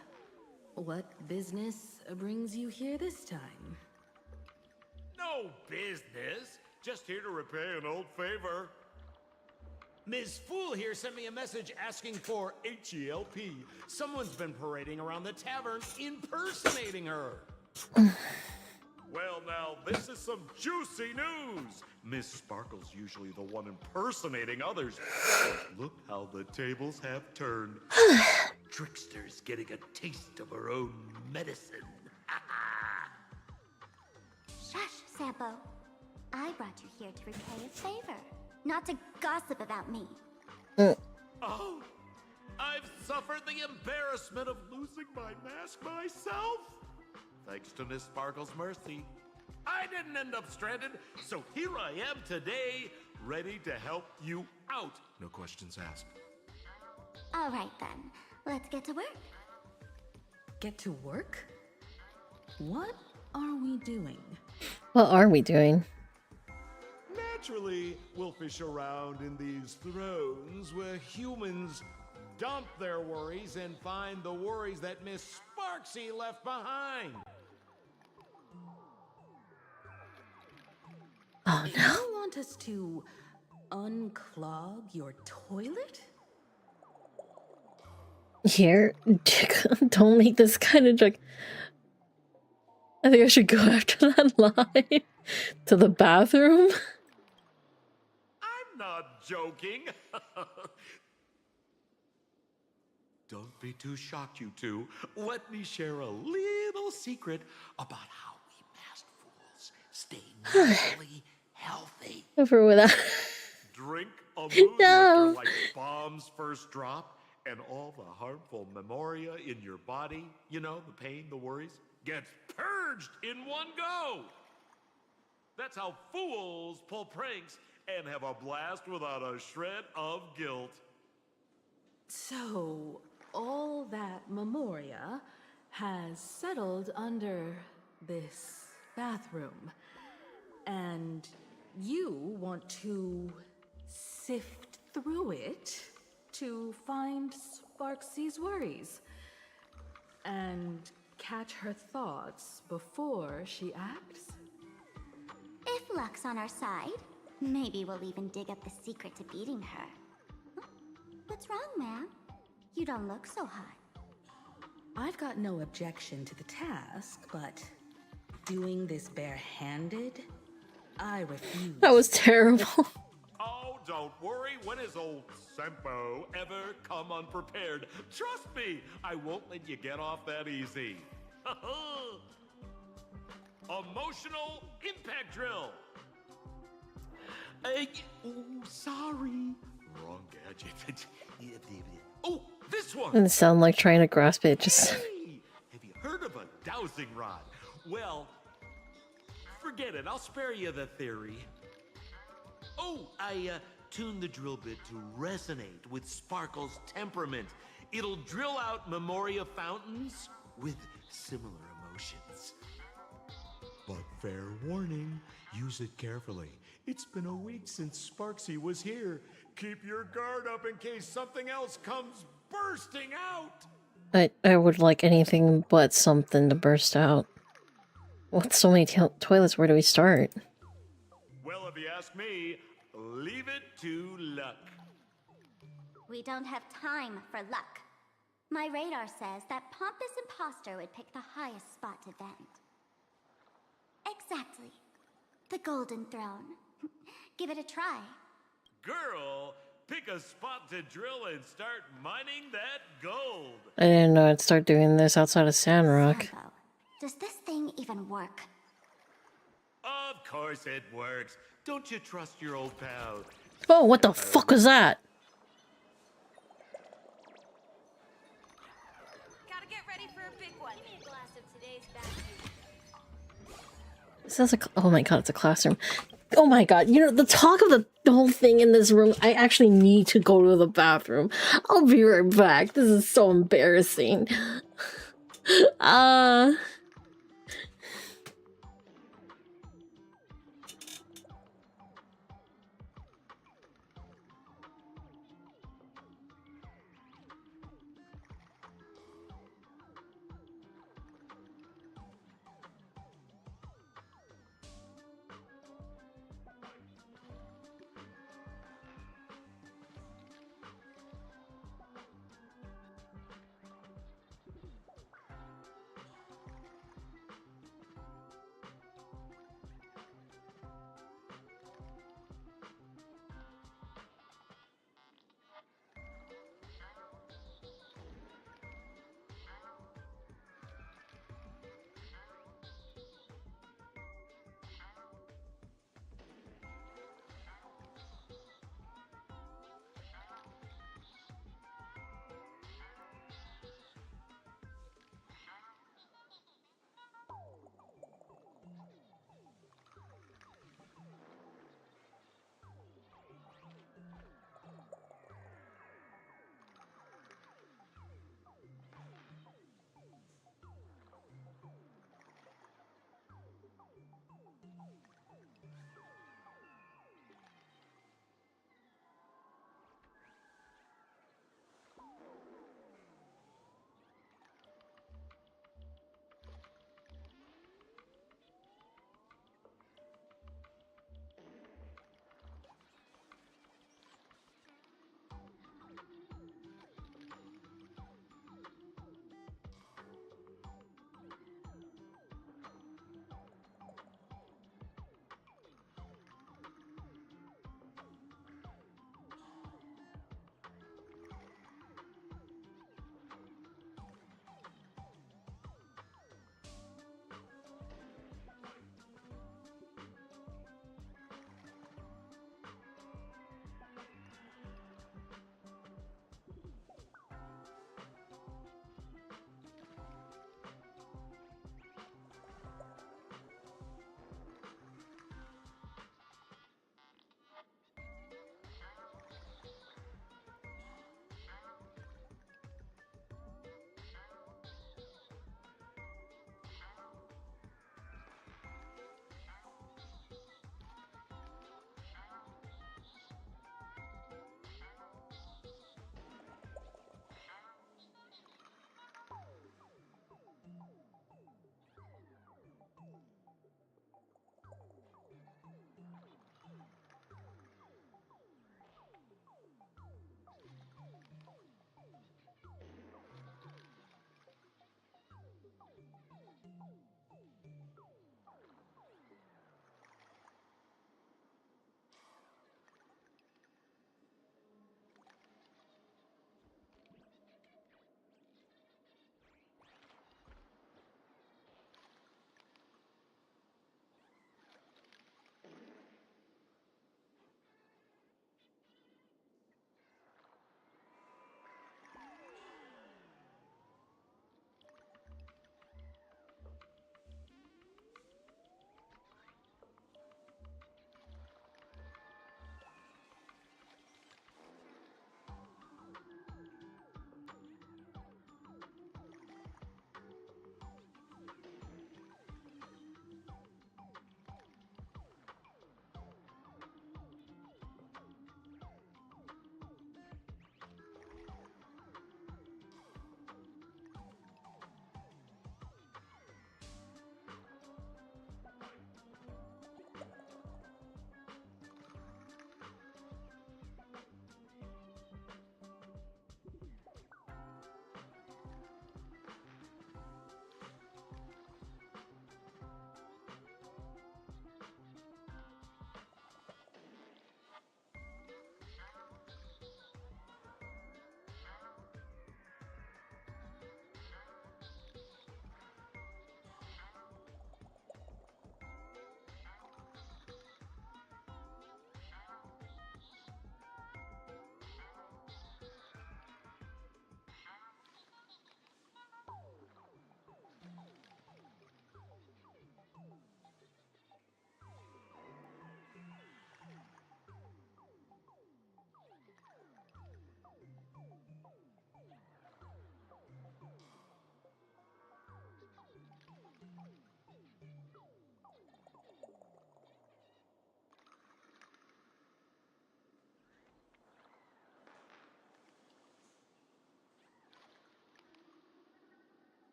What business brings you here this time?
No business. Just here to repay an old favor.
Ms. Fool here sent me a message asking for HELP. Someone's been parading around the tavern impersonating her.
Well, now, this is some juicy news. Miss Sparkle's usually the one impersonating others. But look how the tables have turned. Trickster's getting a taste of her own medicine.
Shush, Sampo. I brought you here to repay a favor, not to gossip about me.
Oh, I've suffered the embarrassment of losing my mask myself. Thanks to Miss Sparkle's mercy, I didn't end up stranded, so here I am today, ready to help you out. No questions asked.
All right then, let's get to work.
Get to work? What are we doing?
What are we doing?
Naturally, we'll fish around in these thrones where humans dump their worries and find the worries that Miss Sparksy left behind.
Oh no.
You want us to unclog your toilet?
Here, don't make this kind of joke. I think I should go after that line to the bathroom.
I'm not joking. Don't be too shocked, you two. Let me share a little secret about how we masked fools stay naturally healthy.
Over with that.
Drink a mood lifter like bombs first drop, and all the harmful memoria in your body, you know, the pain, the worries, gets purged in one go. That's how fools pull pranks and have a blast without a shred of guilt.
So, all that memoria has settled under this bathroom. And you want to sift through it to find Sparksy's worries and catch her thoughts before she acts?
If luck's on our side, maybe we'll even dig up the secret to beating her. What's wrong, man? You don't look so hot.
I've got no objection to the task, but doing this barehanded, I refuse.
That was terrible.
Oh, don't worry. When has old Sempo ever come unprepared? Trust me, I won't let you get off that easy. Emotional impact drill. Sorry. Wrong gadget. Oh, this one.
Doesn't sound like trying to grasp it. Just.
Hey, have you heard of a dowsing rod? Well, forget it. I'll spare you the theory. Oh, I tuned the drill bit to resonate with Sparkle's temperament. It'll drill out memoria fountains with similar emotions. But fair warning, use it carefully. It's been a week since Sparksy was here. Keep your guard up in case something else comes bursting out.
I would like anything but something to burst out. With so many toilets, where do we start?
Well, if you ask me, leave it to luck.
We don't have time for luck. My radar says that pompous imposter would pick the highest spot to vent. Exactly. The Golden Throne. Give it a try.
Girl, Pick a spot to drill and start mining that gold.
I didn't know I'd start doing this outside of Sandrock.
Sambo, does this thing even work?
Of course it works. Don't you trust your old pal?
Oh, what the fuck was that?
Gotta get ready for a big one. A glass of today's bathroom.
This is oh my god, it's a classroom. Oh my god, you know, the talk of the whole thing in this room, I actually need to go to the bathroom. I'll be right back. This is so embarrassing.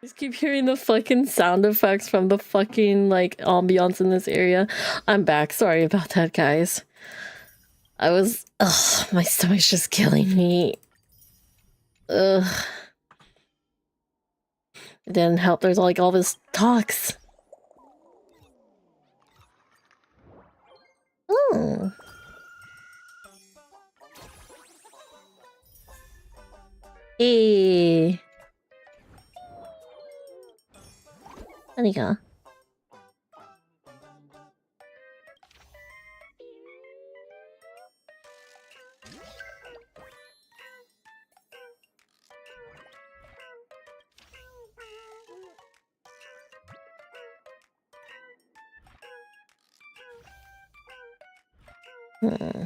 Just keep hearing the fucking sound effects from the fucking like ambiance in this area. I'm back. Sorry about that, guys. Ugh, my stomach's just killing me. Ugh. It didn't help. There's like all this talks. Oh. Hey. Anika. Hmm.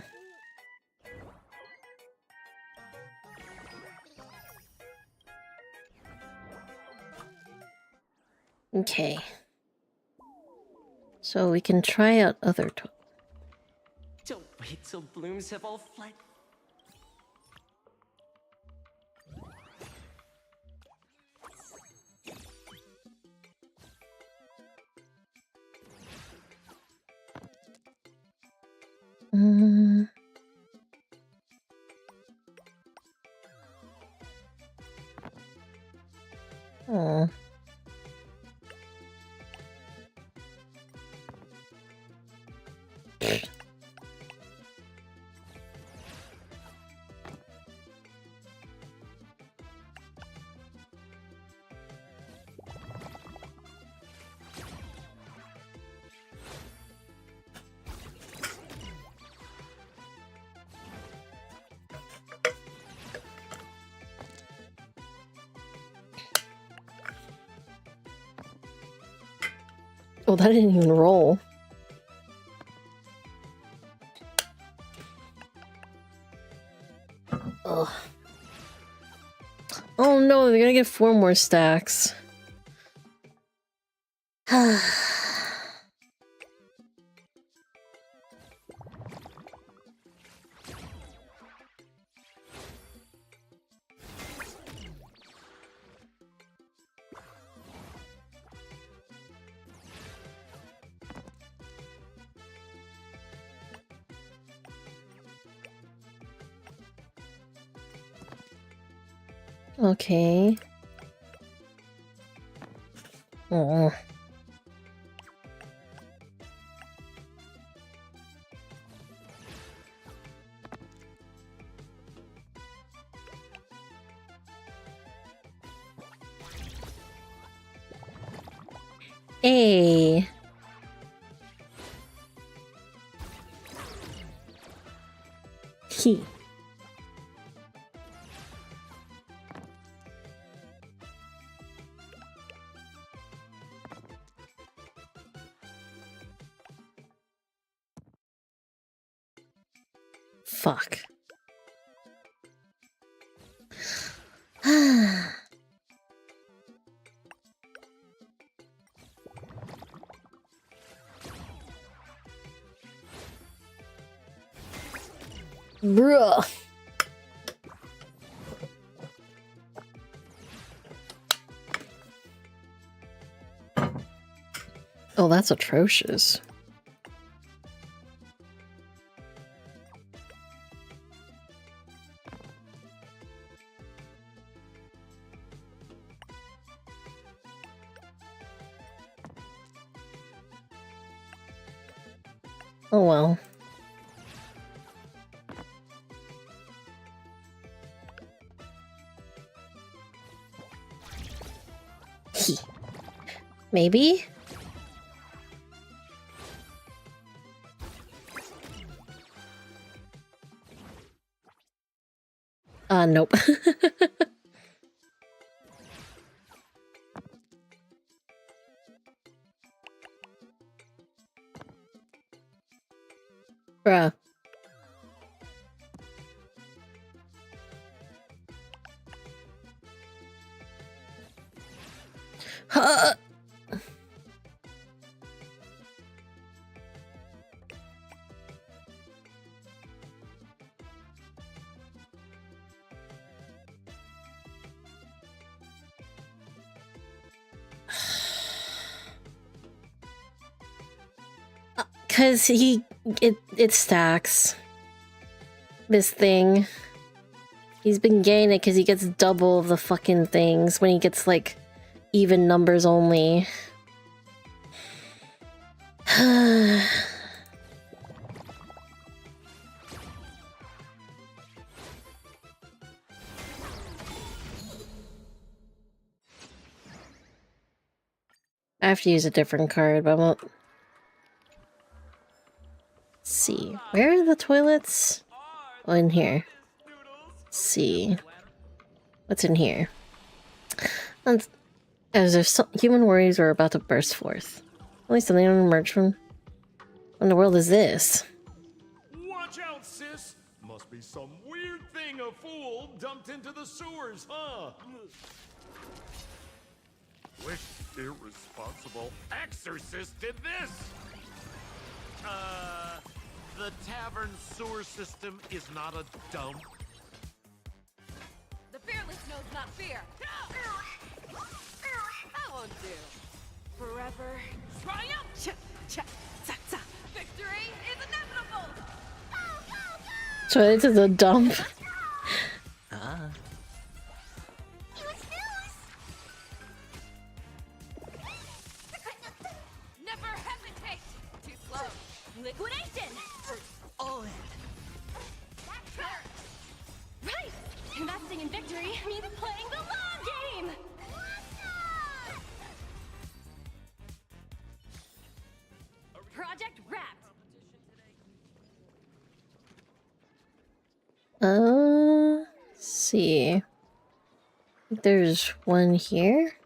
Okay. So we can try out other
Don't wait till blooms have all fled.
Oh. Oh, that didn't even roll. Ugh. Oh no, they're gonna get 4 more stacks. Okay. Oh. Hey. He. Fuck. Bruh. Oh, that's atrocious. Oh well. Maybe? Nope. Bruh. Huh. Because it stacks. This thing. He's been gaining it because he gets double the fucking things when he gets, like, even numbers only. I have to use a different card, but I won't. Let's see. Where are the toilets? Oh, in here. Let's see. What's in here? As if human worries are about to burst forth. At least something don't emerge from. What in the world is this?
Watch out, sis! Must be some weird thing a fool dumped into the sewers, huh? Which irresponsible exorcist did this?
The tavern sewer system is not a dump.
The fearless knows not fear. That won't do. Forever triumph. Victory is inevitable.
So this is a dump.
Ah.
Never hesitate. Too slow. Liquidation.
All in.
Right. Investing in victory means playing the long game. Project wrapped.
Let's see. There's one here.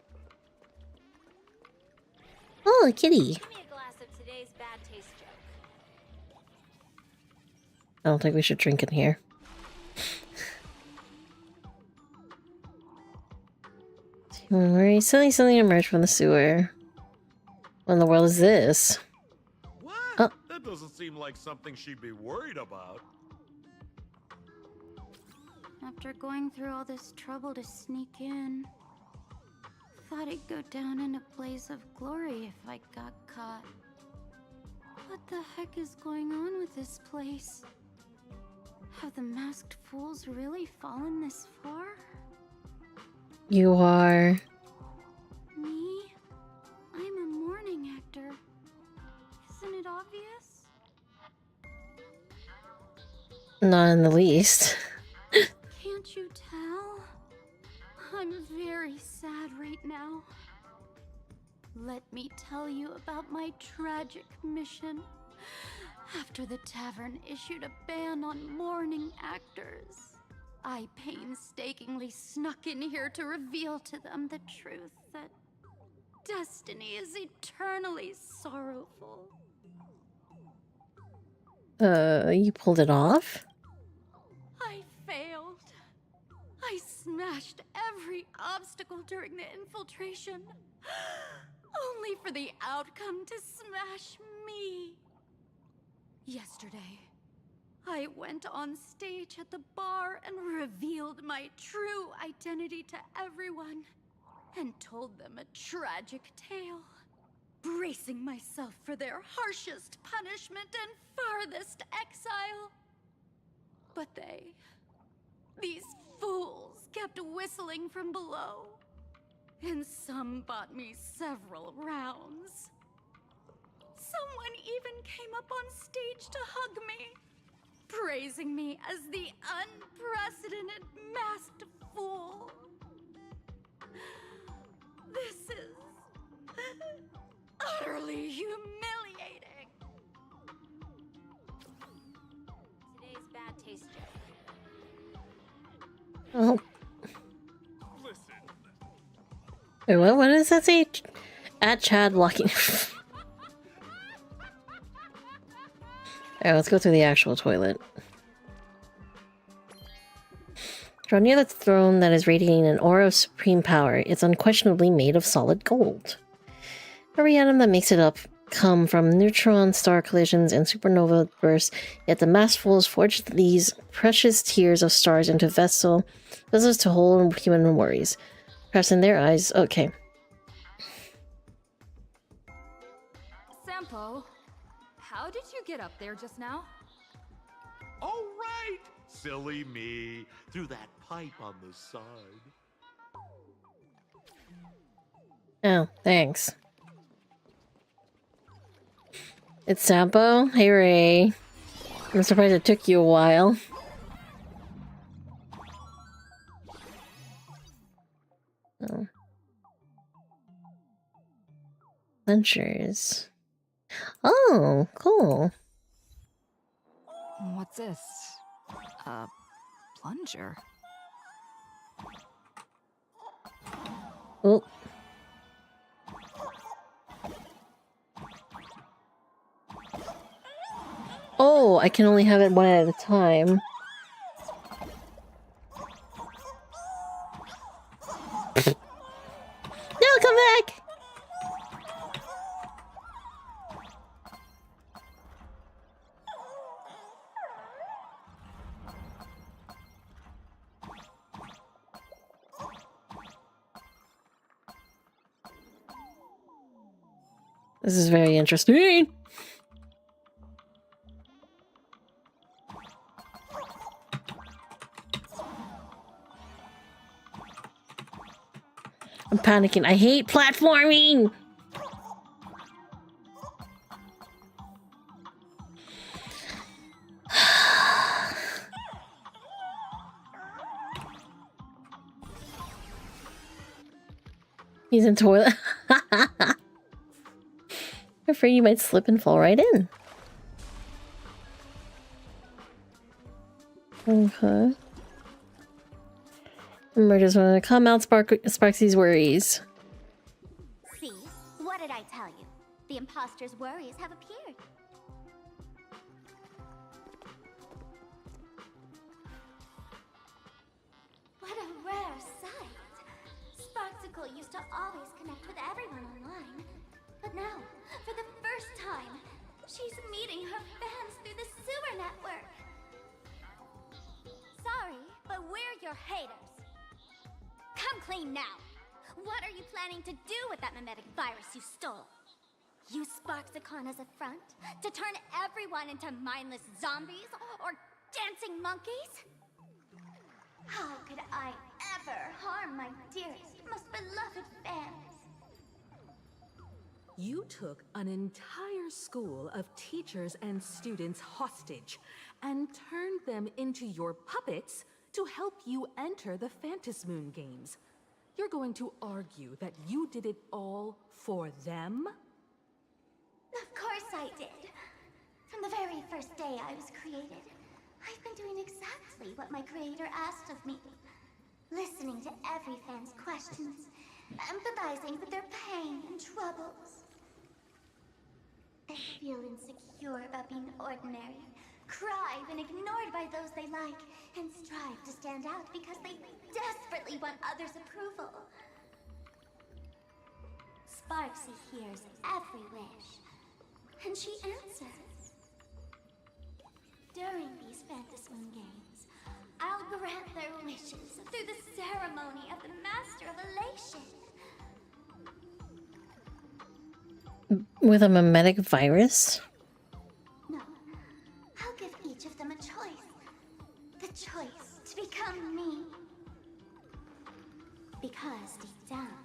Oh, a kitty.
Give me a glass of today's bad taste joke.
I don't think we should drink in here. Alright, suddenly something emerged from the sewer. What in the world is this?
What?
Oh.
That doesn't seem like something she'd be worried about.
After going through all this trouble to sneak in, thought I'd go down in a blaze of glory if I got caught. What the heck is going on with this place? Have the masked fools really fallen this far?
You are...
Me? I'm a mourning actor. Isn't it obvious?
Not in the least.
Can't you tell? I'm very sad right now. Let me tell you about my tragic mission. After the tavern issued a ban on mourning actors, I painstakingly snuck in here to reveal to them the truth that destiny is eternally sorrowful.
You pulled it off?
I failed. I smashed every obstacle during the infiltration, only for the outcome to smash me. Yesterday, I went on stage at the bar and revealed my true identity to everyone and told them a tragic tale, bracing myself for their harshest punishment and farthest exile. But these fools kept whistling from below, and some bought me several rounds. Someone even came up on stage to hug me, praising me as the unprecedented masked fool. This is utterly humiliating. Today's bad taste joke.
Oh. Wait, what does that say? At Chad walking. Alright, let's go through the actual toilet. Drawn near the throne that is radiating an aura of supreme power, it's unquestionably made of solid gold. Every atom that makes it up come from neutron star collisions and supernova bursts, yet the masked fools forged these precious tears of stars into vessels to hold human worries. Perhaps in their eyes, okay.
Sampo, how did get up there just now?
Oh, right! Silly me. Through that pipe on the side.
Oh, thanks. It's Sampo. Hey, Ray. I'm surprised it took you a while. Oh. Adventures. Oh, cool.
What's this? A plunger.
Oh. Oh, I can only have it one at a time. No, come back! This is very interesting. I'm panicking. I hate platforming! He's in toilet. I'm afraid you might slip and fall right in. Okay. Murders want to come out, Sparksy's worries.
See? What did I tell you? The imposter's worries have appeared. What a rare sight. Sparksicle used to always connect with everyone online. But now, for the first time, she's meeting her fans through the sewer network. Sorry, but we're your haters. Come clean now. What are you planning to do with that mimetic virus you stole? Use Sparksicon as a front to turn everyone into mindless zombies or dancing monkeys? How could I ever harm my dearest, most beloved fans?
You took an entire school of teachers and students hostage and turned them into your puppets to help you enter the Phantasmoon games. You're going to argue that you did it all for them?
Of course I did. From the very first day I was created, I've been doing exactly what my creator asked of me. Listening to every fan's questions, empathizing with their pain and troubles. They feel insecure about being ordinary, cry when ignored by those they like, and strive to stand out because they desperately want others' approval. Sparksy hears every wish, and she answers. During these Phantasmoon games, I'll grant their wishes through the ceremony of the Master of Elation.
With a mimetic virus?
No, I'll give each of them a choice. The choice to become me. Because deep down,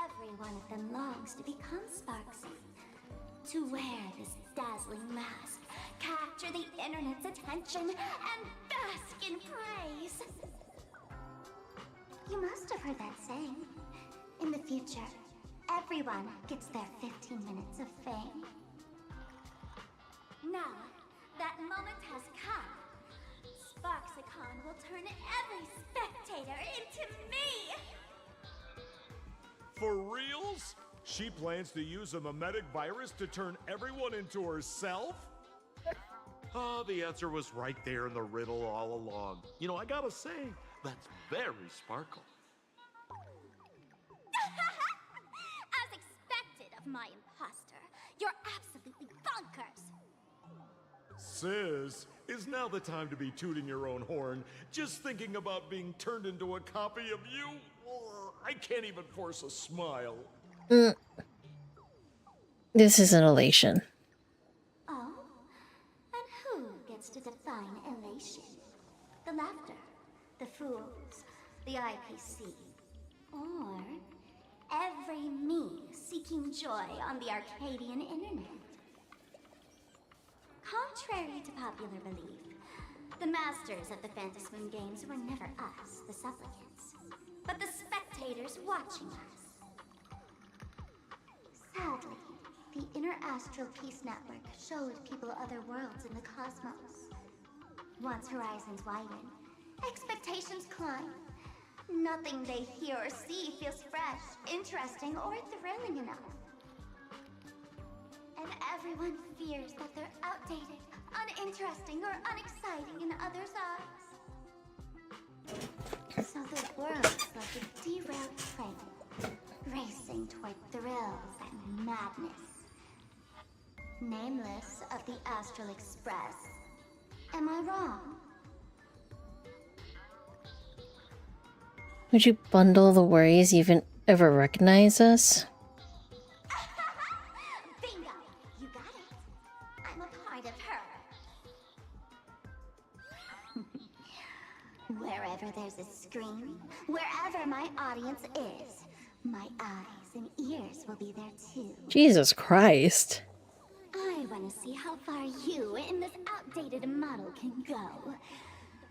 every one of them longs to become Sparksy. To wear this dazzling mask, capture the internet's attention, and bask in praise. You must have heard that saying. In the future, everyone gets their 15 minutes of fame. Now, that moment has come. Sparksicon will turn every spectator into me!
For reals? She plans to use a mimetic virus to turn everyone into herself?
Oh, the answer was right there in the riddle all along. You know, I gotta say, that's very Sparkle.
As expected of my imposter, you're absolutely bonkers!
Sis, is now the time to be tooting your own horn, just thinking about being turned into a copy of you? I can't even force a smile.
This is an elation.
Oh, words to define elation. The laughter, the fools, the IPC, or every me seeking joy on the Arcadian internet. Contrary to popular belief, the masters of the Phantasmoon games were never us, the supplicants, but the spectators watching us. Sadly, the Inter-Astral Peace Network showed people other worlds in the cosmos. Once horizons widen, expectations climb. Nothing they hear or see feels fresh, interesting, or thrilling enough. And everyone fears that they're outdated, uninteresting, or unexciting in others' eyes. So the world's like a derailed train, racing toward thrills and madness. Nameless of the Astral Express. Am I wrong?
Would you bundle the worries even ever recognize us?
Bingo! You got it. I'm a part of her. Wherever there's a screen, wherever my audience is, my eyes and ears will be there too.
Jesus Christ.
I want to see how far you in this outdated model can go.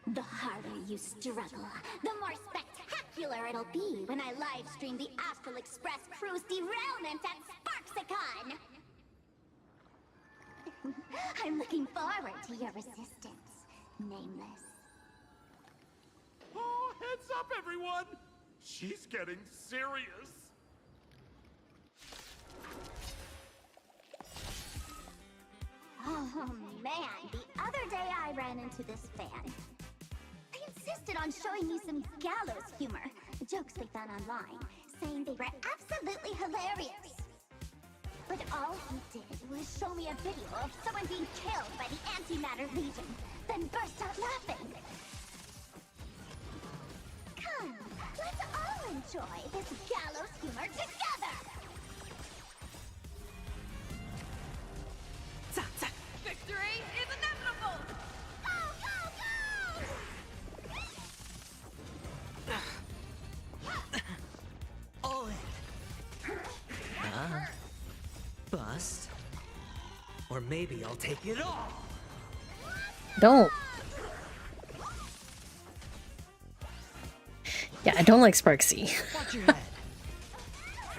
The harder you struggle, the more spectacular it'll be when I live stream the Astral Express cruise derailment at Sparksicon! I'm looking forward to your resistance, Nameless.
Oh, heads up, everyone! She's getting serious.
Oh man, the other day I ran into this fan. They insisted on showing me some gallows humor, jokes they found online, saying they were absolutely hilarious. But all he did was show me a video of someone being killed by the Antimatter Legion, then burst out laughing. Come, let's all enjoy this gallows humor together!
Victory is inevitable!
All in. Bust. Or maybe I'll take it all.
Don't. Yeah, I don't like Sparksy.
Watch your head.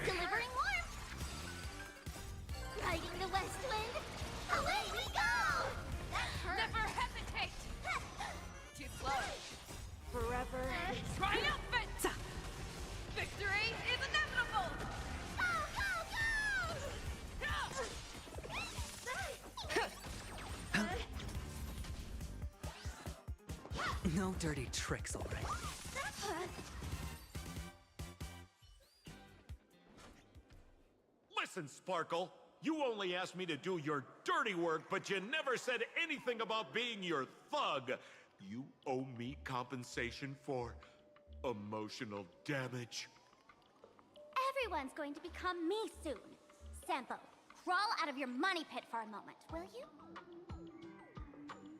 Delivering warmth! Riding the west wind, away we go!
Never hesitate! Too slow. Forever triumphant! Victory is inevitable!
No dirty tricks, all right.
Listen, Sparkle. You only asked me to do your dirty work, but you never said anything about being your thug. You owe me compensation for emotional damage.
Everyone's going to become me soon. Sampo, crawl out of your money pit for a moment, will you?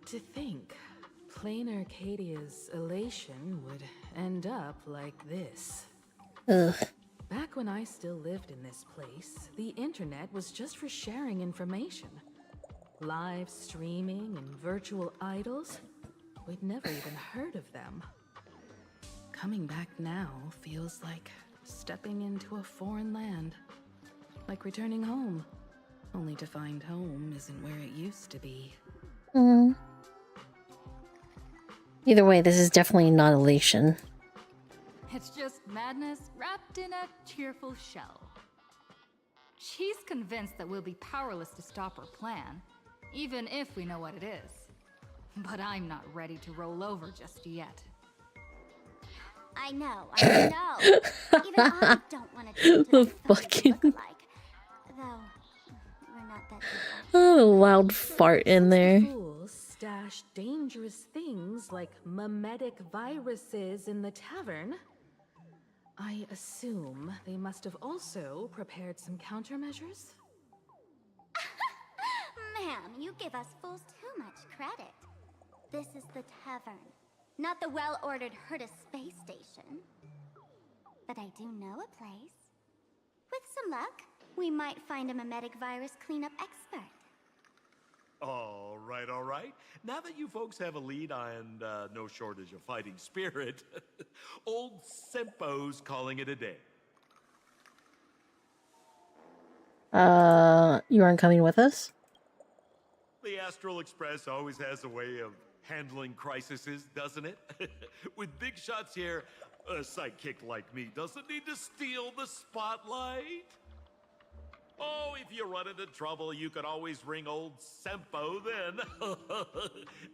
To think, plain Arcadia's elation would end up like this.
Ugh.
Back when I still lived in this place, the internet was just for sharing information. Live streaming and virtual idols, we'd never even heard of them. Coming back now feels like stepping into a foreign land. Like returning home, only to find home isn't where it used to be.
Either way, this is definitely not elation.
It's just madness wrapped in a cheerful shell. She's convinced that we'll be powerless to stop her plan, even if we know what it is. But I'm not ready to roll over just yet.
I know. Even I don't want to change
The
what
fucking
like. Though, we're not that different.
oh, a loud fart in there.
Fools stash dangerous things like memetic viruses in the tavern. I assume they must have also prepared some countermeasures?
Ma'am, you give us fools too much credit. This is the tavern, not the well-ordered Herta space station. But I do know a place. With some luck, we might find a mimetic virus cleanup expert.
All right, all right. Now that you folks have a lead and no shortage of fighting spirit, old Sempo's calling it a day.
You aren't coming with us?
The Astral Express always has a way of handling crises, doesn't it? With big shots here, a sidekick like me doesn't need to steal the spotlight. Oh, if you run into trouble, you can always ring old Sempo then.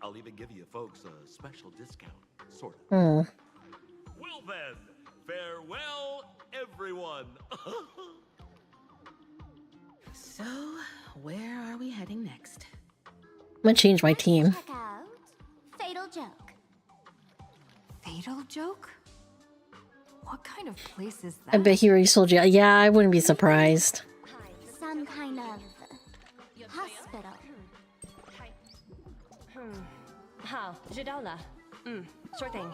I'll even give you folks a special discount, sort of.
Hmm.
Well then, farewell, everyone.
So, where are we heading next?
I'm gonna change my team.
Check out Fatal Joke.
Fatal Joke? What kind of place is
I
that?
bet he already told you. Yeah, I wouldn't be surprised.
Some kind of hospital.
好，知道了。sure thing.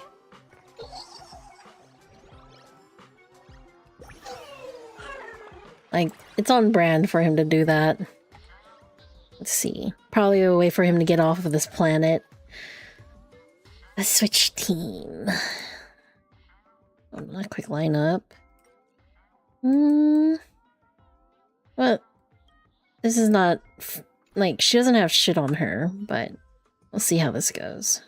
Like, it's on brand for him to do that. Let's see. Probably a way for him to get off of this planet. Let's switch team. A quick lineup. Well, this is not... Like, she doesn't have shit on her, but we'll see how this goes.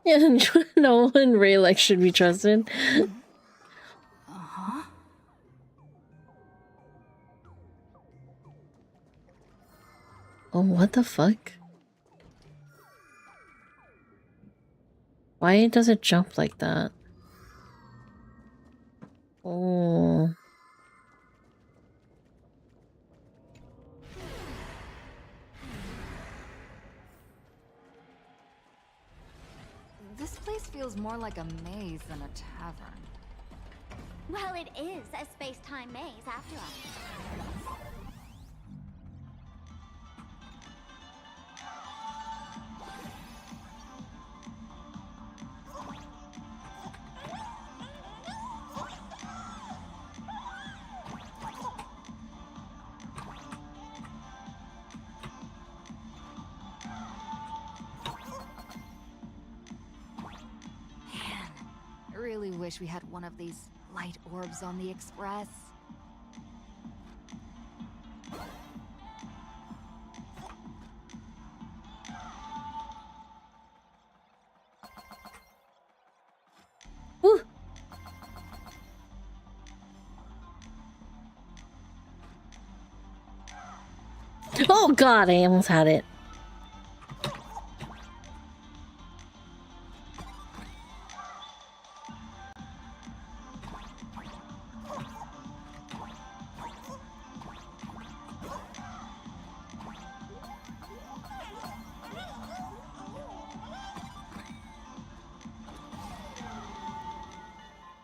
Yeah, Noel and Rayleigh should be trusted. Oh, what the fuck? Why does it jump like that? Oh.
This place feels more like a maze than a tavern.
Well, it is a space-time maze after all.
I really wish we had one of these light orbs on the Express.
Woo. Oh god, I almost had it.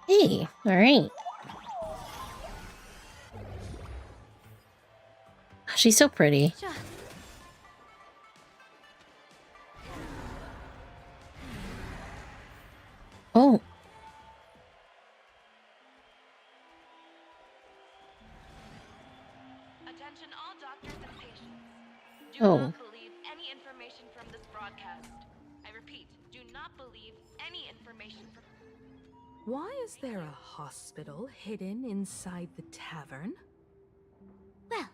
Hey, alright. She's so pretty. Oh.
Attention all doctors and patients. Do
Oh.
not believe any information from this broadcast. I repeat, do not believe any information from...
Why is there a hospital hidden inside the tavern?
Well,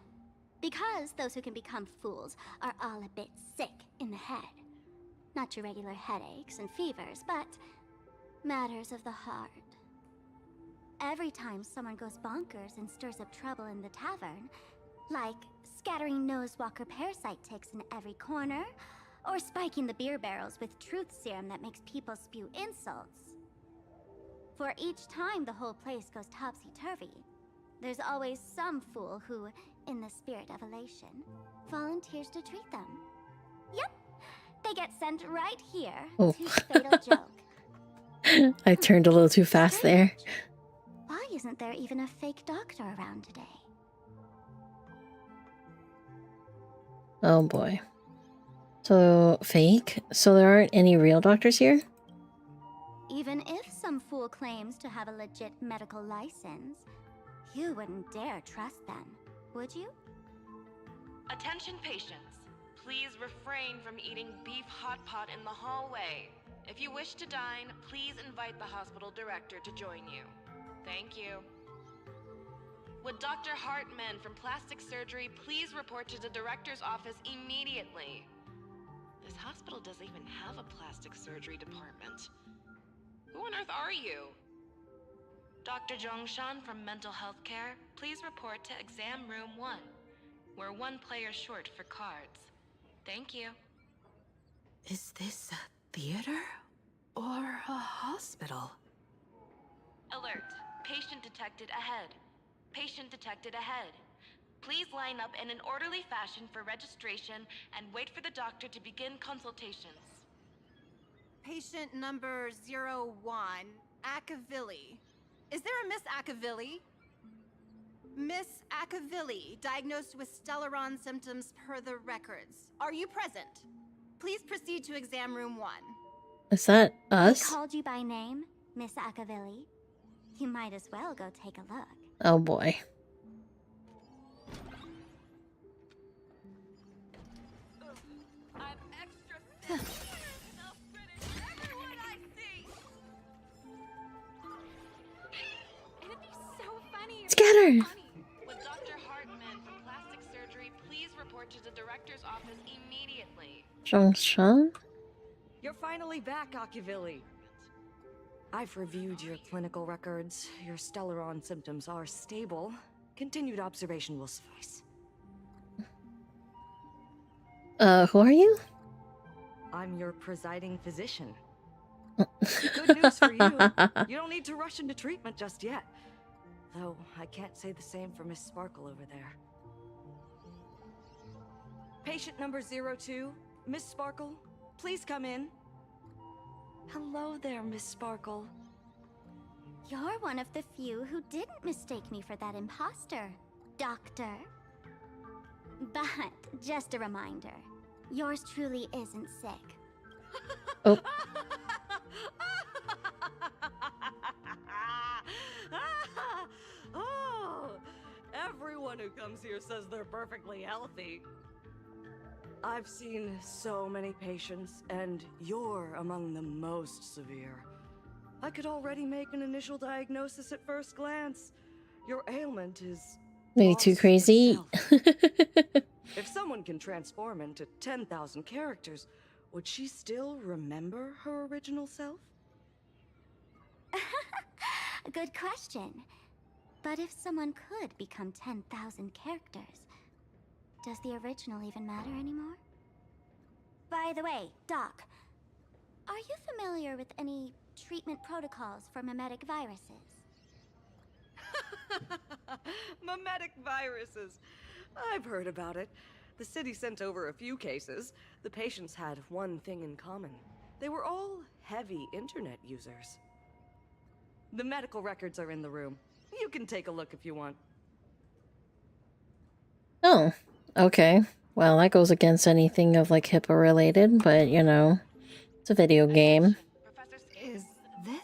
because those who can become fools are all a bit sick in the head. Not your regular headaches and fevers, but matters of the heart. Every time someone goes bonkers and stirs up trouble in the tavern, like scattering nosewalker parasite ticks in every corner, or spiking the beer barrels with truth serum that makes people spew insults. For each time the whole place goes topsy-turvy, there's always some fool who, in the spirit of elation, volunteers to treat them. Yep, they get sent right here
Oh.
to Fatal Joke.
I turned a little too fast there.
Why isn't there even a fake doctor around today?
Oh boy. So, fake? So there aren't any real doctors here?
Even if some fool claims to have a legit medical license, you wouldn't dare trust them, would you?
Attention patients. Please refrain from eating beef hot pot in the hallway. If you wish to dine, please invite the hospital director to join you. Thank you. Would Dr. Hartman from plastic surgery please report to the director's office immediately? This hospital doesn't even have a plastic surgery department. Who on earth are you? Dr. Zhongshan from mental health care, please report to exam room 1. We're 1 player short for cards. Thank you.
Is this a theater or a hospital?
Alert. Patient detected ahead. Patient detected ahead. Please line up in an orderly fashion for registration and wait for the doctor to begin consultations.
Patient number 01, Akavilli. Is there a Miss Akavilli? Miss Akavilli, diagnosed with Stellaron symptoms per the records. Are you present? Please proceed to exam room 1.
Is that
I
us?
called you by name, Miss Akavilli. You might as well go take a look.
Oh boy.
I'm extra everyone I see. It'd be so funny.
Scatter!
Would Dr. Hartman from plastic surgery please report to the director's office immediately?
Zhongshan?
You're finally back, Akivilli. I've reviewed your clinical records. Your Stellaron symptoms are stable. Continued observation will suffice.
Who are you?
I'm your presiding physician. Good news for you. You don't need to rush into treatment just yet. Though, I can't say the same for Miss Sparkle over there. Patient number 02, Miss Sparkle, please come in. Hello there, Miss Sparkle.
You're one of the few who didn't mistake me for that imposter, Doctor. But, just a reminder, yours truly isn't sick.
Oh.
Oh, everyone who comes here says they're perfectly healthy. I've seen so many patients, and you're among the most severe. I could already make an initial diagnosis at first glance. Your ailment is...
Maybe too crazy.
If someone can transform into 10,000 characters, would she still remember her original self?
Good question. But if someone could become 10,000 characters, does the original even matter anymore? By the way, Doc, are you familiar with any treatment protocols for mimetic viruses?
Mimetic viruses. I've heard about it. The city sent over a few cases. The patients had one thing in common. They were all heavy internet users. The medical records are in the room. You can take a look if you want.
Oh, okay. Well, that goes against anything of like HIPAA related, but you know, it's a video game.
Is this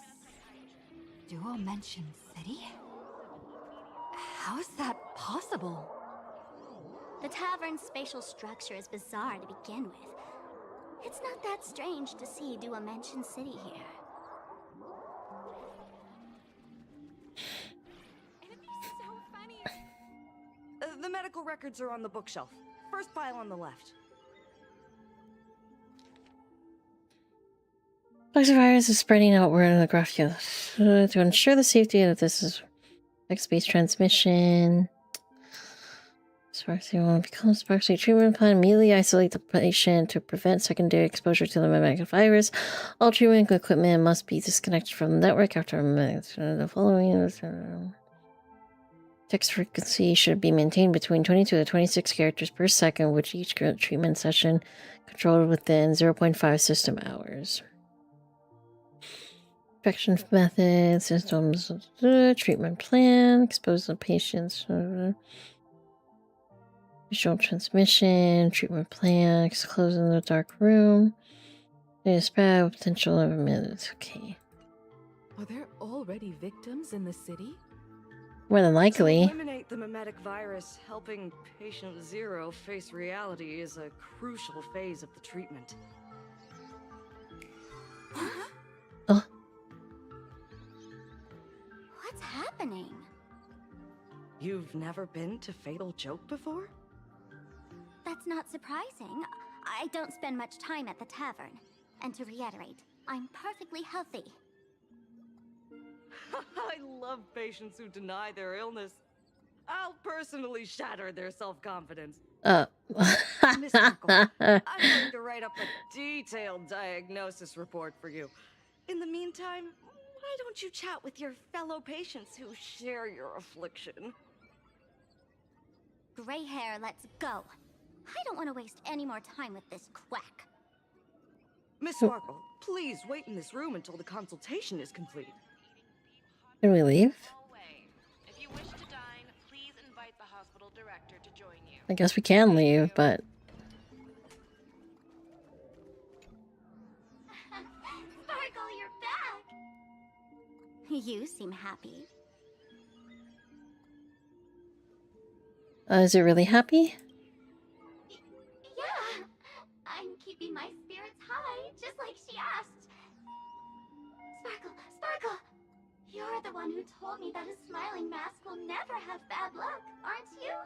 Dual Mention City? How is that possible?
The tavern's spatial structure is bizarre to begin with. It's not that strange to see Dual Mention City here.
The medical records are on the bookshelf. First pile on the left.
Toxic virus is spreading outward in the graph to ensure the safety of this is text-based transmission. Sparksy will become Sparksy treatment plan. Immediately isolate the patient to prevent secondary exposure to the mimetic virus. All treatment equipment must be disconnected from the network after a minute. The following text frequency should be maintained between 22 to 26 characters per second, which each treatment session controlled within 0.5 system hours. Infection methods, systems, treatment plan, expose the patients. Visual transmission, treatment plan, closed in the dark room. It's bad with potential of minutes. Okay.
Are there already victims in the city?
More than
To
likely.
eliminate the mimetic virus, helping patient zero face reality is a crucial phase of the treatment.
Oh.
What's happening?
You've never been to Fatal Joke before?
That's not surprising. I don't spend much time at the tavern. And to reiterate, I'm perfectly healthy.
I love patients who deny their illness. I'll personally shatter their self-confidence. Miss Sparkle, I'm going to write up a detailed diagnosis report for you. In the meantime, why don't you chat with your fellow patients who share your affliction?
Gray hair, let's go. I don't want to waste any more time with this quack.
Miss Sparkle, please wait in this room until the consultation is complete.
Can we leave?
If you wish to dine, please invite the hospital director to join you.
I guess we can leave, but...
Sparkle, you're back! You seem happy.
Is it really happy?
Yeah! I'm keeping my spirits high, just like she asked. Sparkle! You're the one who told me that a smiling mask will never have bad luck, aren't you?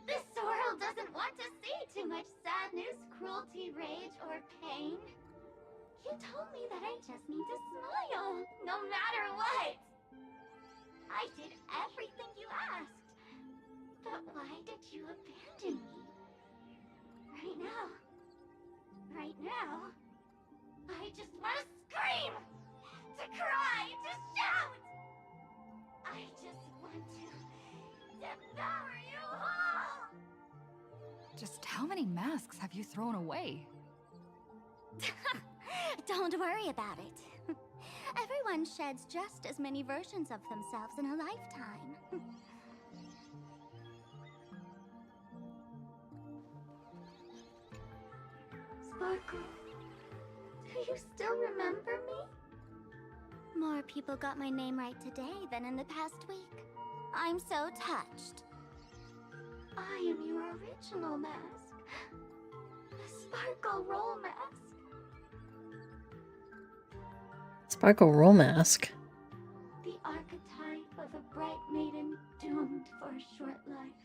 This world doesn't want to see too much sadness, cruelty, rage, or pain. You told me that I just need to smile, no matter what. I did everything you asked. But why did you abandon me? Right now, I just want to scream! To cry! To shout! I just want to devour you all!
Just how many masks have you thrown away?
Don't worry about it. Everyone sheds just as many versions of themselves in a lifetime. Sparkle, do you still remember me? More people got my name right today than in the past week. I'm so touched. I am your original mask. The Sparkle Roll Mask.
Sparkle Roll Mask.
The archetype of a bright maiden doomed for a short life.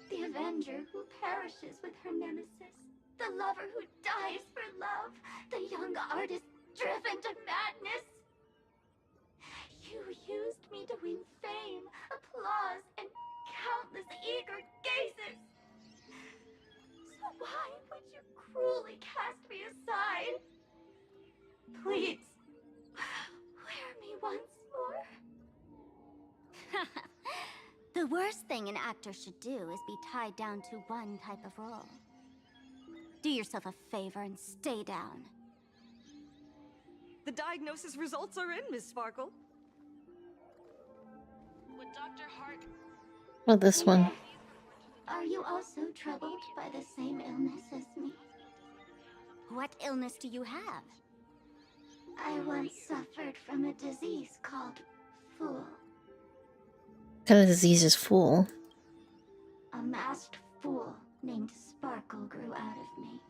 The avenger who perishes with her nemesis. The lover who dies for love. The young artist driven to madness. You used me to win fame, applause, and countless eager gazes. So why would you cruelly cast me aside? Please, wear me once more. The worst thing an actor should do is be tied down to one type of role. Do yourself a favor and stay down.
The diagnosis results are in, Miss Sparkle.
Would Dr. Hart...
Well, this one.
Are you also troubled by the same illness as me? What illness do you have? I once suffered from a disease called Fool.
What kind of disease is Fool?
A masked fool named Sparkle grew out of me,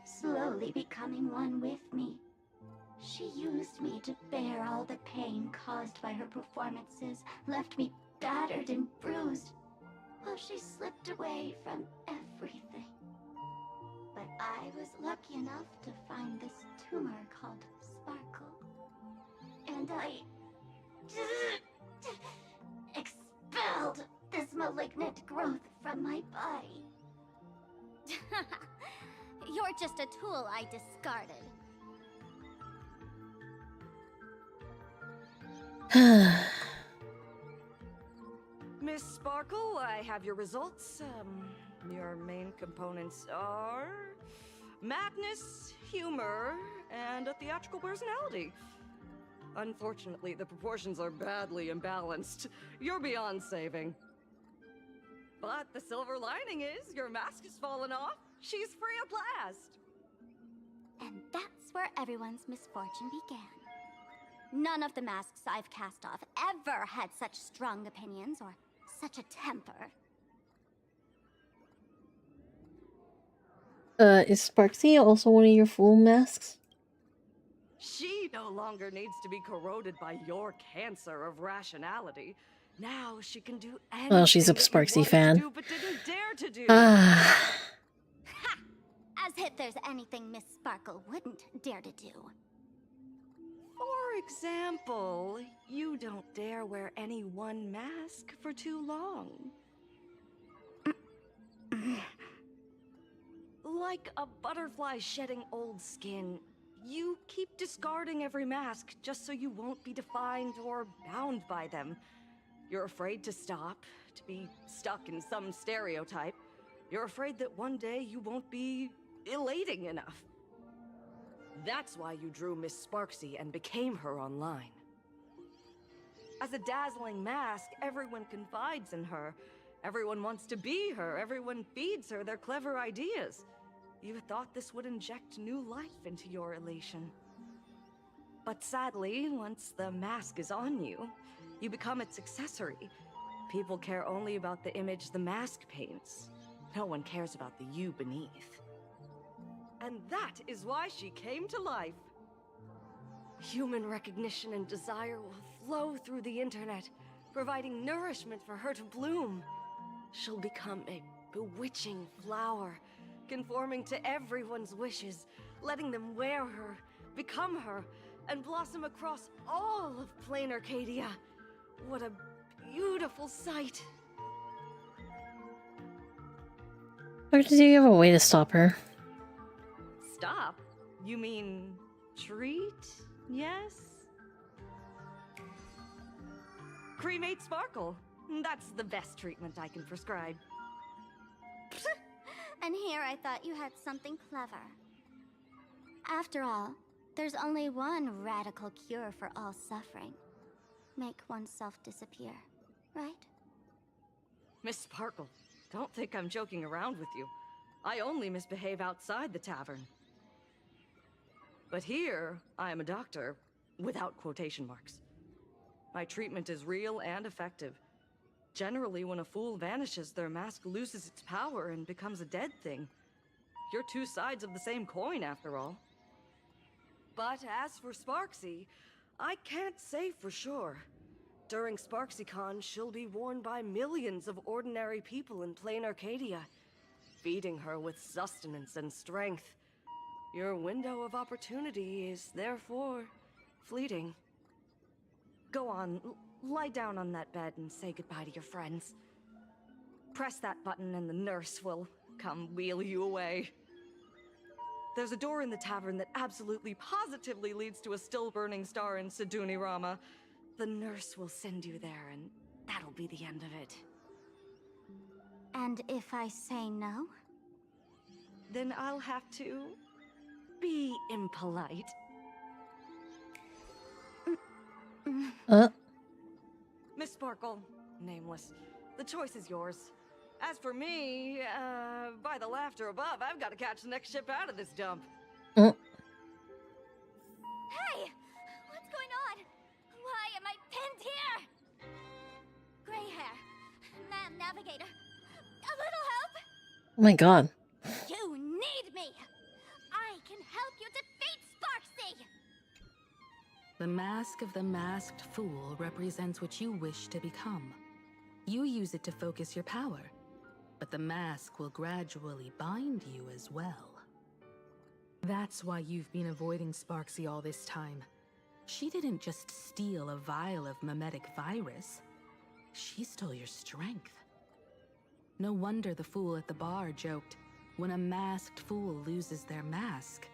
slowly becoming one with me. She used me to bear all the pain caused by her performances, left me battered and bruised, while she slipped away from everything. But I was lucky enough to find this tumor called Sparkle. And I expelled this malignant growth from my body. You're just a tool I discarded.
Miss Sparkle, I have your results. Your main components are madness, humor, and a theatrical personality. Unfortunately, the proportions are badly imbalanced. You're beyond saving. But the silver lining is your mask has fallen off. She's free at last.
And that's where everyone's misfortune began. None of the masks I've cast off ever had such strong opinions or such a temper.
Is Sparksy also one of your fool masks?
She no longer needs to be corroded by your cancer of rationality. Now she can do anything
Well, she's a
that you
Sparksy
wanted
fan.
to do, but didn't dare to do.
Ah.
Ha! As if there's anything Miss Sparkle wouldn't dare to do.
For example, you don't dare wear any one mask for too long. Like a butterfly shedding old skin, you keep discarding every mask just so you won't be defined or bound by them. You're afraid to stop, to be stuck in some stereotype. You're afraid that one day you won't be elating enough. That's why you drew Miss Sparksy and became her online. As a dazzling mask, everyone confides in her. Everyone wants to be her. Everyone feeds her their clever ideas. You thought this would inject new life into your elation. But sadly, once the mask is on you, you become its accessory. People care only about the image the mask paints. No one cares about the you beneath. And that is why she came to life. Human recognition and desire will flow through the internet, providing nourishment for her to bloom. She'll become a bewitching flower, conforming to everyone's wishes, letting them wear her, become her, and blossom across all of plain Arcadia. What a beautiful sight.
Or do you have a way to stop her?
Stop? You mean treat? Yes? Cremate Sparkle. That's the best treatment I can prescribe.
And here I thought you had something clever. After all, there's only one radical cure for all suffering. Make oneself disappear, right?
Miss Sparkle, don't think I'm joking around with you. I only misbehave outside the tavern. But here, I am a doctor, without quotation marks. My treatment is real and effective. Generally, when a fool vanishes, their mask loses its power and becomes a dead thing. You're two sides of the same coin, after all. But as for Sparksy, I can't say for sure. During SparksyCon, she'll be worn by millions of ordinary people in plain Arcadia, feeding her with sustenance and strength. Your window of opportunity is therefore fleeting. Go on, lie down on that bed and say goodbye to your friends. Press that button and the nurse will come wheel you away. There's a door in the tavern that absolutely positively leads to a still-burning star in Siduni Rama. The nurse will send you there, and that'll be the end of it.
And if I say no?
Then I'll have to be impolite. Miss Sparkle, nameless, the choice is yours. As for me, by the laughter above, I've got to catch the next ship out of this dump.
Hey! What's going on? Why am I pinned here? Gray hair. Ma'am Navigator. A little help?
Oh my god.
You need me! I can help you defeat Sparksy!
The mask of the masked fool represents what you wish to become. You use it to focus your power, but the mask will gradually bind you as well. That's why you've been avoiding Sparksy all this time. She didn't just steal a vial of mimetic virus. She stole your strength. No wonder the fool at the bar joked, when a masked fool loses their mask,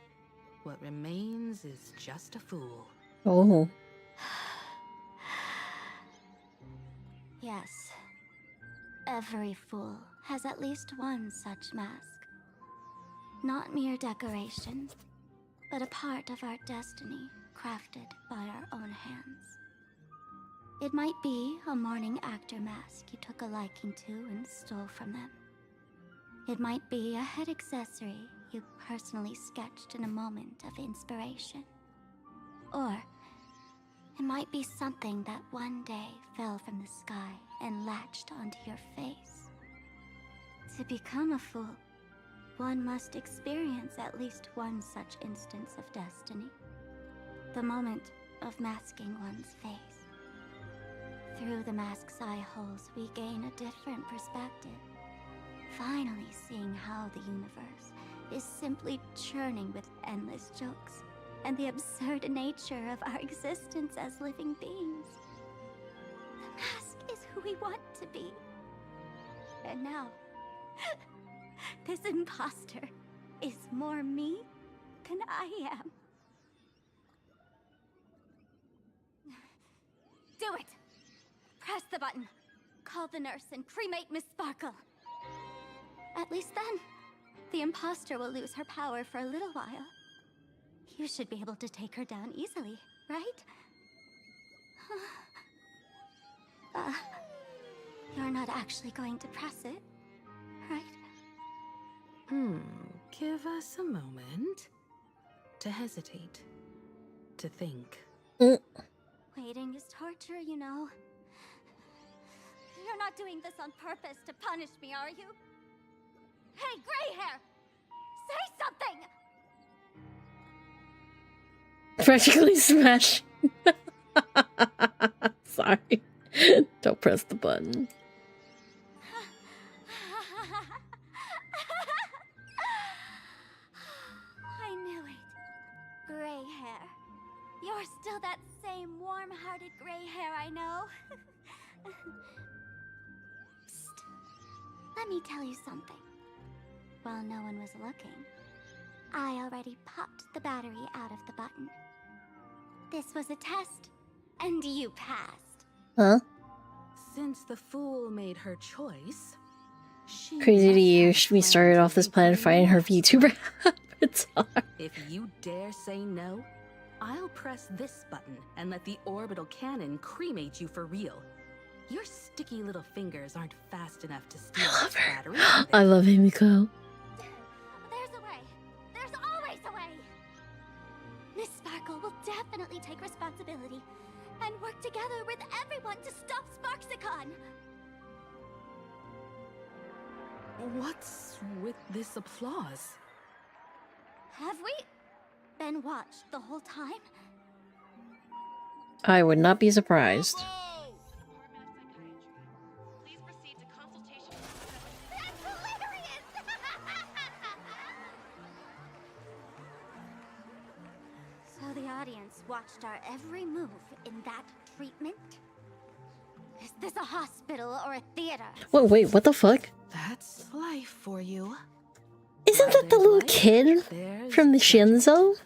what remains is just a fool.
Oh.
Yes. Every fool has at least one such mask. Not mere decoration, but a part of our destiny crafted by our own hands. It might be a morning actor mask you took a liking to and stole from them. It might be a head accessory you personally sketched in a moment of inspiration. Or it might be something that one day fell from the sky and latched onto your face. To become a fool, one must experience at least one such instance of destiny. The moment of masking one's face. Through the mask's eye holes, we gain a different perspective. Finally seeing how the universe is simply churning with endless jokes and the absurd nature of our existence as living beings. The mask is who we want to be. And now, this imposter is more me than I am. Do it! Press the button. Call the nurse and cremate Miss Sparkle. At least then, the imposter will lose her power for a little while. You should be able to take her down easily, right? You're not actually going to press it, right?
Give us a moment to hesitate, to think.
Waiting is torture, you know. You're not doing this on purpose to punish me, are you? Hey, gray hair! Say something!
Practically smash. Sorry. Don't press the button.
I knew it. Gray hair. You're still that same warm-hearted gray hair I know. Psst. Let me tell you something. While no one was looking, I already popped the battery out of the button. This was a test, and you passed.
Huh?
Since the fool made her choice, she
Crazy to you. We started off this planet fighting her VTuber avatar.
If you dare say no, I'll press this button and let the orbital cannon cremate you for real. Your sticky little fingers aren't fast enough to steal this battery.
I love Himiko.
There's a way. There's always a way. Miss Sparkle will definitely take responsibility and work together with everyone to stop Sparksicon.
What's with this applause?
Have we been watched the whole time?
I would not be surprised.
So the audience watched our every move in that treatment? Is this a hospital or a theater?
Wait, what the fuck?
That's life for you.
Isn't that the little kid from the Shinzo?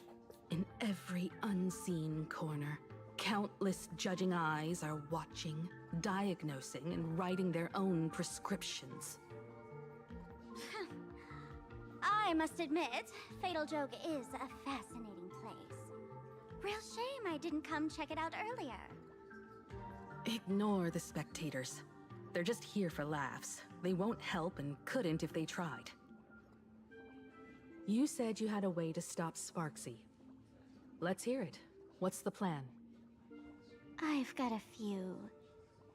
In every unseen corner, countless judging eyes are watching, diagnosing, and writing their own prescriptions.
I must admit, Fatal Joke is a fascinating place. Real shame I didn't come check it out earlier.
Ignore the spectators. They're just here for laughs. They won't help and couldn't if they tried. You said you had a way to stop Sparksy. Let's hear it. What's the plan?
I've got a few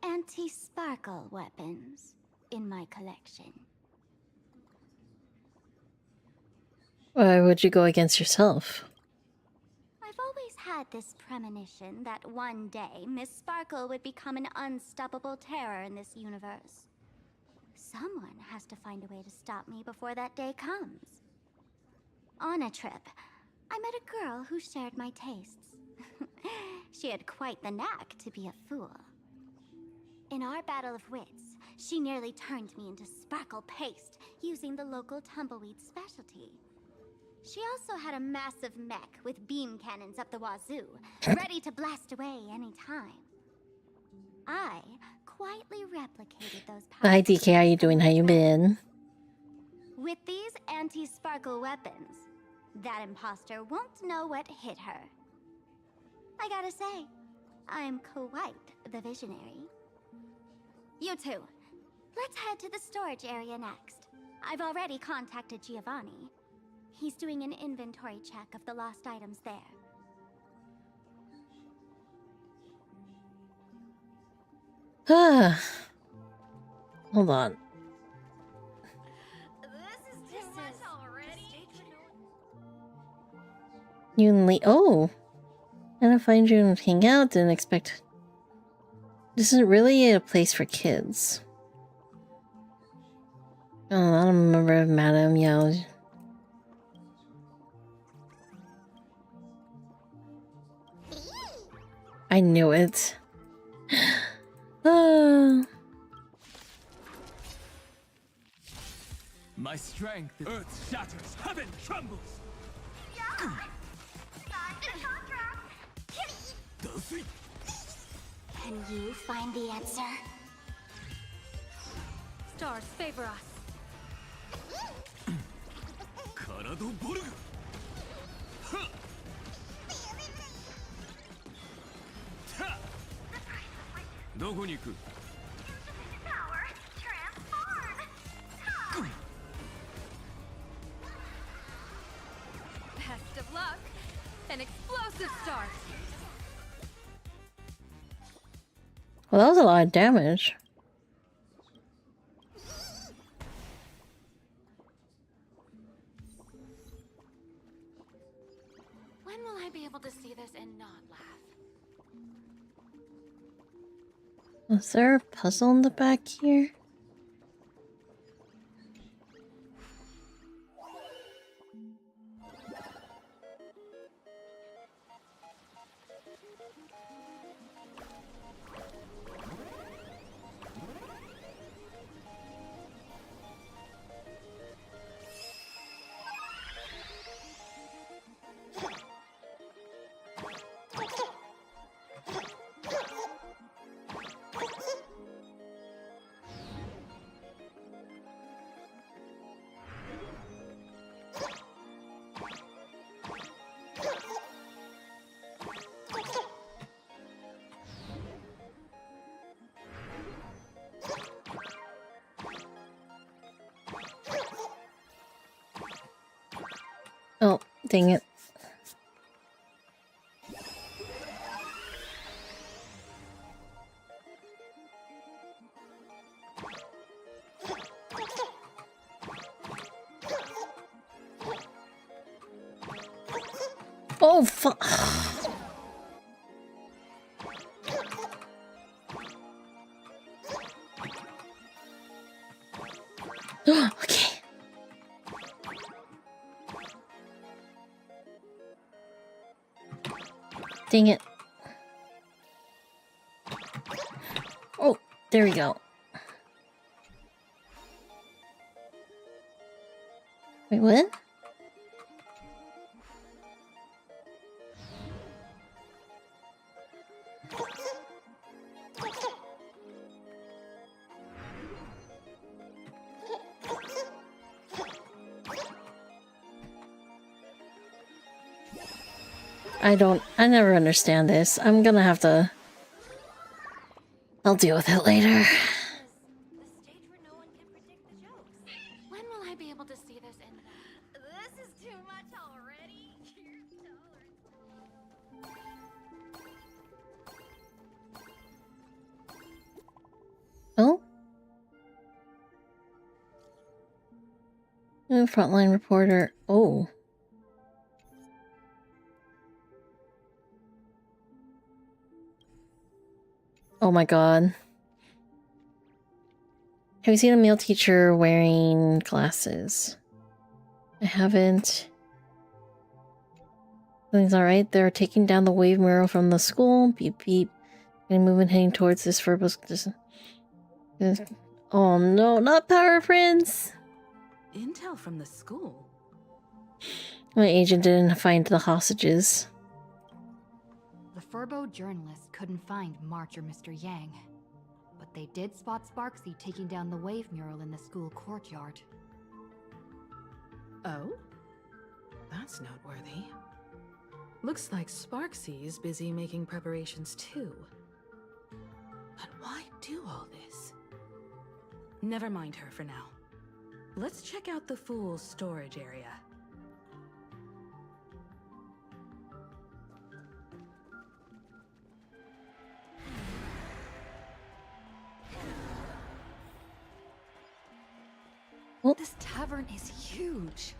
anti-sparkle weapons in my collection.
Why would you go against yourself?
I've always had this premonition that one day Miss Sparkle would become an unstoppable terror in this universe. Someone has to find a way to stop me before that day comes. On a trip, I met a girl who shared my tastes. She had quite the knack to be a fool. In our battle of wits, she nearly turned me into sparkle paste using the local tumbleweed specialty. She also had a massive mech with beam cannons up the wazoo, ready to blast away any time. I quietly replicated those powers.
Hi DK, how you doing? How you been?
With these anti-sparkle weapons, that imposter won't know what hit her. I gotta say, I'm quite the visionary. You two, let's head to the storage area next. I've already contacted Giovanni. He's doing an inventory check of the lost items there.
Ah. Hold on.
This is too much already.
You and Lee. Oh. And I find you and hang out. Didn't expect. This isn't really a place for kids. Oh, I don't remember if Madame Yao. I knew it.
My strength, earth shatters, heaven trembles.
Can you find the answer?
Stars favor us.
Karado Borg. Dogo ni行く?
Best of luck. An explosive start.
Well, that was a lot of damage.
When will I be able to see this and not laugh?
Was there a puzzle in the back here? Oh, dang it. Oh, fuck. Okay. Dang it. Oh, there we go. Wait, what? I never understand this. I'm gonna have to... I'll deal with it later.
When will I be able to see this and
This is too much already.
Oh? New frontline reporter. Oh. Oh my god. Have you seen a male teacher wearing glasses? I haven't. Things alright. They're taking down the wave mural from the school. Beep beep. And moving heading towards this verbose. Oh no, not Power Prince!
Intel from the school?
My agent didn't find the hostages.
The Furbo journalists couldn't find March or Mr. Yang, but they did spot Sparksy taking down the wave mural in the school courtyard.
Oh? That's noteworthy. Looks like Sparksy's busy making preparations too. But why do all this? Never mind her for now. Let's check out the Fool's storage area.
This tavern is huge.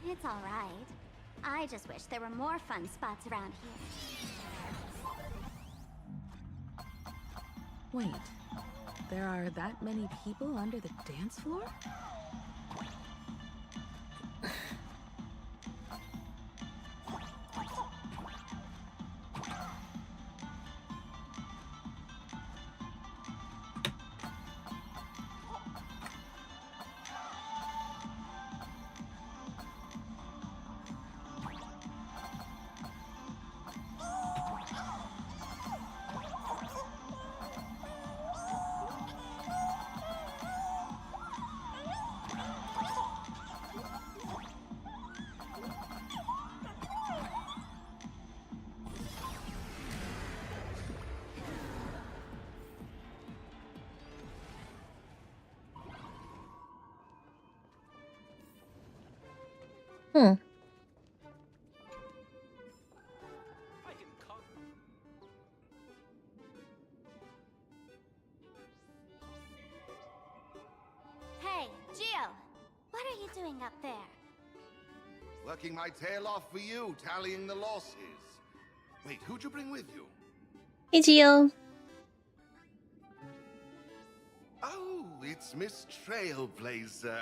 It's all right. I just wish there were more fun spots around here.
Wait, there are that many people under the dance floor?
Hmm.
Hey, Gio! What are you doing up there?
Working my tail off for you, tallying the losses. Wait, who'd you bring with you?
Hey, Gio.
Oh, it's Miss Trailblazer.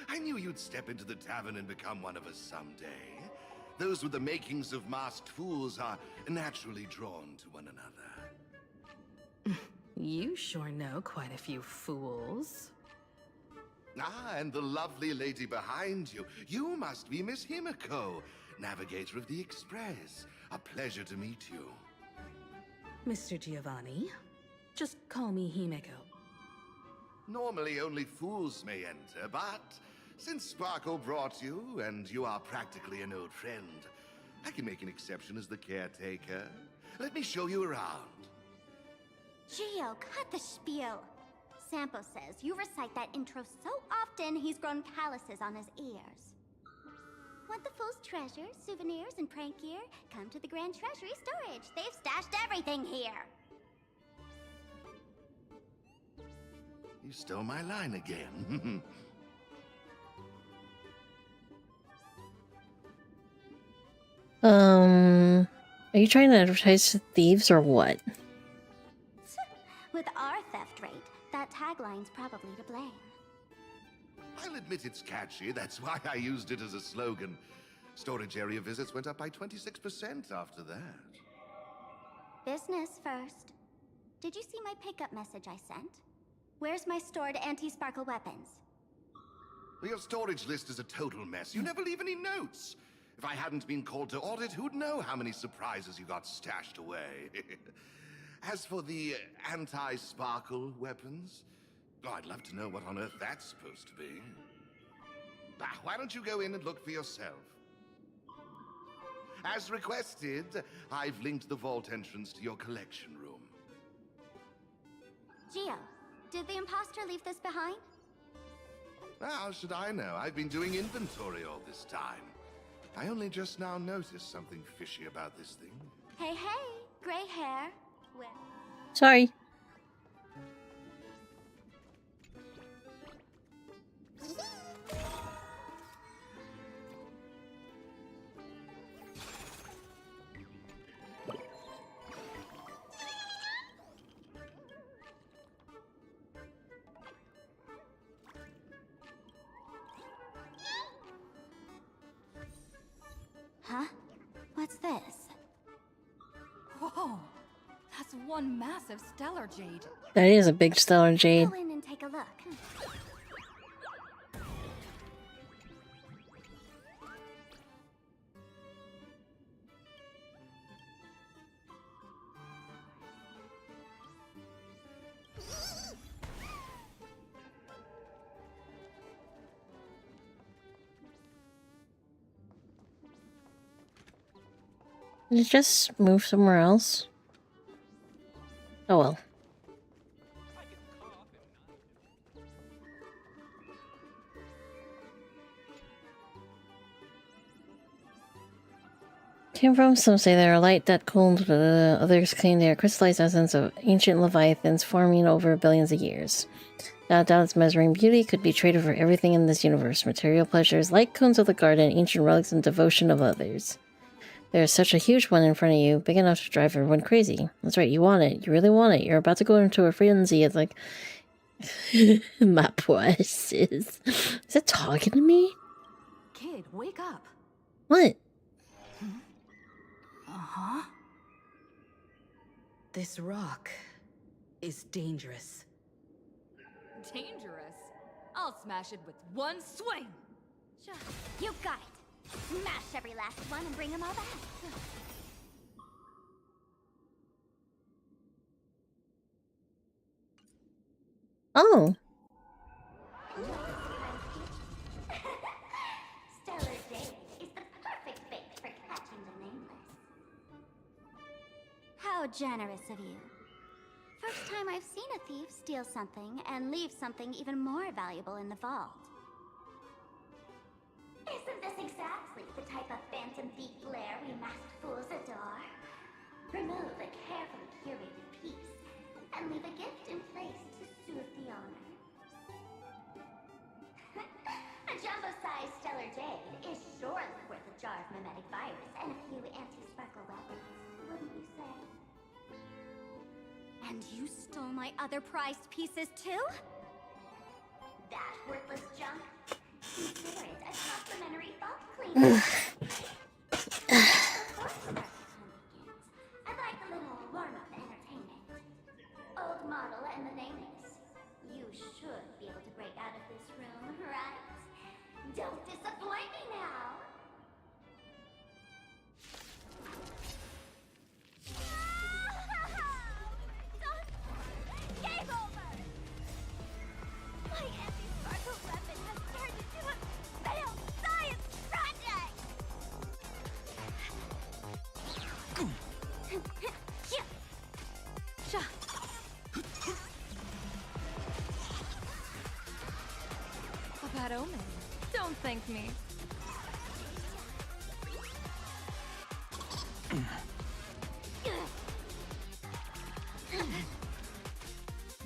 I knew you'd step into the tavern and become one of us someday. Those with the makings of masked fools are naturally drawn to one another.
You sure know quite a few fools.
Ah, and the lovely lady behind you. You must be Miss Himiko, navigator of the Express. A pleasure to meet you.
Mr. Giovanni, just call me Himeko.
Normally only fools may enter, but since Sparkle brought you, and you are practically an old friend, I can make an exception as the caretaker. Let me show you around.
Gio, cut the spiel. Sampo says you recite that intro so often he's grown calluses on his ears. Want the Fool's treasures, souvenirs, and prank gear? Come to the Grand Treasury Storage. They've stashed everything here.
You stole my line again.
Are you trying to advertise to thieves or what?
With our theft rate, that tagline's probably to blame.
I'll admit it's catchy, that's why I used it as a slogan. Storage area visits went up by 26% after that.
Business first. Did you see my pickup message I sent? Where's my stored anti-sparkle weapons?
Well, your storage list is a total mess. You never leave any notes. If I hadn't been called to audit, who'd know how many surprises you got stashed away? As for the anti-sparkle weapons, oh, I'd love to know what on earth that's supposed to be. Why don't you go in and look for yourself? As requested, I've linked the vault entrance to your collection room.
Gio, did the imposter leave this behind?
How should I know? I've been doing inventory all this time. I only just now noticed something fishy about this thing.
Hey, gray hair. Where?
Sorry.
Huh? What's this?
Whoa, that's one massive stellar jade.
That is a big stellar jade.
Go in and take a look.
Did it just move somewhere else? Oh well. Came from, some say they are light that cooled, others claim they are crystallized essence of ancient leviathans forming over billions of years. Without doubt, its measuring beauty could be traded for everything in this universe. Material pleasures, light cones of the garden, ancient relics, and devotion of others. There's such a huge one in front of you, big enough to drive everyone crazy. That's right, you want it. You really want it. You're about to go into a frenzy. It's like... My poor sis. Is it talking to me?
Kid, wake up.
What?
Uh-huh. This rock is dangerous.
Dangerous? I'll smash it with one swing!
You got it! Smash every last one and bring them all back!
Oh.
Stellar Jade is the perfect bait for catching the nameless. How generous of you. First time I've seen a thief steal something and leave something even more valuable in the vault. Isn't this exactly the type of phantom thief lair we masked fools adore? Remove a carefully curated piece and leave a gift in place to soothe the owner. A jumbo-sized stellar jade is surely worth a jar of mimetic virus and a few anti-sparkle weapons, wouldn't you say? And you stole my other prized pieces too? That worthless junk? Consider it a complimentary vault cleaner. I'd like a little warm-up entertainment. Old model and the nameless. You should be able to break out of this room, right? Don't disappoint me now! Game over! My anti-sparkle weapon has turned into a failed science project!
A bad omen. Don't thank me.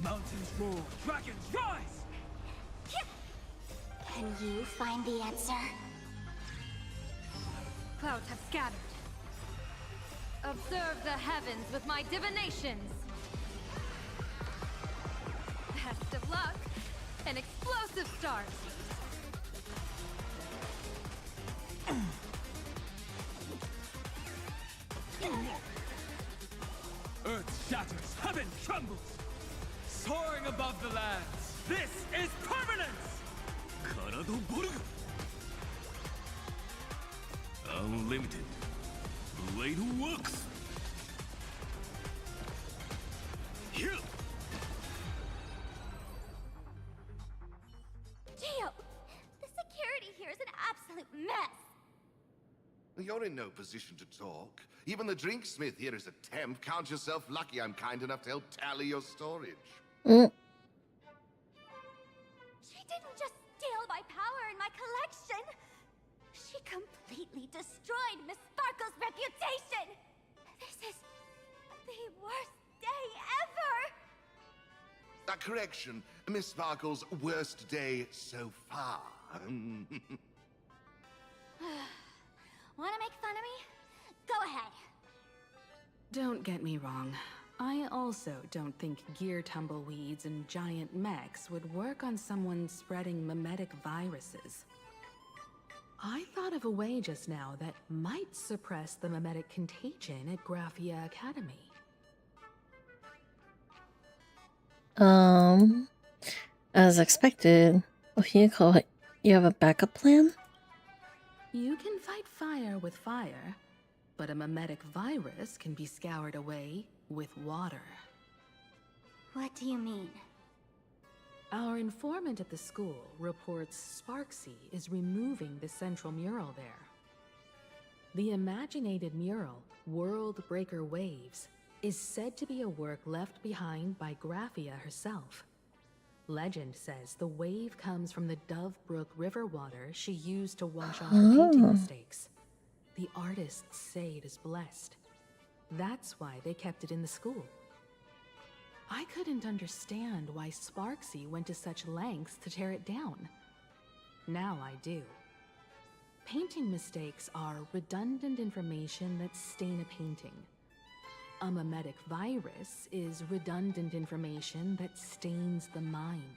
Mountains roar, dragons rise!
Can you find the answer?
Clouds have scattered. Observe the heavens with my divinations. Best of luck. An explosive start.
Earth shatters, heaven trembles! Soaring above the lands, this is permanence! Karado Boruga! Unlimited. Blade works! Here!
Gio, the security here is an absolute mess.
You're in no position to talk. Even the drinksmith here is a temp. Count yourself lucky I'm kind enough to help tally your storage.
Mm.
She didn't just steal my power and my collection. She completely destroyed Miss Sparkle's reputation. This is the worst day ever.
A correction. Miss Sparkle's worst day so far.
Want to make fun of me? Go ahead.
Don't get me wrong. I also don't think gear tumbleweeds and giant mechs would work on someone spreading mimetic viruses. I thought of a way just now that might suppress the mimetic contagion at Graphia Academy.
As expected. What do you call it? You have a backup plan?
You can fight fire with fire, but a mimetic virus can be scoured away with water.
What do you mean?
Our informant at the school reports Sparksy is removing the central mural there.
The imaginated mural, World Breaker Waves, is said to be a work left behind by Graphia herself. Legend says the wave comes from the Dove Brook river water she used to wash off her painting mistakes. The artists say it is blessed. That's why they kept it in the school. I couldn't understand why Sparksy went to such lengths to tear it down. Now I do. Painting mistakes are redundant information that stain a painting. A mimetic virus is redundant information that stains the mind.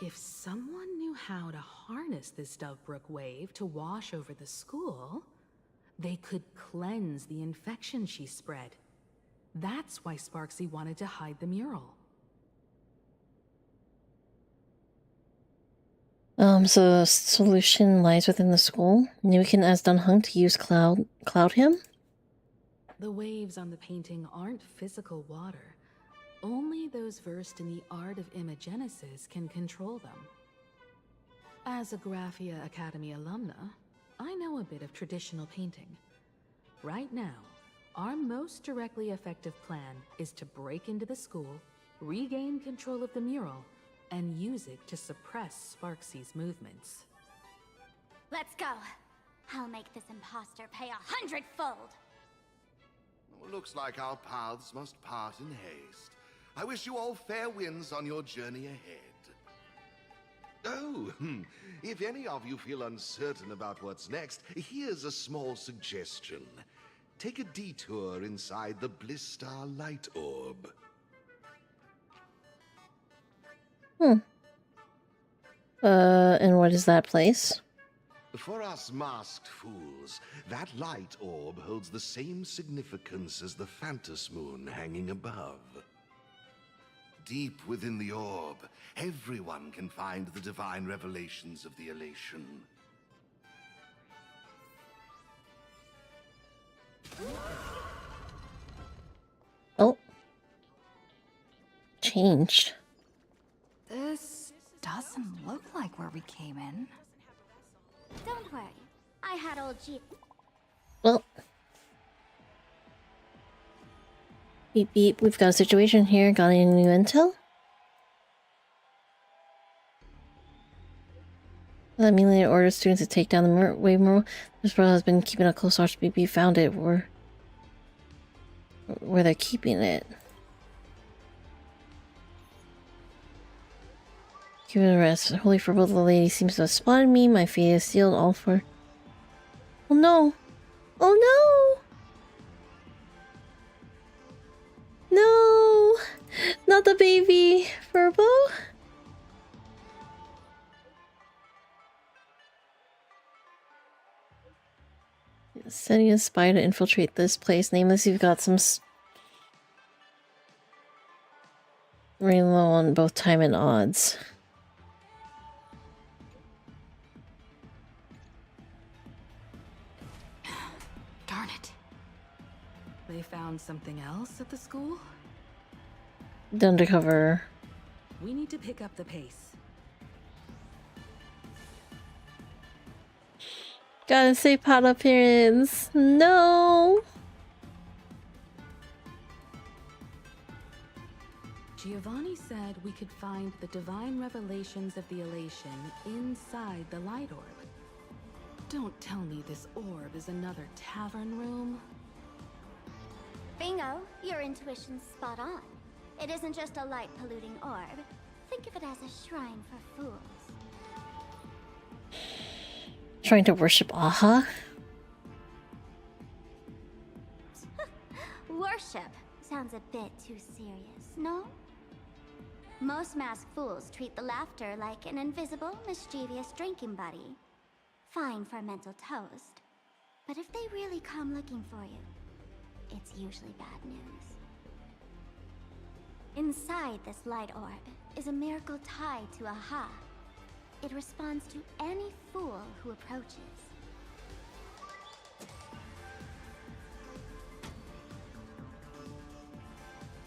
If someone knew how to harness this Dovebrook wave to wash over the school, they could cleanse the infection she spread. That's why Sparksy wanted to hide the mural.
So the solution lies within the school. Nukin has done Hung to use cloud him?
The waves on the painting aren't physical water. Only those versed in the art of imagenesis can control them. As a Graphia Academy alumna, I know a bit of traditional painting. Right now, our most directly effective plan is to break into the school, regain control of the mural, and use it to suppress Sparksy's movements.
Let's go. I'll make this imposter pay 100-fold.
Looks like our paths must part in haste. I wish you all fair winds on your journey ahead. Oh, if any of you feel uncertain about what's next, here's a small suggestion. Take a detour inside the Blistar light orb.
And what is that place?
For us masked fools, that light orb holds the same significance as the Phantos Moon hanging above. Deep within the orb, everyone can find the divine revelations of the elation.
Oh. Changed.
This doesn't look like where we came in.
Don't worry. I had old G.
Well. Beep beep, we've got a situation here. Got any new intel? That immediately orders students to take down the wave mural. This brother has been keeping a close watch. Beep beep found it where they're keeping it. Give it a rest. Holy for both the lady seems to have spotted me. My fate is sealed. All for. Oh no! Oh no! No! Not the baby Furbo. Sending a spy to infiltrate this place. Nameless, you've got some. Running low on both time and odds.
Darn it.
They found something else at the school?
The undercover.
We need to pick up the pace.
Gotta say pot appearance. No.
Giovanni said we could find the divine revelations of the elation inside the light orb. Don't tell me this orb is another tavern room.
Bingo, your intuition's spot on. It isn't just a light-polluting orb. Think of it as a shrine for fools.
Trying to worship Aha?
Worship sounds a bit too serious, no? Most masked fools treat the laughter like an invisible, mischievous drinking buddy. Fine for a mental toast. But if they really come looking for you, it's usually bad news. Inside this light orb is a miracle tied to Aha. It responds to any fool who approaches.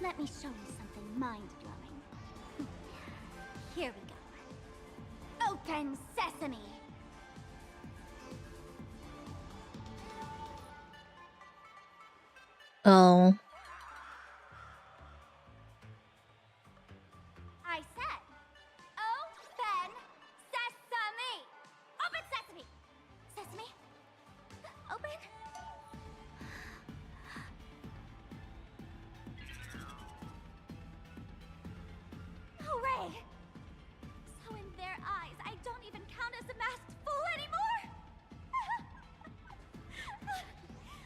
Let me show you something mind-blowing. Here we go. Open sesame!
Oh.
I said, open sesame! Open sesame! Sesame? Open? Hooray! So in their eyes, I don't even count as a masked fool anymore?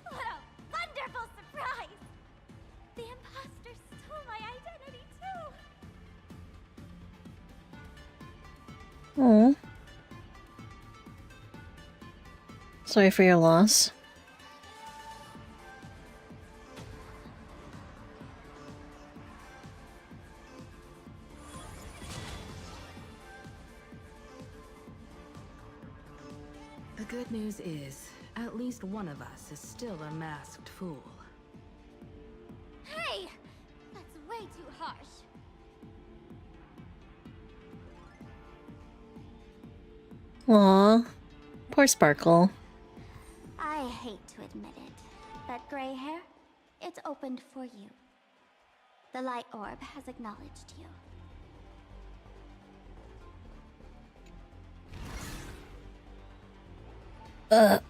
What a wonderful surprise! The imposter stole my identity too!
Oh. Sorry for your loss.
The good news is, at least one of us is still a masked fool.
Hey! That's way too harsh.
Aw. Poor Sparkle.
I hate to admit it, but gray hair, it's opened for you. The light orb has acknowledged you.
Oh.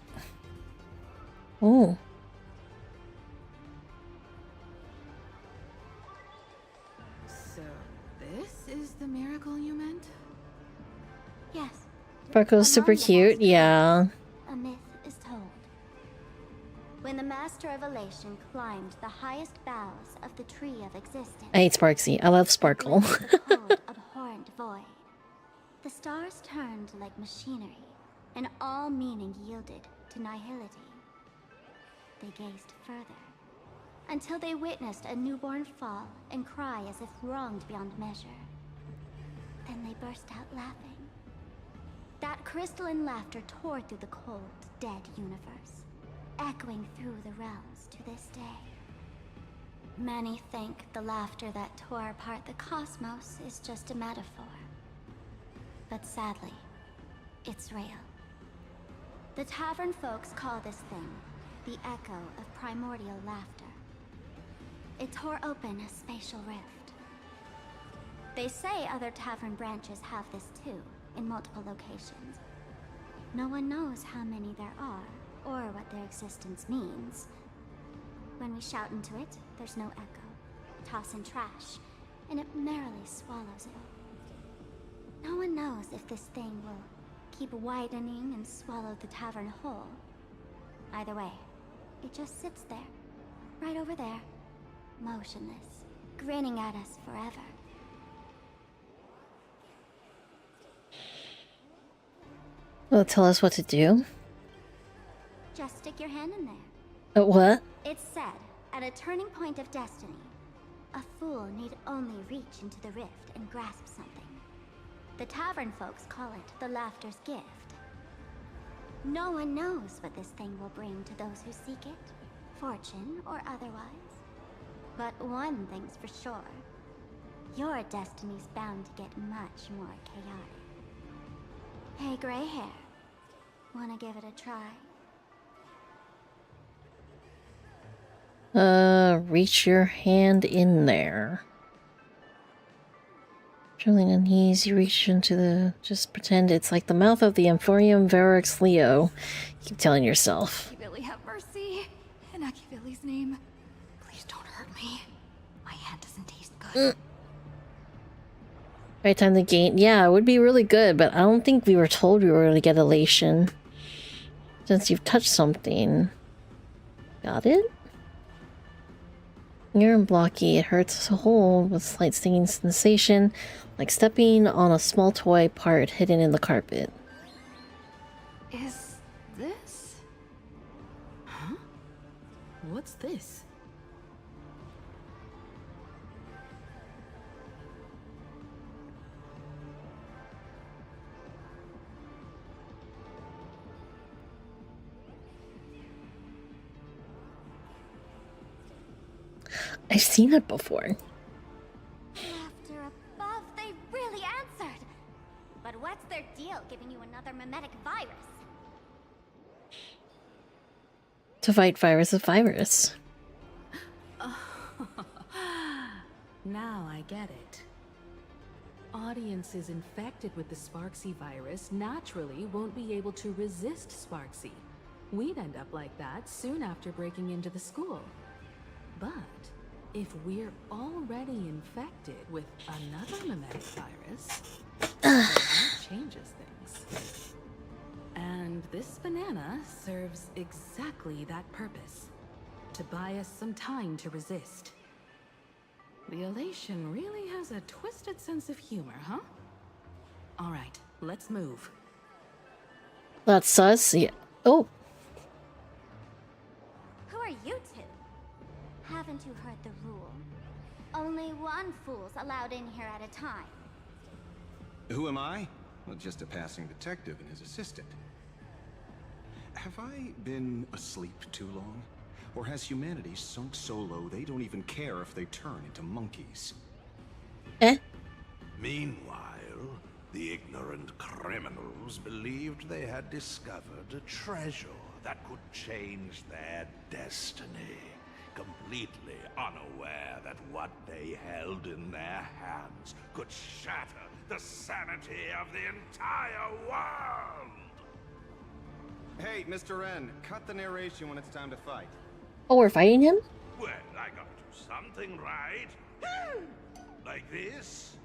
So, this is the miracle you meant?
Yes.
Sparkle's super cute, yeah.
A myth is told. When the Master of Elation climbed the highest boughs of the Tree of Existence,
I hate Sparksy. I love Sparkle.
the cold, abhorrent void, the stars turned like machinery, and all meaning yielded to nihility. They gazed further, until they witnessed a newborn fall and cry as if wronged beyond measure. Then they burst out laughing. That crystalline laughter tore through the cold, dead universe, echoing through the realms to this day. Many think the laughter that tore apart the cosmos is just a metaphor. But sadly, it's real. The tavern folks call this thing the echo of primordial laughter. It tore open a spatial rift. They say other tavern branches have this too, in multiple locations. No one knows how many there are, or what their existence means. When we shout into it, there's no echo. Toss in trash, and it merrily swallows it all. No one knows if this thing will keep widening and swallow the tavern whole. Either way, it just sits there, right over there, motionless, grinning at us forever.
Will it tell us what to do?
Just stick your hand in there.
What?
It's said, at a turning point of destiny, a fool need only reach into the rift and grasp something. The tavern folks call it the Laughter's Gift. No one knows what this thing will bring to those who seek it, fortune or otherwise. But one thing's for sure, your destiny's bound to get much more chaotic. Hey, gray hair, wanna give it a try?
Reach your hand in there. Drilling unease, you reach into the... Just pretend it's like the mouth of the Amphorium Varix Leo. Keep telling yourself.
Machiavelli, have mercy. In Machiavelli's name, please don't hurt me. My hand doesn't taste good.
Right time to gain. Yeah, it would be really good, but I don't think we were told we were going to get elation. Since you've touched something. Got it? Near and blocky, it hurts to hold with slight stinging sensation, like stepping on a small toy part hidden in the carpet.
Is this? Huh? What's this?
I've seen it before.
Laughter above, they really answered. But what's their deal giving you another mimetic virus?
To fight virus with virus.
now I get it. Audiences infected with the Sparksy virus naturally won't be able to resist Sparksy. We'd end up like that soon after breaking into the school. But if we're already infected with another mimetic virus, that changes things. And this banana serves exactly that purpose. To buy us some time to resist. The elation really has a twisted sense of humor, huh? Alright, let's move.
That's sus. Yeah. Oh.
Who are you two? Haven't you heard the rule? Only one fool's allowed in here at a time.
Who am I? Well, just a passing detective and his assistant. Have I been asleep too long? Or has humanity sunk so low they don't even care if they turn into monkeys?
Meanwhile, the ignorant criminals believed they had discovered a treasure that could change their destiny, completely unaware that what they held in their hands could shatter the sanity of the entire world!
Hey, Mr. N, cut the narration when it's time to fight.
Oh, we're fighting him?
Well, I gotta do something right. Like this?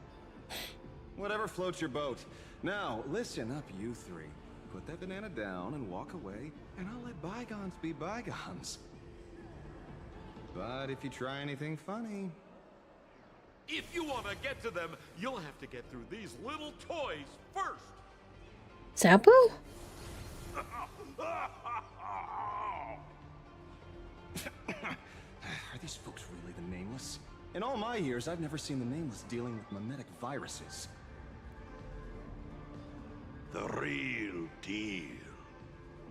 Whatever floats your boat. Now, listen up, you three. Put that banana down and walk away, and I'll let bygones be bygones. But if you try anything funny...
If you want to get to them, you'll have to get through these little toys first.
Sampo?
Are these folks really the Nameless? In all my years, I've never seen the Nameless dealing with mimetic viruses.
The real deal.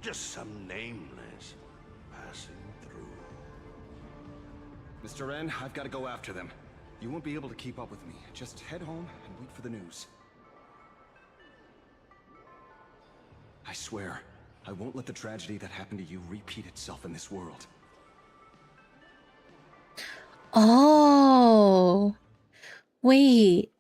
Just some nameless passing through.
Mr. N, I've got to go after them. You won't be able to keep up with me. Just head home and wait for the news. I swear, I won't let the tragedy that happened to you repeat itself in this world.
Oh. Wait.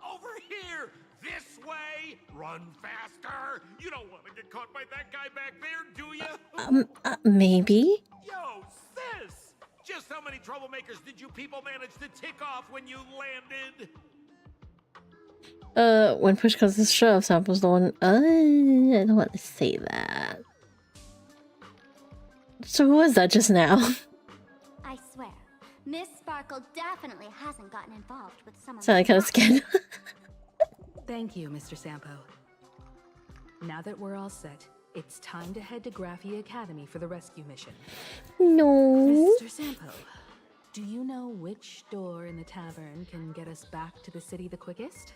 Over here! This way! Run faster! You don't want to get caught by that guy back there, do you?
Maybe?
Yo, sis! Just how many troublemakers did you people manage to tick off when you landed?
When push comes to shove, Sample's the one. I don't want to say that. So who was that just now?
I swear, Miss Sparkle definitely hasn't gotten involved with some of
Sound like kind of scared.
Thank you, Mr. Sampo. Now that we're all set, it's time to head to Graphia Academy for the rescue mission.
No.
Mr. Sampo, do you know which door in the tavern can get us back to the city the quickest?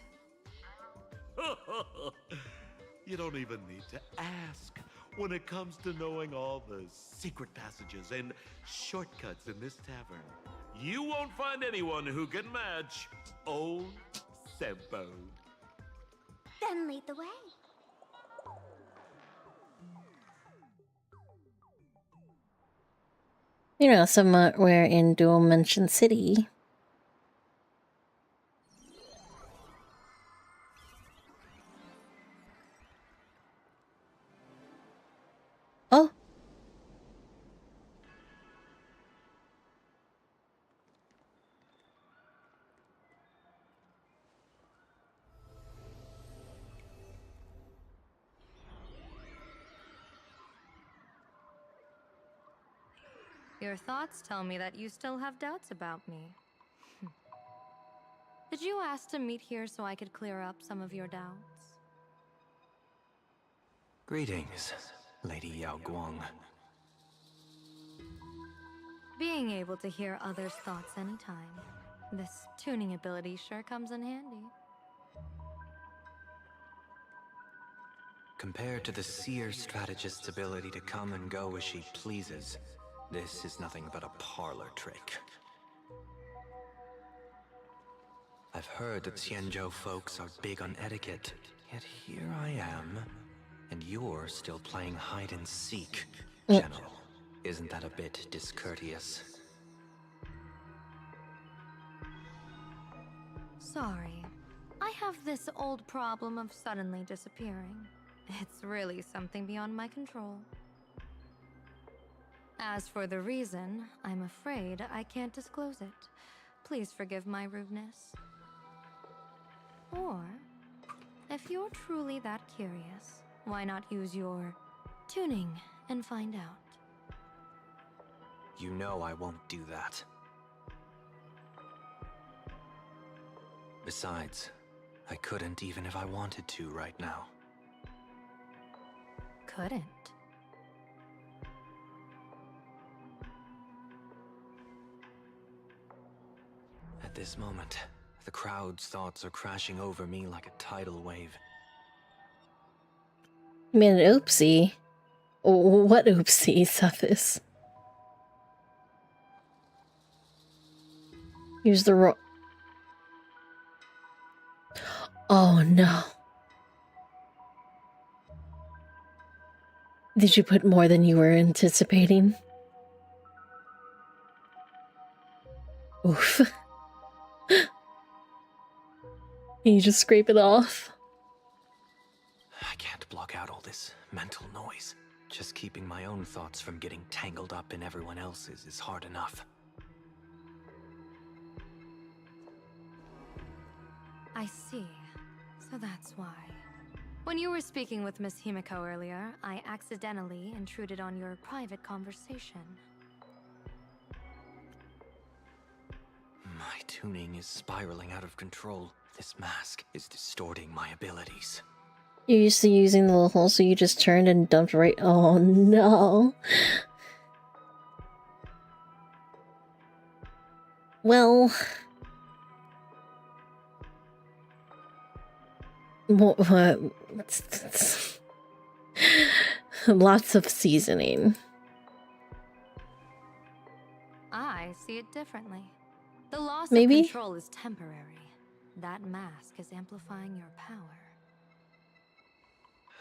You don't even need to ask. When it comes to knowing all the secret passages and shortcuts in this tavern, you won't find anyone who can match old Sempo.
Then lead the way.
You know, somewhere in Dual Mansion City. Oh.
Your thoughts tell me that you still have doubts about me. Did you ask to meet here so I could clear up some of your doubts?
Greetings, Lady Yao Guang.
Being able to hear others' thoughts anytime. This tuning ability sure comes in handy.
Compared to the seer strategist's ability to come and go as she pleases, this is nothing but a parlor trick. I've heard that Xianzhou folks are big on etiquette, yet here I am, and you're still playing hide and seek, General. Isn't that a bit discourteous?
Sorry. I have this old problem of suddenly disappearing. It's really something beyond my control. As for the reason, I'm afraid I can't disclose it. Please forgive my rudeness. Or, if you're truly that curious, why not use your tuning and find out?
You know I won't do that. Besides, I couldn't even if I wanted to right now.
Couldn't.
At this moment, the crowd's thoughts are crashing over me like a tidal wave.
I mean, an oopsie. What oopsie, Cephas? Use the Oh no. Did you put more than you were anticipating? Oof. Can you just scrape it off?
I can't block out all this mental noise. Just keeping my own thoughts from getting tangled up in everyone else's is hard enough.
I see. So that's why. When you were speaking with Miss Himiko earlier, I accidentally intruded on your private conversation.
My tuning is spiraling out of control. This mask is distorting my abilities.
You're used to using the little hole, so you just turned and dumped right. Oh no. Well. Lots of seasoning.
I see it differently. The loss
Maybe?
of control is temporary. That mask is amplifying your power.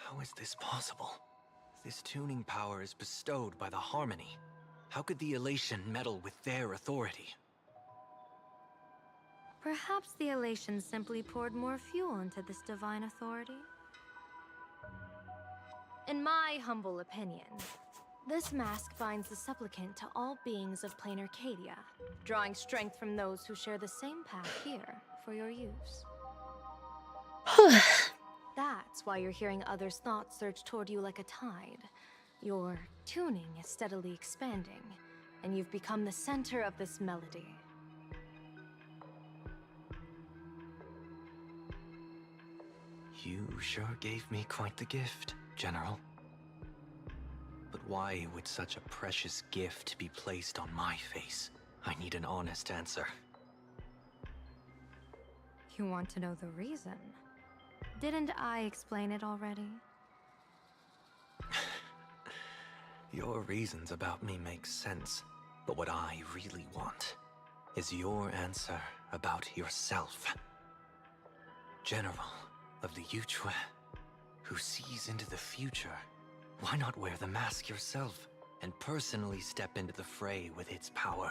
How is this possible? This tuning power is bestowed by the Harmony. How could the Elation meddle with their authority?
Perhaps the Elation simply poured more fuel into this divine authority? In my humble opinion, this mask binds the supplicant to all beings of plain Arcadia, drawing strength from those who share the same path here for your use. That's why you're hearing others' thoughts surge toward you like a tide. Your tuning is steadily expanding, and you've become the center of this melody.
You sure gave me quite the gift, General. But why would such a precious gift be placed on my face? I need an honest answer.
You want to know the reason? Didn't I explain it already?
Your reasons about me make sense, but what I really want is your answer about yourself. General of the Yuchue, who sees into the future. Why not wear the mask yourself and personally step into the fray with its power?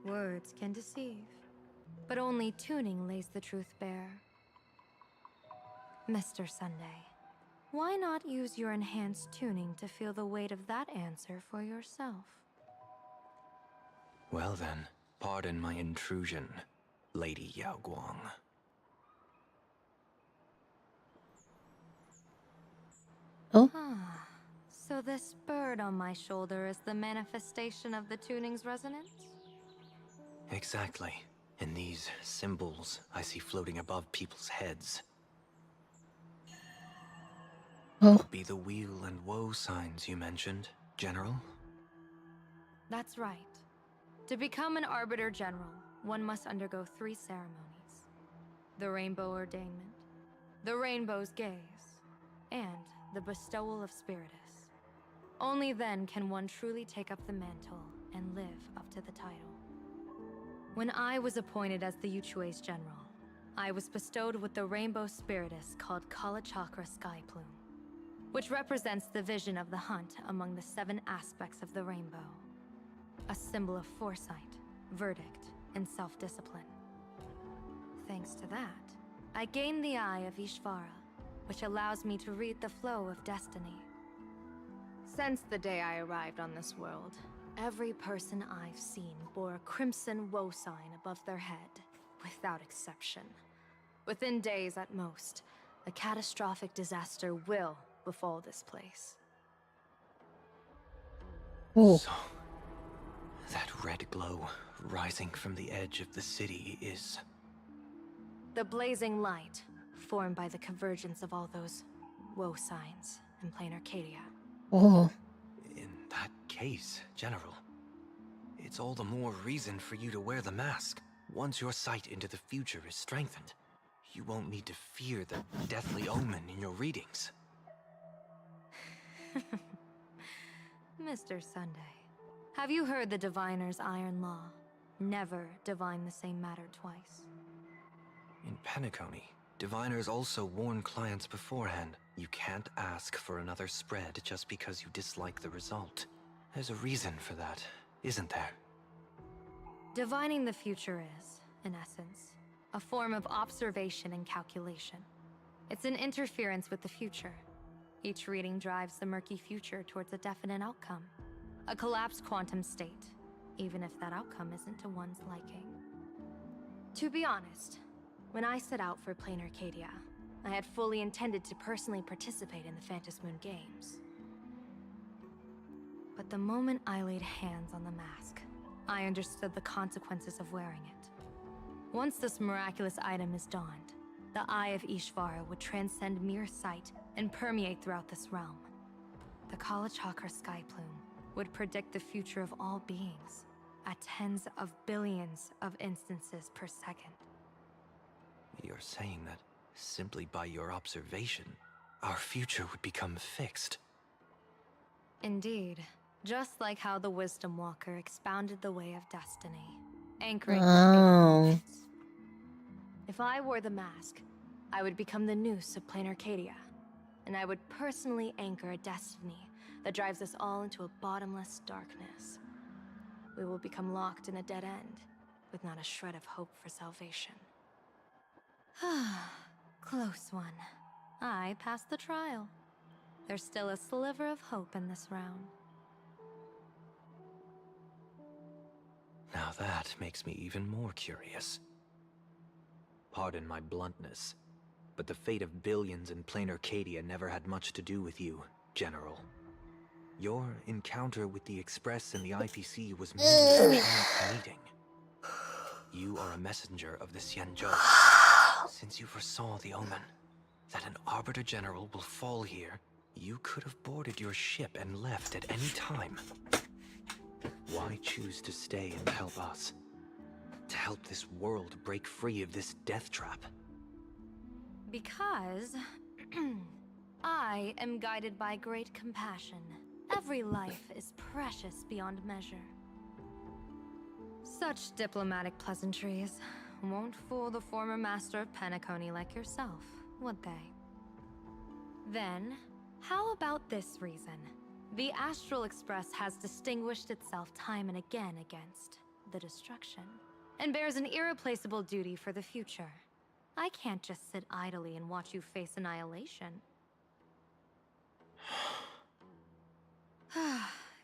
Words can deceive, but only tuning lays the truth bare. Mr. Sunday, why not use your enhanced tuning to feel the weight of that answer for yourself?
Well then, pardon my intrusion, Lady Yao Guang.
Oh?
So this bird on my shoulder is the manifestation of the tuning's resonance?
Exactly. And these symbols I see floating above people's heads.
Oh.
Be the wheel and woe signs you mentioned, General?
That's right. To become an Arbiter General, one must undergo 3 ceremonies. The Rainbow Ordainment, the Rainbow's Gaze, and the Bestowal of Spiritus. Only then can one truly take up the mantle and live up to the title. When I was appointed as the Yuchue's General, I was bestowed with the Rainbow Spiritus called Kala Chakra Sky Plume, which represents the vision of the hunt among the 7 aspects of the rainbow. a symbol of foresight, verdict, and self-discipline. Thanks to that, I gained the Eye of Ishvara, which allows me to read the flow of destiny. Since the day I arrived on this world, every person I've seen bore a crimson woe sign above their head, without exception. Within days at most, a catastrophic disaster will befall this place.
So, that red glow rising from the edge of the city is...
The blazing light, formed by the convergence of all those woe signs in plain Arcadia.
Oh.
In that case, General, it's all the more reason for you to wear the mask. Once your sight into the future is strengthened, you won't need to fear the deathly omen in your readings.
Mr. Sunday, have you heard the diviner's iron law? Never divine the same matter twice.
In Penacony, diviners also warn clients beforehand. You can't ask for another spread just because you dislike the result. There's a reason for that, isn't there?
Divining the future is, in essence, a form of observation and calculation. It's an interference with the future. Each reading drives the murky future towards a definite outcome. A collapsed quantum state, even if that outcome isn't to one's liking. To be honest, when I set out for Plain Arcadia, I had fully intended to personally participate in the Phantom Moon Games. But the moment I laid hands on the mask, I understood the consequences of wearing it. Once this miraculous item is donned, the Eye of Ishvara would transcend mere sight and permeate throughout this realm. The Kalachakra sky plume would predict the future of all beings at tens of billions of instances per second.
You're saying that simply by your observation, our future would become fixed.
Indeed, just like how the Wisdom Walker expounded the way of destiny, anchoring
Oh.
If I wore the mask, I would become the noose of Plain Arcadia, and I would personally anchor a destiny that drives us all into a bottomless darkness. We will become locked in a dead end, with not a shred of hope for salvation. Close one. I passed the trial. There's still a sliver of hope in this round.
Now that makes me even more curious. Pardon my bluntness, but the fate of billions in Plain Arcadia never had much to do with you, General. Your encounter with the Express and the IPC was merely a chance meeting. You are a messenger of the Xianzhou. Since you foresaw the omen, that an Arbiter General will fall here, you could have boarded your ship and left at any time. Why choose to stay and help us? To help this world break free of this death trap?
Because I am guided by great compassion. Every life is precious beyond measure. Such diplomatic pleasantries won't fool the former master of Penacony like yourself, would they? Then, how about this reason? The Astral Express has distinguished itself time and again against the destruction, and bears an irreplaceable duty for the future. I can't just sit idly and watch you face annihilation.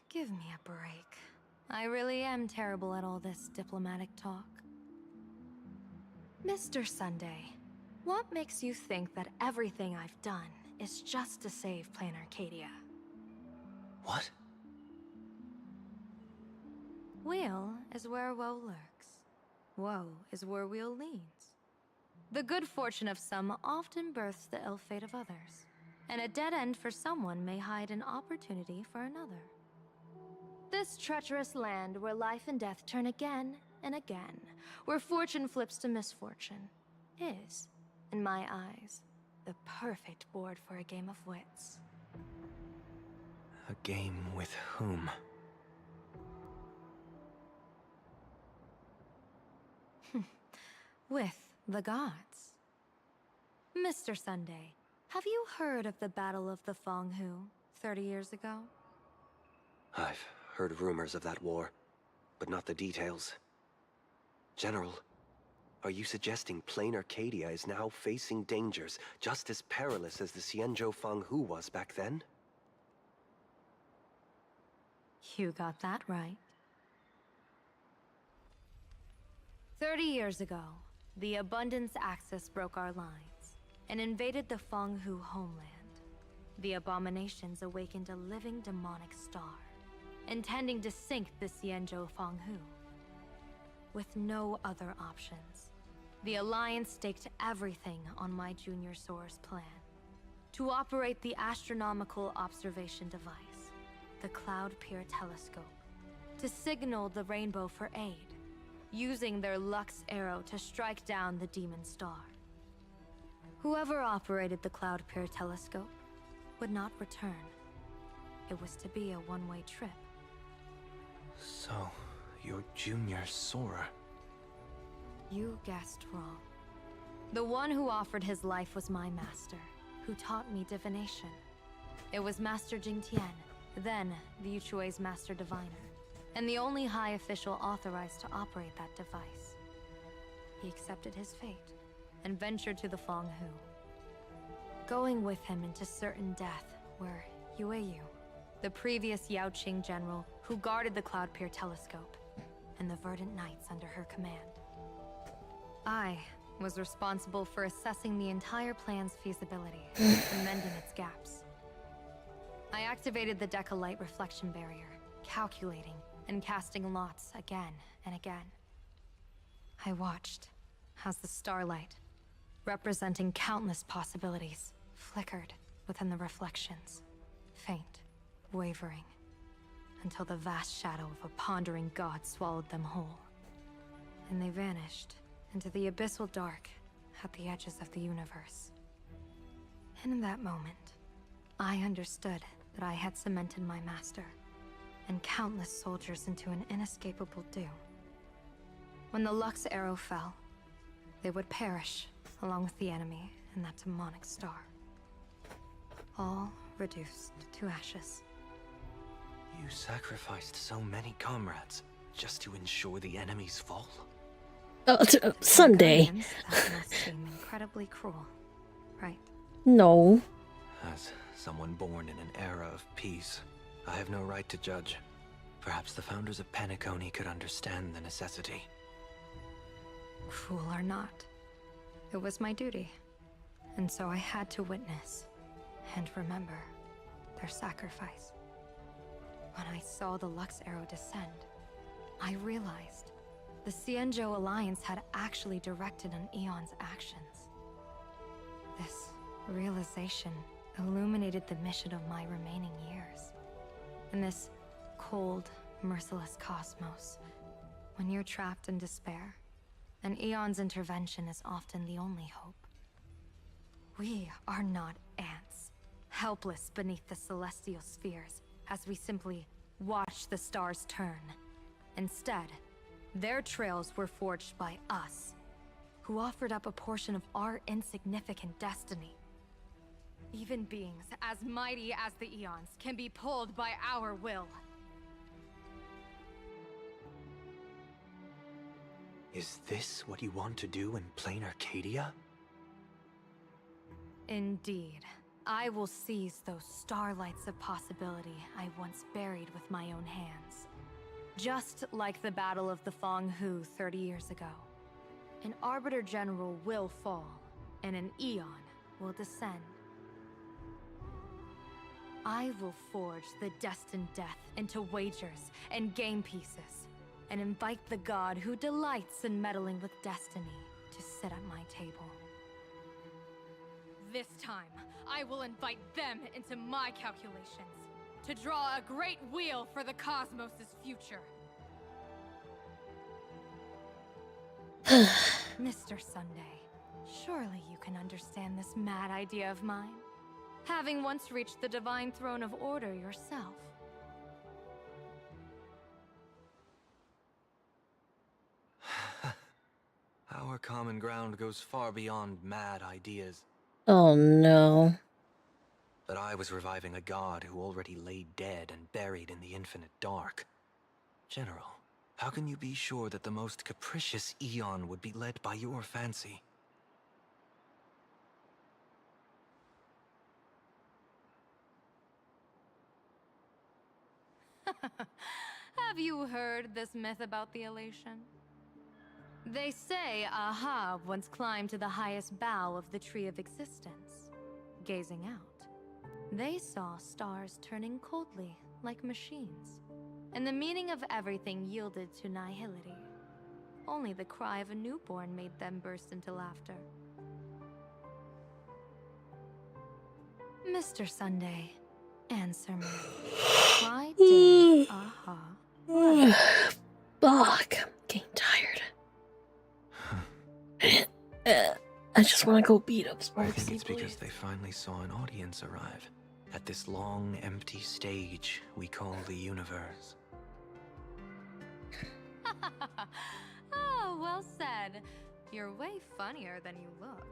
Give me a break. I really am terrible at all this diplomatic talk. Mr. Sunday, what makes you think that everything I've done is just to save Plain Arcadia?
What?
Weal is where woe lurks. Woe is where weal leads. The good fortune of some often births the ill fate of others, and a dead end for someone may hide an opportunity for another. This treacherous land where life and death turn again and again, where fortune flips to misfortune, is, in my eyes, the perfect board for a game of wits.
A game with whom?
With the gods. Mr. Sunday, have you heard of the Battle of the Fanghu 30 years ago?
I've heard rumors of that war.
but not the details. General, are you suggesting plain Arcadia is now facing dangers just as perilous as the Xianzhou Fanghu was back then?
You got that right. 30 years ago, the Abundance Axis broke our lines and invaded the Fanghu homeland. The abominations awakened a living demonic star, intending to sink the Xianzhou Fanghu. With no other options, the Alliance staked everything on my Junior Soar's plan to operate the astronomical observation device, the Cloud Pier Telescope, to signal the Rainbow for aid, using their Lux arrow to strike down the Demon Star. Whoever operated the Cloud Pier Telescope would not return. It was to be a one-way trip.
So, you're Junior Soar.
You guessed wrong. The one who offered his life was my master, who taught me divination. It was Master Jingtian, then the Yuchui's Master Diviner, and the only high official authorized to operate that device. He accepted his fate and ventured to the Fanghu, going with him into certain death were Yueyu, the previous Yaoqing general who guarded the Cloud Pier Telescope, and the Verdant Knights under her command. I was responsible for assessing the entire plan's feasibility and mending its gaps. I activated the Decalite reflection barrier, calculating and casting lots again and again. I watched as the starlight, representing countless possibilities, flickered within the reflections, faint, wavering, until the vast shadow of a pondering god swallowed them whole. And they vanished into the abyssal dark at the edges of the universe. And in that moment, I understood that I had cemented my master and countless soldiers into an inescapable doom. When the Lux arrow fell, they would perish along with the enemy and that demonic star. All reduced to ashes.
You sacrificed so many comrades just to ensure the enemy's fall?
Sunday.
That must seem incredibly cruel, right?
No.
As someone born in an era of peace, I have no right to judge. Perhaps the founders of Penacony could understand the necessity.
Cruel or not, it was my duty. And so I had to witness and remember their sacrifice. When I saw the Lux arrow descend, I realized the Xianzhou Alliance had actually directed an Aeon's actions. This realization illuminated the mission of my remaining years. In this cold, merciless cosmos, when you're trapped in despair, an Aeon's intervention is often the only hope. We are not ants, helpless beneath the celestial spheres as we simply watch the stars turn. Instead, their trails were forged by us, who offered up a portion of our insignificant destiny. Even beings as mighty as the Aeons can be pulled by our will.
Is this what you want to do in plain Arcadia?
Indeed. I will seize those starlights of possibility I once buried with my own hands. Just like the Battle of the Fanghu 30 years ago. An Arbiter General will fall, and an Aeon will descend. I will forge the destined death into wagers and game pieces, and invite the god who delights in meddling with destiny to sit at my table. This time, I will invite them into my calculations, to draw a great wheel for the cosmos' future. Mr. Sunday, surely you can understand this mad idea of mine, having once reached the divine throne of order yourself.
Our common ground goes far beyond mad ideas.
Oh no.
But I was reviving a god who already lay dead and buried in the infinite dark. General,
How can you be sure that the most capricious Eon would be led by your fancy?
Have you heard this myth about the elation? They say Ahab once climbed to the highest bough of the Tree of Existence. Gazing out, they saw stars turning coldly like machines, and the meaning of everything yielded to nihility. Only the cry of a newborn made them burst into laughter. Mr. Sunday, answer me. Why did Ahab?
Fuck, I'm getting tired. I just want to go beat up
I
Sparksy,
think it's
please.
because they finally saw an audience arrive at this long, empty stage we call the universe.
Oh, well said. You're way funnier than you look.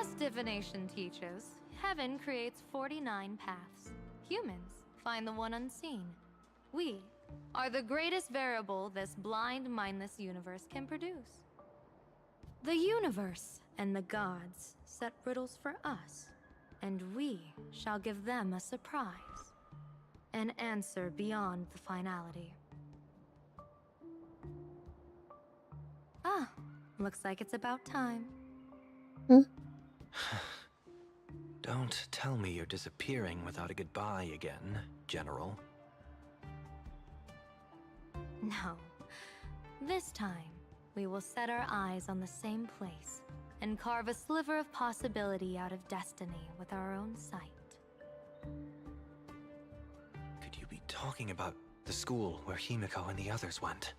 As divination teaches, heaven creates 49 paths. Humans find the one unseen. We are the greatest variable this blind, mindless universe can produce. The universe and the gods set riddles for us, and we shall give them a surprise. An answer beyond the finality. Ah, looks like it's about time.
Don't tell me you're disappearing without a goodbye again, General.
No. This time, we will set our eyes on the same place and carve a sliver of possibility out of destiny with our own sight.
Could you be talking about the school where Himiko and the others went?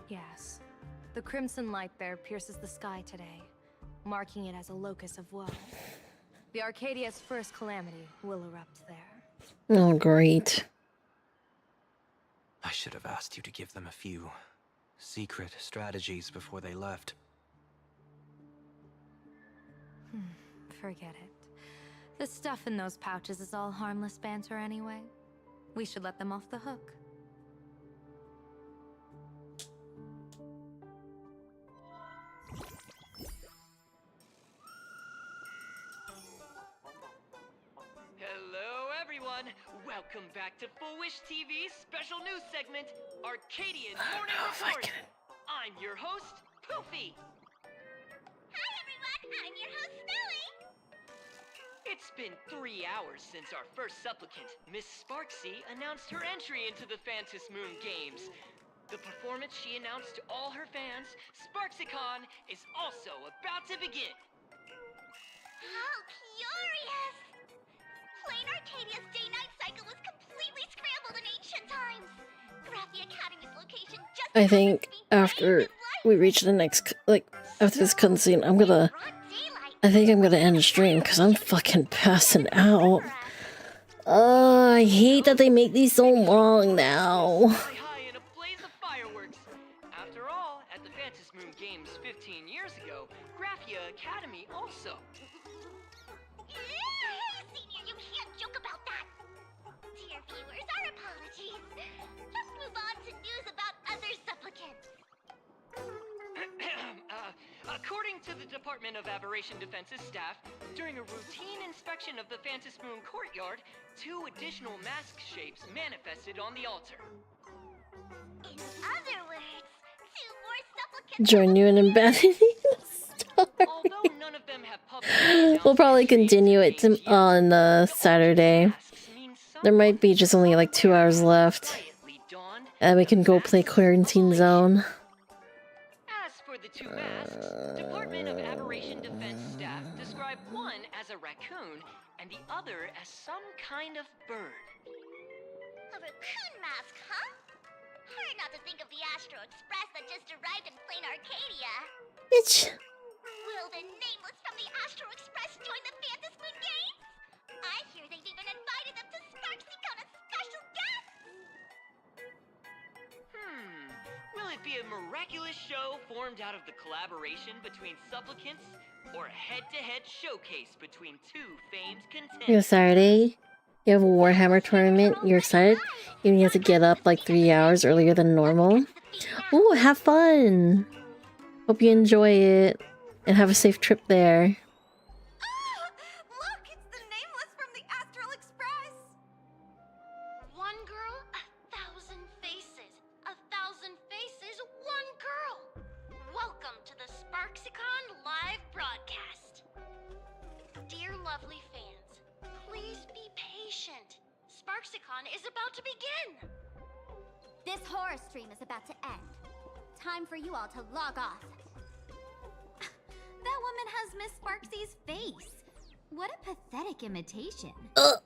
Yes. The crimson light there pierces the sky today, marking it as a locus of woe. The Arcadia's first calamity will erupt there.
Oh, great.
I should have asked you to give them a few secret strategies before they left.
Forget it. The stuff in those pouches is all harmless banter anyway. We should let them off the hook.
Hello, everyone. Welcome back to Full Wish TV's special news segment, Arcadian Morning Report. I'm your host, Poofy.
Hi, everyone. I'm your host, Snowy.
It's been 3 hours since our first supplicant, Miss Sparksy, announced her entry into the Phantom Moon Games. The performance she announced to all her fans, SparksyCon, is also about to begin.
How curious! Plain Arcadia's day-night cycle was completely scrambled in ancient times. Graphia Academy's location just
I think after we reach the next, after this cutscene, I think I'm gonna end the stream because I'm fucking passing out. I hate that they make these so long now.
High in a blaze of fireworks. After all, at the Phantom Moon Games 15 years ago, Graphia Academy also.
Senior, you can't joke about that. Dear viewers, our apologies. Let's move on to news about other supplicants.
According to the Department of Aberration Defense's staff, during a routine inspection of the Phantom Moon courtyard, 2 additional mask shapes manifested on the altar.
In other words, 2 more supplicants.
Join you in abandoning the story. We'll probably continue it on Saturday. There might be just only like 2 hours left. And we can go play Quarantine Zone.
As for the 2 masks, Department of Aberration Defense staff describe one as a raccoon and the other as some kind of bird.
A raccoon mask, huh? Hard not to think of the Astro Express that just arrived in plain Arcadia.
Bitch.
Will the nameless from the Astro Express join the Phantom Moon Games? I hear they've even invited them to SparksyCon as special guests!
Will it be a miraculous show formed out of the collaboration between supplicants, or a head-to-head showcase between 2 famed contenders?
Saturday You have a Warhammer tournament. You're excited? Even you have to get up like 3 hours earlier than normal. Ooh, have fun! Hope you enjoy it. And have a safe trip there.
Look, it's the Nameless from the Astral Express! One girl, 1,000 faces. 1,000 faces, one girl! Welcome to the Sparksicon live broadcast. Dear lovely fans, please be patient. Sparksicon is about to begin.
This horror stream is about to end. Time for you all to log off. That woman has Miss Sparksy's face. What a pathetic imitation. What?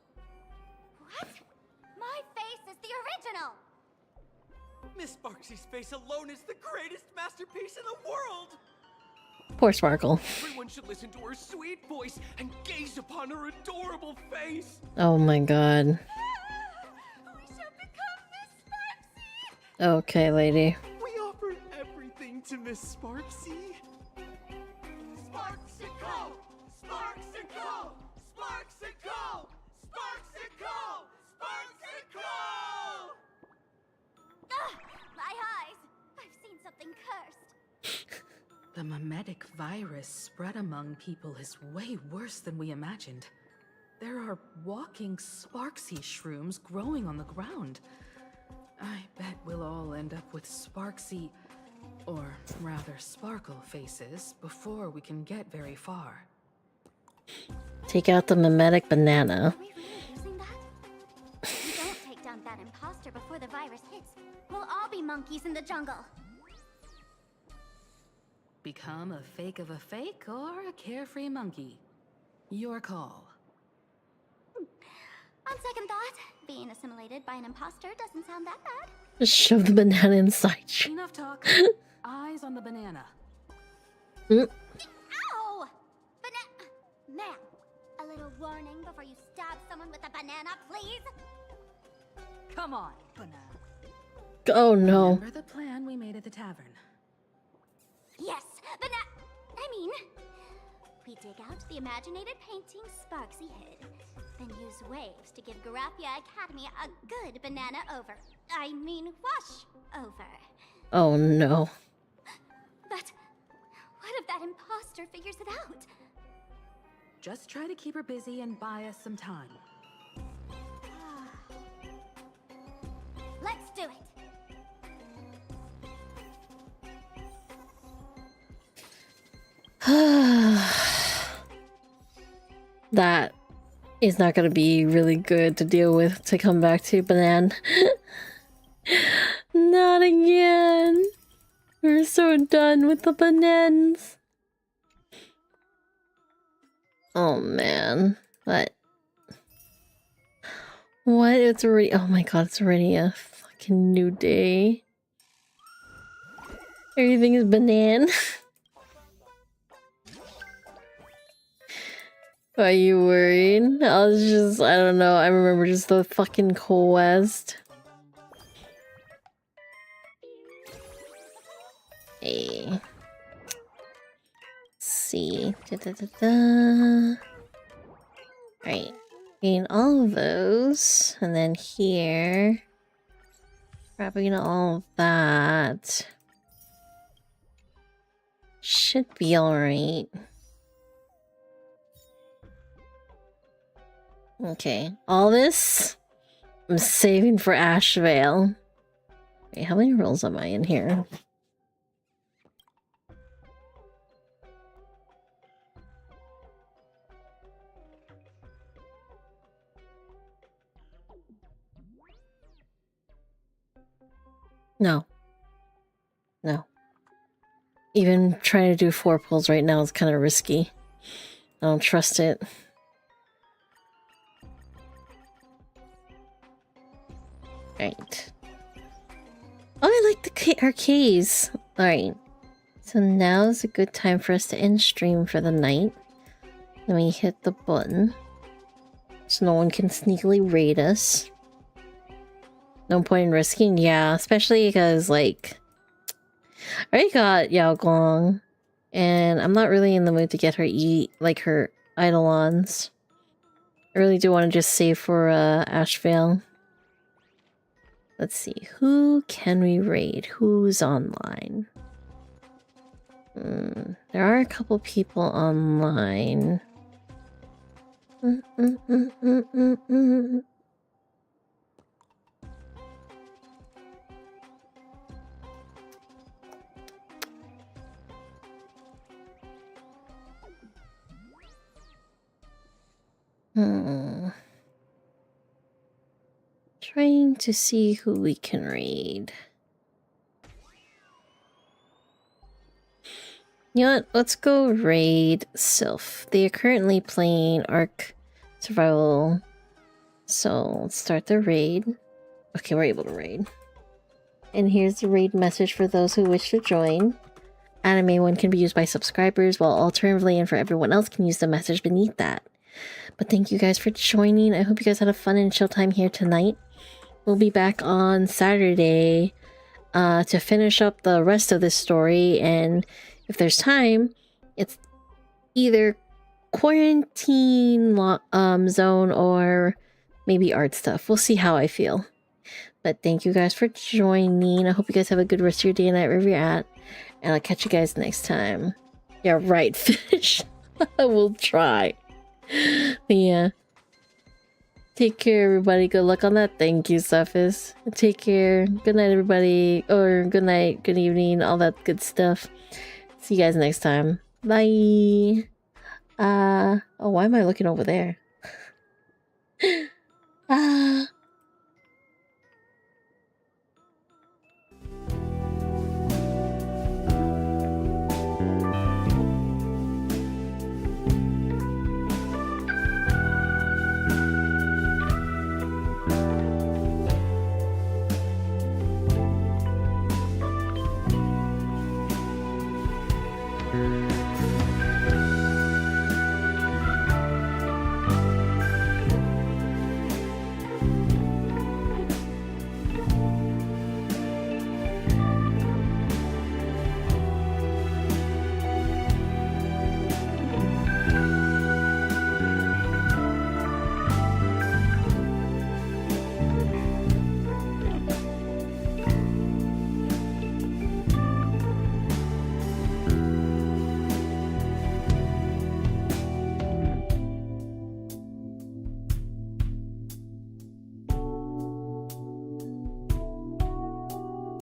My face is the original!
Miss Sparksy's face alone is the greatest masterpiece in the world!
Poor Sparkle.
Everyone should listen to her sweet voice and gaze upon her adorable face!
Oh my god.
We shall become Miss Sparksy!
Okay, lady.
We offer everything to Miss Sparksy. Sparksicle! Sparksicle! Sparksicle! Sparksicle! Sparksicle!
My eyes! I've seen something cursed.
The mimetic virus spread among people is way worse than we imagined. There are walking Sparksy shrooms growing on the ground. I bet we'll all end up with Sparksy, or rather Sparkle faces before we can get very far.
Take out the mimetic banana.
Are we really using that? If we don't take down that imposter before the virus hits, we'll all be monkeys in the jungle.
Become a fake of a fake or a carefree monkey. Your call.
On second thought, being assimilated by an imposter doesn't sound that bad.
Just shove the banana inside you.
Enough talk. Eyes on the banana.
Ow! Ma'am, a little warning before you stab someone with a banana, please?
Come on, banana.
Oh no.
Remember the plan we made at the tavern?
Yes, we dig out the imaginated painting Sparksy hid, then use waves to give Garapia Academy a good banana over. I mean wash over.
Oh no.
But what if that imposter figures it out?
Just try to keep her busy and buy us some time.
Let's do it.
That is not going to be really good to deal with to come back to Banan. Not again. We're so done with the bananas. Oh man. What? What? It's already— oh my god, it's already a fucking new day. Everything is banan. Are you worried? I don't know, I remember just the fucking quest. Hey. Let's see. Right. Gain all of those. And then here. Grabbing all of that. Should be alright. Okay, all this I'm saving for Ashvale. Wait, how many rolls am I in here? No. No. Even trying to do 4 pulls right now is kind of risky. I don't trust it. Right. Oh, I like the arcades. Alright. So now is a good time for us to end stream for the night. Let me hit the button. So no one can sneakily raid us. No point in risking, yeah. Especially because, like, I already got Yao Guang. And I'm not really in the mood to get her her Eidolons. I really do want to just save for Ashvale. Let's see, who can we raid? Who's online? There are a couple people online. Trying to see who we can raid. You know what? Let's go raid Sylph. They are currently playing Ark Survival. So let's start the raid. Okay, we're able to raid. And here's the raid message for those who wish to join. Anime 1 can be used by subscribers, while alternatively and for everyone else can use the message beneath that. But thank you guys for joining. I hope you guys had a fun and chill time here tonight. We'll be back on Saturday to finish up the rest of this story, and if there's time, it's either quarantine zone or maybe art stuff. We'll see how I feel. But thank you guys for joining. I hope you guys have a good rest of your day and night wherever you're at. And I'll catch you guys next time. Yeah, right, fish. We'll try. But yeah. Take care, everybody. Good luck on that. Thank you, Cephas. Take care. Good night, everybody. Or good night, good evening, all that good stuff. See you guys next time. Bye. Oh, why am I looking over there?